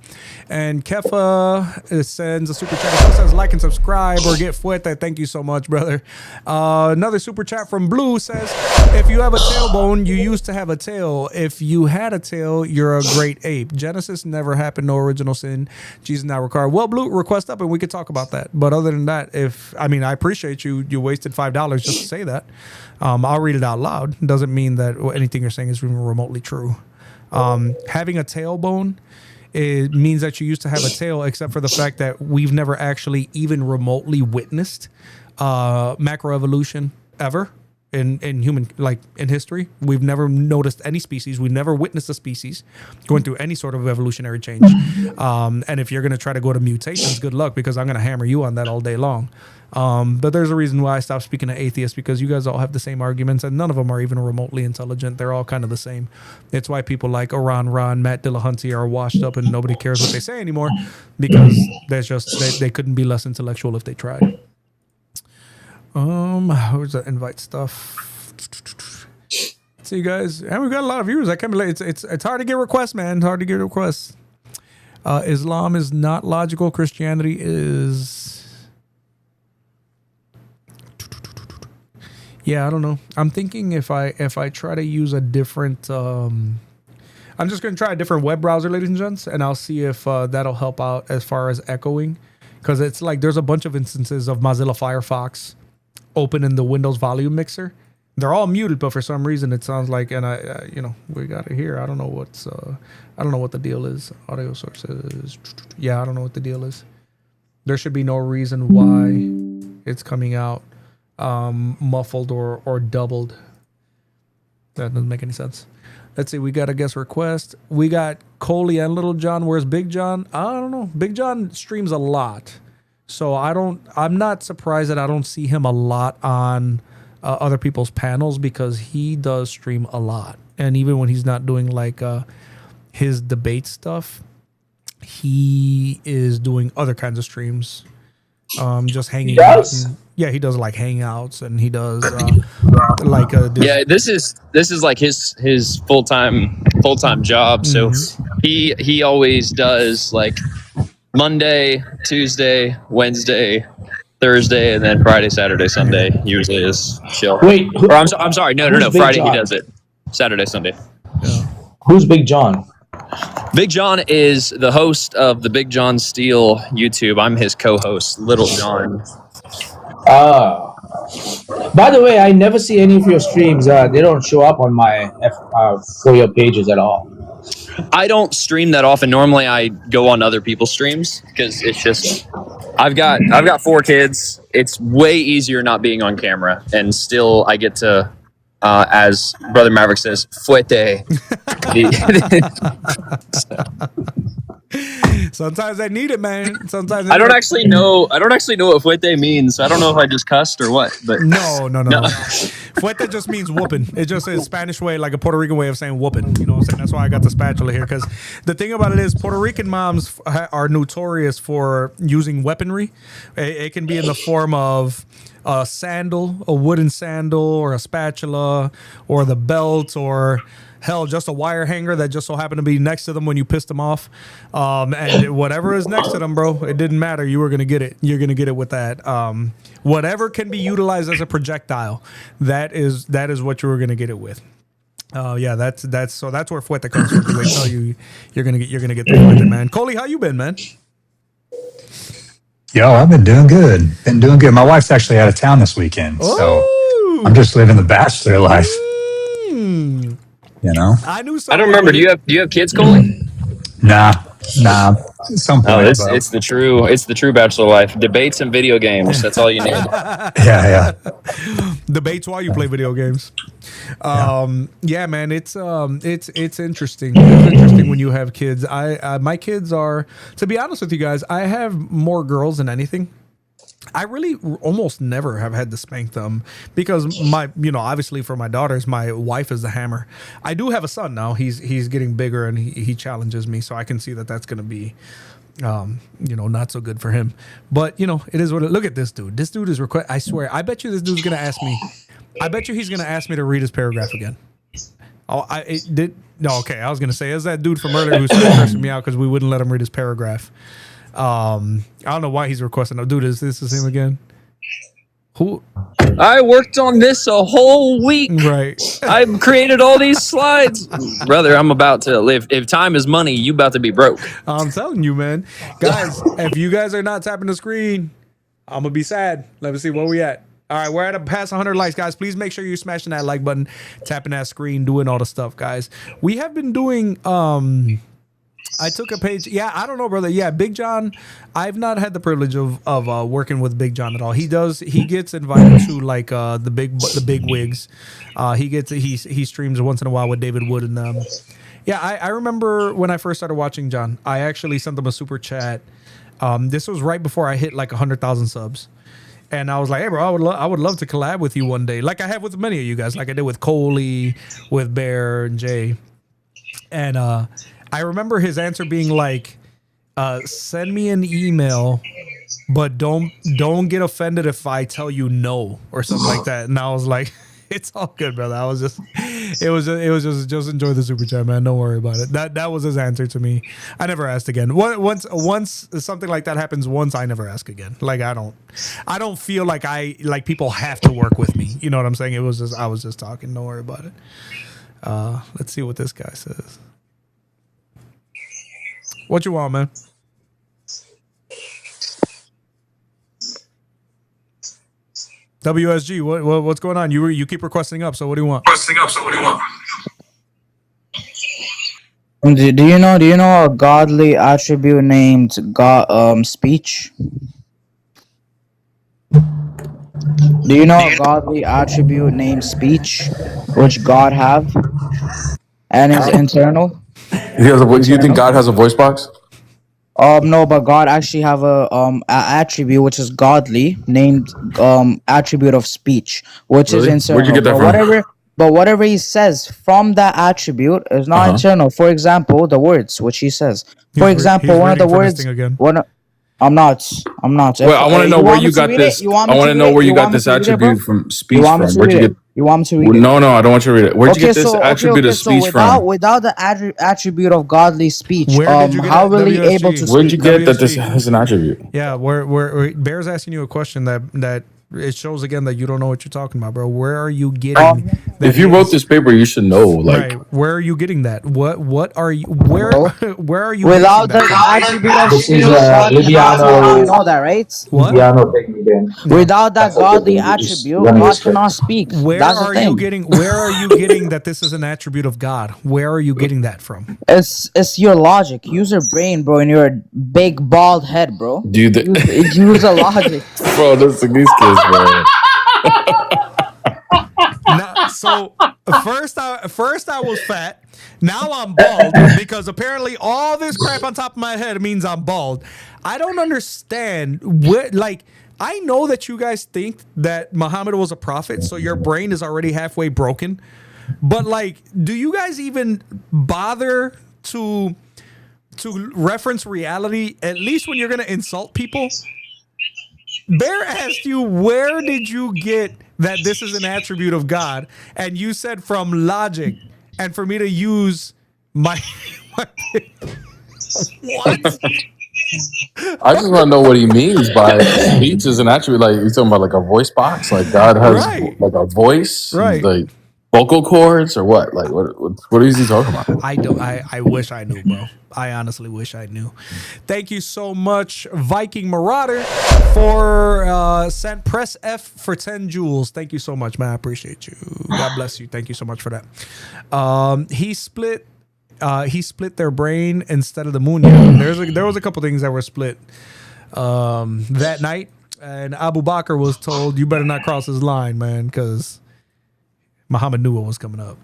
And Kefa sends a super chat. He says, like and subscribe or get fuerte. Thank you so much, brother. Another super chat from Blue says, if you have a tailbone, you used to have a tail. If you had a tail, you're a great ape. Genesis never happened, no original sin. Jesus now required. Well, Blue, request up and we could talk about that. But other than that, I appreciate you wasted $5 just to say that. I'll read it out loud. Doesn't mean that anything you're saying is even remotely true. Having a tailbone, it means that you used to have a tail, except for the fact that we've never actually even remotely witnessed macroevolution ever in human, like, in history. We've never noticed any species. We've never witnessed a species going through any sort of evolutionary change. And if you're going to try to go to mutations, good luck, because I'm going to hammer you on that all day long. But there's a reason why I stopped speaking to atheists, because you guys all have the same arguments, and none of them are even remotely intelligent. They're all kind of the same. It's why people like Iran Ron, Matt Dillahunty are washed up and nobody cares what they say anymore, because they couldn't be less intellectual if they tried. Where's the invite stuff? See, you guys, and we've got a lot of viewers. I can't believe it's hard to get requests, man. It's hard to get requests. Islam is not logical. Christianity is. Yeah, I don't know. I'm thinking if I try to use a different, I'm just going to try a different web browser, ladies and gents, and I'll see if that'll help out as far as echoing, because it's like there's a bunch of instances of Mozilla Firefox open in the Windows volume mixer. They're all muted, but for some reason it sounds like, and we got it here. I don't know what the deal is. Audio sources. Yeah, I don't know what the deal is. There should be no reason why it's coming out muffled or doubled. That doesn't make any sense. Let's see, we got a guest request. We got Coley and Little John. Where's Big John? I don't know. Big John streams a lot, so I'm not surprised that I don't see him a lot on other people's panels, because he does stream a lot. and even when he's not doing like his debate stuff, he is doing other kinds of streams. Just hanging out. And, yeah, he does like hangouts, and he does like yeah, this is like his full-time job. So he always does like Monday, Tuesday, Wednesday, Thursday, and then Friday, Saturday, Sunday usually is chill. Wait, or I'm sorry, no, who's Big Friday John? he does it. Saturday, Sunday. Who's Big John? Big John is the host of the Big John Steel YouTube. I'm his co-host, Little John. By the way, I never see any of your streams. They don't show up on my for your pages at all. I don't stream that often. Normally, I go on other people's streams because it's just I've got 4 kids. It's way easier not being on camera, and still I get to, as Brother Maverick says, fuete. Sometimes I need it, man. Sometimes I don't actually know what fuete means. So I don't know if I just cussed or what. But no. Fuete just means whooping. It just is Spanish way, like a Puerto Rican way of saying whooping. You know what I'm saying? That's why I got the spatula here. Because the thing about it is, Puerto Rican moms are notorious for using weaponry. It can be in the form of a sandal, a wooden sandal, or a spatula, or the belt, or hell, just a wire hanger that just so happened to be next to them when you pissed them off. And whatever is next to them, bro, it didn't matter. You were going to get it. You're going to get it with that. Whatever can be utilized as a projectile, that is what you were going to get it with. Yeah, that's where fuerte comes from. They tell you you're gonna get the fuerte, man. Coley, how you been, man? Yo, I've been doing good. My wife's actually out of town this weekend, so I'm just living the bachelor life. You know, I knew. I don't remember. Do you have kids, Coley? Nah. At some point, it's the true bachelor life. Debates and video games. That's all you need. Yeah. Debates while you play video games. Yeah, man, it's interesting. It's interesting when you have kids. My kids are, to be honest with you guys, I have more girls than anything. I really almost never have had to spank them because obviously for my daughters, my wife is the hammer. I do have a son now. He's getting bigger and he challenges me, so I can see that's going to be, not so good for him. But it is what it. Look at this dude. This dude is I swear. I bet you this dude's going to ask me. I bet you he's going to ask me to read his paragraph again. Oh, No, okay. I was going to say, is that dude from earlier who started cursing me out because we wouldn't let him read his paragraph. I don't know why he's requesting. Dude, is this him again? Who? I worked on this a whole week. Right. I've created all these slides. Brother, I'm about to live. If time is money, you about to be broke. I'm telling you, man. Guys, if you guys are not tapping the screen, I'm going to be sad. Let me see where we at. All right, we're at past 100 likes, guys. Please make sure you're smashing that like button, tapping that screen, doing all the stuff, guys. We have been doing... I took a page. Yeah, I don't know, brother. Yeah, Big John. I've not had the privilege of working with Big John at all. He gets invited to like the big wigs. He streams once in a while with David Wood and them. Yeah, I remember when I first started watching John. I actually sent him a super chat. This was right before I hit like 100,000 subs. And I was like, hey, bro, I would love to collab with you one day, like I have with many of you guys, like I did with Coley, with Bear and Jay. And I remember his answer being like, send me an email, but don't get offended if I tell you no or something like that. And I was like, it's all good, brother. It was just enjoy the super chat, man. Don't worry about it. That was his answer to me. I never asked again. Once something like that happens once, I never ask again. Like I don't feel like people have to work with me. You know what I'm saying? I was just talking. Don't worry about it. Let's see what this guy says. What you want, man? WSG, what's going on? You keep requesting up, so what do you want? Do you know a godly attribute named speech? Do you know a godly attribute named speech, which God have, and is internal? Do you think God has a voice box? No, but God actually have a attribute which is godly named attribute of speech, which is internal. Where'd you get that from? But whatever he says from that attribute is not eternal. For example, the words which he says. For example, one of the words. I'm not. Well, I want to know where you got read this. it? You want I me want to to read know it? where you You got want me this to read it, bro? attribute from You speech want me from. to Where'd read you it? get? You want me to read it? No, I don't want you to read it. Where'd you get this attribute of so speech from? without the attribute of godly speech, Where did you get how it? will he able to Where'd you speak? get that this is an attribute? Yeah, where Bear's asking you a question that it shows again that you don't know what you're talking about, bro. Where are you getting that? If you wrote this paper, you should know. Like, right, where are you getting that? What are you? Where are you? Without the basing that from? attribute of This speech, is God cannot speak. You Liviano. know that, right? What? Liviano technique. Without that That's okay, godly then you just attribute, run your God cannot script. speak. Where That's the are thing. you getting? Where are you getting that this is an attribute of God? Where are you getting that from? It's your logic. Use your brain, bro, and your big bald head, bro. dude, Use a logic. bro, these kids, bro. Now, so first I was fat. Now I'm bald because apparently all this crap on top of my head means I'm bald. I don't understand what, like, I know that you guys think that Muhammad was a prophet, so your brain is already halfway broken. But like, do you guys even bother to reference reality, at least when you're gonna insult people? Bear asked you, where did you get that this is an attribute of God? And you said from logic. And for me to use my what? I just want to know what he means by speech is an attribute. Like, you talking about like a voice box? Like God has like a voice, like vocal cords, or what? Like what is he talking about? I wish I knew, bro. I honestly wish I knew. Thank you so much, Viking Marauder, for sent press F for 10 joules. Thank you so much, man. I appreciate you. God bless you. Thank you so much for that. He split their brain instead of the moon. Yeah, there was a couple things that were split that night, and Abu Bakr was told, "You better not cross his line, man," because Muhammad knew what was coming up.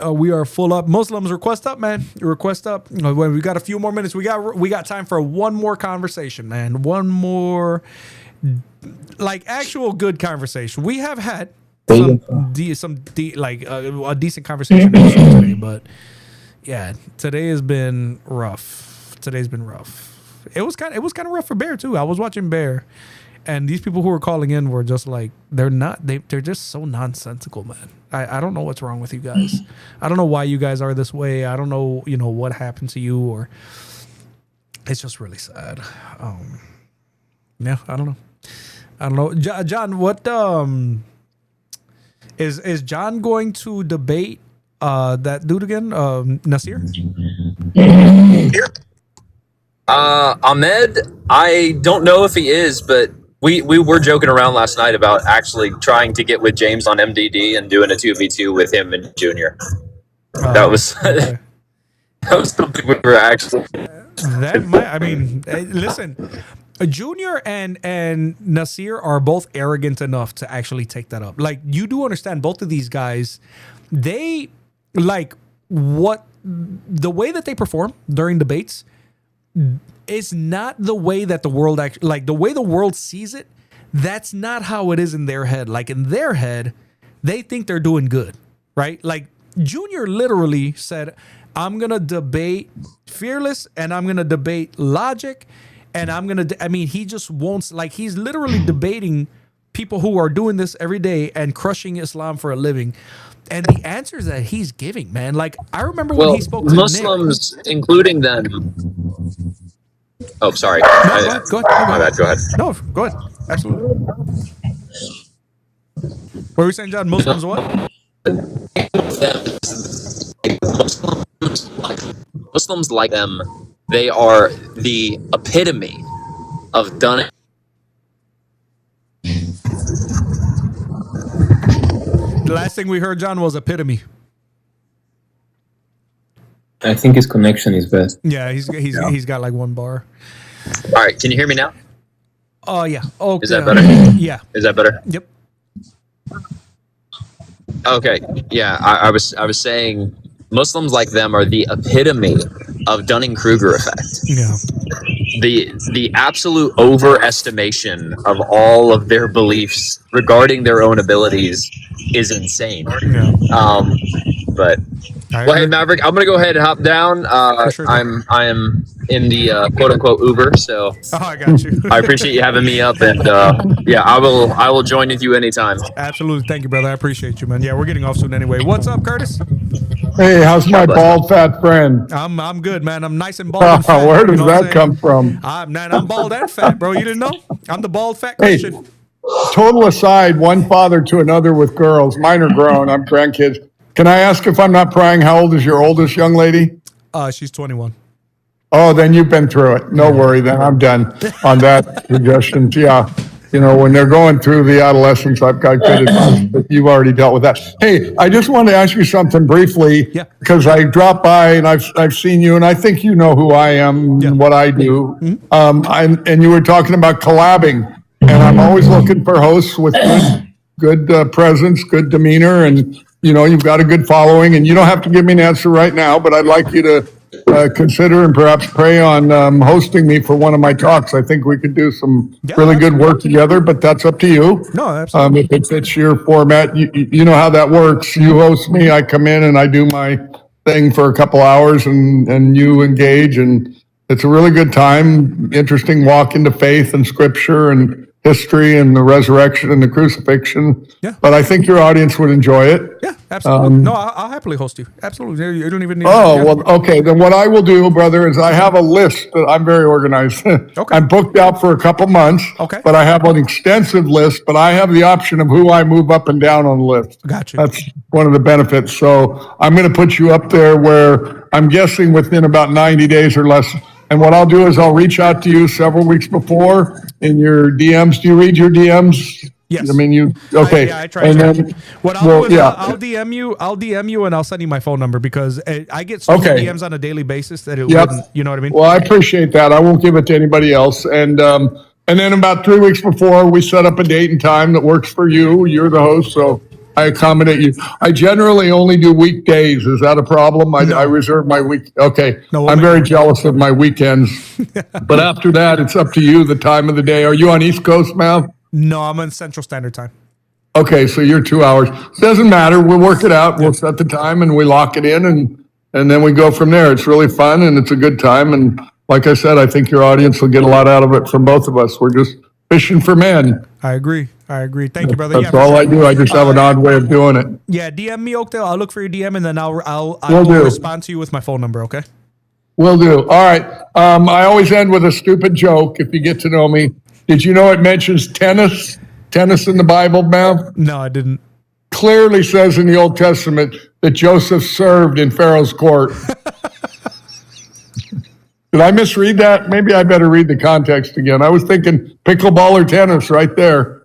We are full up. Muslims, request up, man. Request up. We got a few more minutes. We got time for one more conversation, man. One more, like, actual good conversation. We have had a decent conversation today, but yeah, today has been rough. Today's been rough. It was kind of rough for Bear too. I was watching Bear, and these people who were calling in were just like, they're just so nonsensical, man. I don't know what's wrong with you guys. I don't know why you guys are this way. I don't know, what happened to you, or it's just really sad. Yeah, I don't know. John, what is John going to debate that dude again, Nasir? Ahmed, I don't know if he is, but we were joking around last night about actually trying to get with James on MDD and doing a 2v2 with him and Junior. That was that was something we were actually. That might. I mean, listen, Junior and Nasir are both arrogant enough to actually take that up. Like, you do understand, both of these guys, they like what the way that they perform during debates is not the way that the world actually, like, the way the world sees it. That's not how it is in their head. Like, in their head, they think they're doing good, right? Like, Junior literally said, I'm going to debate Fearless and I'm going to debate Logic. And I'm going to, he just won't, like, he's literally debating people who are doing this every day and crushing Islam for a living. And the answers that he's giving, man, like, I remember when he spoke to Muslims, including them. Oh, sorry. Go ahead. My bad. Go ahead. No, go ahead. Absolutely. What were you saying, John? Muslims what? Muslims like them. They are the epitome of done. The last thing we heard, John, was epitome. I think his connection is bad. Yeah, he's got like one bar. All right, can you hear me now? Oh yeah. Okay. Is that better? Yeah. Is that better? Yep. Okay. Yeah, I was saying Muslims like them are the epitome of Dunning-Kruger effect. Yeah. the absolute overestimation of all of their beliefs regarding their own abilities is insane. Yeah. But well, hey Maverick, I'm gonna go ahead and hop down. sure, I am in the quote unquote Uber, so I got you. I appreciate you having me up, and yeah, I will join with you anytime. Absolutely, thank you, brother. I appreciate you, man. Yeah, we're getting off soon anyway. What's up, Curtis? Hey, how's my bald fat friend? I'm good, man. I'm nice and bald and fat. Where does you know what I'm that saying? come from? I'm bald and fat, bro. You didn't know? I'm the bald fat Hey, Christian. total aside, one father to another with girls. Mine are grown. I'm grandkids. Can I ask if I'm not prying, how old is your oldest young lady? She's 21. Oh, then you've been through it. No worry, then I'm done on that suggestion. Yeah. You know, when they're going through the adolescence, I've got good advice, but you've already dealt with that. Hey, I just wanted to ask you something briefly because I dropped by and I've seen you and I think you know who I am and what I do. And you were talking about collabing, and I'm always looking for hosts with good presence, good demeanor, and you know, you've got a good following, and you don't have to give me an answer right now, but I'd like you to consider and perhaps pray on hosting me for one of my talks. I think we could do some really good work together, but that's up to you. No, absolutely. If it fits your format, you know how that works. You host me, I come in and I do my thing for a couple hours, and you engage, and it's a really good time. Interesting walk into faith and scripture and history and the resurrection and the crucifixion. Yeah. But I think your audience would enjoy it. Yeah, absolutely. No, I'll happily host you. Absolutely. You don't even need Well, okay. Then what I will do, brother, is I have a list that I'm very organized. Okay. I'm booked out for a couple months. Okay. But I have an extensive list, but I have the option of who I move up and down on the list. Gotcha. That's one of the benefits. So I'm going to put you up there where I'm guessing within about 90 days or less. And what I'll do is I'll reach out to you several weeks before in your DMs. Do you read your DMs? Yes. I mean, you, okay. Yeah, I try. And then, What I'll do is I'll DM you. I'll DM you and I'll send you my phone number because I get so many DMs on a daily basis that it wouldn't. You know what I mean? Well, I appreciate that. I won't give it to anybody else. And then about 3 weeks before, we set up a date and time that works for you. You're the host, so I accommodate you. I generally only do weekdays. Is that a problem? I reserve my week. Okay. No, I'm very jealous of my weekends. But after that, it's up to you, the time of the day. Are you on East Coast, Mal? No, I'm on Central Standard Time. Okay, so you're 2 hours. Doesn't matter. We'll work it out. We'll set the time and we lock it in, and then we go from there. It's really fun and it's a good time. And like I said, I think your audience will get a lot out of it from both of us. We're just fishing for men. I agree. Thank you, brother. That's all I do. I just have an odd way of doing it. Yeah, DM me, Oakdale. I'll look for your DM and then I will do. respond to you with my phone number. Okay. Will do. All right. I always end with a stupid joke. If you get to know me, did you know it mentions tennis in the Bible, Mav? No, I didn't. Clearly says in the Old Testament that Joseph served in Pharaoh's court. Did I misread that? Maybe I better read the context again. I was thinking pickleball or tennis right there.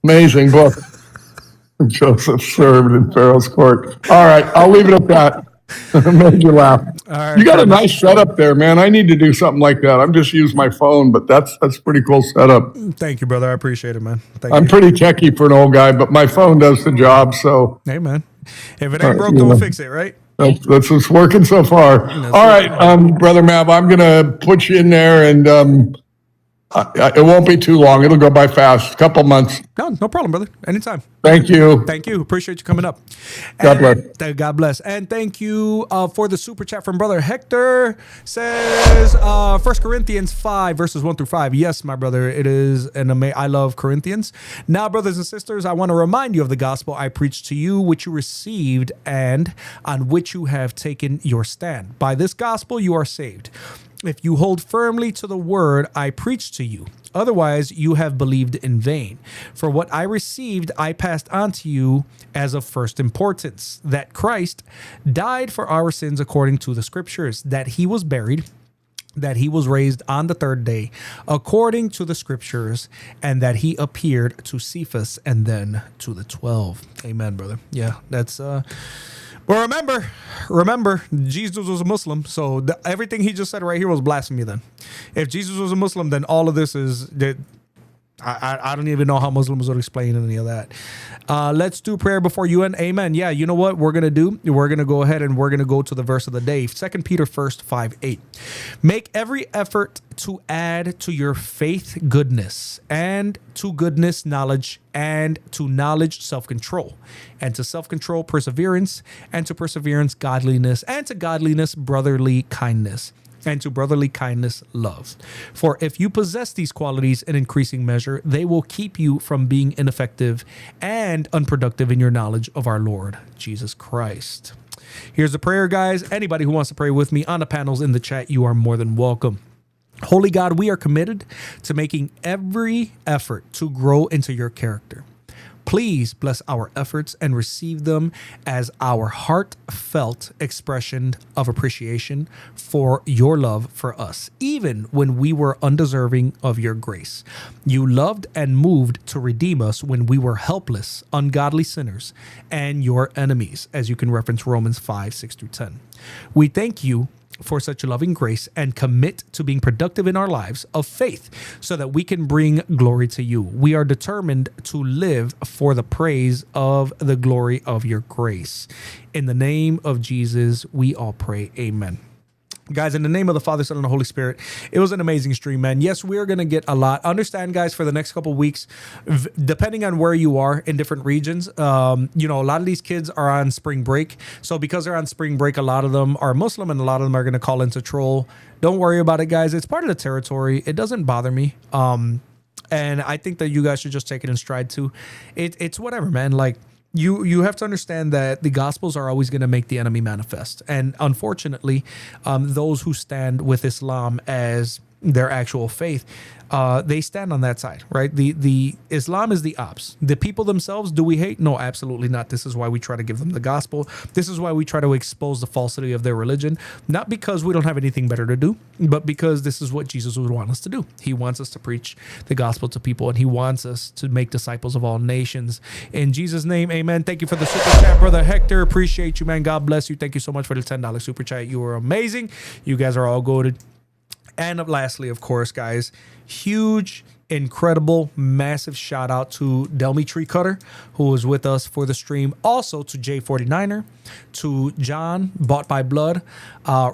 Amazing book. Joseph served in Pharaoh's court. All right, I'll leave it at that. Made you laugh. All right, you got a nice setup there, man. I need to do something like that. I'm just using my phone, but that's a pretty cool setup. Thank you, brother. I appreciate it, man. I'm pretty techie for an old guy, but my phone does the job. So hey, man, if it ain't broke, don't fix it, right? That's what's working so far. All right, Brother Mav, I'm gonna put you in there, and it won't be too long. It'll go by fast. A couple months. No problem, brother. Anytime. Thank you. Thank you. Appreciate you coming up. God bless. God bless. And thank you for the super chat from brother Hector. Says 1 Corinthians 5 verses 1 through 5. Yes, my brother, it is I love Corinthians. Now, brothers and sisters, I want to remind you of the gospel I preached to you, which you received and on which you have taken your stand. By this gospel you are saved, if you hold firmly to the word I preached to you. Otherwise, you have believed in vain. For what I received, I passed on to you as of first importance, that Christ died for our sins according to the scriptures, that he was buried, that he was raised on the third day according to the scriptures, and that he appeared to Cephas and then to the 12. Amen, brother. Yeah, that's But remember, Jesus was a Muslim, so everything he just said right here was blasphemy then. If Jesus was a Muslim, then all of this is I don't even know how Muslims would explain any of that. Let's do prayer before you end. Amen. Yeah, you know what we're going to do? We're going to go ahead and we're going to go to the verse of the day. 2 Peter 5:8. Make every effort to add to your faith goodness, and to goodness knowledge, and to knowledge self-control, and to self-control perseverance, and to perseverance godliness, and to godliness brotherly kindness, and to brotherly kindness love. For if you possess these qualities in increasing measure, they will keep you from being ineffective and unproductive in your knowledge of our Lord Jesus Christ. Here's a prayer, guys. Anybody who wants to pray with me on the panels in the chat, you are more than welcome. Holy God, we are committed to making every effort to grow into your character. Please bless our efforts and receive them as our heartfelt expression of appreciation for your love for us, even when we were undeserving of your grace. You loved and moved to redeem us when we were helpless, ungodly sinners, and your enemies, as you can reference Romans 5:6-10. We thank you for such a loving grace and commit to being productive in our lives of faith so that we can bring glory to you. We are determined to live for the praise of the glory of your grace. In the name of Jesus, we all pray. Amen. Guys, in the name of the Father, Son, and the Holy Spirit, it was an amazing stream, man. Yes, we're going to get a lot. Understand, guys, for the next couple of weeks, depending on where you are in different regions, a lot of these kids are on spring break. So because they're on spring break, a lot of them are Muslim and a lot of them are going to call into troll. Don't worry about it, guys. It's part of the territory. It doesn't bother me. And I think that you guys should just take it in stride too. It's whatever, man. Like, You have to understand that the Gospels are always going to make the enemy manifest. And unfortunately, those who stand with Islam as their actual faith, they stand on that side, right? The Islam is the ops. The people themselves, do we hate? No, absolutely not. This is why we try to give them the gospel. This is why we try to expose the falsity of their religion, not because we don't have anything better to do, but because this is what Jesus would want us to do. He wants us to preach the gospel to people, and he wants us to make disciples of all nations. In Jesus' name, amen. Thank you for the super chat, Brother Hector. Appreciate you, man. God bless you. Thank you so much for the $10 super chat. You were amazing. You guys are all goated. And lastly, of course, guys, huge, incredible, massive shout out to Delmy Tree Cutter, who was with us for the stream. Also to J49er, to John, Bought by Blood,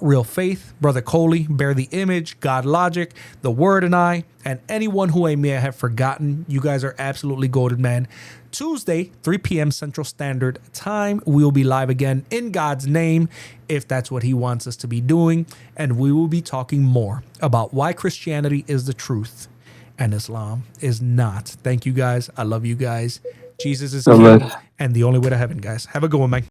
Real Faith, Brother Coley, Bear the Image, God Logic, The Word and I, and anyone who I may have forgotten. You guys are absolutely golden, man. Tuesday, 3 p.m. Central Standard Time. We will be live again in God's name, if that's what he wants us to be doing. And we will be talking more about why Christianity is the truth and Islam is not. Thank you, guys. I love you guys. Jesus is king and the only way to heaven, guys. Have a good one, man.